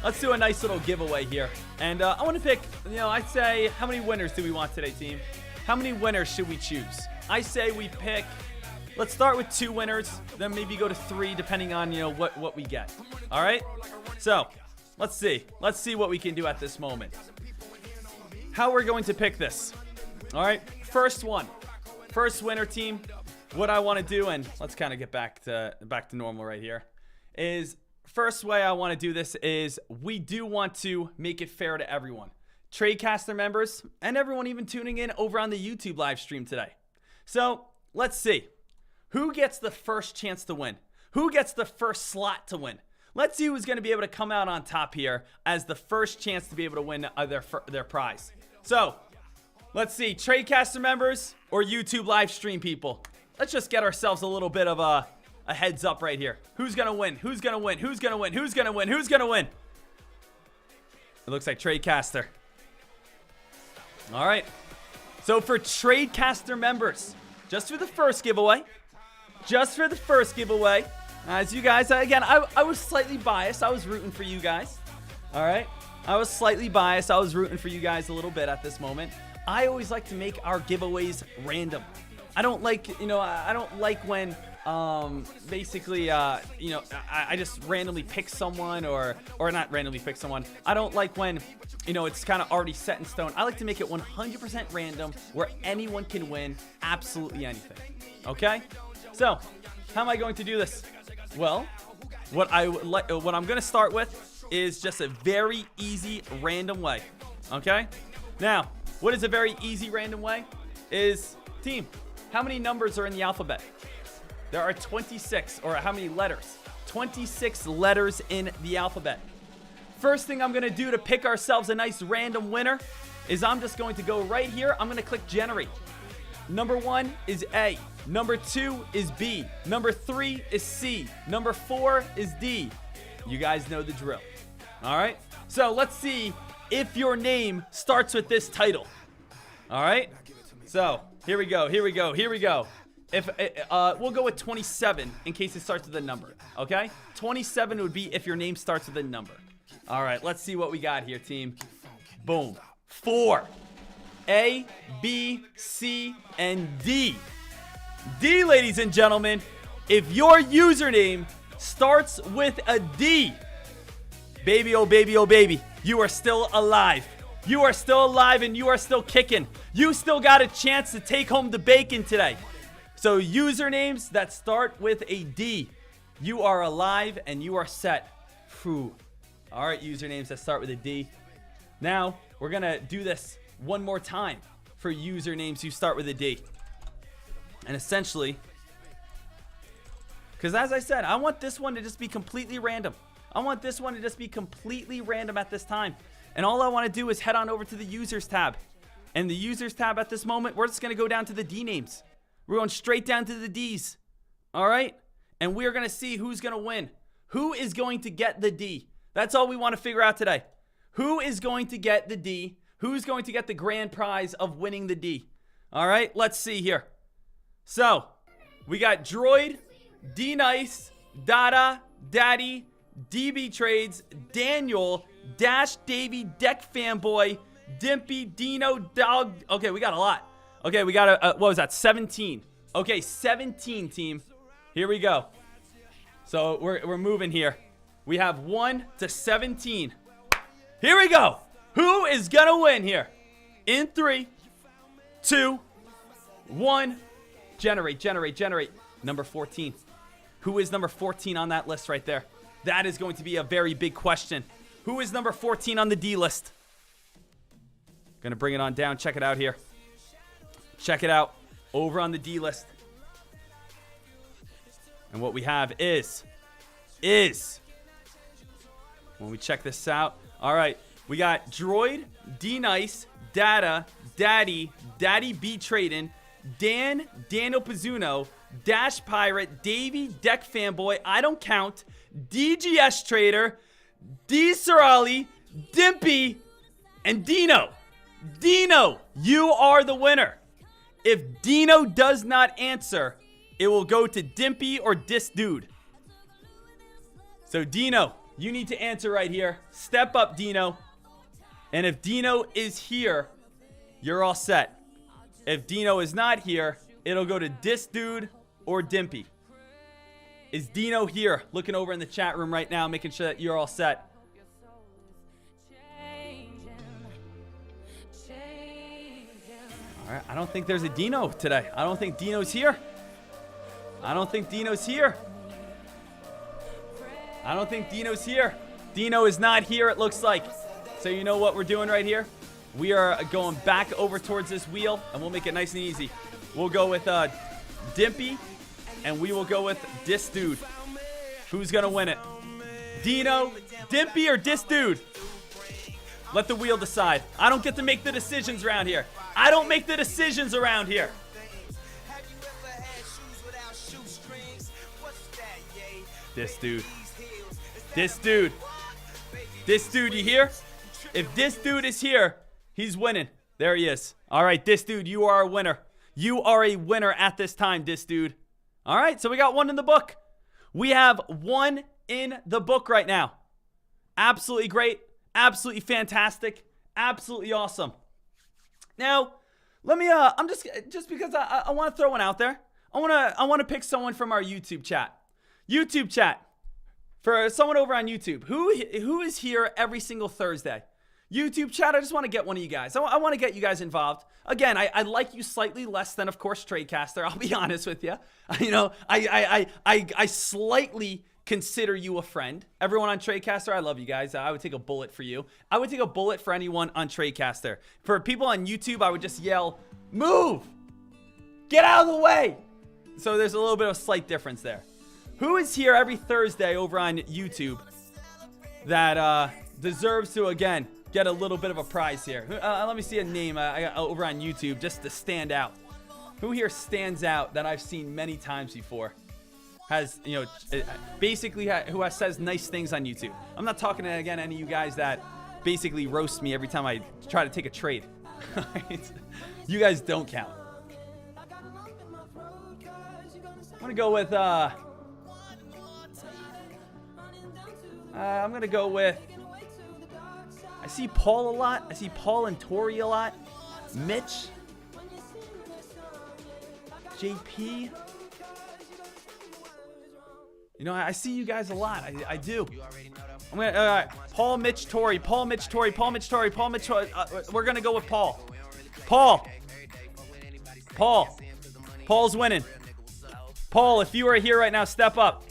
Speaker 1: Let's do a nice little giveaway here. And I want to pick, I'd say, how many winners do we want today, team? How many winners should we choose? I say we pick, let's start with 2 winners, then maybe go to 3, depending on, what we get. All right? So, let's see. Let's see what we can do at this moment. How we're going to pick this. All right? First winner, team. What I want to do, and let's kind of get back to normal right here, is first way I want to do this is we do want to make it fair to everyone. Tradecaster members and everyone even tuning in over on the YouTube live stream today. So let's see. Who gets the first chance to win? Who gets the first slot to win? Let's see who's going to be able to come out on top here as the first chance to be able to win their prize. So let's see. Tradecaster members or YouTube live stream people. Let's just get ourselves a little bit of a heads up right here. Who's going to win? Who's going to win? Who's going to win? Who's going to win? Who's going to win? It looks like Tradecaster. All right. So for Tradecaster members, just for the first giveaway, as you guys, again, I was slightly biased. I was rooting for you guys. All right. I was slightly biased. I was rooting for you guys a little bit at this moment. I always like to make our giveaways random. I don't like, I don't like when basically, I just randomly pick someone or not randomly pick someone. I don't like when, it's kind of already set in stone. I like to make it 100% random where anyone can win absolutely anything. Okay? So, how am I going to do this? Well, what I'm going to start with is just a very easy random way. Okay? Now, what is a very easy random way? Is, team, how many numbers are in the alphabet? There are 26, or how many letters? 26 letters in the alphabet. First thing I'm going to do to pick ourselves a nice random winner is I'm just going to go right here. I'm going to click generate. Number 1 is A. Number 2 is B. Number 3 is C. Number 4 is D. You guys know the drill. All right? So let's see if your name starts with this title. All right? So here we go. If we'll go with 27 in case it starts with a number. Okay? 27 would be if your name starts with a number. All right, let's see what we got here, team. Boom. 4. A, B, C, and D. D, ladies and gentlemen, if your username starts with a D, baby, oh baby, you are still alive. You are still alive and you are still kicking. You still got a chance to take home the bacon today. So usernames that start with a D, you are alive and you are set. Phew. All right, usernames that start with a D. Now, we're going to do this one more time for usernames who start with a D. And essentially, because as I said, I want this one to just be completely random. I want this one to just be completely random at this time. And all I want to do is head on over to the users tab. And the users tab at this moment, we're just going to go down to the D names. We're going straight down to the D's. All right? And we're going to see who's going to win. Who is going to get the D? That's all we want to figure out today. Who is going to get the D? Who's going to get the grand prize of winning the D? All right? Let's see here. So, we got Droid, D-Nice, Dada, Daddy, DB Trades, Daniel, Dash, Davy, Deck Fanboy, Dimpy, Dino, Dog. Okay, we got a lot. Okay, we got what was that? 17. Okay, 17 team. Here we go. So we're moving here. We have 1 to 17. Here we go. Who is gonna win here? In 3, 2, 1. Generate. Number 14. Who is number 14 on that list right there? That is going to be a very big question. Who is number 14 on the D list? Gonna bring it on down. Check it out here. Check it out. Over on the D list. And what we have is when we check this out. All right. We got Droid, D-Nice, Dada, Daddy, Daddy B Trading, Dan, Daniel Pizzuno, Dash Pirate, Davey, Deck Fanboy, I Don't Count, DGS Trader, D Sorali, Dimpy, and Dino. Dino, you are the winner. If Dino does not answer, it will go to Dimpy or Dis Dude. So Dino, you need to answer right here. Step up, Dino. And if Dino is here, you're all set. If Dino is not here, it'll go to Dis Dude or Dimpy. Is Dino here? Looking over in the chat room right now, making sure that you're all set. All right, I don't think there's a Dino today. I don't think Dino's here. Dino is not here, it looks like. So you know what we're doing right here? We are going back over towards this wheel, and we'll make it nice and easy. We'll go with Dimpy, and we will go with Dis Dude. Who's going to win it? Dino, Dimpy, or Dis Dude? Let the wheel decide. I don't get to make the decisions around here. Dis Dude, you here? If Dis Dude is here, he's winning. There he is. All right, Dis Dude, you are a winner. You are a winner at this time, Dis Dude. All right, so we got 1 in the book. We have 1 in the book right now. Absolutely great. Absolutely fantastic. Absolutely awesome. Now, let me, I'm just because I want to throw one out there. I want to pick someone from our YouTube chat. YouTube chat. For someone over on YouTube, who is here every single Thursday? YouTube chat, I just want to get one of you guys. I want to get you guys involved. Again, I like you slightly less than, of course, Tradecaster. I'll be honest with you. You know, I slightly consider you a friend. Everyone on Tradecaster, I love you guys. I would take a bullet for you. I would take a bullet for anyone on Tradecaster. For people on YouTube, I would just yell, move! Get out of the way! So there's a little bit of a slight difference there. Who is here every Thursday over on YouTube that deserves to, again, get a little bit of a prize here? Let me see a name over on YouTube just to stand out. Who here stands out that I've seen many times before? Has, you know, basically who says nice things on YouTube. I'm not talking to, again, any of you guys that basically roast me every time I try to take a trade. You guys don't count. I'm going to go with... I'm going to go with... I see Paul a lot. I see Paul and Tori a lot. Mitch. JP. You know, I see you guys a lot. I do. I'm gonna, all right. Paul, Mitch, Tori. Paul, Mitch, Tori. Paul, Mitch, Tori. Paul, Mitch, Tori. We're gonna go with Paul. Paul. Paul's winning. Paul, if you are here right now, step up.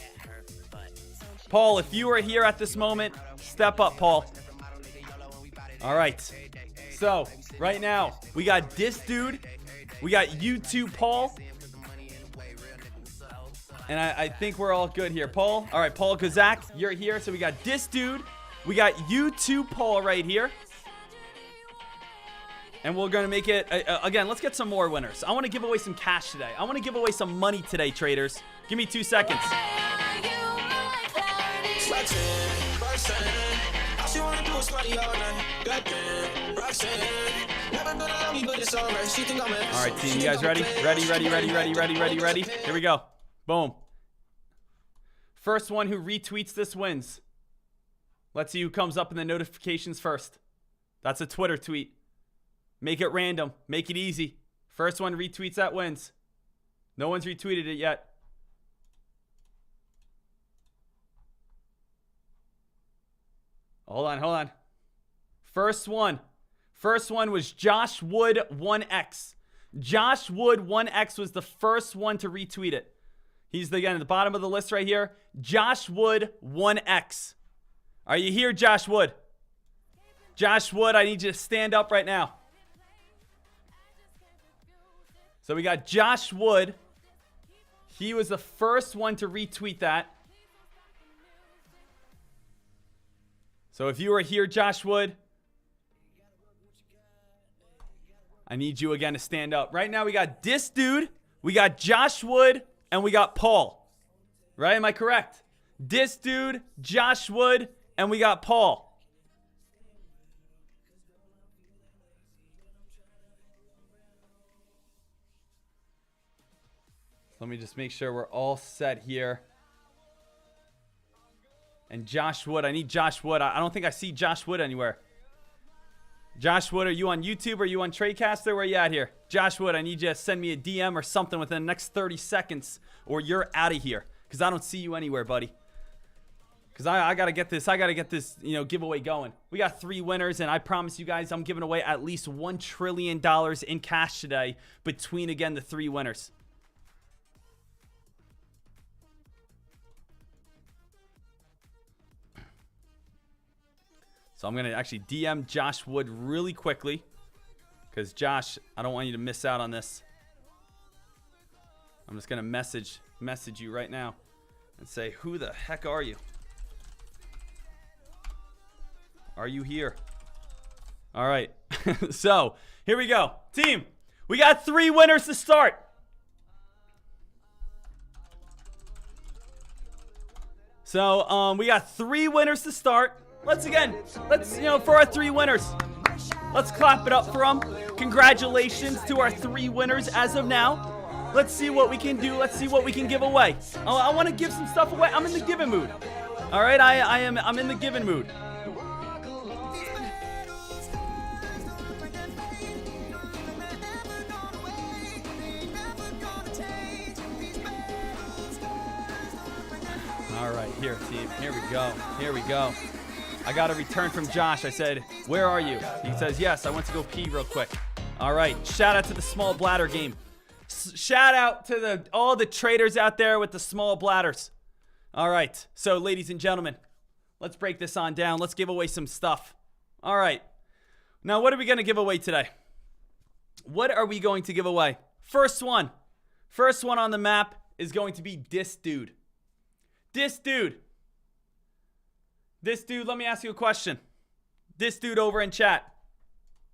Speaker 1: Paul, if you are here at this moment, step up, Paul. All right. So, right now, we got this dude. We got you two, Paul. And I think we're all good here. Paul. All right, Paul Kazak, you're here. So we got this dude. We got you two, Paul, right here. And we're going to make it, again, let's get some more winners. I want to give away some cash today. I want to give away some money today, traders. Give me 2 seconds. All right, team, you guys ready? Ready? Here we go. Boom. First one who retweets this wins. Let's see who comes up in the notifications first. That's a Twitter tweet. Make it random. Make it easy. First one retweets that wins. No one's retweeted it yet. Hold on. First one was Josh Wood 1X. Josh Wood 1X was the first one to retweet it. He's, again, at the bottom of the list right here. Josh Wood 1X. Are you here, Josh Wood? Josh Wood, I need you to stand up right now. So we got Josh Wood. He was the first one to retweet that. So if you are here, Josh Wood, I need you again to stand up. Right now we got this dude, we got Josh Wood, and we got Paul. Right? Am I correct? This dude, Josh Wood, and we got Paul. Let me just make sure we're all set here. And Josh Wood, I need Josh Wood. I don't think I see Josh Wood anywhere. Josh Wood, are you on YouTube? Are you on Tradecaster? Where are you at here? Josh Wood, I need you to send me a DM or something within the next 30 seconds or you're out of here because I don't see you anywhere, buddy. Because I got to get this, giveaway going. We got 3 winners, and I promise you guys I'm giving away at least $1 trillion in cash today between, again, the 3 winners. So I'm going to actually DM Josh Wood really quickly. Because, Josh, I don't want you to miss out on this. I'm just going to message you right now. And say, who the heck are you? Are you here? All right. So, here we go. Team, we got 3 winners to start. So, we got 3 winners to start. Let's, for our 3 winners, let's clap it up for them. Congratulations to our 3 winners as of now. Let's see what we can do. Let's see what we can give away. I want to give some stuff away. I'm in the giving mood. All right, I'm in the giving mood. All right, here, team. Here we go. I got a return from Josh. I said, where are you? He says, yes, I went to go pee real quick. All right, shout out to the small bladder game. Shout out to all the traders out there with the small bladders. All right, so ladies and gentlemen, let's break this on down. Let's give away some stuff. All right, now what are we going to give away today? What are we going to give away? First one on the map is going to be this dude. This dude, let me ask you a question. This dude over in chat,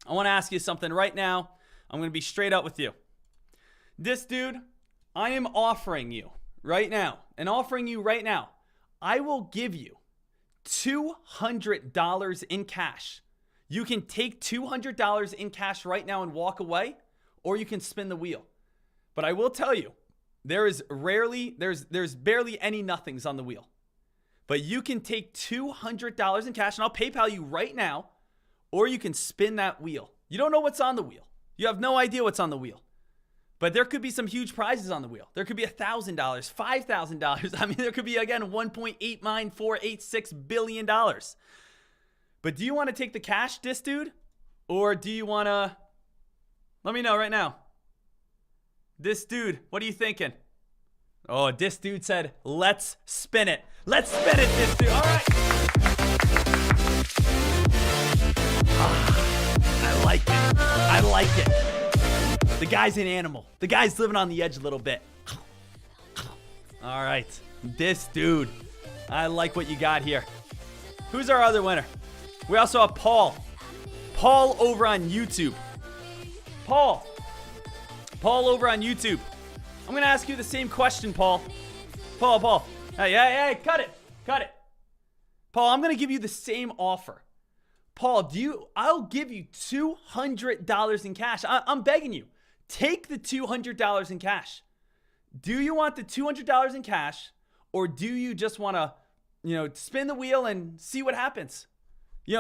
Speaker 1: I want to ask you something right now. I'm going to be straight up with you. This dude, I am offering you right now, I will give you $200 in cash. You can take $200 in cash right now and walk away, or you can spin the wheel. But I will tell you, there's barely any nothings on the wheel. But you can take $200 in cash, and I'll PayPal you right now, or you can spin that wheel. You don't know what's on the wheel. You have no idea what's on the wheel. But there could be some huge prizes on the wheel. There could be $1,000, $5,000. I mean, there could be, again, $1.89486 billion. But do you want to take the cash, this dude? Or do you want to... Let me know right now. This dude, what are you thinking? Oh, this dude said, let's spin it. Let's spin it, this dude. All right. I like it. I like it. The guy's an animal. The guy's living on the edge a little bit. All right. This dude. I like what you got here. Who's our other winner? We also have Paul. Paul over on YouTube. Paul over on YouTube. I'm going to ask you the same question, Paul. Paul. Hey, cut it. Paul, I'm going to give you the same offer. Paul, I'll give you $200 in cash. I'm begging you. Take the $200 in cash. Do you want the $200 in cash, or do you just want to, spin the wheel and see what happens?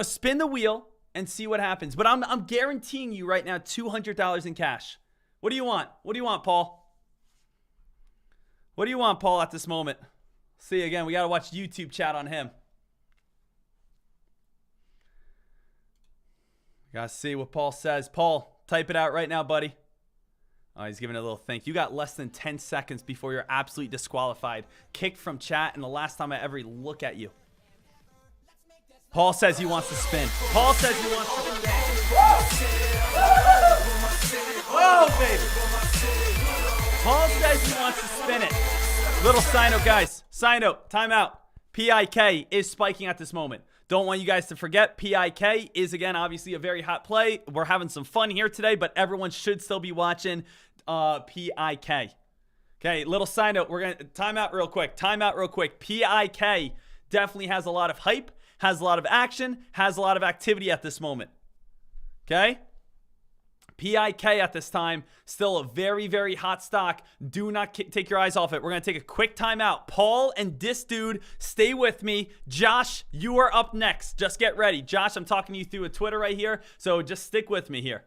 Speaker 1: Spin the wheel and see what happens. But I'm guaranteeing you right now $200 in cash. What do you want? What do you want, Paul? What do you want, Paul, at this moment? See, again, we got to watch YouTube chat on him. Got to see what Paul says. Paul, type it out right now, buddy. Oh, he's giving it a little think. You got less than 10 seconds before you're absolutely disqualified. Kicked from chat, and the last time I ever look at you. Paul says he wants to spin. Paul says he wants to spin. Whoa, baby. Paul says he wants to spin it. Little side note, guys. Side note, timeout. PIK is spiking at this moment. Don't want you guys to forget, PIK is, again, obviously a very hot play. We're having some fun here today, but everyone should still be watching PIK. Okay, little side note. We're going to time out real quick. PIK definitely has a lot of hype, has a lot of action, has a lot of activity at this moment. Okay? PIK at this time, still a very, very hot stock. Do not take your eyes off it. We're going to take a quick timeout. Paul and this dude, stay with me. Josh, you are up next. Just get ready. Josh, I'm talking to you through a Twitter right here, so just stick with me here.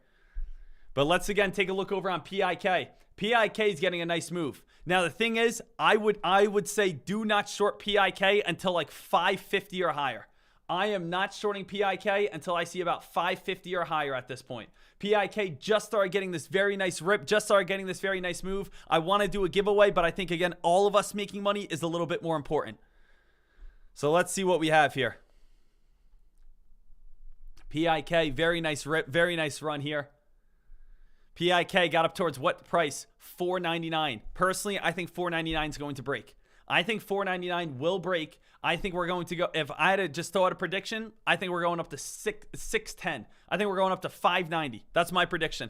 Speaker 1: But let's, again, take a look over on PIK. PIK is getting a nice move. Now, the thing is, I would say do not short PIK until like 550 or higher. I am not shorting PIK until I see about 550 or higher at this point. PIK just started getting this very nice rip, just started getting this very nice move. I want to do a giveaway, but I think, again, all of us making money is a little bit more important. So let's see what we have here. PIK, very nice rip, very nice run here. PIK got up towards what price? $4.99. Personally, I think $4.99 is going to break. I think $4.99 will break. I think we're going to go, if I had to just throw out a prediction, I think we're going up to $6.10. I think we're going up to $5.90. That's my prediction.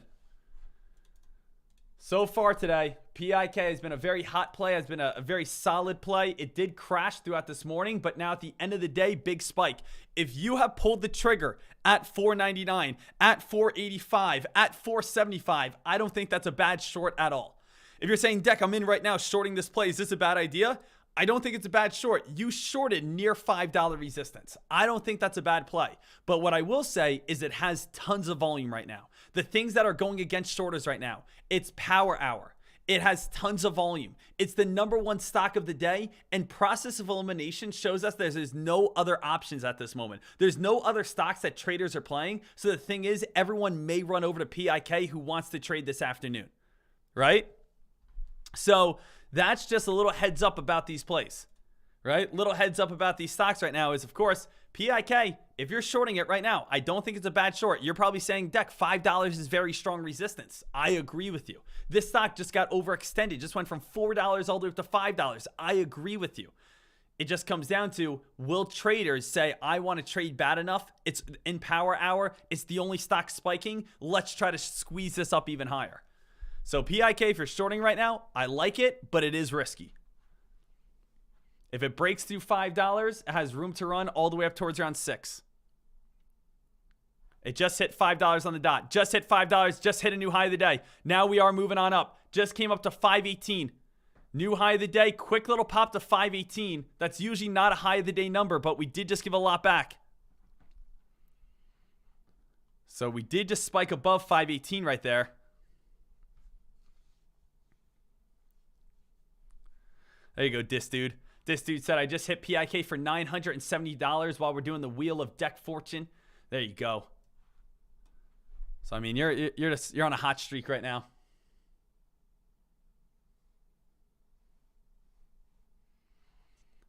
Speaker 1: So far today, PIK has been a very hot play, has been a very solid play. It did crash throughout this morning, but now at the end of the day, big spike. If you have pulled the trigger at $4.99, at $4.85, at $4.75, I don't think that's a bad short at all. If you're saying, Deck, I'm in right now shorting this play, is this a bad idea? I don't think it's a bad short. You shorted near $5 resistance. I don't think that's a bad play. But what I will say is it has tons of volume right now. The things that are going against shorters right now, it's power hour. It has tons of volume. It's the #1 stock of the day, and process of elimination shows us there's no other options at this moment. There's no other stocks that traders are playing. So the thing is, everyone may run over to PIK who wants to trade this afternoon, right? So that's just a little heads up about these plays, right? Little heads up about these stocks right now is, of course, PIK, if you're shorting it right now, I don't think it's a bad short. You're probably saying, Deck, $5 is very strong resistance. I agree with you. This stock just got overextended, just went from $4 all the way up to $5. I agree with you. It just comes down to, will traders say, I want to trade bad enough? It's in power hour. It's the only stock spiking. Let's try to squeeze this up even higher. So PIK, if you're shorting right now, I like it, but it is risky. If it breaks through $5, it has room to run all the way up towards around $6. It just hit $5 on the dot. Just hit $5. Just hit a new high of the day. Now we are moving on up. Just came up to $5.18. New high of the day. Quick little pop to $5.18. That's usually not a high of the day number, but we did just give a lot back. So we did just spike above 518 right there. There you go, Dis Dude. This dude said, I just hit PIK for $970 while we're doing the Wheel of Deck Fortune. There you go. So, I mean, you're on a hot streak right now.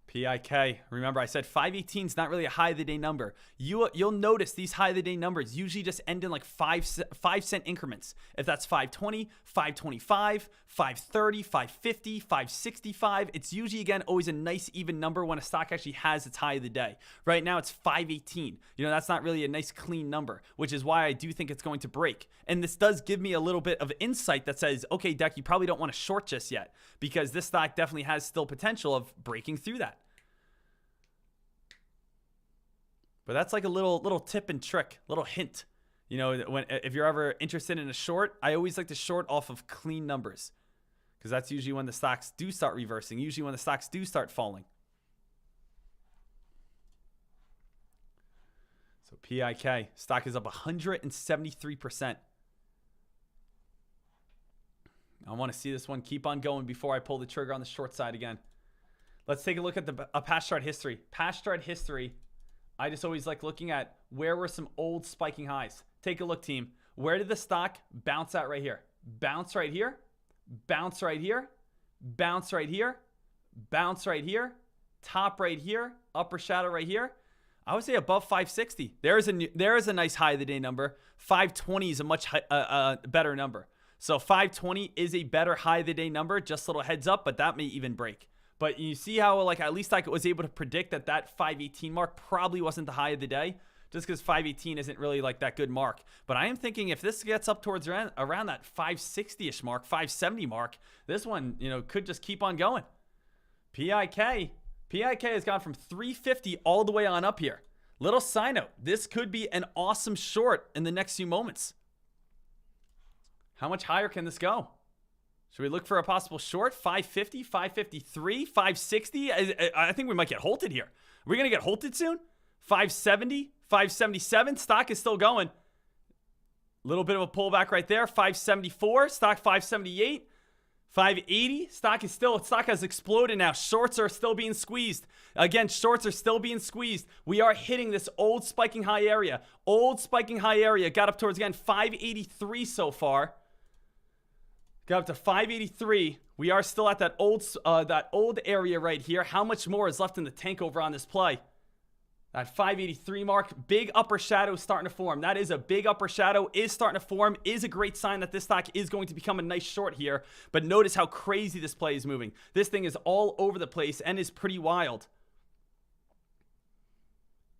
Speaker 1: PIK. Remember, I said 518 is not really a high of the day number. You'll notice these high of the day numbers usually just end in like 5-cent increments. If that's 520, 525, 530, 550, 565, it's usually, again, always a nice even number when a stock actually has its high of the day. Right now, it's 518. You know, that's not really a nice clean number, which is why I do think it's going to break. And this does give me a little bit of insight that says, okay, Deck, you probably don't want to short just yet because this stock definitely has still potential of breaking through that. But that's like a little tip and trick, little hint. You know, if you're ever interested in a short, I always like to short off of clean numbers because that's usually when the stocks do start reversing, usually when the stocks do start falling. So PIK, stock is up 173%. I want to see this one keep on going before I pull the trigger on the short side again. Let's take a look at the past chart history. Past chart history. I just always like looking at where were some old spiking highs. Take a look, team. Where did the stock bounce out right here? Bounce right here. Bounce right here. Bounce right here. Bounce right here. Top right here. Upper shadow right here. I would say above 560. There is a nice high of the day number. 520 is a much better number. So 520 is a better high of the day number. Just a little heads up, but that may even break. But you see how, like, at least I was able to predict that 518 mark probably wasn't the high of the day, just because 518 isn't really like that good mark. But I am thinking if this gets up towards around that 560-ish mark, 570 mark, this one, you know, could just keep on going. PIK has gone from 350 all the way on up here. Little side note, this could be an awesome short in the next few moments. How much higher can this go? Should we look for a possible short? 550, 553, 560? I think we might get halted here. Are we going to get halted soon? 570, 577. Stock is still going. A little bit of a pullback right there. 574. Stock 578. 580. Stock has exploded now. Shorts are still being squeezed. Again, shorts are still being squeezed. We are hitting this old spiking high area. Old spiking high area. Got up towards, again, 583 so far. Got up to 583. We are still at that old area right here. How much more is left in the tank over on this play? That 583 mark, big upper shadow starting to form. That is a big upper shadow, is starting to form, is a great sign that this stock is going to become a nice short here. But notice how crazy this play is moving. This thing is all over the place and is pretty wild.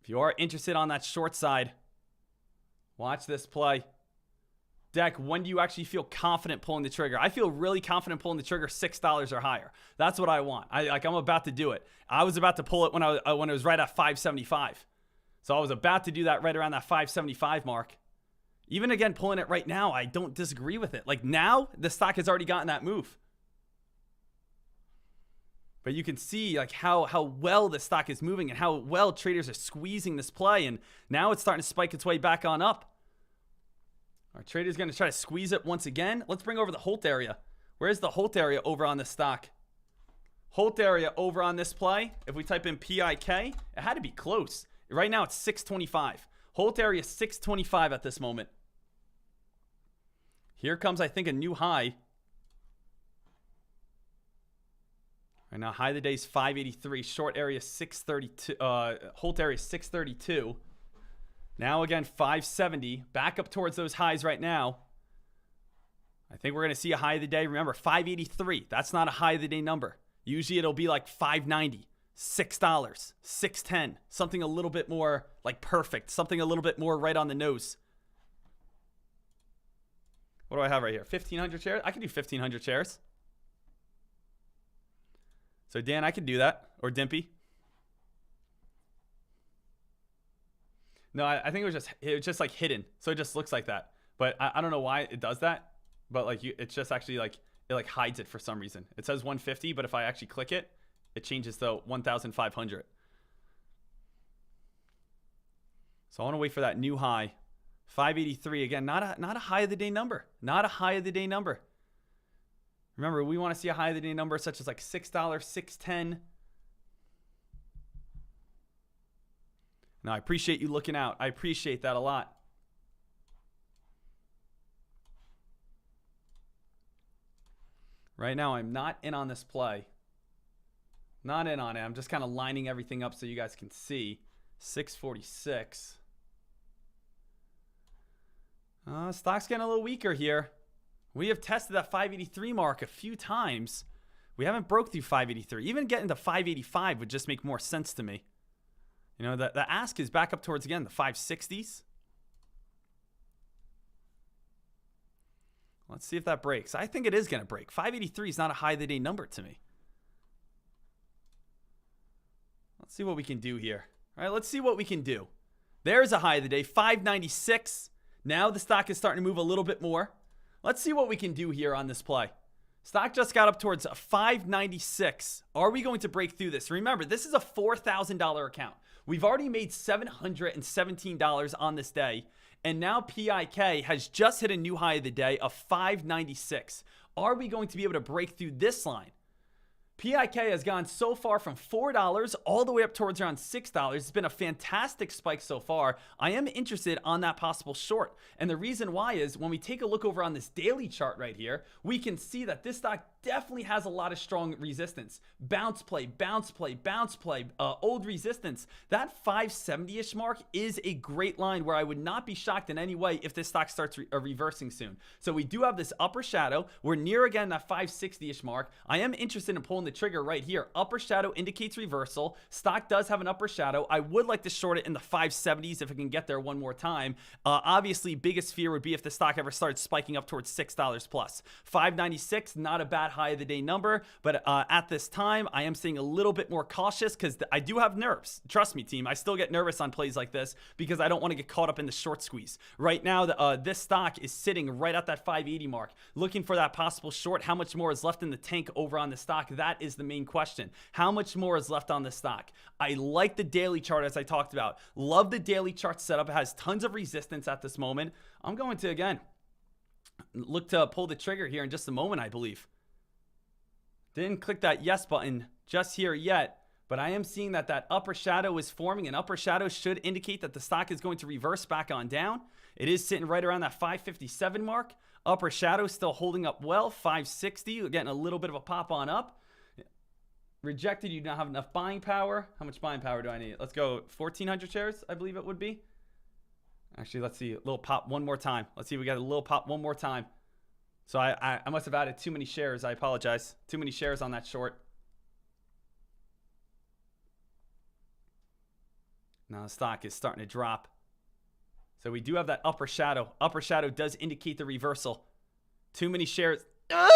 Speaker 1: If you are interested on that short side, watch this play. Deck, when do you actually feel confident pulling the trigger? I feel really confident pulling the trigger $6 or higher. That's what I want. I'm about to do it. I was about to pull it when it was right at 575. So I was about to do that right around that 575 mark. Even again, pulling it right now, I don't disagree with it. Like now, the stock has already gotten that move. But you can see like how well the stock is moving and how well traders are squeezing this play. And now it's starting to spike its way back on up. Our trader's going to try to squeeze it once again. Let's bring over the Holt area. Where's the Holt area over on this stock? Holt area over on this play. If we type in PIK, it had to be close. Right now it's 625. Holt area 625 at this moment. Here comes, I think, a new high. Right now, high of the day is 583. Short area 632. Holt area 632. Now again, 570, back up towards those highs right now. I think we're going to see a high of the day. Remember, 583, that's not a high of the day number. Usually it'll be like 590, $6, 610, something a little bit more like perfect, something a little bit more right on the nose. What do I have right here? 1,500 shares? I can do 1,500 shares. So Dan, I could do that, or Dimpy. No, I think it was just like hidden, so it just looks like that. But I don't know why it does that. But like it's just actually like it like hides it for some reason. It says 150, but if I actually click it, it changes to 1,500. So I want to wait for that new high, 583 again, not a high of the day number. Not a high of the day number. Remember, we want to see a high of the day number such as like $6, $6.10. Now, I appreciate you looking out. I appreciate that a lot. Right now, I'm not in on this play. Not in on it. I'm just kind of lining everything up so you guys can see. 646. Stock's getting a little weaker here. We have tested that 583 mark a few times. We haven't broke through 583. Even getting to 585 would just make more sense to me. You know, the ask is back up towards, again, the 560s. Let's see if that breaks. I think it is going to break. 583 is not a high of the day number to me. Let's see what we can do here. All right, let's see what we can do. There's a high of the day, 596. Now the stock is starting to move a little bit more. Let's see what we can do here on this play. Stock just got up towards 596. Are we going to break through this? Remember, this is a $4,000 account. We've already made $717 on this day. And now PIK has just hit a new high of the day of 596. Are we going to be able to break through this line? PIK has gone so far from $4 all the way up towards around $6. It's been a fantastic spike so far. I am interested on that possible short. And the reason why is when we take a look over on this daily chart right here, we can see that this stock definitely has a lot of strong resistance. Bounce play, bounce play, bounce play, old resistance. That 570-ish mark is a great line where I would not be shocked in any way if this stock starts reversing soon. So we do have this upper shadow. We're near, again, that 560-ish mark. I am interested in pulling the trigger right here. Upper shadow indicates reversal. Stock does have an upper shadow. I would like to short it in the 570s if I can get there one more time. Obviously, biggest fear would be if the stock ever starts spiking up towards $6 plus. 596, not a bad high of the day number, but at this time, I am staying a little bit more cautious because I do have nerves. Trust me, team. I still get nervous on plays like this because I don't want to get caught up in the short squeeze. Right now, this stock is sitting right at that 580 mark, looking for that possible short. How much more is left in the tank over on the stock? That is the main question. How much more is left on the stock? I like the daily chart as I talked about. Love the daily chart setup. It has tons of resistance at this moment. I'm going to, again, look to pull the trigger here in just a moment, I believe. Didn't click that yes button just here yet, but I am seeing that that upper shadow is forming. An upper shadow should indicate that the stock is going to reverse back on down. It is sitting right around that 557 mark. Upper shadow still holding up well. 560, getting a little bit of a pop on up. Rejected, you don't have enough buying power. How much buying power do I need? Let's go 1,400 shares, I believe it would be. Actually, let's see. A little pop one more time. Let's see if we got a little pop one more time. So I must have added too many shares. I apologize. Too many shares on that short. Now the stock is starting to drop. So we do have that upper shadow. Upper shadow does indicate the reversal. Too many shares. I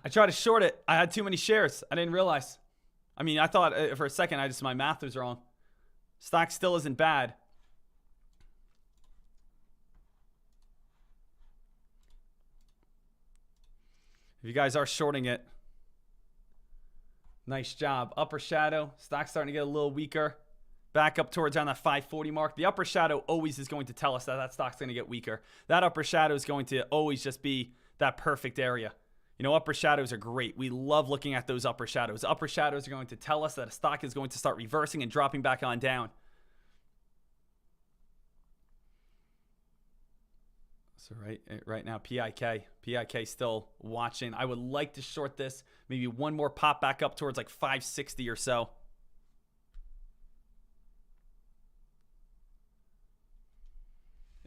Speaker 1: tried to short it. I had too many shares. I didn't realize. I mean, I thought for a second my math was wrong. Stock still isn't bad. If you guys are shorting it, nice job. Upper shadow, stock's starting to get a little weaker. Back up towards around that 540 mark. The upper shadow always is going to tell us that that stock's going to get weaker. That upper shadow is going to always just be that perfect area. You know, upper shadows are great. We love looking at those upper shadows. Upper shadows are going to tell us that a stock is going to start reversing and dropping back on down. So right now, PIK still watching. I would like to short this. Maybe one more pop back up towards like 560 or so.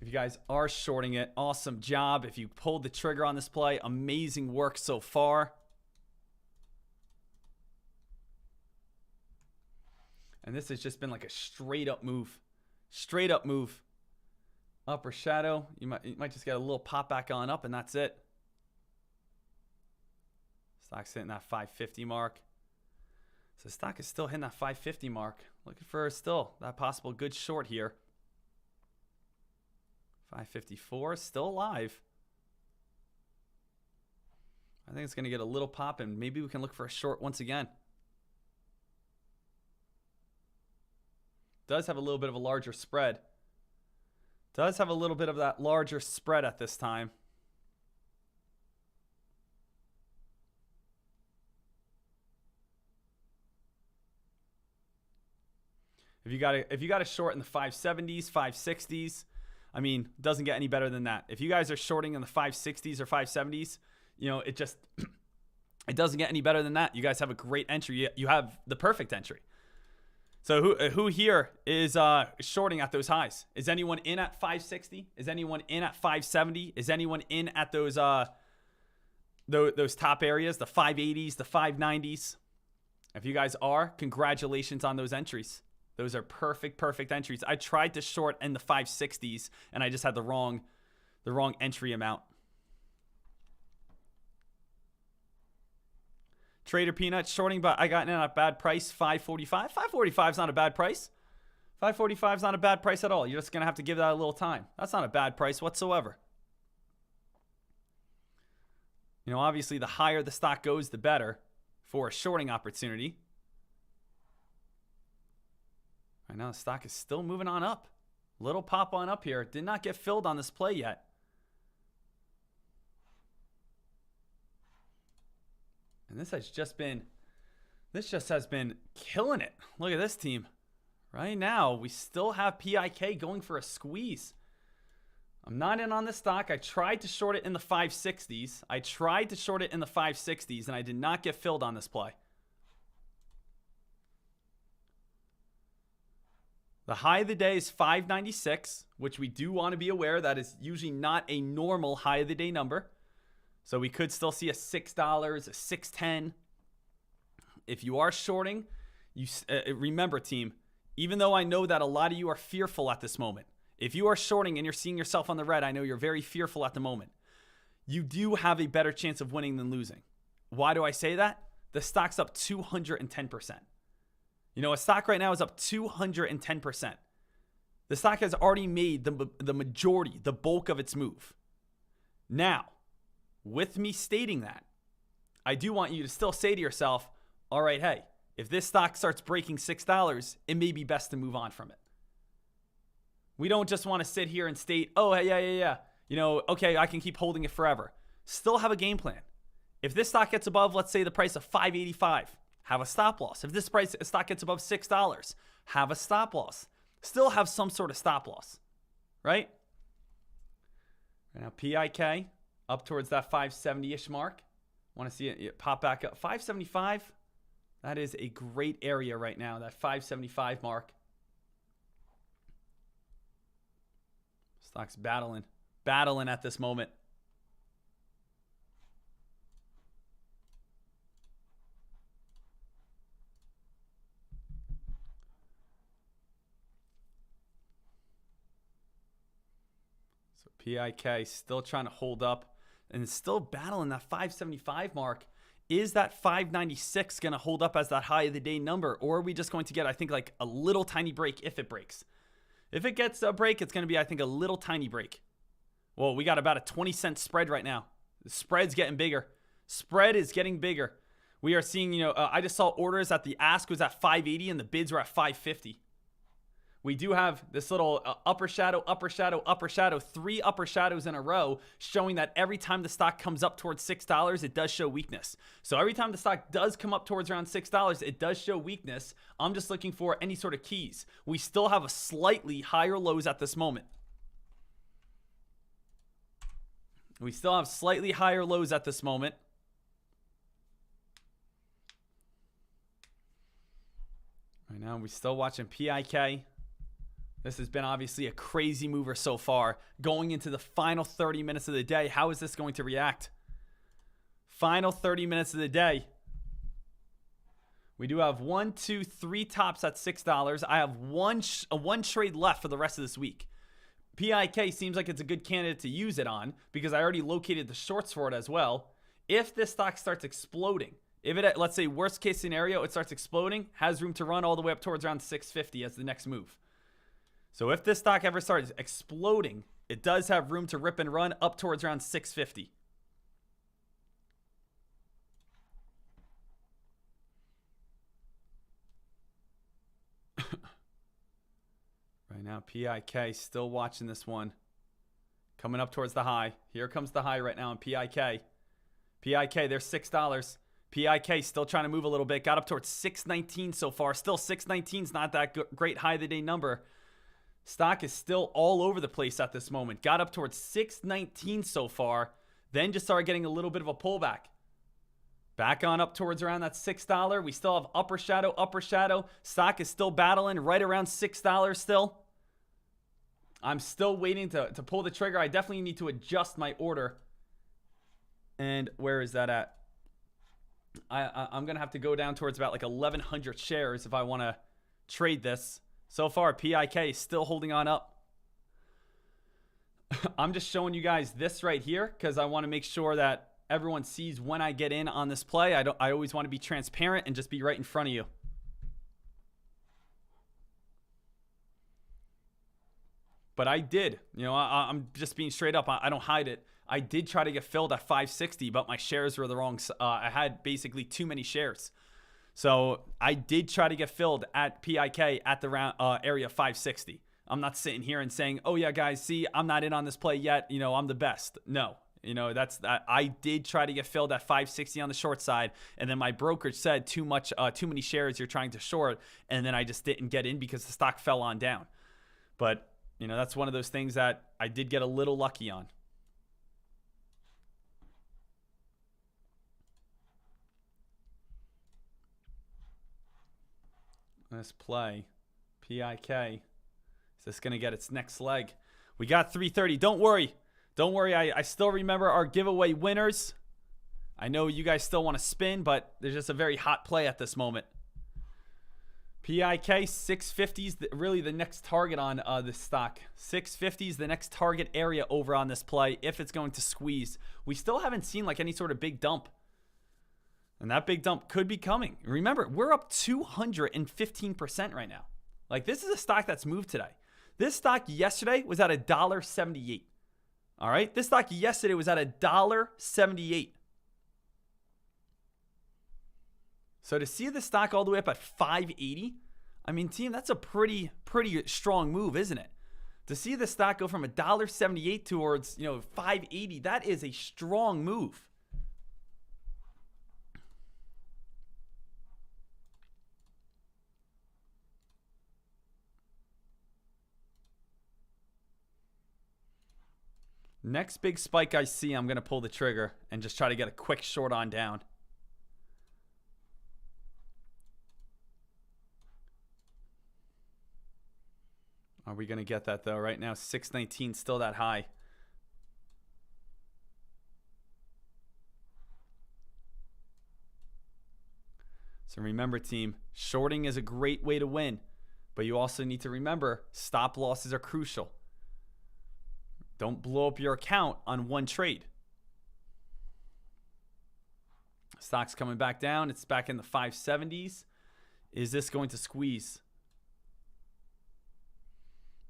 Speaker 1: If you guys are shorting it, awesome job. If you pulled the trigger on this play, amazing work so far. And this has just been like a straight up move. Straight up move. Upper shadow. You might just get a little pop back on up, and that's it. Stock's hitting that 550 mark. So stock is still hitting that 550 mark. Looking for still that possible good short here. 554 still alive. I think it's going to get a little pop, and maybe we can look for a short once again. Does have a little bit of a larger spread. Does have a little bit of that larger spread at this time. If you got a short in the 570s, 560s, I mean, doesn't get any better than that. If you guys are shorting in the 560s or 570s, you know, it just it doesn't get any better than that. You guys have a great entry. You have the perfect entry. So who here is shorting at those highs? Is anyone in at 560? Is anyone in at 570? Is anyone in at those top areas, the 580s, the 590s? If you guys are, congratulations on those entries. Those are perfect entries. I tried to short in the 560s and I just had the wrong entry amount. Trader Peanut shorting, but I got in at a bad price, 545. 545 is not a bad price. 545 is not a bad price at all. You're just going to have to give that a little time. That's not a bad price whatsoever. You know, obviously the higher the stock goes, the better for a shorting opportunity. Right now the stock is still moving on up. Little pop on up here. Did not get filled on this play yet. And this just has been killing it. Look at this team. Right now, we still have PIK going for a squeeze. I'm not in on this stock. I tried to short it in the 560s. And I did not get filled on this play. The high of the day is 596, which we do want to be aware that is usually not a normal high of the day number. So we could still see a $6, a $6.10. If you are shorting, you remember, team, even though I know that a lot of you are fearful at this moment, if you are shorting and you're seeing yourself on the red, I know you're very fearful at the moment. You do have a better chance of winning than losing. Why do I say that? The stock's up 210%. You know, a stock right now is up 210%. The stock has already made the majority, the bulk of its move. Now, with me stating that, I do want you to still say to yourself, all right, hey, if this stock starts breaking $6, it may be best to move on from it. We don't just want to sit here and state, oh, hey, yeah. You know, okay, I can keep holding it forever. Still have a game plan. If this stock gets above, let's say, the price of $5.85, have a stop loss. If this stock gets above $6, have a stop loss. Still have some sort of stop loss, right? Right now, PIK up towards that 570-ish mark. Want to see it pop back up. 575, that is a great area right now, that 575 mark. Stock's battling at this moment. So PIK still trying to hold up and still battling that 575 mark. Is that 596 going to hold up as that high of the day number? Or are we just going to get, I think, like a little tiny break if it breaks? If it gets a break, it's going to be, I think, a little tiny break. Well, we got about a 20-cent spread right now. The spread's getting bigger. Spread is getting bigger. We are seeing, you know, I just saw orders at the ask was at 580 and the bids were at 550. We do have this little upper shadow, 3 upper shadows in a row, showing that every time the stock comes up towards $6, it does show weakness. So every time the stock does come up towards around $6, it does show weakness. I'm just looking for any sort of keys. We still have a slightly higher lows at this moment. Right now, we're still watching PIK. This has been obviously a crazy mover so far. Going into the final 30 minutes of the day, how is this going to react? Final 30 minutes of the day. We do have 1, 2, 3 tops at $6. I have one trade left for the rest of this week. PIK seems like it's a good candidate to use it on because I already located the shorts for it as well. If this stock starts exploding, if it, let's say worst case scenario, it starts exploding, has room to run all the way up towards around 650 as the next move. So if this stock ever starts exploding, it does have room to rip and run up towards around 650. Now PIK still watching this one. Coming up towards the high. Here comes the high right now in PIK. PIK, there's $6. PIK still trying to move a little bit. Got up towards 619 so far. Still 619 is not that great high of the day number. Stock is still all over the place at this moment. Got up towards 619 so far. Then just started getting a little bit of a pullback. Back on up towards around that $6. We still have upper shadow, upper shadow. Stock is still battling right around $6 still. I'm still waiting to pull the trigger. I definitely need to adjust my order. And where is that at? I'm going to have to go down towards about like 1,100 shares if I want to trade this. So far, PIK is still holding on up. I'm just showing you guys this right here because I want to make sure that everyone sees when I get in on this play. I always want to be transparent and just be right in front of you. But I did. You know, I'm just being straight up. I don't hide it. I did try to get filled at 560, but my shares were the wrong. I had basically too many shares. So I did try to get filled at PIK at the round area 560. I'm not sitting here and saying, oh yeah, guys, see, I'm not in on this play yet. You know, I'm the best. No, you know, that's that. I did try to get filled at 560 on the short side. And then my brokerage said too many shares you're trying to short. And then I just didn't get in because the stock fell on down. But, you know, that's one of those things that I did get a little lucky on. Let's play PIK. Is this going to get its next leg? We got 330. Don't worry. Don't worry. I still remember our giveaway winners. I know you guys still want to spin, but there's just a very hot play at this moment. PIK 650 is really the next target on this stock. 650 is the next target area over on this play if it's going to squeeze. We still haven't seen like any sort of big dump. And that big dump could be coming. Remember, we're up 215% right now. Like, this is a stock that's moved today. This stock yesterday was at $1.78. All right? This stock yesterday was at $1.78. So to see the stock all the way up at 580, I mean, team, that's a pretty strong move, isn't it? To see the stock go from $1.78 towards, 580, that is a strong move. Next big spike I see, I'm going to pull the trigger and just try to get a quick short on down. Are we going to get that, though? Right now, 619, still that high. So remember, team, shorting is a great way to win. But you also need to remember, stop losses are crucial. Don't blow up your account on one trade. Stock's coming back down. It's back in the 570s. Is this going to squeeze?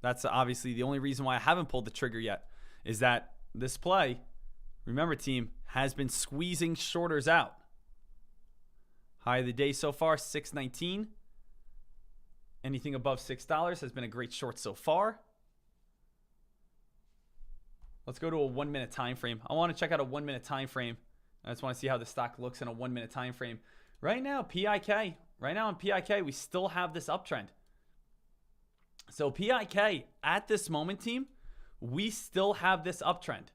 Speaker 1: That's obviously the only reason why I haven't pulled the trigger yet, is that this play, remember, team, has been squeezing shorters out. High of the day so far, 619. Anything above $6 has been a great short so far. Let's go to a 1 minute time frame. I want to check out a 1 minute time frame. I just want to see how the stock looks in a 1 minute time frame. Right now, PIK. Right now in PIK, we still have this uptrend. So PIK, at this moment, team, we still have this uptrend.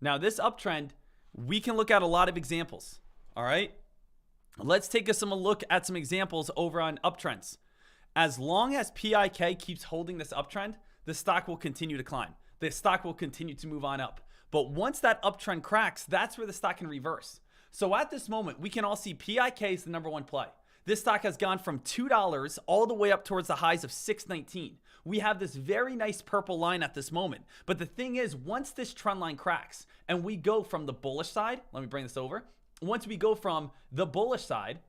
Speaker 1: Now, this uptrend, we can look at a lot of examples. All right? Let's take a look at some examples over on uptrends. As long as PIK keeps holding this uptrend, the stock will continue to climb. The stock will continue to move on up. But once that uptrend cracks, that's where the stock can reverse. So at this moment, we can all see PIK is the number one play. This stock has gone from $2 all the way up towards the highs of $6.19. We have this very nice purple line at this moment. But the thing is, once this trend line cracks and we go from the bullish side, let me bring this over. Once we go from the bullish side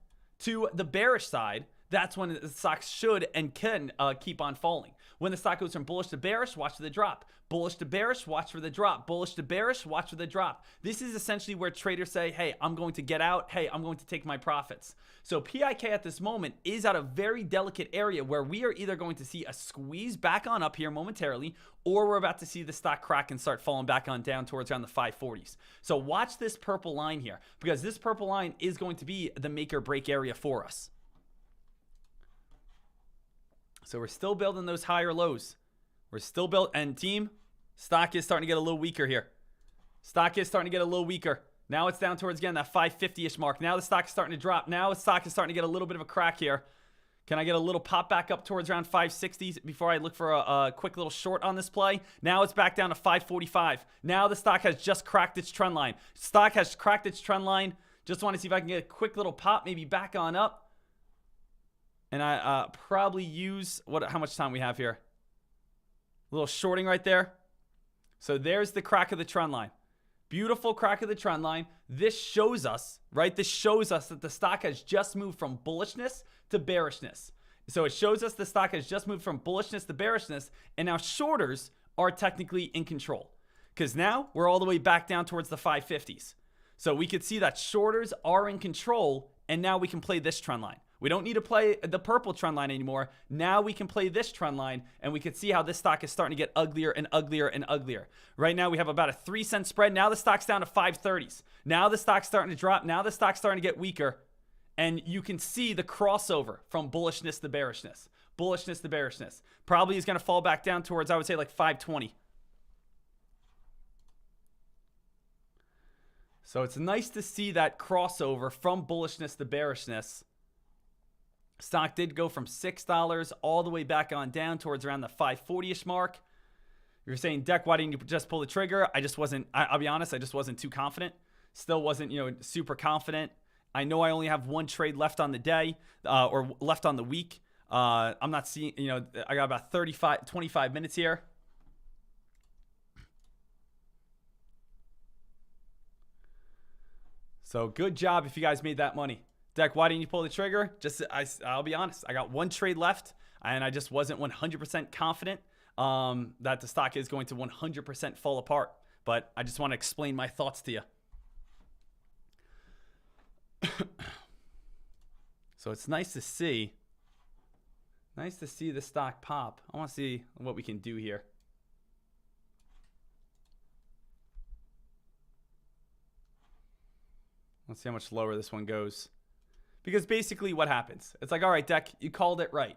Speaker 1: to the bearish side, that's when the stock should and can keep on falling. When the stock goes from bullish to bearish, watch for the drop. Bullish to bearish, watch for the drop. Bullish to bearish, watch for the drop. This is essentially where traders say, hey, I'm going to get out. Hey, I'm going to take my profits. So PIK at this moment is at a very delicate area where we are either going to see a squeeze back on up here momentarily, or we're about to see the stock crack and start falling back on down towards around the 540s. So watch this purple line here, because this purple line is going to be the make or break area for us. So we're still building those higher lows. We're still built, and team, stock is starting to get a little weaker here. Stock is starting to get a little weaker. Now it's down towards, again, that 550-ish mark. Now the stock is starting to drop. Now the stock is starting to get a little bit of a crack here. Can I get a little pop back up towards around 560s before I look for a quick little short on this play? Now it's back down to 545. Now the stock has just cracked its trend line. Stock has cracked its trend line. Just want to see if I can get a quick little pop, maybe back on up. And I probably use, how much time we have here? A little shorting right there. So there's the crack of the trend line. Beautiful crack of the trend line. This shows us, right? This shows us that the stock has just moved from bullishness to bearishness. So it shows us the stock has just moved from bullishness to bearishness, and now shorters are technically in control, because now we're all the way back down towards the 550s. So we could see that shorters are in control, and now we can play this trend line. We don't need to play the purple trend line anymore. Now we can play this trend line, and we can see how this stock is starting to get uglier and uglier and uglier. Right now we have about a 3-cent spread. Now the stock's down to 530s. Now the stock's starting to drop. Now the stock's starting to get weaker. And you can see the crossover from bullishness to bearishness. Bullishness to bearishness. Probably is going to fall back down towards, I would say, like 520. So it's nice to see that crossover from bullishness to bearishness. Stock did go from $6 all the way back on down towards around the 540-ish mark. You're saying, Deck, why didn't you just pull the trigger? I just wasn't, I'll be honest, I just wasn't too confident. Still wasn't, super confident. I know I only have one trade left on the day, or left on the week. I'm not seeing, I got about 25 minutes here. So good job if you guys made that money. Deck, why didn't you pull the trigger? I'll be honest. I got one trade left, and I just wasn't 100% confident that the stock is going to 100% fall apart. But I just want to explain my thoughts to you. So it's nice to see. Nice to see the stock pop. I want to see what we can do here. Let's see how much lower this one goes. Because basically what happens, it's like, all right, Deck, you called it right?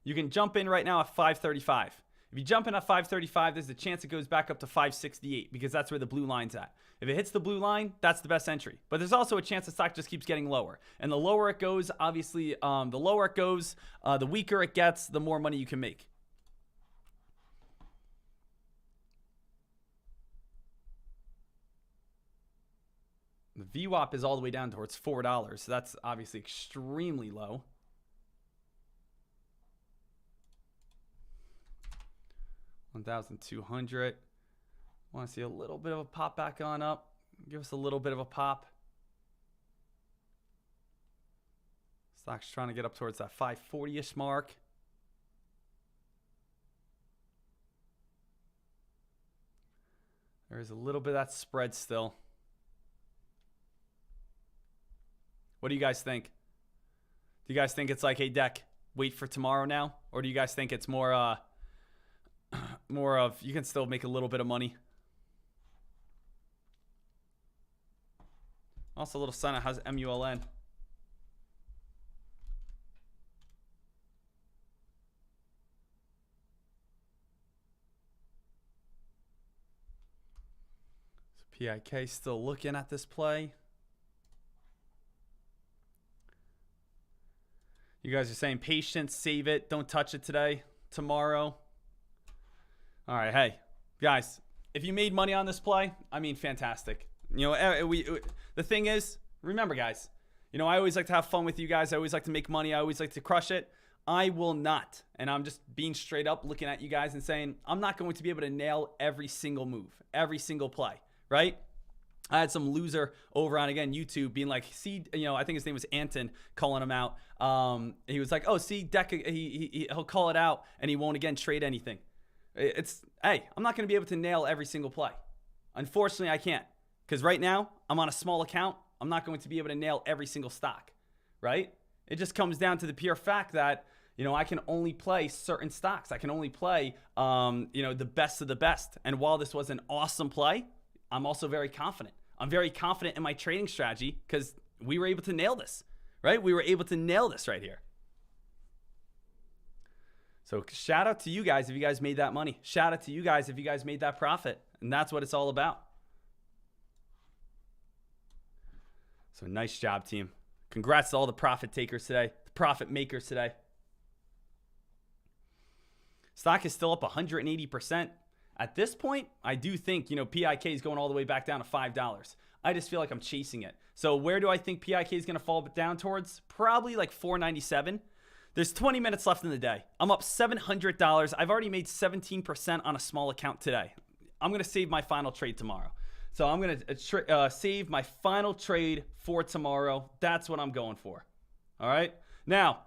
Speaker 1: You can jump in right now at 535. If you jump in at 535, there's a chance it goes back up to 568, because that's where the blue line's at. If it hits the blue line, that's the best entry. But there's also a chance the stock just keeps getting lower. And the lower it goes, obviously, the lower it goes, the weaker it gets, the more money you can make. The VWAP is all the way down towards $4, so that's obviously extremely low. $1,200. Want to see a little bit of a pop back on up. Give us a little bit of a pop. Stock's trying to get up towards that 540-ish mark. There is a little bit of that spread still. What do you guys think? Do you guys think it's like, hey, Deck, wait for tomorrow now? Or do you guys think it's more of you can still make a little bit of money? Also, a little sign out, how's MULN? So PIK still looking at this play. You guys are saying patience, save it, don't touch it today, tomorrow. All right, hey, guys, if you made money on this play, I mean, fantastic. The thing is, remember, guys, I always like to have fun with you guys. I always like to make money. I always like to crush it. I will not, and I'm just being straight up looking at you guys and saying, I'm not going to be able to nail every single move, every single play, right? I had some loser over on, again, YouTube being like, see, I think his name was Anton, calling him out. He was like, oh, see, Deck, he'll call it out and he won't again trade anything. Hey, I'm not going to be able to nail every single play. Unfortunately, I can't, because right now I'm on a small account. I'm not going to be able to nail every single stock, right? It just comes down to the pure fact that, I can only play certain stocks. I can only play, the best of the best. And while this was an awesome play, I'm also very confident. I'm very confident in my trading strategy because we were able to nail this, right? We were able to nail this right here. So shout out to you guys if you guys made that money. Shout out to you guys if you guys made that profit. And that's what it's all about. So nice job, team. Congrats to all the profit takers today, the profit makers today. Stock is still up 180%. At this point, I do think, PIK is going all the way back down to $5. I just feel like I'm chasing it. So where do I think PIK is going to fall down towards? Probably like $4.97. There's 20 minutes left in the day. I'm up $700. I've already made 17% on a small account today. I'm going to save my final trade tomorrow. So I'm going to save my final trade for tomorrow. That's what I'm going for. All right. Now,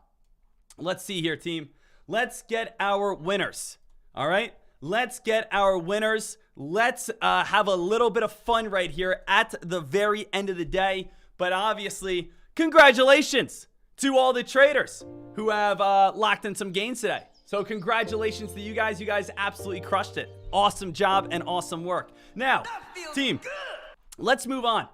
Speaker 1: let's see here, team. Let's get our winners. All right. Let's get our winners. Let's have a little bit of fun right here at the very end of the day. But obviously, congratulations to all the traders who have locked in some gains today. So congratulations to you guys. You guys absolutely crushed it. Awesome job and awesome work. Now, team, let's move on.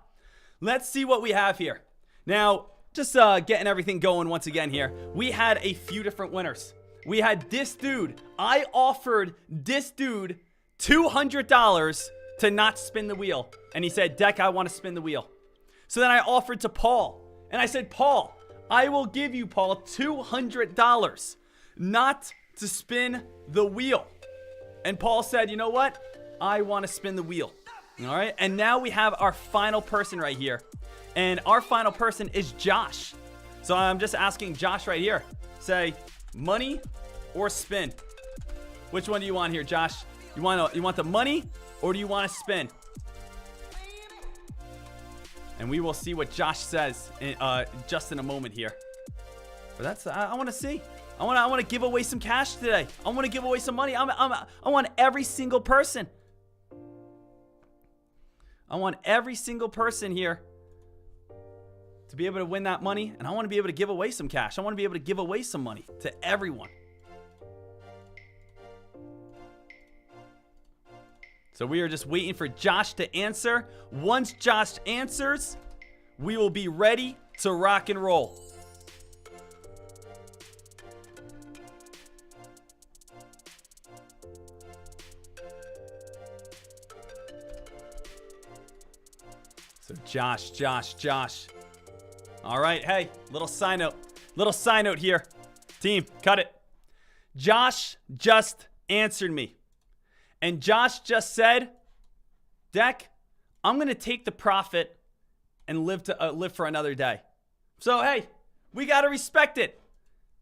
Speaker 1: Let's see what we have here. Now, just getting everything going once again here. We had a few different winners. We had this dude. I offered this dude $200 to not spin the wheel. And he said, Deck, I want to spin the wheel. So then I offered to Paul. And I said, Paul, I will give you, Paul, $200 not to spin the wheel. And Paul said, you know what? I want to spin the wheel. All right. And now we have our final person right here. And our final person is Josh. So I'm just asking Josh right here. Say, money or spin? Which one do you want here, Josh? You want the money or do you want to spin? And we will see what Josh says just in a moment here. But that's I want to see. I want to give away some cash today. I want to give away some money. I want every single person. I want every single person here to be able to win that money, and I want to be able to give away some cash. I want to be able to give away some money to everyone. So we are just waiting for Josh to answer. Once Josh answers, we will be ready to rock and roll. So Josh. All right, hey, little side note here. Team, cut it. Josh just answered me. And Josh just said, Deck, I'm going to take the profit and live for another day. So, hey, we got to respect it.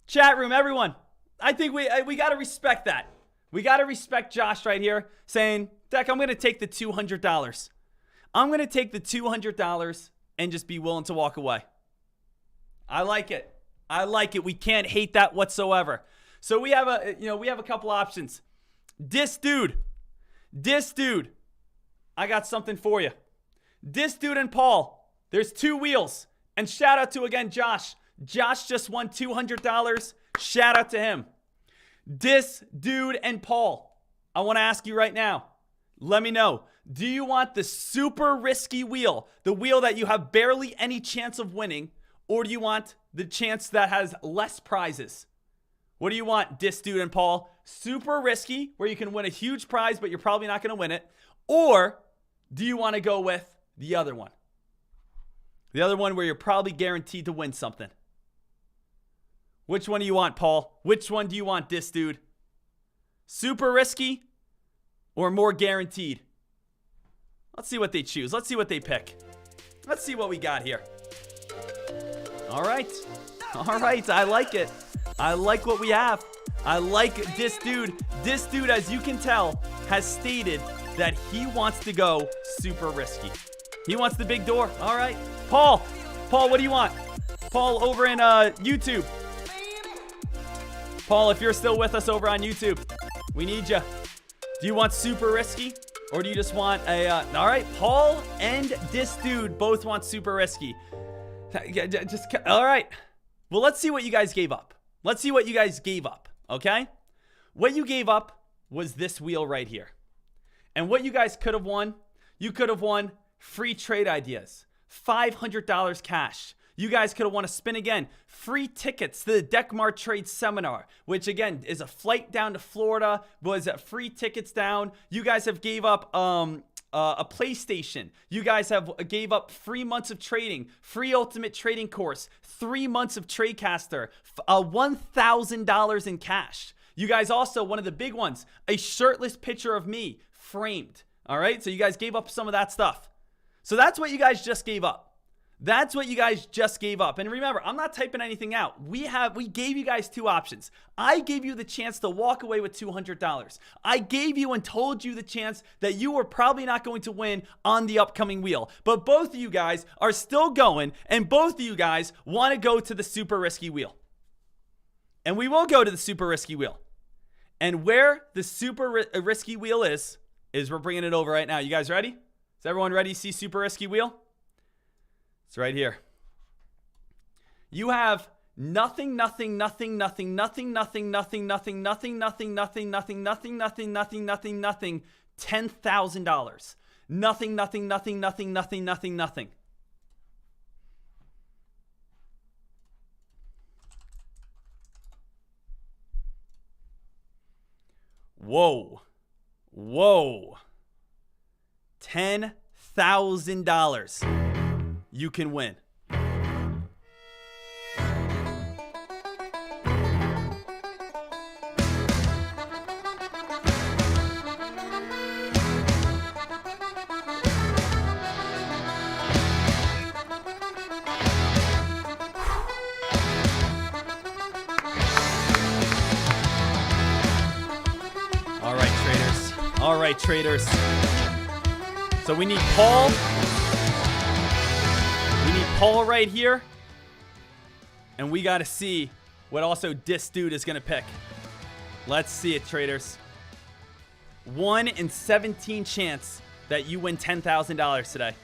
Speaker 1: Chat room, everyone. I think we got to respect that. We got to respect Josh right here saying, Deck, I'm going to take the $200. I'm going to take the $200 and just be willing to walk away. I like it. We can't hate that whatsoever. So we have a couple options. This dude, I got something for you. This dude and Paul, there's two wheels. And shout out to, again, Josh. Josh just won $200. Shout out to him. This dude and Paul, I want to ask you right now. Let me know. Do you want the super risky wheel, the wheel that you have barely any chance of winning, or do you want the chance that has less prizes? What do you want, this dude and Paul? Super risky, where you can win a huge prize, but you're probably not going to win it. Or do you want to go with the other one? The other one where you're probably guaranteed to win something. Which one do you want, Paul? Which one do you want, this dude? Super risky or more guaranteed? Let's see what they choose. Let's see what they pick. Let's see what we got here. All right. I like it. I like what we have. I like this dude. This dude, as you can tell, has stated that he wants to go super risky. He wants the big door. All right. Paul, what do you want? Paul over in YouTube. Paul, if you're still with us over on YouTube, we need you. Do you want super risky? Or do you just want a... all right, Paul and this dude both want super risky. All right. Well, let's see what you guys gave up. Let's see what you guys gave up, okay? What you gave up was this wheel right here. And what you guys could have won, you could have won free trade ideas, $500 cash. You guys could have won a spin again. Free tickets to the Deckmar Trade Seminar, which again is a flight down to Florida, was free tickets down. You guys have gave up a PlayStation. You guys have gave up 3 months of trading, free ultimate trading course, 3 months of Tradecaster, $1,000 in cash. You guys also, one of the big ones, a shirtless picture of me framed. All right, so you guys gave up some of that stuff. So that's what you guys just gave up. That's what you guys just gave up. And remember, I'm not typing anything out. We gave you guys two options. I gave you the chance to walk away with $200. I gave you and told you the chance that you were probably not going to win on the upcoming wheel. But both of you guys are still going, and both of you guys want to go to the super risky wheel. And we will go to the super risky wheel. And where the super risky wheel is we're bringing it over right now. You guys ready? Is everyone ready to see super risky wheel? It's right here. You have nothing, nothing, nothing, nothing, nothing, nothing, nothing, nothing, nothing, nothing, nothing, nothing, nothing, nothing, nothing, nothing, nothing, $10,000. Nothing, nothing, nothing, nothing, nothing, nothing, nothing. Whoa. Whoa. $10,000. You can win. All right, traders. So we need Paul. We need Paul right here. And we got to see what also this dude is going to pick. Let's see it, traders. 1 in 17 chance that you win $10,000 today.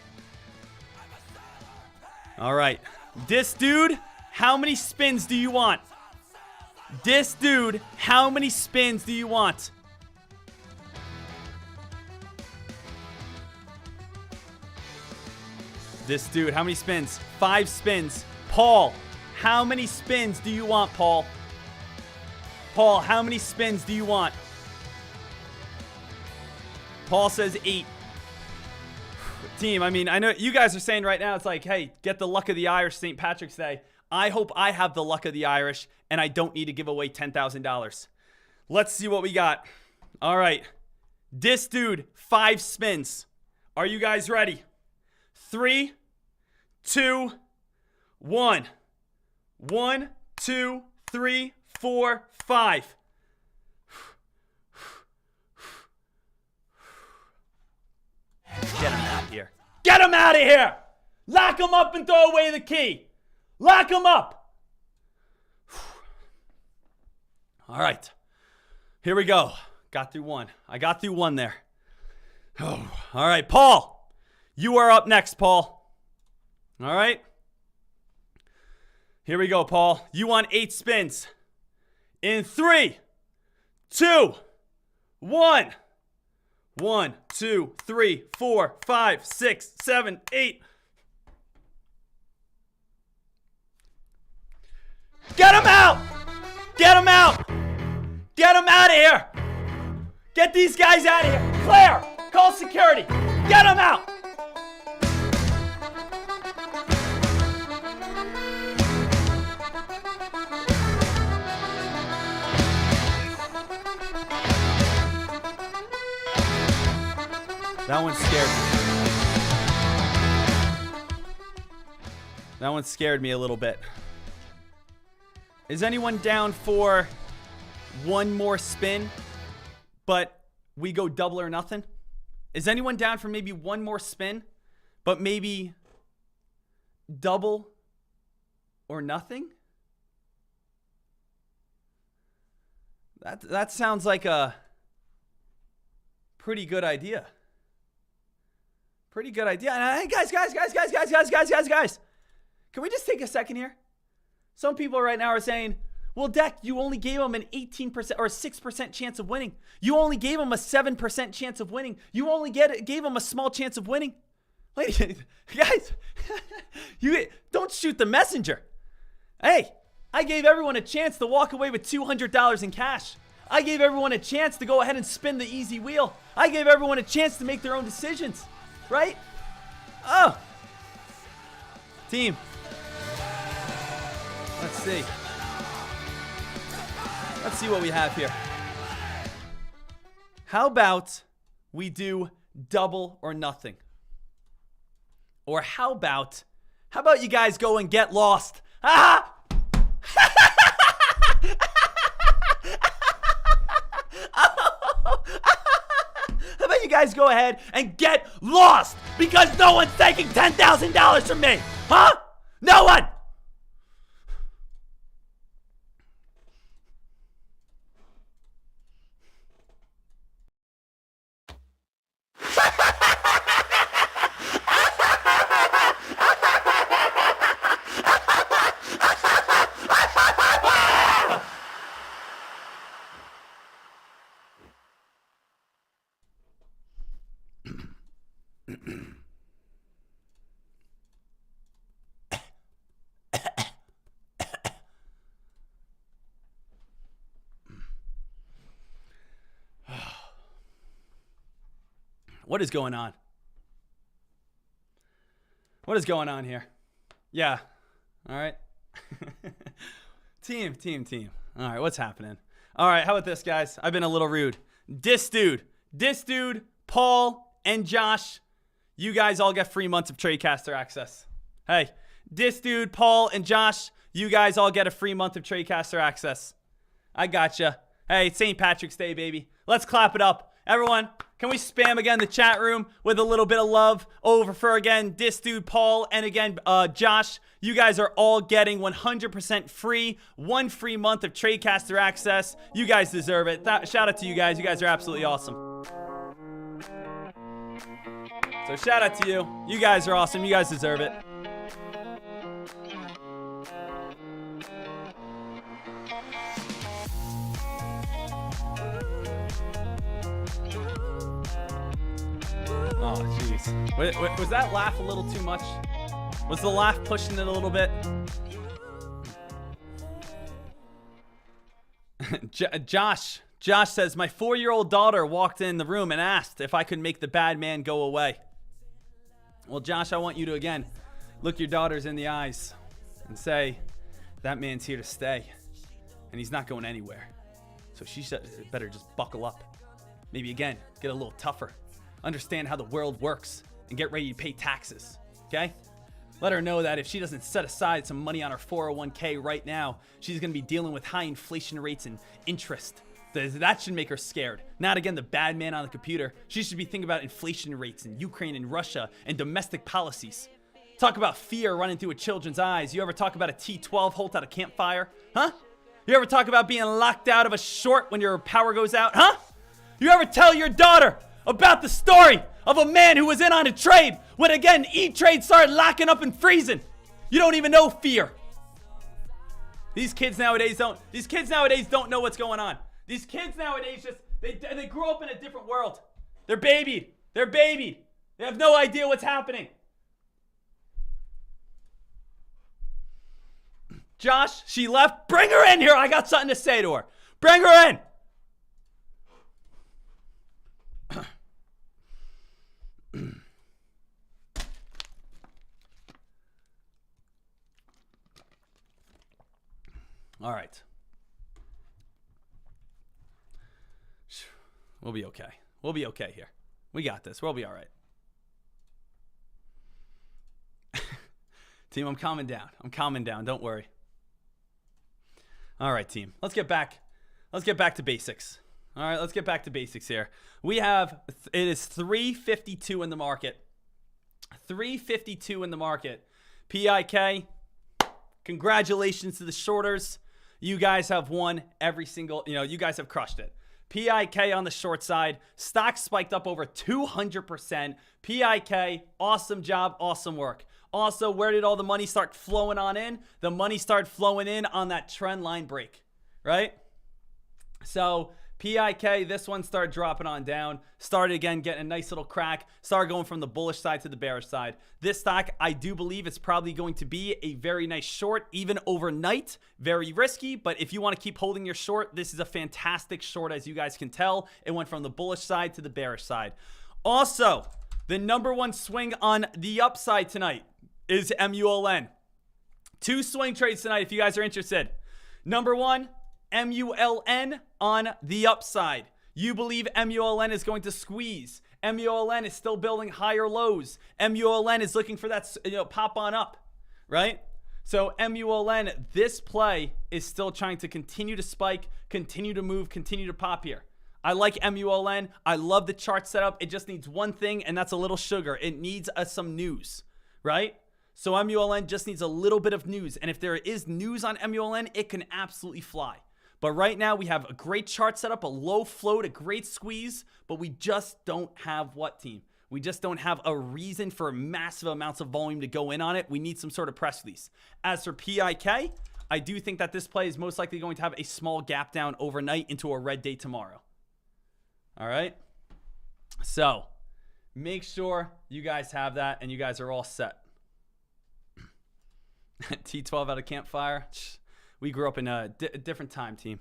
Speaker 1: All right. This dude, how many spins do you want? This dude, how many spins do you want? This dude, how many spins? 5 spins. Paul, how many spins do you want, Paul? Paul, how many spins do you want? Paul says 8. Team, I mean, I know you guys are saying right now, it's like, hey, get the luck of the Irish St. Patrick's Day. I hope I have the luck of the Irish and I don't need to give away $10,000. Let's see what we got. All right. This dude, 5 spins. Are you guys ready? 3, 2, 1. 1, 2, 3, 4, 5. Get him out of here. Get him out of here! Lock him up and throw away the key. Lock him up. All right. Here we go. Got through one. I got through one there. Oh, all right, Paul. You are up next, Paul. All right. Here we go, Paul. You want 8 spins. In 3, 2, 1. 1, 2, 3, 4, 5, 6, 7, 8. Get him out! Get him out! Get him out of here! Get these guys out of here! Claire, call security! Get him out! That one scared me. That one scared me a little bit. Is anyone down for one more spin, but we go double or nothing? Is anyone down for maybe one more spin, but maybe double or nothing? That sounds like a pretty good idea. Pretty good idea. And hey, guys. Can we just take a second here? Some people right now are saying, well, Deck, you only gave him an 18% or 6% chance of winning. You only gave him a 7% chance of winning. You only gave him a small chance of winning. Guys, you don't shoot the messenger. Hey, I gave everyone a chance to walk away with $200 in cash. I gave everyone a chance to go ahead and spin the easy wheel. I gave everyone a chance to make their own decisions, right? Oh. Team. Let's see. Let's see what we have here. How about we do double or nothing? Or how about you guys go and get lost? Ah! How about you guys go ahead and get lost? Because no one's taking $10,000 from me. Huh? No one. What is going on? What is going on here? Yeah. All right. Team. All right, what's happening? All right, how about this, guys? I've been a little rude. This dude, Paul, and Josh, you guys all get free months of Tradecaster access. Hey, this dude, Paul, and Josh, you guys all get a free month of Tradecaster access. I gotcha. Hey, it's St. Patrick's Day, baby. Let's clap it up. Everyone, can we spam again the chat room with a little bit of love over for, again, this dude, Paul, and again, Josh. You guys are all getting 100% free, 1 free month of Tradecaster access. You guys deserve it. Shout out to you guys. You guys are absolutely awesome. So shout out to you. You guys are awesome. You guys deserve it. Oh, jeez. Was that laugh a little too much? Was the laugh pushing it a little bit? Josh says, my 4-year-old daughter walked in the room and asked if I could make the bad man go away. Well, Josh, I want you to, again, look your daughters in the eyes and say, that man's here to stay, and he's not going anywhere. So she better just buckle up. Maybe, again, get a little tougher. Understand how the world works and get ready to pay taxes, okay? Let her know that if she doesn't set aside some money on her 401k right now, she's going to be dealing with high inflation rates and interest. That should make her scared. Not, again, the bad man on the computer. She should be thinking about inflation rates in Ukraine and Russia and domestic policies. Talk about fear running through a children's eyes. You ever talk about a T12 Holt at a campfire? Huh? You ever talk about being locked out of a short when your power goes out? Huh? You ever tell your daughter about the story of a man who was in on a trade when, again, E-Trade started locking up and freezing? You don't even know fear. These kids nowadays don't know what's going on. These kids nowadays they grew up in a different world. They're babied. They have no idea what's happening. Josh, she left. Bring her in here. I got something to say to her. Bring her in. All right. We'll be okay. We'll be okay here. We got this. We'll be all right. Team, I'm calming down. Don't worry. All right, team. Let's get back to basics. All right, let's get back to basics here. It is 352 in the market. $352 in the market. PIK, congratulations to the shorters. You guys have won every single, you guys have crushed it. PIK on the short side, stock spiked up over 200%. PIK, awesome job, awesome work. Also, where did all the money start flowing on in? The money started flowing in on that trend line break, right? So PIK, this one started dropping on down, started again getting a nice little crack, started going from the bullish side to the bearish side. This stock, I do believe it's probably going to be a very nice short, even overnight. Very risky, but if you want to keep holding your short, this is a fantastic short. As you guys can tell, it went from the bullish side to the bearish side. Also, the number one swing on the upside tonight is MULN. 2 swing trades tonight if you guys are interested. Number one, MULN on the upside. You believe MULN is going to squeeze. MULN is still building higher lows. MULN is looking for that pop on up, right? So MULN, this play is still trying to continue to spike, continue to move, continue to pop here. I like MULN. I love the chart setup. It just needs one thing, and that's a little sugar. It needs some news, right? So MULN just needs a little bit of news. And if there is news on MULN, it can absolutely fly. But right now, we have a great chart setup, a low float, a great squeeze, but we just don't have what, team? We just don't have a reason for massive amounts of volume to go in on it. We need some sort of press release. As for PIK, I do think that this play is most likely going to have a small gap down overnight into a red day tomorrow. All right? So, make sure you guys have that and you guys are all set. T12 out of campfire. We grew up in a different time, team.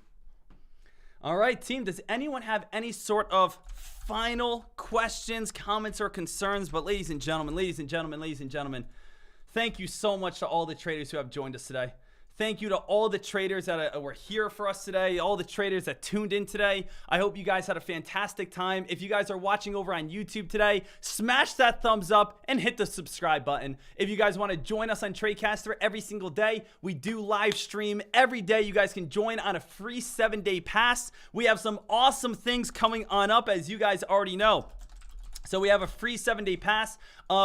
Speaker 1: All right, team. Does anyone have any sort of final questions, comments, or concerns? But ladies and gentlemen, thank you so much to all the traders who have joined us today. Thank you to all the traders that were here for us today, all the traders that tuned in today. I hope you guys had a fantastic time. If you guys are watching over on YouTube today, smash that thumbs up and hit the subscribe button. If you guys want to join us on Tradecaster every single day, we do live stream every day. You guys can join on a free 7-day pass. We have some awesome things coming on up, as you guys already know. So we have a free 7-day pass.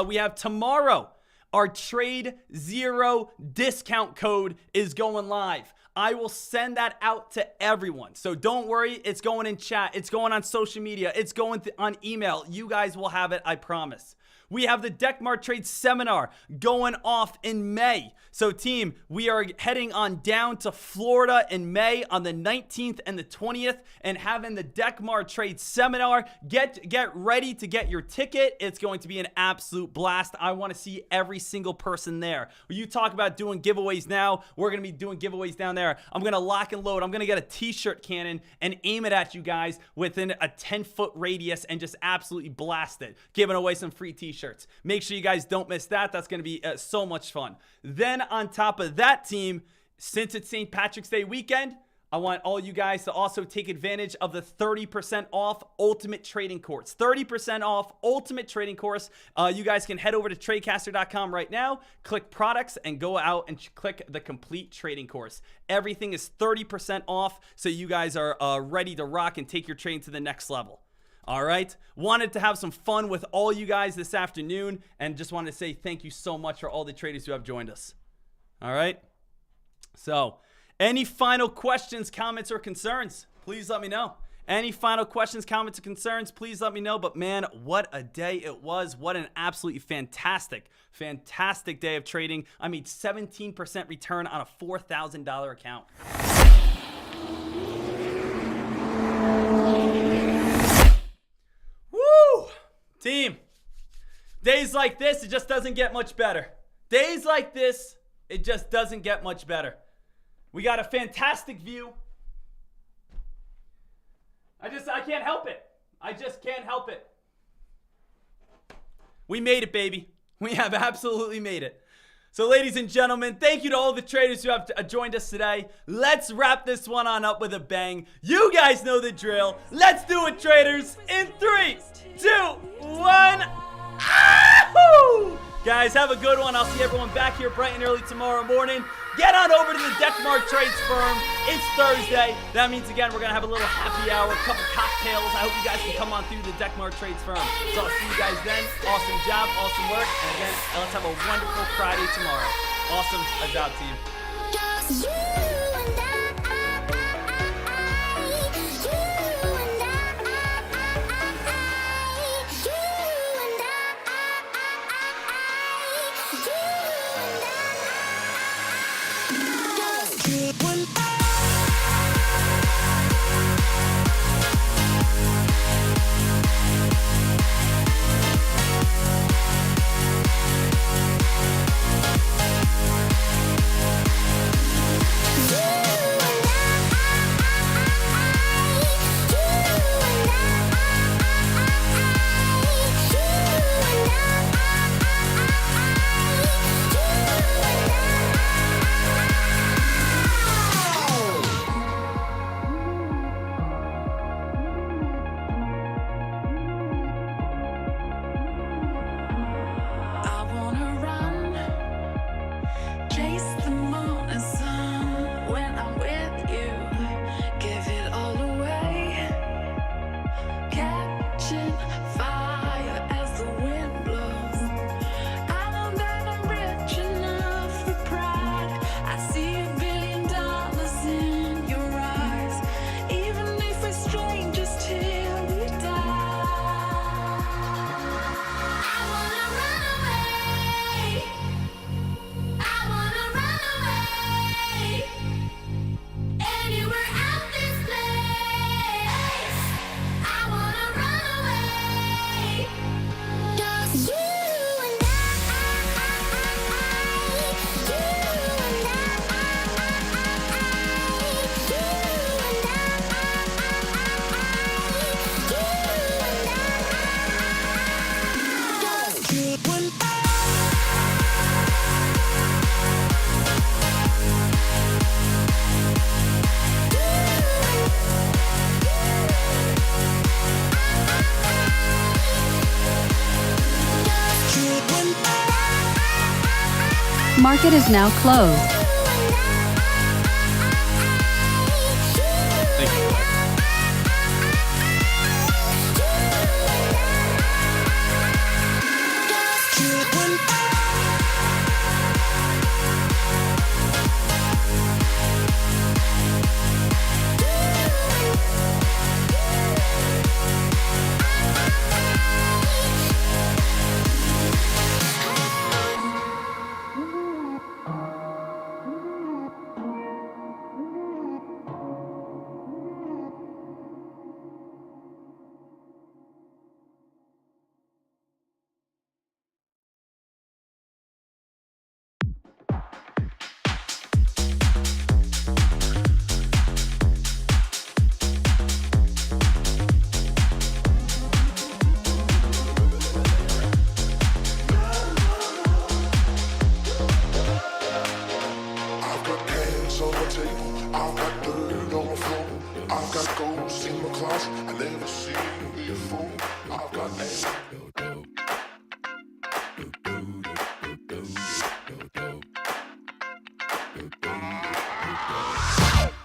Speaker 1: We have tomorrow. Our Trade Zero discount code is going live. I will send that out to everyone. So don't worry, it's going in chat, it's going on social media, it's going on email. You guys will have it, I promise. We have the DeckMart Trade Seminar going off in May. So team, we are heading on down to Florida in May on the 19th and the 20th and having the DeckMart Trade Seminar. Get ready to get your ticket. It's going to be an absolute blast. I want to see every single person there. You talk about doing giveaways now. We're going to be doing giveaways down there. I'm going to lock and load. I'm going to get a t-shirt cannon and aim it at you guys within a 10-foot radius and just absolutely blast it. Giving away some free t-shirts. Make sure you guys don't miss that. That's going to be so much fun. Then on top of that, team, since it's St. Patrick's Day weekend, I want all you guys to also take advantage of the 30% off Ultimate Trading Course. 30% off Ultimate Trading Course. You guys can head over to Tradecaster.com right now, click products, and go out and click the complete trading course. Everything is 30% off, so you guys are ready to rock and take your trading to the next level. All right. Wanted to have some fun with all you guys this afternoon and just wanted to say thank you so much for all the traders who have joined us. All right. So any final questions, comments, or concerns, please let me know. Any final questions, comments, or concerns, please let me know. But man, what a day it was. What an absolutely fantastic day of trading. I made 17% return on a $4,000 account. Team, days like this, it just doesn't get much better. Days like this, it just doesn't get much better. We got a fantastic view. I can't help it. I just can't help it. We made it, baby. We have absolutely made it. So ladies and gentlemen, thank you to all the traders who have joined us today. Let's wrap this one on up with a bang. You guys know the drill. Let's do it, traders, in 3, 2, 1. Ahoo! Guys, have a good one. I'll see everyone back here bright and early tomorrow morning. Get on over to the Deckmark Trades firm. It's Thursday. That means, again, we're going to have a little happy hour, a couple cocktails. I hope you guys can come on through the Deckmark Trades firm. So I'll see you guys then. Awesome job, awesome work. And again, let's have a wonderful Friday tomorrow. Awesome job, team.
Speaker 4: Just you and I.
Speaker 8: Market is now closed.
Speaker 1: Thank you, Claire.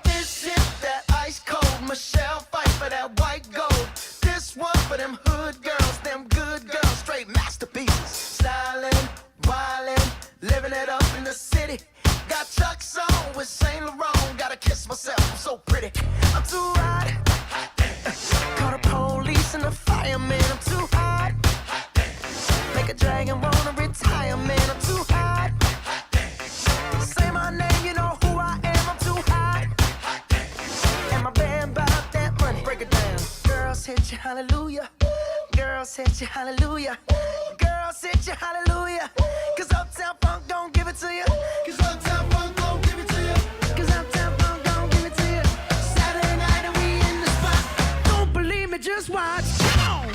Speaker 6: This is that ice cold Michelle fight for that white gold. This one for them hood girls, them good girls, straight masterpieces. Stylin', wildin', living it up in the city. Got Chuck's on with Saint Laurent. Gotta kiss myself, I'm so pretty. I'm too hot. Call the police and the fireman. I'm too hot. Make a dragon wanna retire, man. I'm too hot. Say my name, you know who I am. I'm too hot. And my band about that money. Break it down. Girls hit you, hallelujah. Girls hit you, hallelujah. Girls hit you, hallelujah. Cause Uptown Funk don't give it to you. Cause Uptown Funk don't give it to you. Cause Uptown Funk don't give it to you. Saturday night and we in the spot. Don't believe me, just watch. Come on.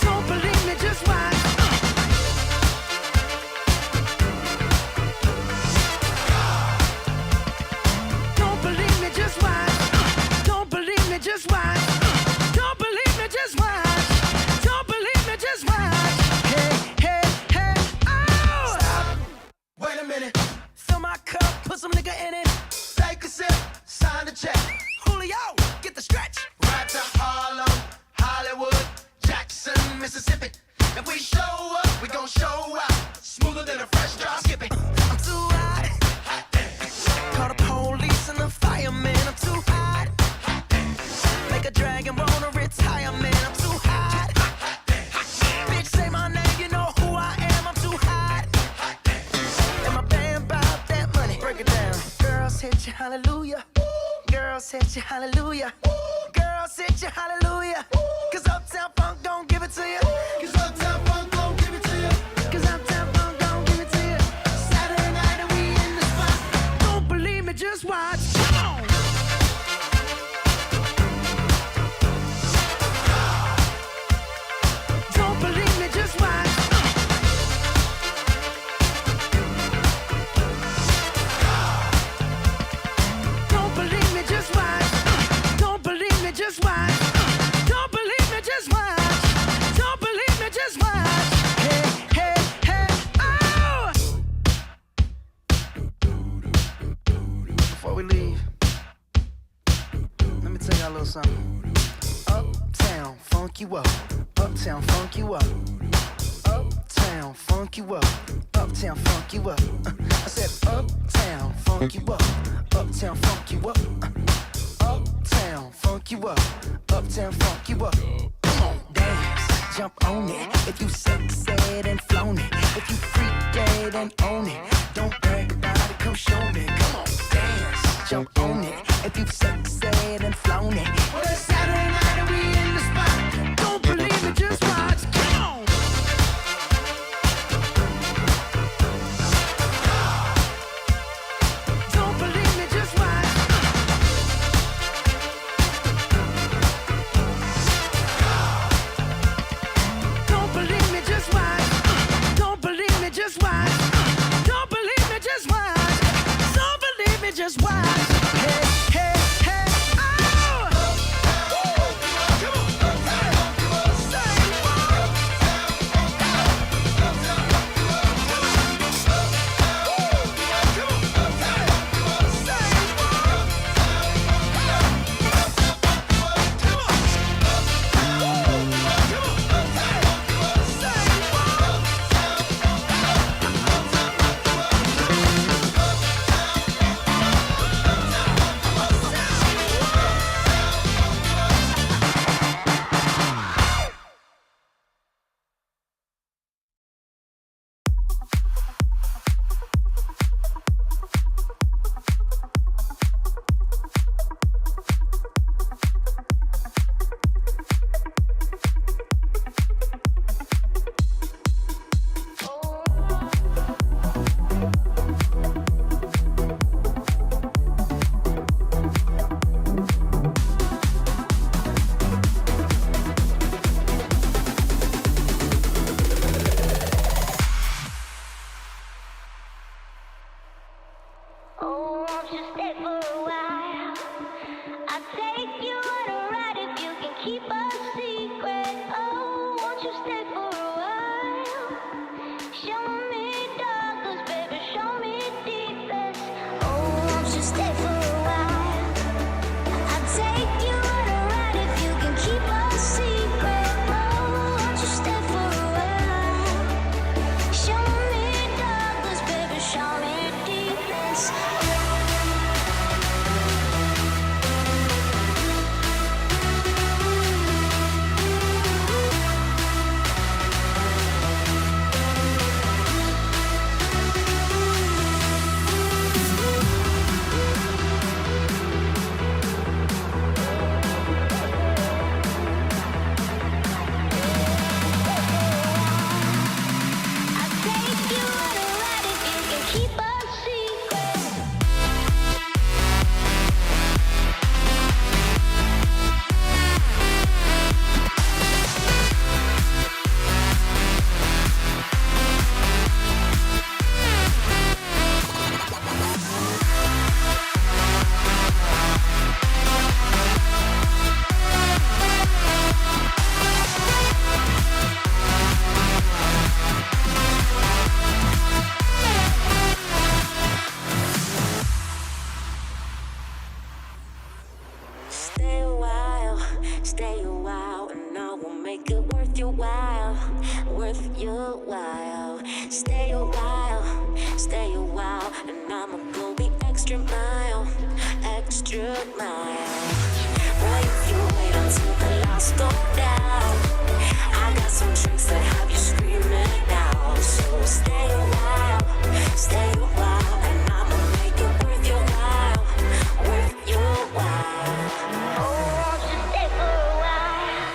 Speaker 6: Don't believe me, just watch. Don't believe me, just watch. Don't believe me, just watch. Don't believe me, just watch. Don't believe me, just watch. fresh drop, skip it. I'm too hot. Call the police and the fireman. I'm too hot. Make a dragon wanna retire, man. I'm too hot. Bitch, say my name, you know who I am. I'm too hot. And my band bought that money. Break it down. Girls hit you, hallelujah. Girls hit you, hallelujah. Girls hit you, hallelujah. Cause Uptown Funk don't give it to you. Cause Uptown Funk don't give it to you. Cause Uptown Funk don't give it to you. Saturday night and we in the spot. Don't believe me, just watch. Come on. Don't believe me, just watch. Don't believe me, just watch. Don't believe me, just watch. Don't believe me, just watch. Don't believe me, just watch. Hey, hey, hey, oh! Before we leave, let me tell y'all a little something. Uptown, funk you up. Uptown, funk you up. Uptown, funk you up. Uptown, funk you up. I said uptown, funk you up. Uptown, funk you up. Uptown, funk you up. Uptown, funk you up. Come on, dance, jump on it. If you sexed and flown it. If you freaked and own it. Don't brag about it, come show me. Come on, dance, jump on it. If you sexed and flown it. Well, it's Saturday night and we in the spot. Don't believe it, just watch. Come on. Don't believe me, just watch. Don't believe me, just watch. Don't believe me, just watch. Don't believe me, just watch. Don't believe me, just watch. Hey, hey, hey, oh! Come on, hey, say what?
Speaker 5: extra mile, extra mile. Boy, if you wait until the lights go down, I got some tricks that have you screaming out. So stay a while, and I'ma make it worth your while, worth your while. Oh, just stay for a while.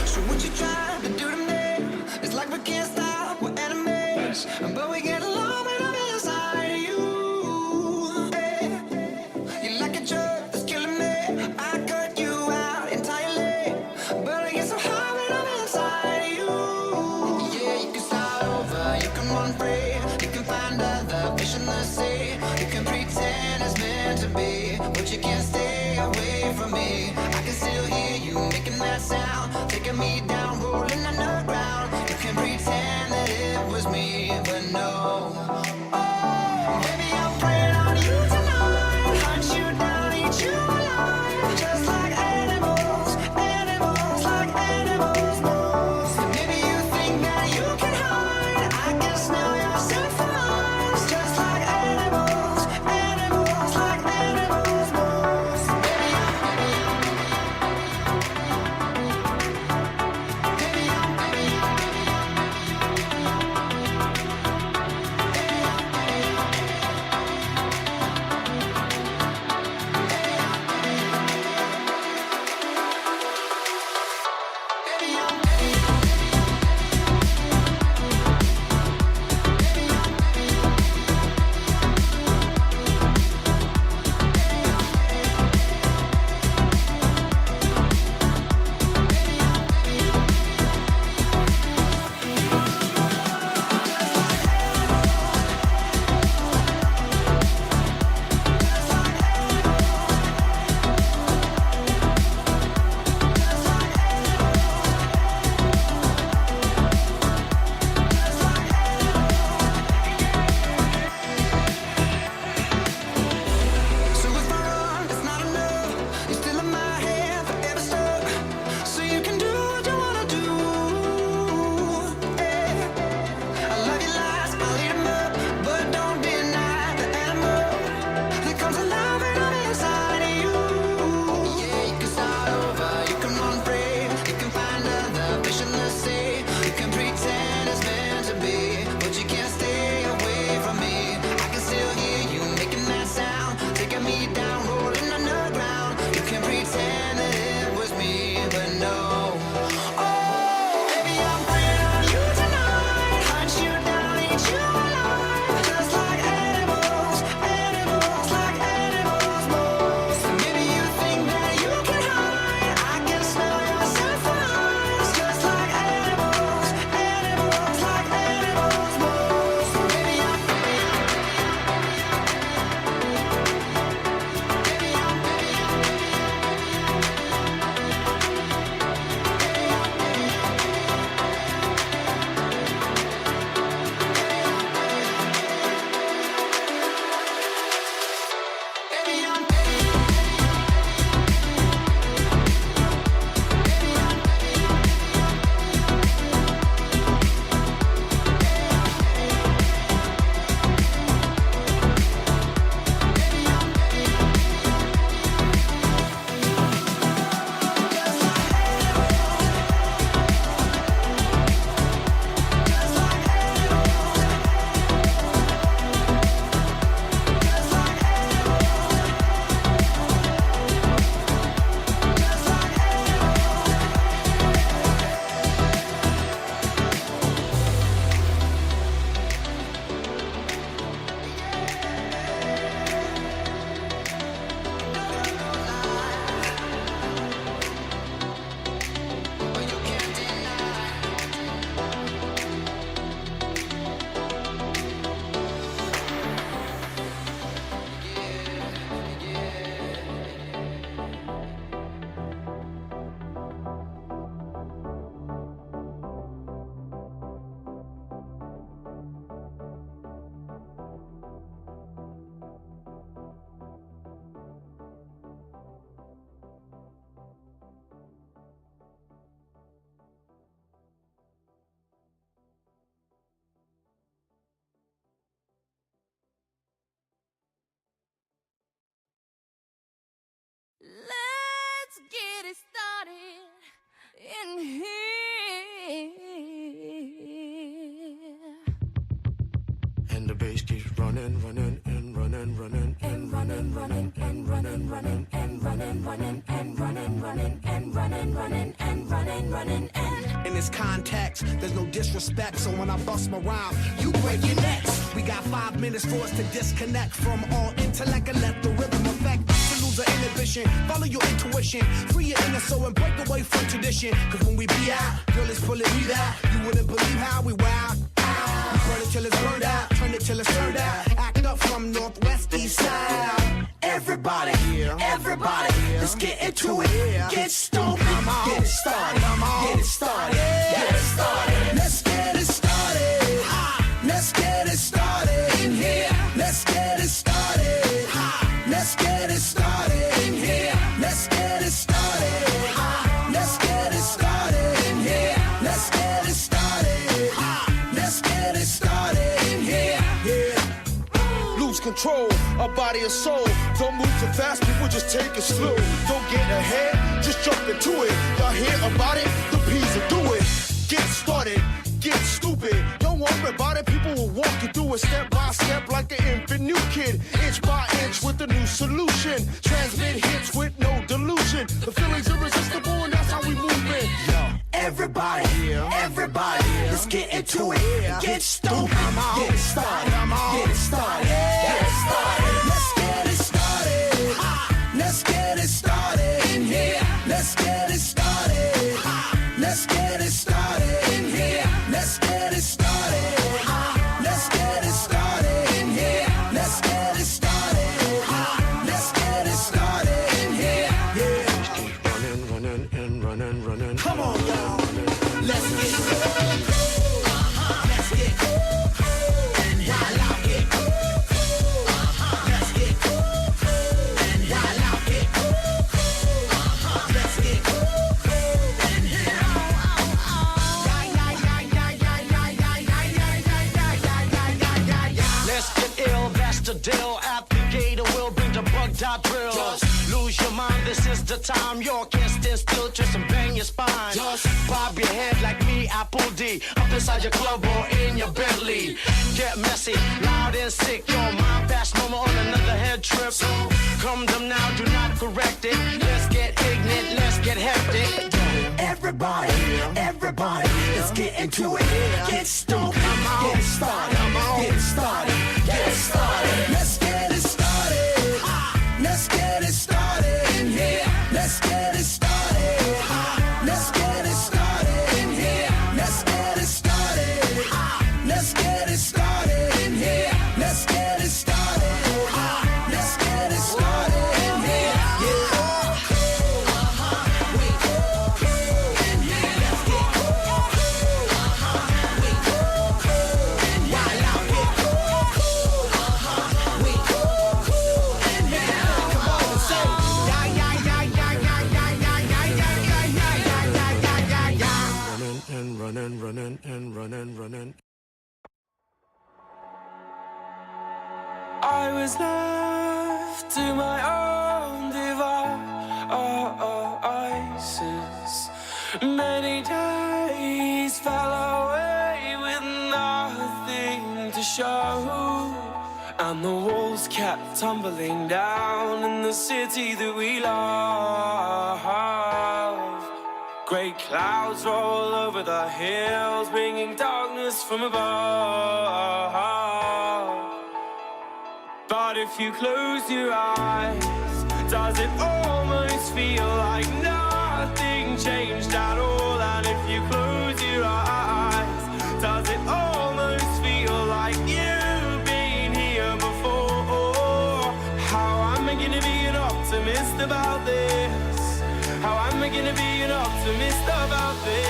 Speaker 6: So what you trying to do to me? It's like we can't stop, we're enemies, but we get along when I'm inside you. Hey, you're like a drug that's killing me. I cut you out entirely, but I get so high when I'm inside you. Yeah, you can start over, you can run free, you can find other fish in the sea. You can pretend it's meant to be, but you can't stay away from me. I can still hear you making that sound, taking me down, rolling underground. You can pretend that it was me, but no. Oh, baby, I'm praying on you tonight. Hunt you down, eat you alive. Just like animals, animals, like animals. Maybe you think that you can hide. I can smell yourself
Speaker 2: the bass keeps running, running, and running, running, and running, running, and running, running, and running, running, and running, running, and running, running, and running, running, and.
Speaker 9: In this context, there's no disrespect, so when I bust my rhyme, you break your necks. We got 5 minutes for us to disconnect from all intellect and let the rhythm affect. To lose the inhibition, follow your intuition, free your inner soul and break away from tradition. Cause when we be out, girl, it's pulling me out. You wouldn't believe how we wild. We burn it till it's burned out, turn it till it's turned out. Act up from northwest, east side. Everybody, everybody, let's get into it. Get stoked, get it started, get it started, get it started. Let's get it started. Let's get it started in here. Let's get it started. Let's get it started in here. Let's get it started. Let's get it started in here. Let's get it started. Let's get it started in here. Yeah.
Speaker 10: Lose control, our body and soul. Don't move too fast, people just take it slow. Don't get ahead, just jump into it. Y'all hear about it? The P's will do it. Get started, get stupid. Don't worry about it, people will walk you through it step by step like an infant new kid. Inch by inch with a new solution. Transmit hits with no delusion. The feeling's irresistible and that's how we move it. Yo.
Speaker 9: Everybody, everybody, let's get into it. Get stoked, get it started, get it started, get it started. Let's get it started. Let's get it started in here. Let's get it started. Let's get it started in here. Let's get it started. Let's get it started in here. Let's get it started. Let's get it started in here. Yeah.
Speaker 2: Running, running, and running, running.
Speaker 9: Come on, y'all. Let's get it. Let's get it. And while I get it. Let's get it. And while I get it. Let's get it. And
Speaker 11: Let's get ill, that's the deal. At the gate, we'll bring the bugged out drills. Lose your mind, this is the time. You can't stand still, twist and bang your spine. Bob your head like me, Apple D. Up inside your club or in your Bentley. Get messy, loud and sick. Your mind fast, no more on another head trip. Come them now, do not correct it. Let's get ignorant, let's get hectic.
Speaker 9: everybody, everybody, let's get into it. Get stoked, get it started, get it started, get it started. Let's get it started. Let's get it started in here. Let's get it started. Let's get it started in here. Let's get it started. Let's get it started in here. Let's get it started. Let's get it started in here. Yeah.
Speaker 2: Running. I was left to my own devices. Many days fell away with nothing to show, and the walls kept tumbling down in the city that we love. Great clouds roll over the hills, bringing darkness from above. But if you close your eyes, does it almost feel like nothing changed at all? And if you close your eyes, does it almost feel like you've been here before? How am I gonna be an optimist about this? How am I gonna be an optimist about this?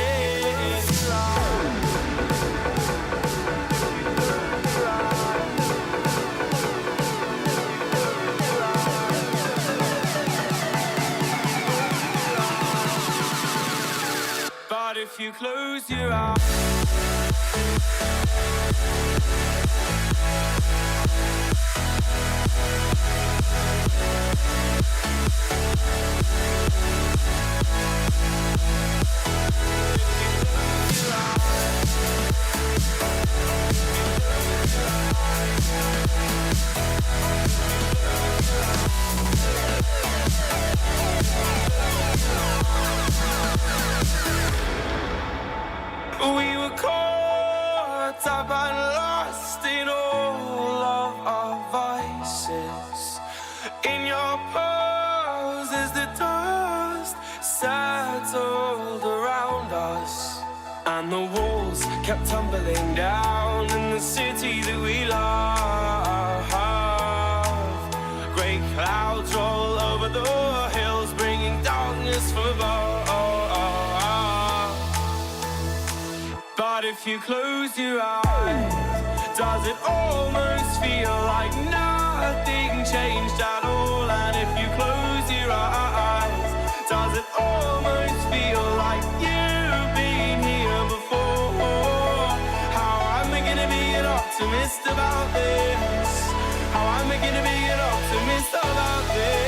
Speaker 2: But if you close your eyes, We were caught up and lost in all of our vices. In your pose as the dust settled around us, and the walls kept tumbling down in the city that we love. Great clouds roll over the hills, bringing darkness from above. But if you close your eyes, does it almost feel like nothing changed at all? And if you close your eyes, does it almost feel like you've been here before? How am I gonna be an optimist about this? How am I gonna be an optimist about this?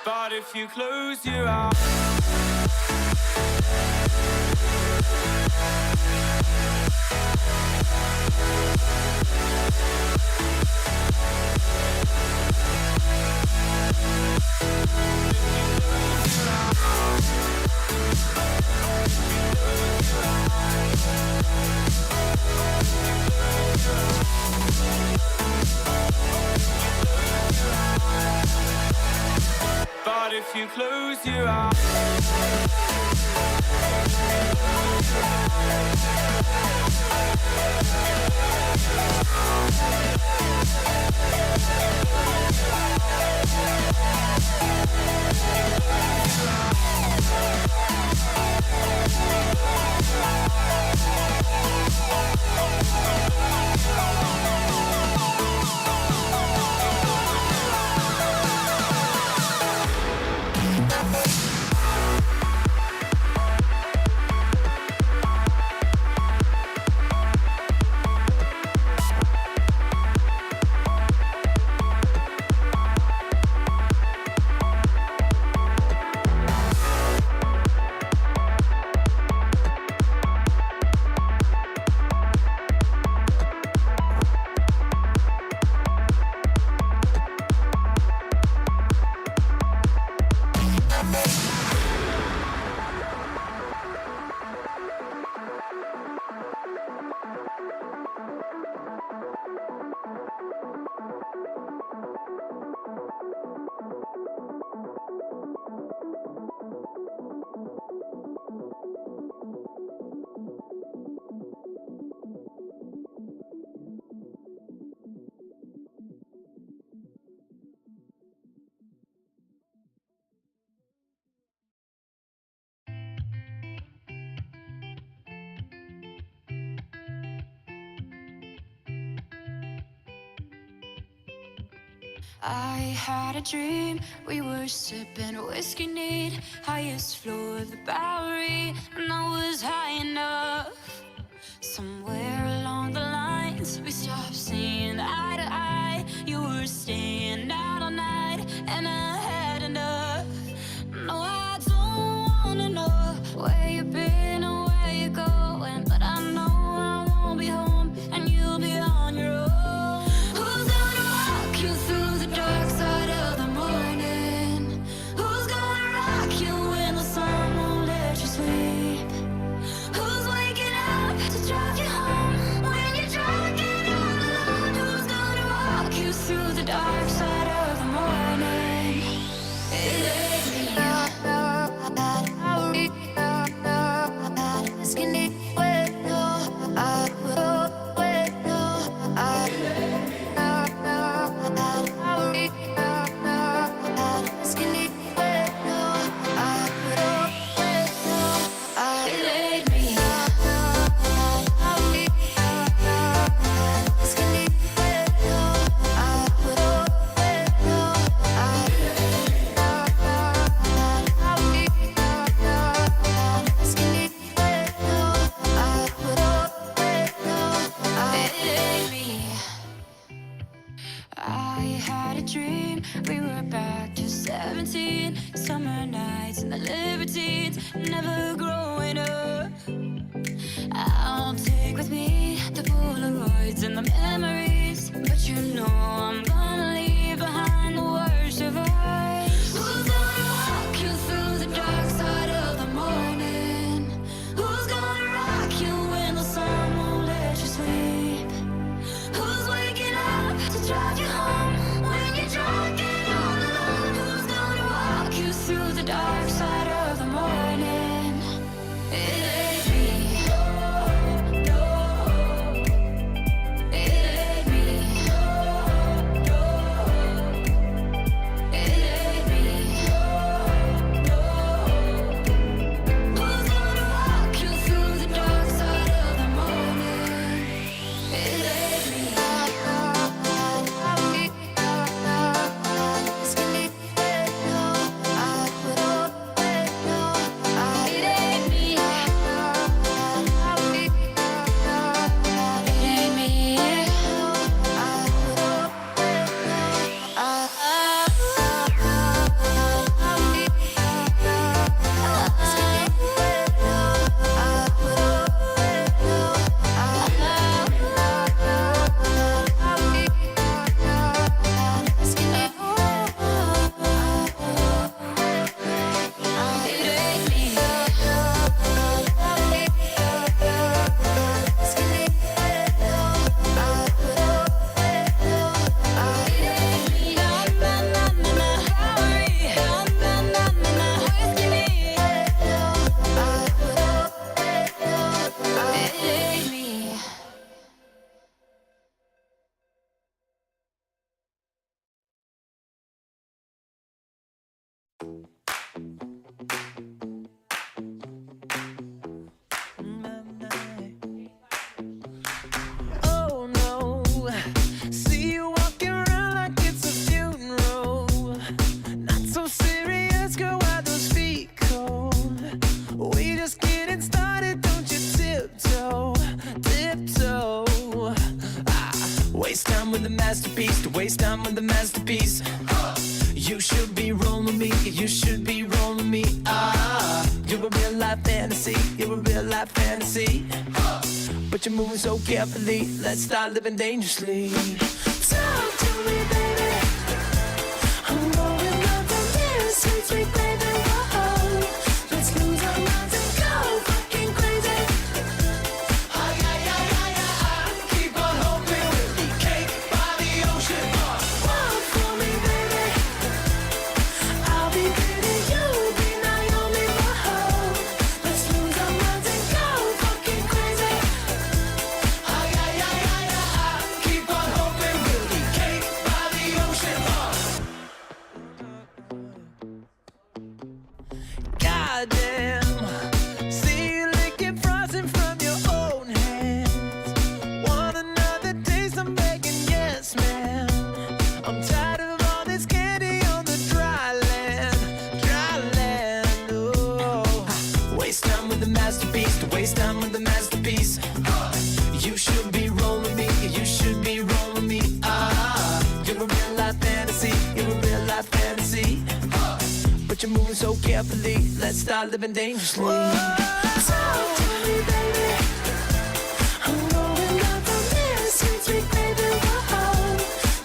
Speaker 2: But if you close your eyes, but if you close your eyes,
Speaker 4: I had a dream, we were sipping whiskey neat, highest floor of the Bowery, and I was high enough. Somewhere along the lines, we stopped seeing eye to eye. You were staying out all night, and I had enough. No, I don't wanna know where you've been or where you're going, but I know I won't be home, and you'll be on your own. Who's gonna walk you through the dark side of the morning? Who's gonna rock you when the sun won't let you sleep? Who's waking dream. We were back to 17. Summer nights and the libertines. Never growing up. I'll take with me the Polaroids and the memories. But you know I'm gonna leave behind the worst of us. Who's gonna walk you through the dark side of the morning? Who's gonna rock you when the sun won't let you sleep? Who's waking up to drive you home when you're drunk and all alone? Who's gonna walk you through the dark side of the morning? It ain't me. No, it ain't me. No, it ain't me. No, who's gonna walk you through the dark side of the morning? It ain't me.
Speaker 6: Oh no, see you walking around like it's a funeral. Not so serious, girl, why those feet cold? We just getting started, don't you tiptoe, tiptoe. Waste time with the masterpiece, to waste time with the masterpiece. You should be rolling me, you should be rolling me. You're a real life fantasy, you're a real life fantasy. But you're moving so carefully, let's start living dangerously. Talk to me, baby. I'm going up from here, sweet, sweet baby. Whoa. Let's lose our minds and go fucking crazy.
Speaker 10: Keep on hoping we'll be cake by the ocean.
Speaker 6: Walk for me, baby. I'll be pretty, you'll be Naomi. Whoa. Let's lose our minds and go fucking crazy.
Speaker 10: Keep on hoping we'll be cake by the ocean.
Speaker 6: Goddamn, see you licking frosting from your own hands. Want another taste? I'm begging, yes, man. I'm tired of all this candy on the dry land, dry land. Oh, waste time with the masterpiece, to waste time with the masterpiece. You should be rolling me, you should be rolling me. You're a real life fantasy, you're a real life fantasy. But you're moving so carefully, let's start living dangerously. Talk to me, baby. I'm going up from here, sweet, sweet baby. Whoa.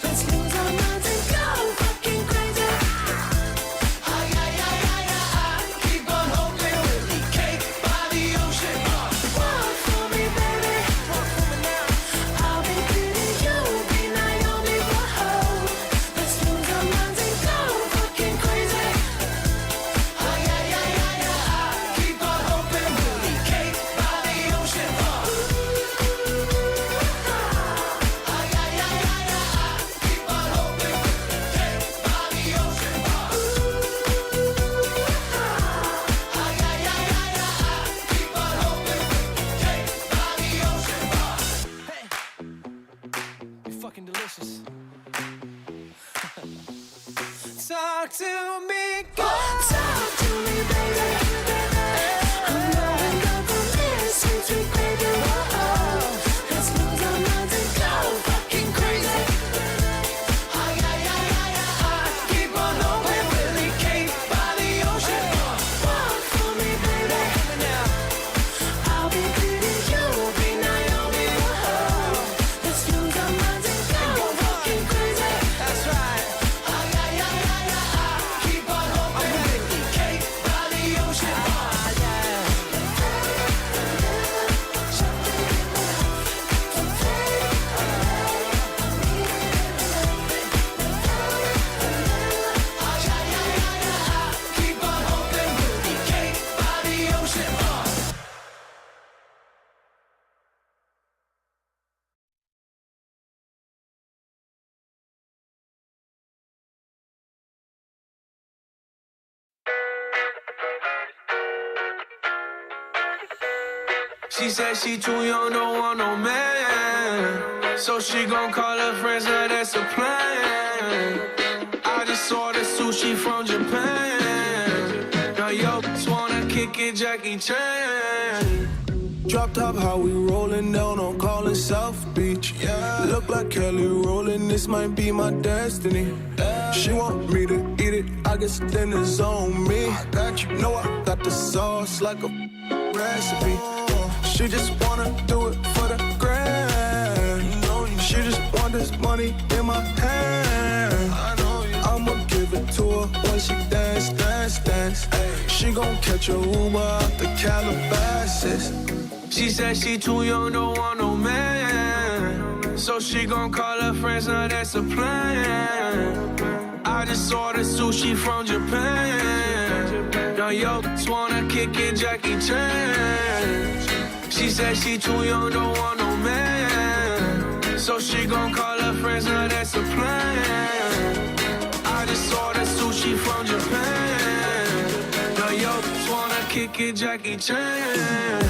Speaker 6: Let's lose our minds and go fucking crazy.
Speaker 10: Keep on hoping we'll be cake by the ocean.
Speaker 6: Walk for me, baby. Walk for me now. I'll be pretty, you'll be Naomi. Whoa. Let's lose our minds and go fucking crazy.
Speaker 10: Keep on hoping we'll be cake by the ocean. Keep on hoping we'll be cake by the ocean. Keep on hoping we'll be cake by the ocean.
Speaker 6: Hey, you're fucking delicious. Talk to me, girl. Talk to me, baby. I'm going up from here, sweet, sweet baby. Whoa. Let's lose our minds and go fucking crazy.
Speaker 2: She said she too young, don't want no man. So she gon' call her friends, now that's a plan. I just ordered sushi from Japan. Now yo, just wanna kick it, Jackie Chan.
Speaker 10: Drop top, how we rollin' down on Collin South Beach. Yeah. Look like Kelly rollin', this might be my destiny. Yeah. She want me to eat it, I guess dinner's on me. I got you, know I got the sauce like a recipe. She just wanna do it for the grand. She just want this money in my hand. I'ma give it to her when she dance, dance, dance. She gon' catch a Uber out the Calabasas.
Speaker 2: She said she too young, don't want no man. So she gon' call her friends, now that's a plan. I just ordered sushi from Japan. Now yo, just wanna kick it, Jackie Chan. She said she too young, don't want no man. So she gon' call her friends, now that's a plan. I just ordered sushi from Japan. Now yo, just wanna kick it, Jackie Chan.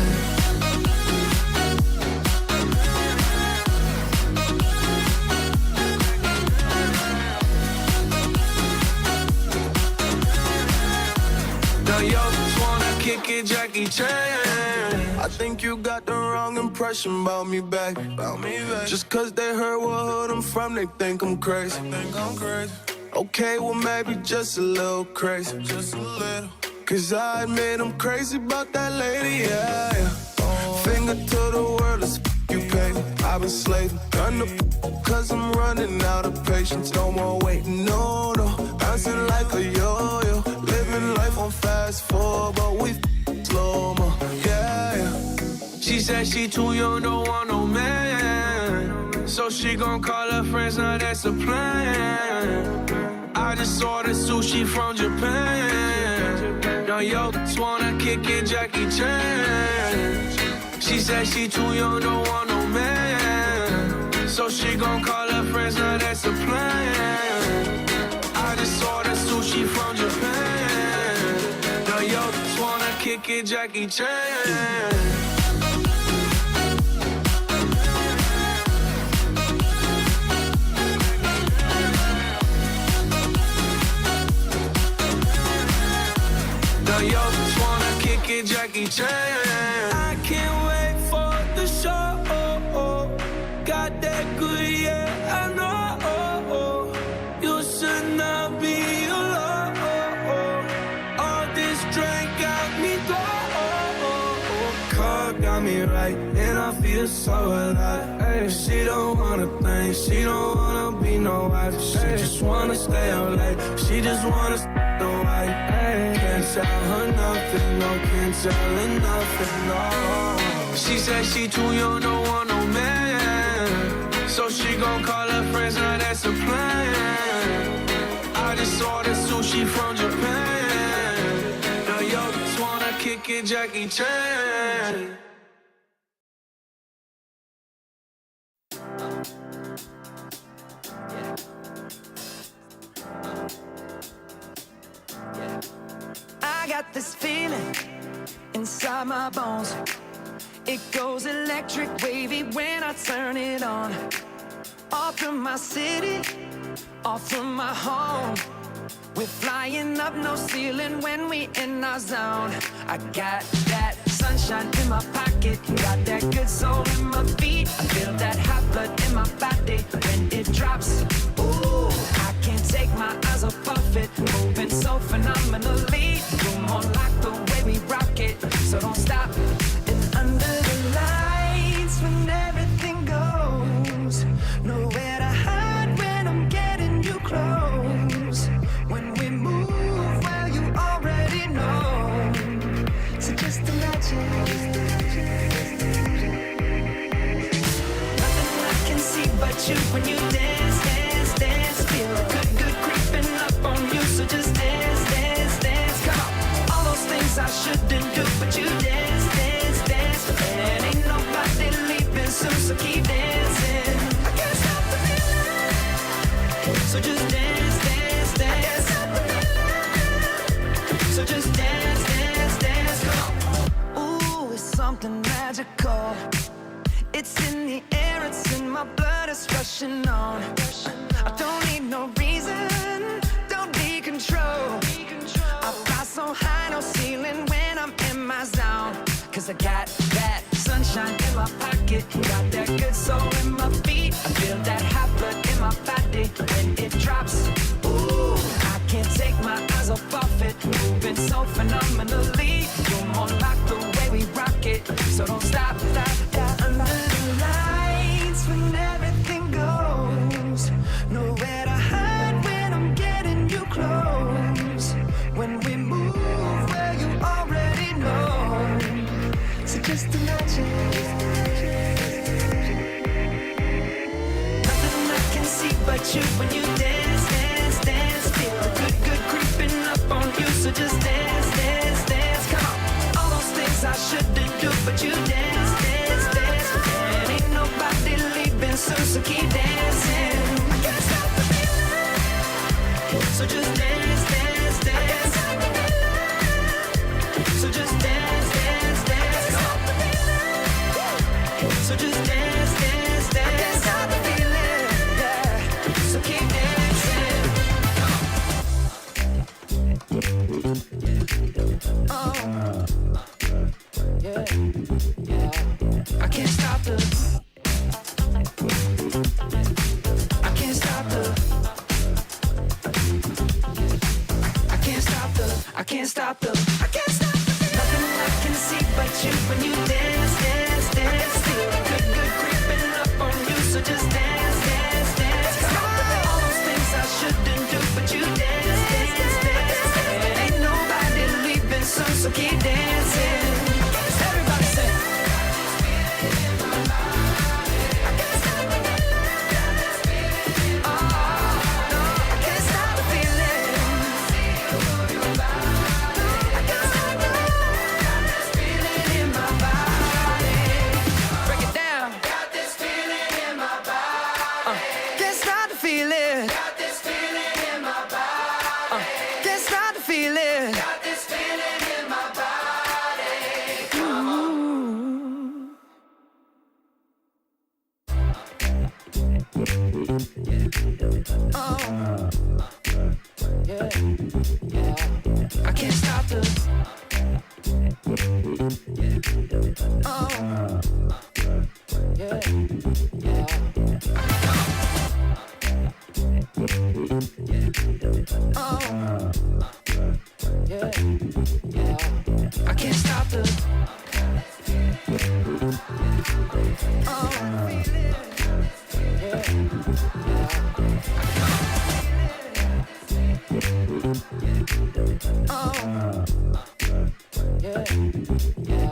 Speaker 2: Now yo, just wanna kick it, Jackie Chan.
Speaker 10: I think you got the wrong impression about me back. Just cause they heard what hood I'm from, they think I'm crazy. Okay, well maybe just a little crazy. Cause I admit I'm crazy about that lady, yeah. Finger to the world, let's you pay me. I've been slaving, done the cause I'm running out of patience. No more waiting, no, no. Bouncing like a yo-yo. Living life on fast forward, but we slow-mo, yeah.
Speaker 2: She said she too young, don't want no man. So she gon' call her friends, now that's a plan. I just ordered sushi from Japan. Now yo, just wanna kick it, Jackie Chan. She said she too young, don't want no man. So she gon' call her friends, now that's a plan. I just ordered sushi from Japan. Now yo, just wanna kick it, Jackie Chan. Now yo, just wanna kick it, Jackie Chan.
Speaker 6: I can't wait for the show. Got that good, yeah, I know. You should not be alone. All this drink got me going. Car got me right, and I feel so alive. She don't wanna think, she don't wanna be no wife. She just wanna stay out late, she just wanna no wife. Can't tell her nothing, no, can't tell her nothing, no.
Speaker 2: She said she too young, don't want no man. So she gon' call her friends, now that's a plan. I just ordered sushi from Japan. Now yo, just wanna kick it, Jackie Chan.
Speaker 6: I got this feeling inside my bones. It goes electric wavy when I turn it on. Off from my city, off from my home. We're flying up, no ceiling when we in our zone. I got that sunshine in my pocket, got that good soul in my feet. I feel that hot blood in my body when it drops. Ooh, I can't take my eyes off of it, moving so phenomenally. You're more like the way we rock it, so don't stop. And under the lights, when everything goes, nowhere to hide when I'm getting you close. When we move, well, you already know. So just imagine. Nothing I can see but you when you dance, dance, dance. Feel good, good creeping up on you. So just dance, dance, dance. Come on. All those things I shouldn't do, but you dance, dance, dance. And ain't nobody leaving soon, so keep dancing. I can't stop the feeling. So just dance, dance, dance. I can't stop the feeling. So just dance, dance, dance. Come on. Ooh, it's something magical. rushing on. I don't need no reason, don't need control. I fly so high, no ceiling when I'm in my zone. Cause I got that sunshine in my pocket, got that good soul in my feet. I feel that hot blood in my body when it drops. Ooh, I can't take my eyes off it, moving so phenomenally. You're more like the way we rock it, so don't stop, stop, stop. Under the lights when everything goes, nowhere to hide when I'm getting you close. When we move where you already know, so just imagine. Nothing I can see but you when you dance, dance, dance. Feel the good, good creeping up on you, so just dance, dance, dance. Come on, all those things I shouldn't do, but you dance, dance, dance. And ain't nobody leaving soon, so keep dancing. I can't stop the feeling, so just dance, dance, dance. So just dance, dance, dance. So just dance, dance, dance. I can't stop the feeling, yeah. So keep dancing. Oh, yeah, yeah. I can't stop the. I can't stop the. I can't stop the. I can't stop the. I can't stop the. Nothing I can see but you when you dance, dance, dance. Feel the good, good creeping up on you, so just dance, dance, dance. Come on, all those things I shouldn't do, but you dance, dance, dance. And ain't nobody leaving soon, so keep dancing. Everybody say. I can't stop the feeling. Oh, no, I can't stop the feeling. I can't stop the feeling in my body. Break it down. Got this feeling in my body. Can't stop the feeling. Got this feeling in my body. Can't stop the feeling. Got this feeling in my body. Come on. Oh, yeah, yeah. I can't stop the. Oh, yeah, yeah. Oh, yeah, yeah. I can't stop the. Oh, yeah, yeah. Oh, yeah, yeah.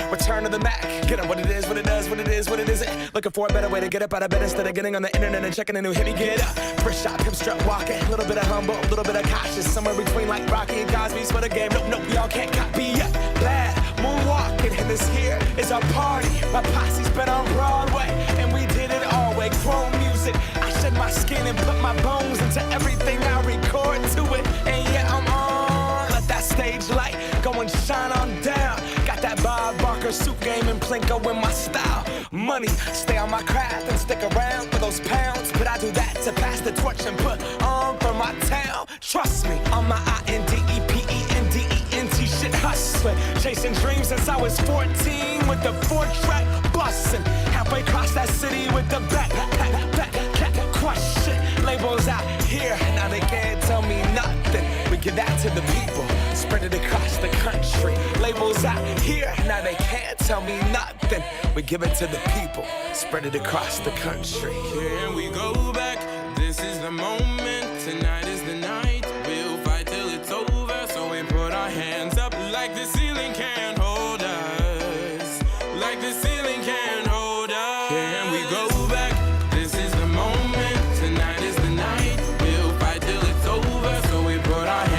Speaker 9: Return to the Mac. Get up what it is, what it does, what it is, what it isn't. Looking for a better way to get up out of bed instead of getting on the internet and checking a new hit. Me get up. First shot, come strut walking. A little bit of humble, a little bit of cautious. Somewhere between like Rocky and Cosby's for the game. Nope, nope, y'all can't copy yet. Glad moonwalking, and this here is our party. My posse's been on Broadway, and we did it all way. Chrome music. I shed my skin and put my bones into everything I record to it. And yeah, I'm on. Let that stage light go and shine on down. Got that Bob Barker suit game and Plinko in my style. Money, stay on my craft and stick around for those pounds. But I do that to pass the torch and put on for my town. Trust me, on my INDEPENDENT shit hustling. Chasing dreams since I was 14 with the 4-track bustin'. Halfway across that city with the back crush shit. Labels out here, now they can't tell me nothing. We give that to the people, spread it across the country. Labels out here, now they can't tell me nothing. We give it to the people, spread it across the country.
Speaker 2: Here we go back, this is the moment, tonight is the night. We'll fight till it's over, so we put our hands up like the ceiling can't hold us. Like the ceiling can't hold us. Here we go back, this is the moment, tonight is the night. We'll fight till it's over, so we put our hands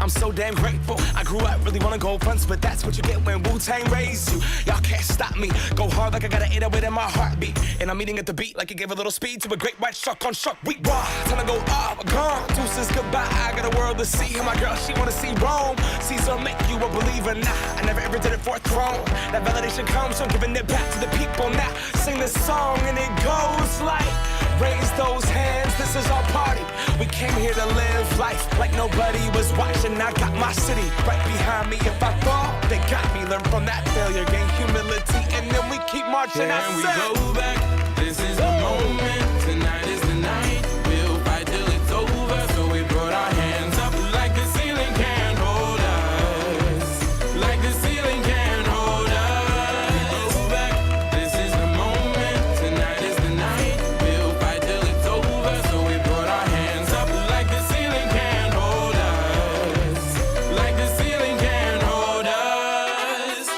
Speaker 2: I'm so damn grateful. I grew up really wanna go fronts, but that's what you get when Wu-Tang raised you. Y'all can't stop me. Go hard like I gotta 808 in my heartbeat. And I'm eating at the beat like it gave a little speed to a great white shark on shark week. Raw, time to go up, gone. Deuces goodbye. I got a world to see. And my girl, she wanna see Rome. Caesar make you a believer. Nah, I never ever did it for a throne. That validation comes from giving it back to the people. Now sing this song and it goes like, raise those hands, this is our party. We came here to live life like nobody was watching. I got my city right behind me. If I fall, they got me. Learn from that failure, gain humility, and then we keep marching.
Speaker 12: Can we go back? This is the moment. Tonight is the night. We'll fight till it's over. So we brought our hands up like the ceiling can't hold us. Like the ceiling can't hold us. Go back. This is the moment. Tonight is the night. We'll fight till it's over. So we brought our hands up like the ceiling can't hold us. Like the ceiling can't hold us.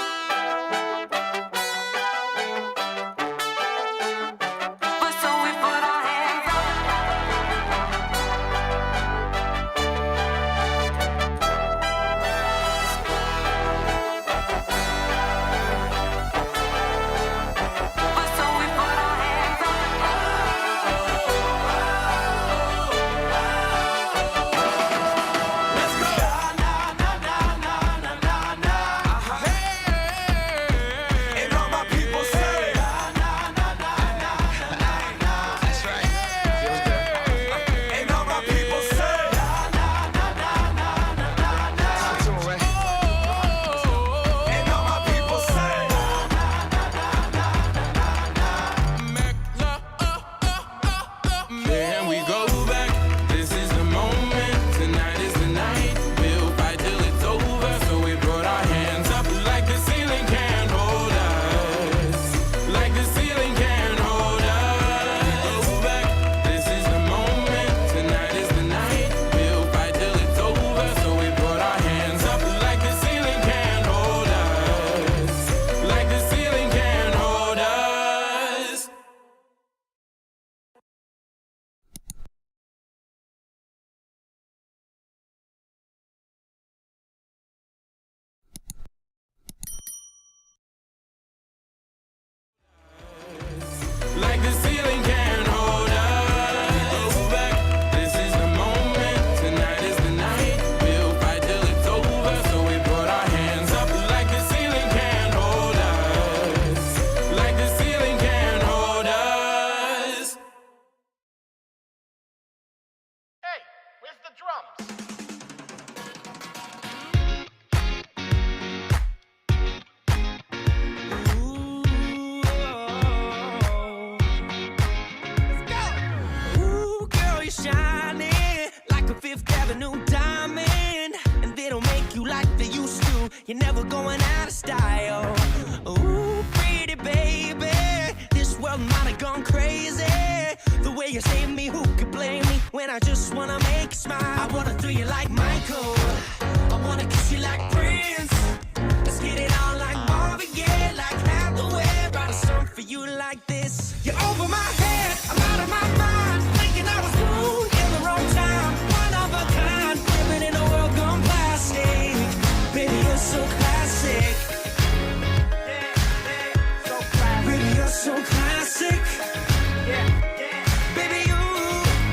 Speaker 5: So we put our hands up. So we put our hands up.
Speaker 2: Let's go. And all my people say, that's right. And all my people say, talk to 'em, Ray. And all my people say,
Speaker 12: Can we go back? This is the moment. Tonight is the night. We'll fight till it's over. So we brought our hands up like the ceiling can't hold us. Like the ceiling can't hold us. Go back. This is the moment. Tonight is the night. We'll fight till it's over. So we brought our hands up like the ceiling can't hold us. Like the ceiling can't hold us. Like the ceiling can't hold us. Go back. This is the moment. Tonight is the night. We'll fight till it's over. So we brought our hands up like the ceiling can't hold us. Like the ceiling can't hold us.
Speaker 10: Hey, where's the drums?
Speaker 6: Ooh, girl, you're shining like a Fifth Avenue diamond, and they don't make you like they used to. You're never going out of style. Ooh, pretty baby, this world might have gone crazy. The way you save me, who could blame me when I just wanna make you smile? I wanna throw you like Michael, I wanna kiss you like Prince. Let's get it on like Marvin Gaye, like Hathaway. Write a song for you like this. You're over my head, I'm out of my mind, thinking I was born in the wrong time. One of a kind, living in a world gone plastic. Baby, you're so classic. Baby, you're so classic.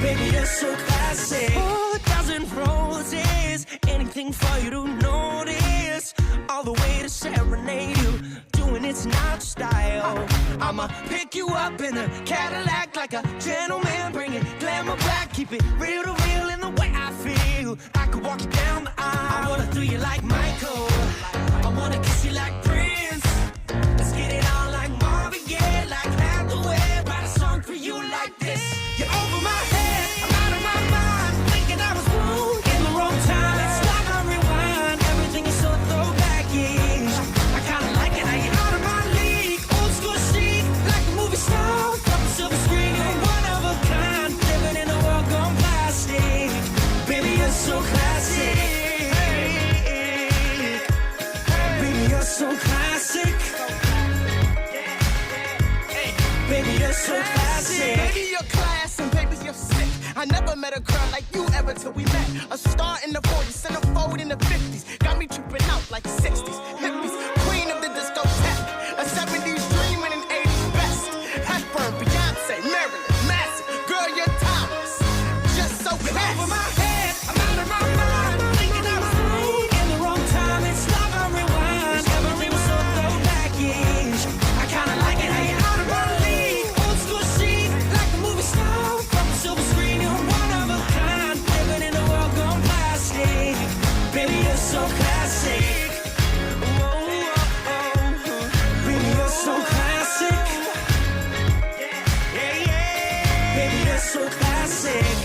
Speaker 6: Baby, you're so classic. Oh, a dozen roses, anything for you to notice. All the way to serenade you, doing it's not your style. I'ma pick you up in a Cadillac like a gentleman, bring it glamour back, keep it real to real in the way I feel. I could walk you down the aisle. I wanna throw you like Michael, I wanna kiss you like Prince. Let's get it on like Marvin Gaye, like Hathaway. Write a song for you like this. You're over my head, I'm out of my mind, thinking I was born in the wrong time. It's like I rewind, everything is so throwback-ish. I kinda like it how you're out of my league. Old school chic, like a movie star, from the silver screen. You're one of a kind, living in a world gone plastic. Baby, you're so classic. Baby, you're so classic. Baby, you're so classic.
Speaker 10: Baby, you're class and baby, you're sick.
Speaker 9: I never met a girl like you ever till we met. A star in the 40s, centerfold in the 50s. Got me tripping out like 60s. Hippies, queen of the discotheque. A 70s dream and an 80s best. Hepburn, Beyonce, Marilyn, Massive. Girl, you're timeless. Just so classy. Over my head, I'm out of my mind. Thinking I was through in the wrong time. It's like a rewind. Every was so throwbackish. I kinda like it how you're out of my league. Old school chic, like a movie star. From the silver screen, you're one of a kind. Living in a world gone plastic. Baby, you're so classic. Oh, oh, oh. Baby, you're so classic. Yeah, yeah. Baby, you're so classic.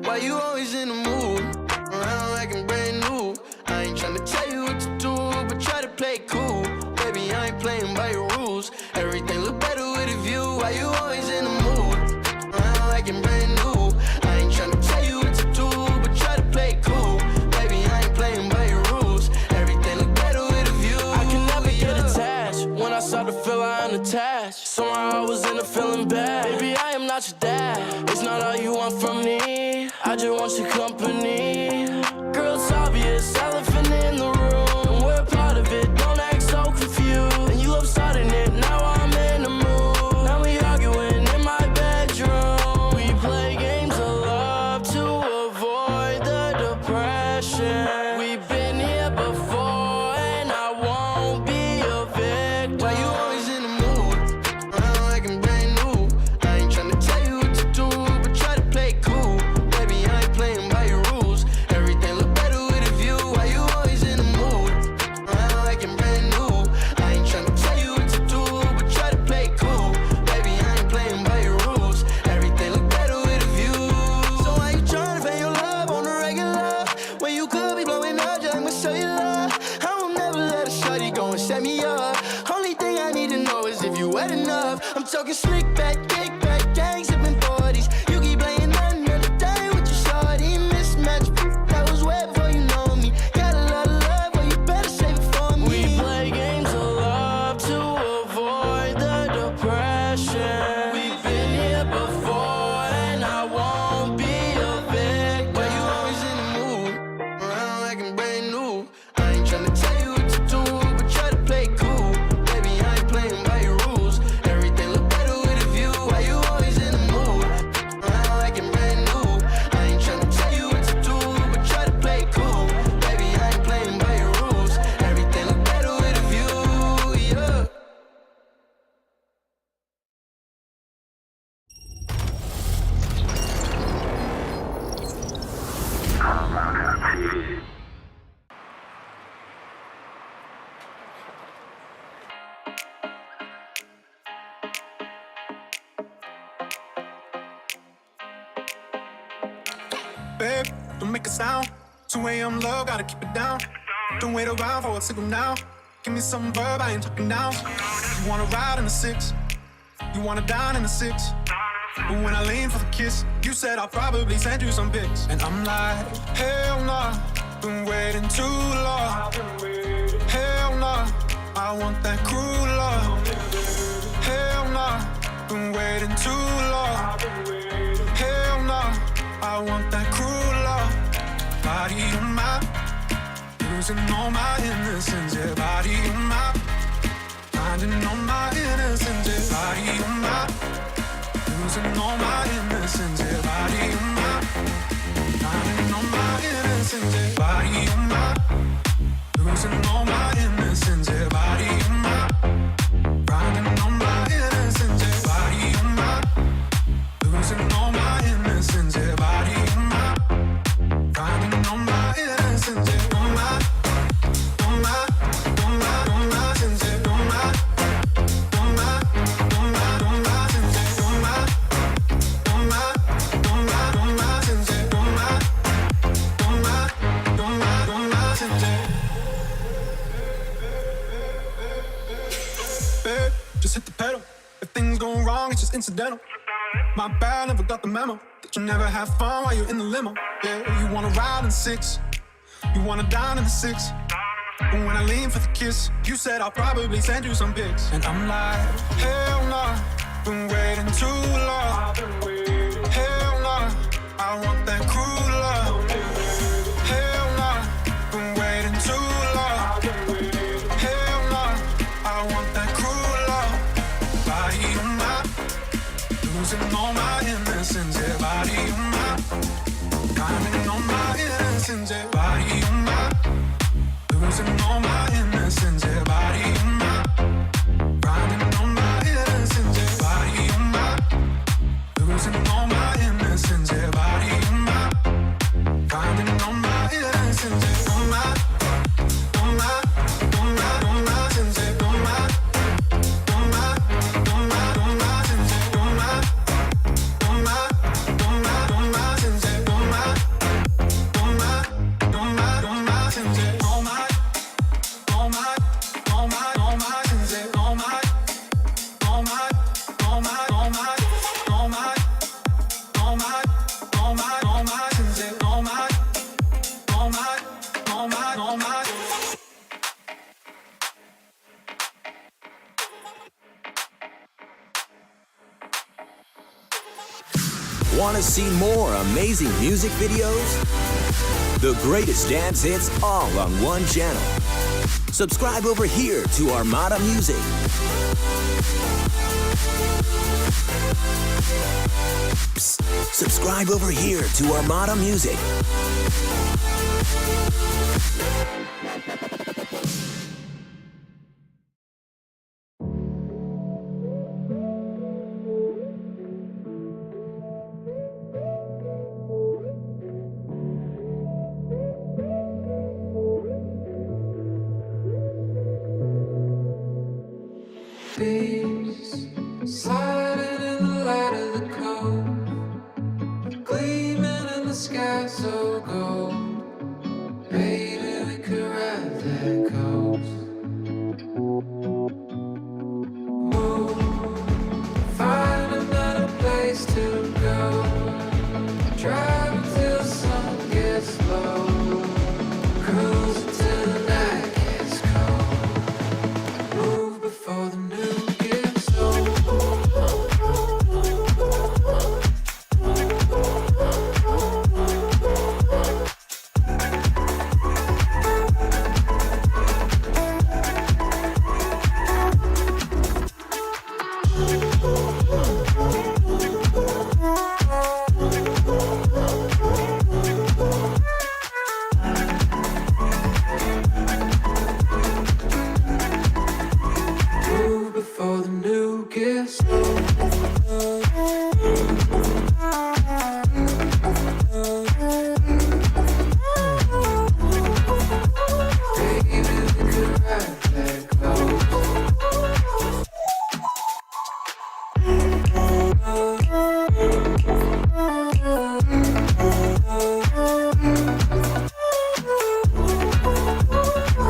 Speaker 11: Why you always in the mood? Around like I'm brand new. I ain't tryna tell you what to do, but try to play cool. Baby, I ain't playing by your rules. Everything look better with a view. Why you always in the mood? Around like I'm brand new. I ain't tryna tell you what to do, but try to play cool. Baby, I ain't playing by your rules. Everything look better with a view. I can never get attached. When I start to feel I unattached, somehow I was in a feeling bad. Baby, I am not your dad. It's not all you want from me. I just want your company. Girl, it's obvious, elephant in the room. We're part of it, don't act so confused. And you love starting it, now I'm in the mood. Now we arguing in my bedroom. We play games of love to avoid the depression. We've been here before and I won't be a victim. Why you always in the mood? Around like I'm brand new. I ain't tryna tell you what to do, but try to play cool. Baby, I ain't playing by your rules. Everything look better with a view. Why you always in the mood? Around like I'm brand new. I ain't tryna tell you what to do, but try to play cool. Baby, I ain't playing by your rules. Everything look better with a view. So why you tryna pay your love on the regular? When you could be blowing up just like my cellular. I won't never let a shawty go and set me up. Only thing I need to know is if you wet enough. I'm talking slick back, kick back, gang sipping 40s. You keep playing another day with your shawty. Mismatch, that was way before you know me. Got a lot of love, well you better save it for me. We play games of love to avoid the depression. We've been here before and I won't be a victim. Why you always in the mood? Around like I'm brand new. I ain't tryna tell you what to do, but try to play cool. Baby, I ain't playing by your rules. Everything look better with a view. Why you always in the mood? Around like I'm brand new. I ain't tryna tell you what to do, but try to play cool. Baby, I ain't playing by your rules. Everything look better with a view, yeah.
Speaker 10: Babe, don't make a sound. 2 a.m. love, gotta keep it down. Don't wait around for a signal now. Give me some verb, I ain't talking now. You wanna ride in the 6, you wanna dine in the 6. But when I lean for the kiss, you said I'll probably send you some pics. And I'm like, hell nah, been waiting too long. Hell nah, I want that cruel love. Hell nah, been waiting too long. Hell nah, I want that cruel love. Body on my, losing all my innocence. Yeah, body on my, finding all my innocence. Yeah, body on my, losing all my innocence. Yeah, body on my, finding all my innocence. Yeah, body on my, losing all my innocence. Yeah, body on my, finding all my innocence. Yeah, body on my, losing all my innocence. Yeah, body on my, finding all my innocence. Yeah, on my, on my, on my, on my sins. Yeah, on my, on my, on my, on my sins. Yeah, on my, on my, on my, on my sins. Yeah, on my, on my, on my, on my sins. Yeah. Babe, just hit the pedal. If things go wrong,
Speaker 9: it's just incidental. My bad, never got the memo that you never have fun while you're in the limo. Yeah, you wanna ride in 6, you wanna dine in the 6. But when I lean for the kiss, you said I'll probably send you some pics. And I'm like, hell nah, been waiting too long. Hell nah, I want that cruel love. Hell nah, been waiting too long. Hell nah, I want that cruel love. Body on my, losing all my innocence. Yeah, body on my, climbing on my innocence. Yeah, body on my, losing all my innocence. Yeah, body on my, grinding on my innocence. Yeah, body on my, losing all my innocence. Yeah, body on my, grinding on my innocence. Yeah, on my, on my, on my, on my sins. Yeah, on my, on my, on my, on my sins. Yeah, on my, on my, on my, on my sins. Yeah, on my, on my, on my, on my sins. Yeah, on my.
Speaker 13: Want to see more amazing music videos? The greatest dance hits all on one channel. Subscribe over here to Armada Music. Psst, subscribe over here to Armada Music.
Speaker 2: Beams sliding in the light of the cove, gleaming in the sky so gold. Baby, we could ride that coast. Move, find another place to go. Drive until the sun gets low. Cruise until the night gets cold. Move before the new gets old. Move before the new gets old. Baby, we could ride that coast.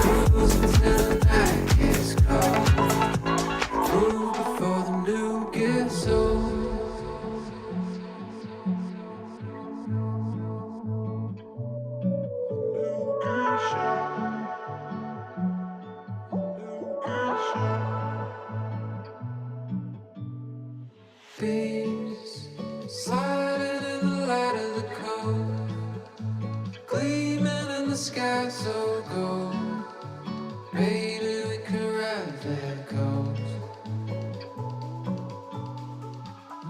Speaker 2: Cruise until the night gets cold. Move before the new gets old. Beams sliding in the light of the cove, gleaming in the sky so gold. Baby, we could ride that coast.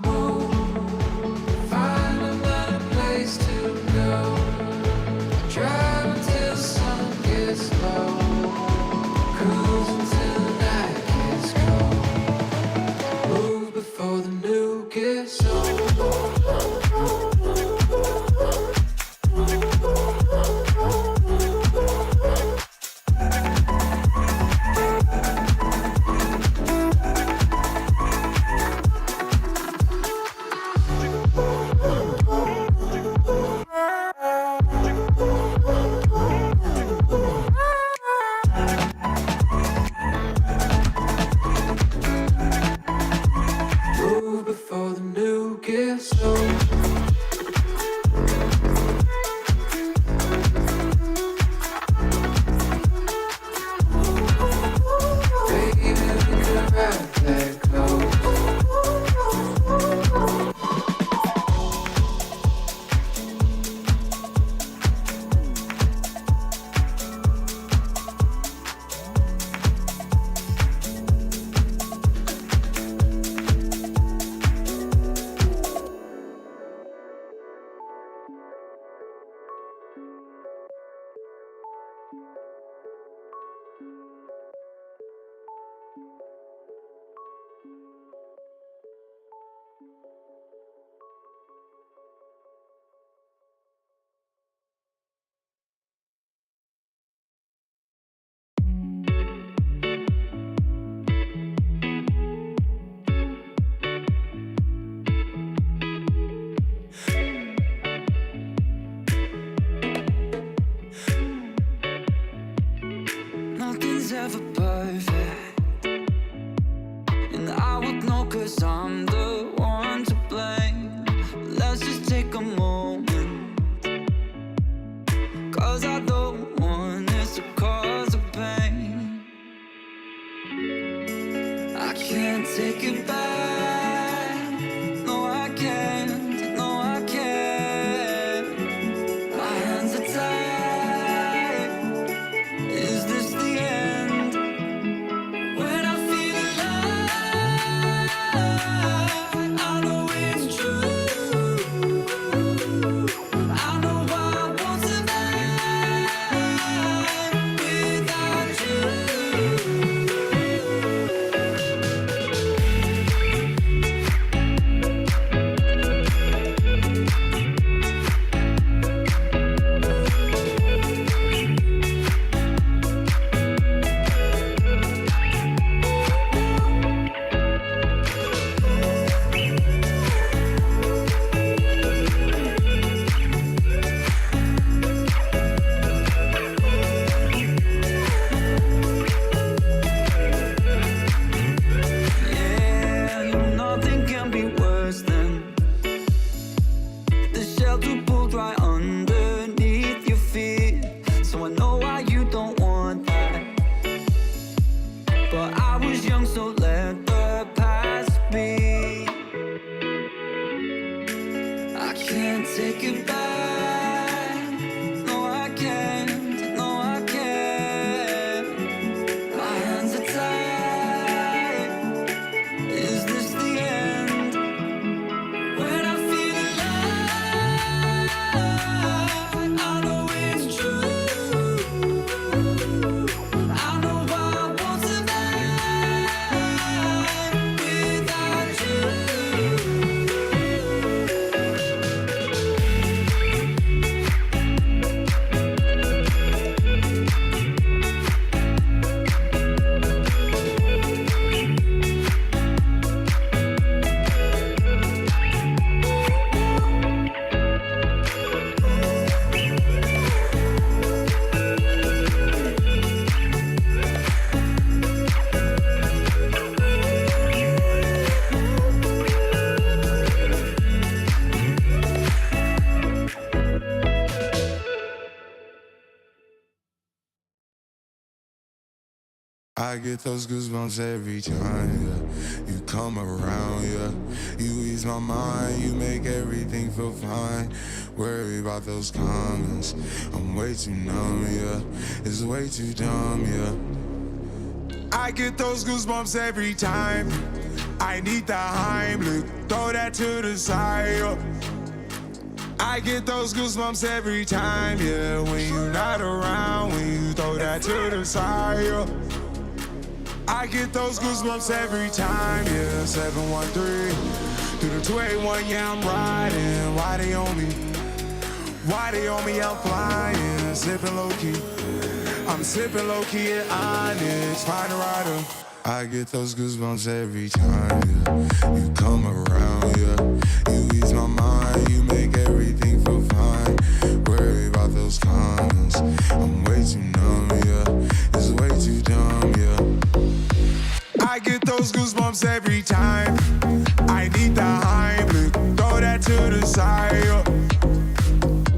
Speaker 2: Move, find another place to go. Drive until the sun gets low. Cruise until the night gets cold. Move before the new gets old.
Speaker 6: Nothing's ever perfect, and I would know 'cause I'm the one to blame. Let's just take a moment, 'cause I don't want this to cause a pain. I can't take it back, no I can't, no I can't. My hands are tied, is this the end? When I feel alive, I know it's true. I know I won't survive without you. Yeah, you know nothing can be worse than the shelter pulled right underneath your feet. So I know why you don't want that, but I was young, so let the past be. I can't take it back, no I can't, no I can't. My hands are tied, is this the end? When I feel alive, I know it's true. I know I won't survive without you.
Speaker 10: I get those goosebumps every time, yeah. You come around, yeah. You ease my mind, you make everything feel fine. Worry about those comments, I'm way too numb, yeah. It's way too dumb, yeah. I get those goosebumps every time. I need the Heimlich, throw that to the side, yeah. I get those goosebumps every time, yeah. When you're not around, when you throw that to the side, yeah. I get those goosebumps every time, yeah. 713 through the 281, yeah, I'm riding. Why they on me? Why they on me? I'm flying, sipping low key. I'm sipping low key at Onyx, find a rider. I get those goosebumps every time, yeah. You come around, yeah. You ease my mind, you make everything feel fine. Worry about those comments, I'm way too numb, yeah. It's way too dumb, yeah. I get those goosebumps every time. I need the Heimlich, throw that to the side, yeah.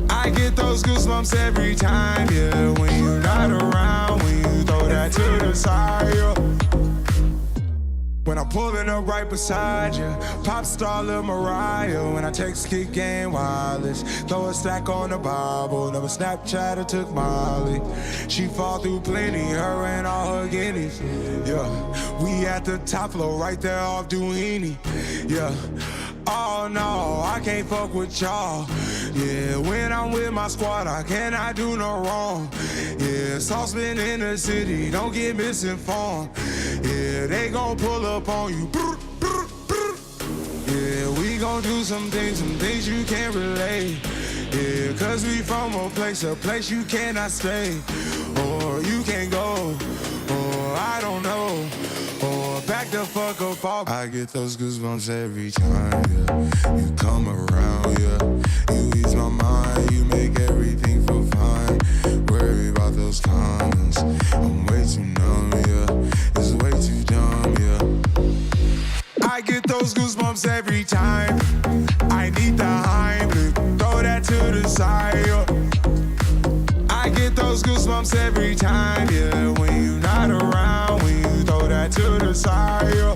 Speaker 10: I get those goosebumps every time, yeah. When you're not around, when you throw that to the side, yeah. When I'm pulling up right beside you, pop star Lil Mariah. When I text kick game wireless, throw a stack on the Bible. Never Snapchat or took Molly. She fall through plenty, her and all her guineas. Yeah, we at the top floor, right there off Duini. Yeah. Oh no, I can't fuck with y'all. Yeah, when I'm with my squad, I cannot do no wrong. Yeah, saucepan in the city, don't get misinformed. Yeah, they gon' pull up on you. Yeah, we gon' do some things you can't relate. Yeah, cause we from a place you cannot stay. Or you can't go, or I don't know. Or back the fuck up off. I get those goosebumps every time, yeah. You come around, yeah. You ease my mind, you make everything feel fine. Worry about those comments, I'm way too goosebumps every time. I need the Heimlich, throw that to the side. Yo. I get those goosebumps every time, yeah. When you're not around, when you throw that to the side. Yo.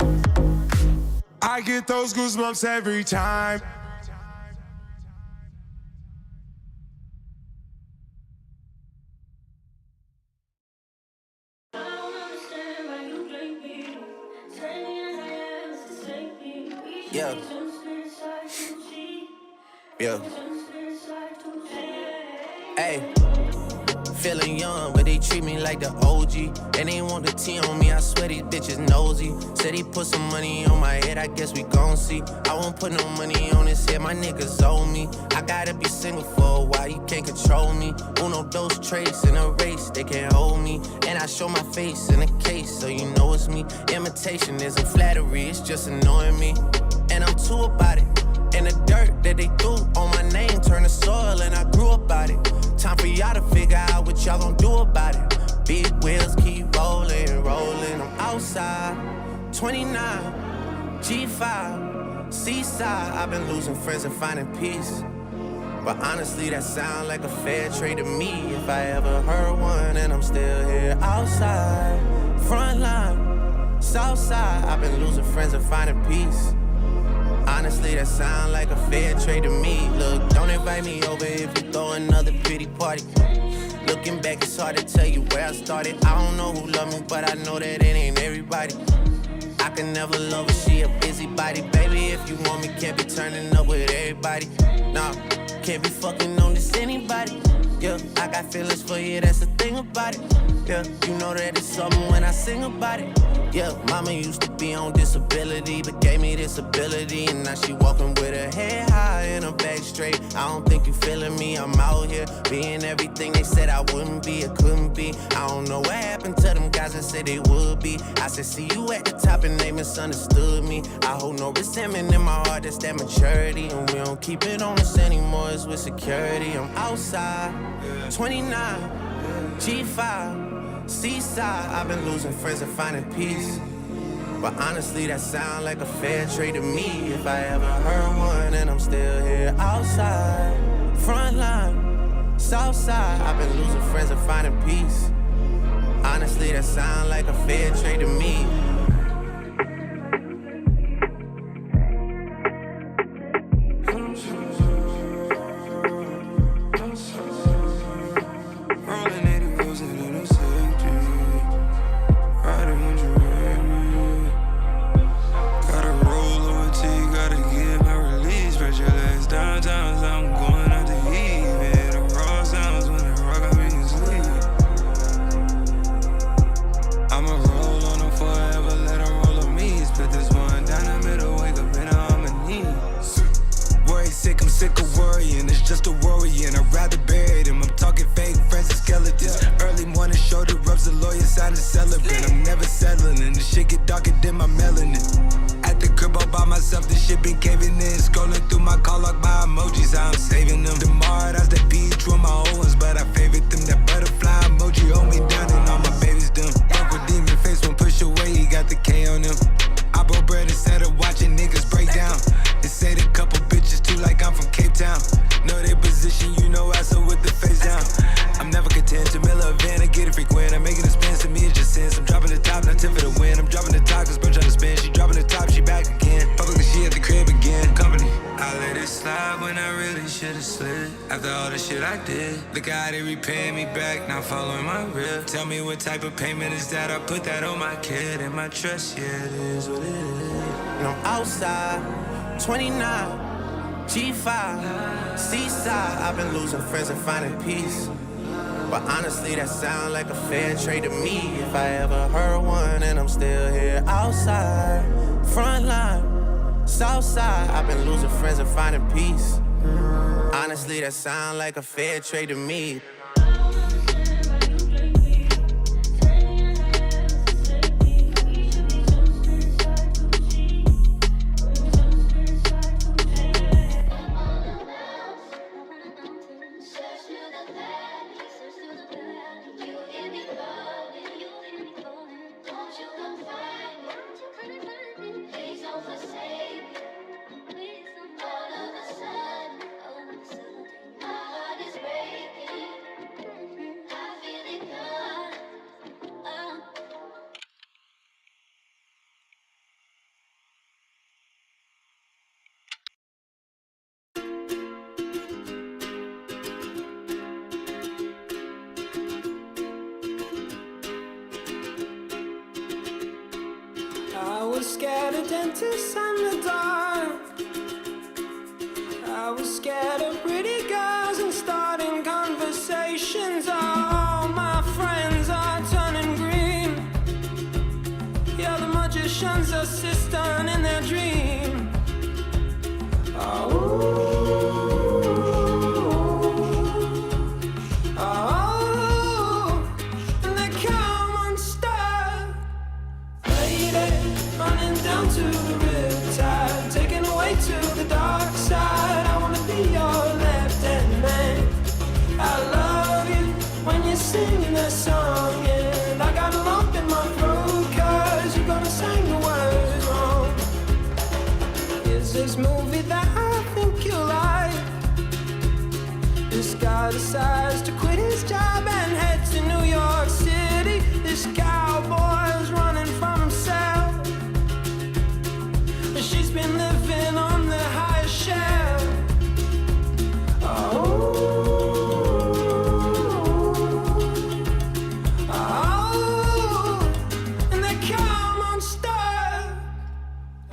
Speaker 10: I get those goosebumps every time.
Speaker 11: Yeah. Yeah. Hey. Feeling young, but they treat me like the OG. And they want the T on me, I swear these bitches nosy. Said he put some money on my head, I guess we gon' see. I won't put no money on his head, my niggas owe me. I gotta be single for a while, you can't control me. Uno, those traits in a race, they can't hold me. And I show my face in a case, so you know it's me. Imitation isn't flattery, it's just annoying me. And I'm too about it. And the dirt that they threw on my name turned to soil, and I grew about it. Time for y'all to figure out what y'all gon' do about it. Big wheels keep rolling, rolling. I'm outside, 29, G5, Seaside. I've been losing friends and finding peace. But honestly, that sound like a fair trade to me. If I ever heard one, and I'm still here outside, front line, south side. I've been losing friends and finding peace. Honestly, that sound like a fair trade to me. Look, don't invite me over if you throw another pity party. Looking back, it's hard to tell you where I started. I don't know who loved me, but I know that it ain't everybody. I can never love her, she a busybody. Baby, if you want me, can't be turning up with everybody. Nah, can't be fucking on this anybody. Yeah, I got feelings for you, that's the thing about it. Yeah, you know that it's something when I sing about it. Yeah, mama used to be on disability, but gave me this ability. And now she walking with her head high and her back straight. I don't think you feeling me, I'm out here being everything they said I wouldn't be, it couldn't be. I don't know what happened to them guys that said they would be. I said, see you at the top and they misunderstood me. I hold no resentment in my heart, that's that maturity. And we don't keep it on us anymore, it's with security. I'm outside, 29, G5, Seaside. I've been losing friends and finding peace. But honestly, that sound like a fair trade to me. If I ever heard one, and I'm still here outside, front line, south side. I've been losing friends and finding peace. Honestly, that sound like a fair trade to me.
Speaker 14: Sick of worrying, it's just a worrying. I'd rather bury them. I'm talking fake friends and skeletons. Early morning shoulder rubs, the lawyer sign a celebrant. I'm never settling, and the shit get darker than my melanin. At the crib all by myself, the shit been caving in. Scrolling through my call log, my emojis, I'm saving them. Tomorrow, that's the beach with my old ones, but I favorite them. That butterfly emoji hold me down, and all my babies done. Uncle Demon face won't push away, he got the K on him. I broke bread instead of watching niggas break down. They say the couple bitches too like I'm from Cape Town. Know their position, you know I so with the face down. I'm never content to mill a van, I get it frequent. I'm making expense to me, it's just sense. I'm dropping the top, not 10 for the win. I'm dropping the top, cause bro trying to spin. She dropping the top, she back again. Publicly, she at the crib again. Company.
Speaker 12: I let it slide when I really should've slid. After all the shit I did, look how they repaying me back, not following my rip. Tell me what type of payment is that? I put that on my kid and my trust, yeah, it is what it is.
Speaker 11: And I'm outside, 29, G5, Seaside. I've been losing friends and finding peace. But honestly, that sound like a fair trade to me. If I ever heard one, and I'm still here outside, front line, south side. I've been losing friends and finding peace. Honestly, that sound like a fair trade to me.
Speaker 6: was scared of dentists and the dark. I was scared of pretty girls and starting conversations. All my friends are turning green. Yeah, the magician's assistant in their dream. And they come unstuck. Lady, running down to the riptide, taken away to the dark side. I wanna be your left-hand man. I love you when you're singing that song, and I got a lump in my throat 'cause you're gonna sing the words wrong. Is this movie that I think you like? This guy decides to quit his job and head to New York City. This cowboy's running from himself. She's been living on the highest shelf. And they come unstuck.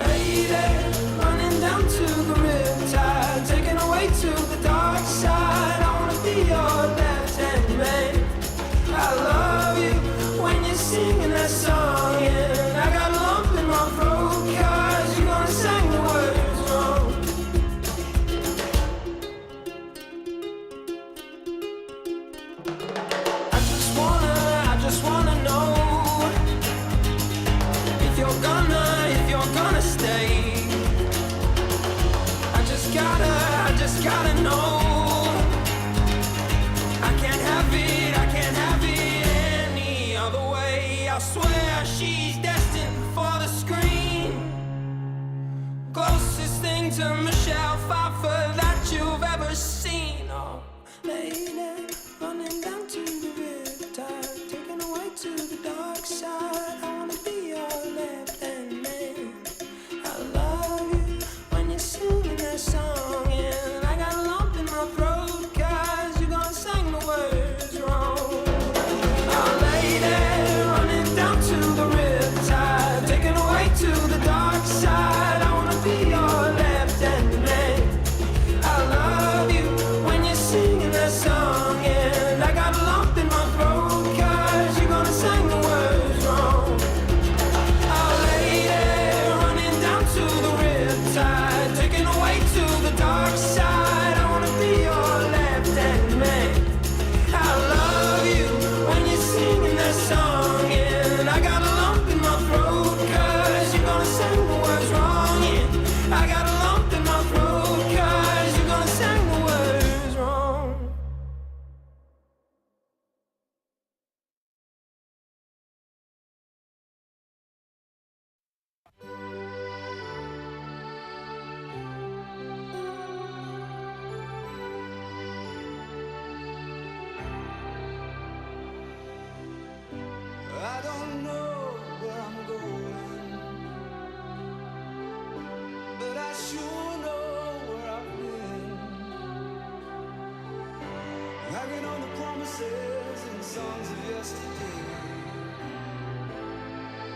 Speaker 6: Lady, running down to the riptide, taken away to the dark side. I wanna be your left-hand man. I love you when you're singing that song, and I got a lump in my throat 'cause you're gonna sing the words wrong. I just wanna know if you're gonna stay. I just gotta know. I can't have it any other way. I swear she's destined for the screen. Closest thing to Michelle Pfeiffer that you've ever seen. Oh, lady, running down to the riptide, taken away to the dark side. I wanna be your left-hand man. I love you when you're singing that song, and I got a lump in my throat 'cause you're gonna sing the words wrong. Oh, lady, running down to the riptide, taken away to the dark side. I wanna be your left-hand man. I love you when you're singing that song, and I got a lump in my throat 'cause you're gonna sing the words wrong. Oh, lady, running down to the riptide, taken away to the dark side. I wanna be your left-hand man. I love you when you're singing that song, and I got a lump in my throat 'cause you're gonna sing the words wrong. Yeah, I got a lump in my throat 'cause you're gonna sing the words wrong.
Speaker 9: I don't know where I'm going, but I sure know where I've been. Hanging on the promises and songs of yesterday,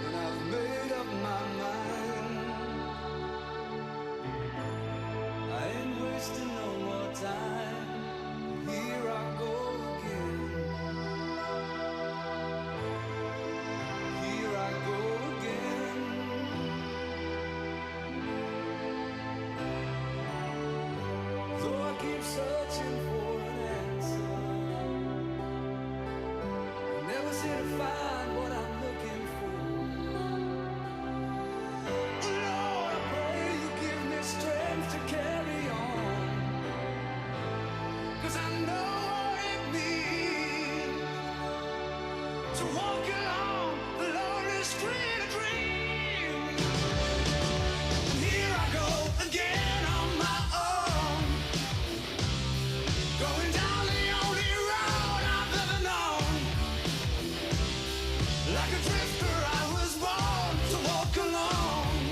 Speaker 9: and I've made up my mind. I ain't wasting no more time. Here I go again. Here I go again. Though I keep searching for an answer, I never seem to find what I'm looking for. Lord, I pray you give me strength to carry on, 'cause I know what it means to walk along the lonely street of dreams. Here I go again on my own, going down the only road I've ever known. Like a drifter, I was born to walk alone,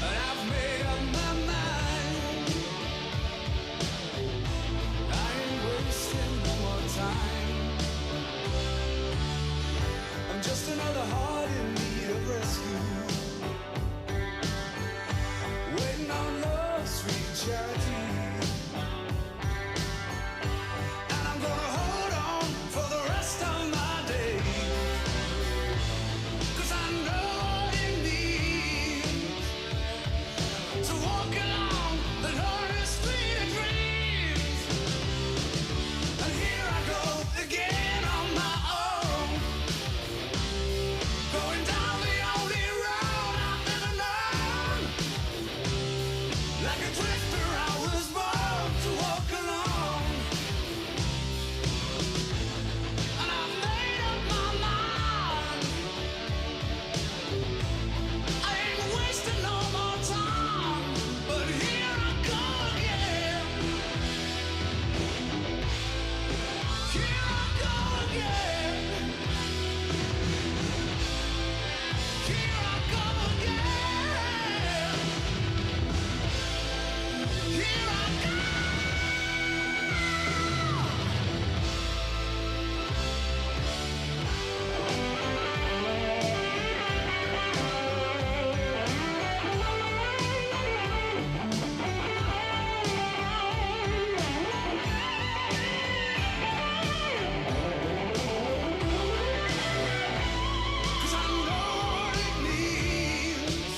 Speaker 9: and I've made up my mind. I ain't wasting no more time. I'm just another heart in need. rescue. Waiting on love, sweet charity. And I'm gonna hold on for the rest of my days. 'Cause I know what it means to walk along the lonely street of dreams. And here I go again on my own, going down the only road I've ever known. Like a drifter, I was born to walk alone. And I've made up my mind. I ain't wasting no more time. But here I go again. Here I go again. Here I go again. Here I go. Cause I know what it means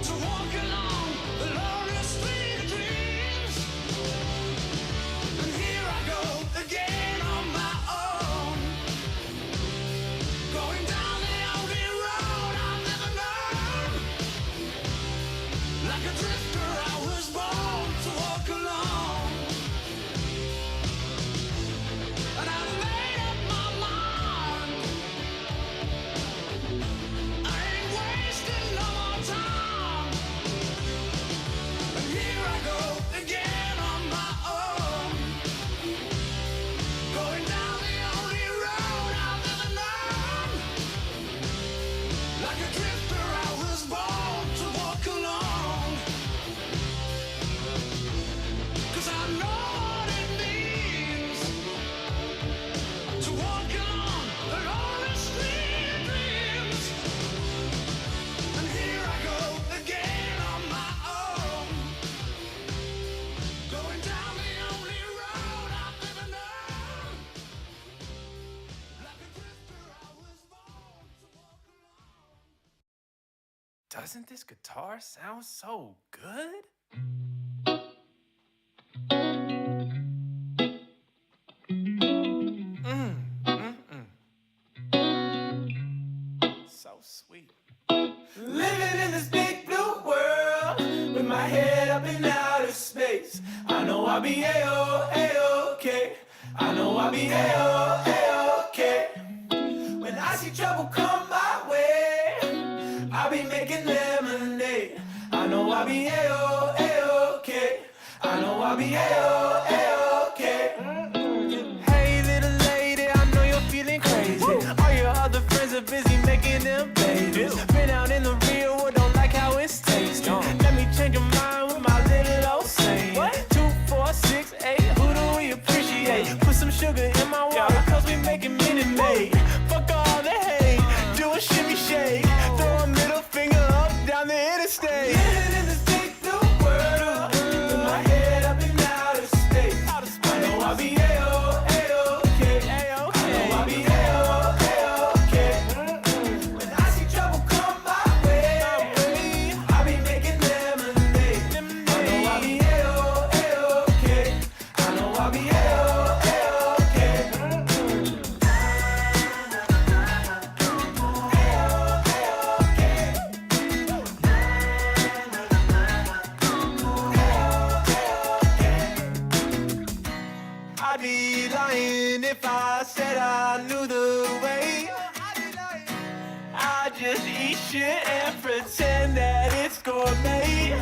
Speaker 9: to walk along the lonely street of dreams. And here I go again on my own, going down the only road I've never known. Like a drifter, I was born to walk alone. And I've made up my mind. I ain't wasting no more time. And here I go again on my own, going down the only road I've ever known. Like a drifter, I was born to walk alone. 'Cause I know what it means to walk along the lonely street of dreams. And here I go again on my own, going down the only road I've ever known. Like a drifter, I was born to walk alone.
Speaker 12: Doesn't this guitar sound so good? So sweet.
Speaker 6: Living in this big blue world with my head up in outer space. I know I'll be A-OK. I know I'll be A-OK. When I see trouble come my way, I'll be making lemonade. I know I'll be A-OK. I know I'll be A-OK. Hey little lady, I know you're feeling crazy. All your other friends are busy making them babies. Been out in the real world, don't like how it's tasting. Let me change your mind with my little old saying. 2, 4, 6, 8, who do we appreciate? Put some sugar in my water, cause we making Minute Maid. Fuck all the hate, do a shimmy shake. Throw a middle finger up down the interstate. Living in this big blue world with my head up in outer space. I know I'll be A-OK. I know I'll be A-OK. When I see trouble come my way, I'll be making lemonade. I know I'll be A-OK. I know I'll be A-OK. I'd be lying if I said I knew the way. I just eat shit and pretend that it's gourmet.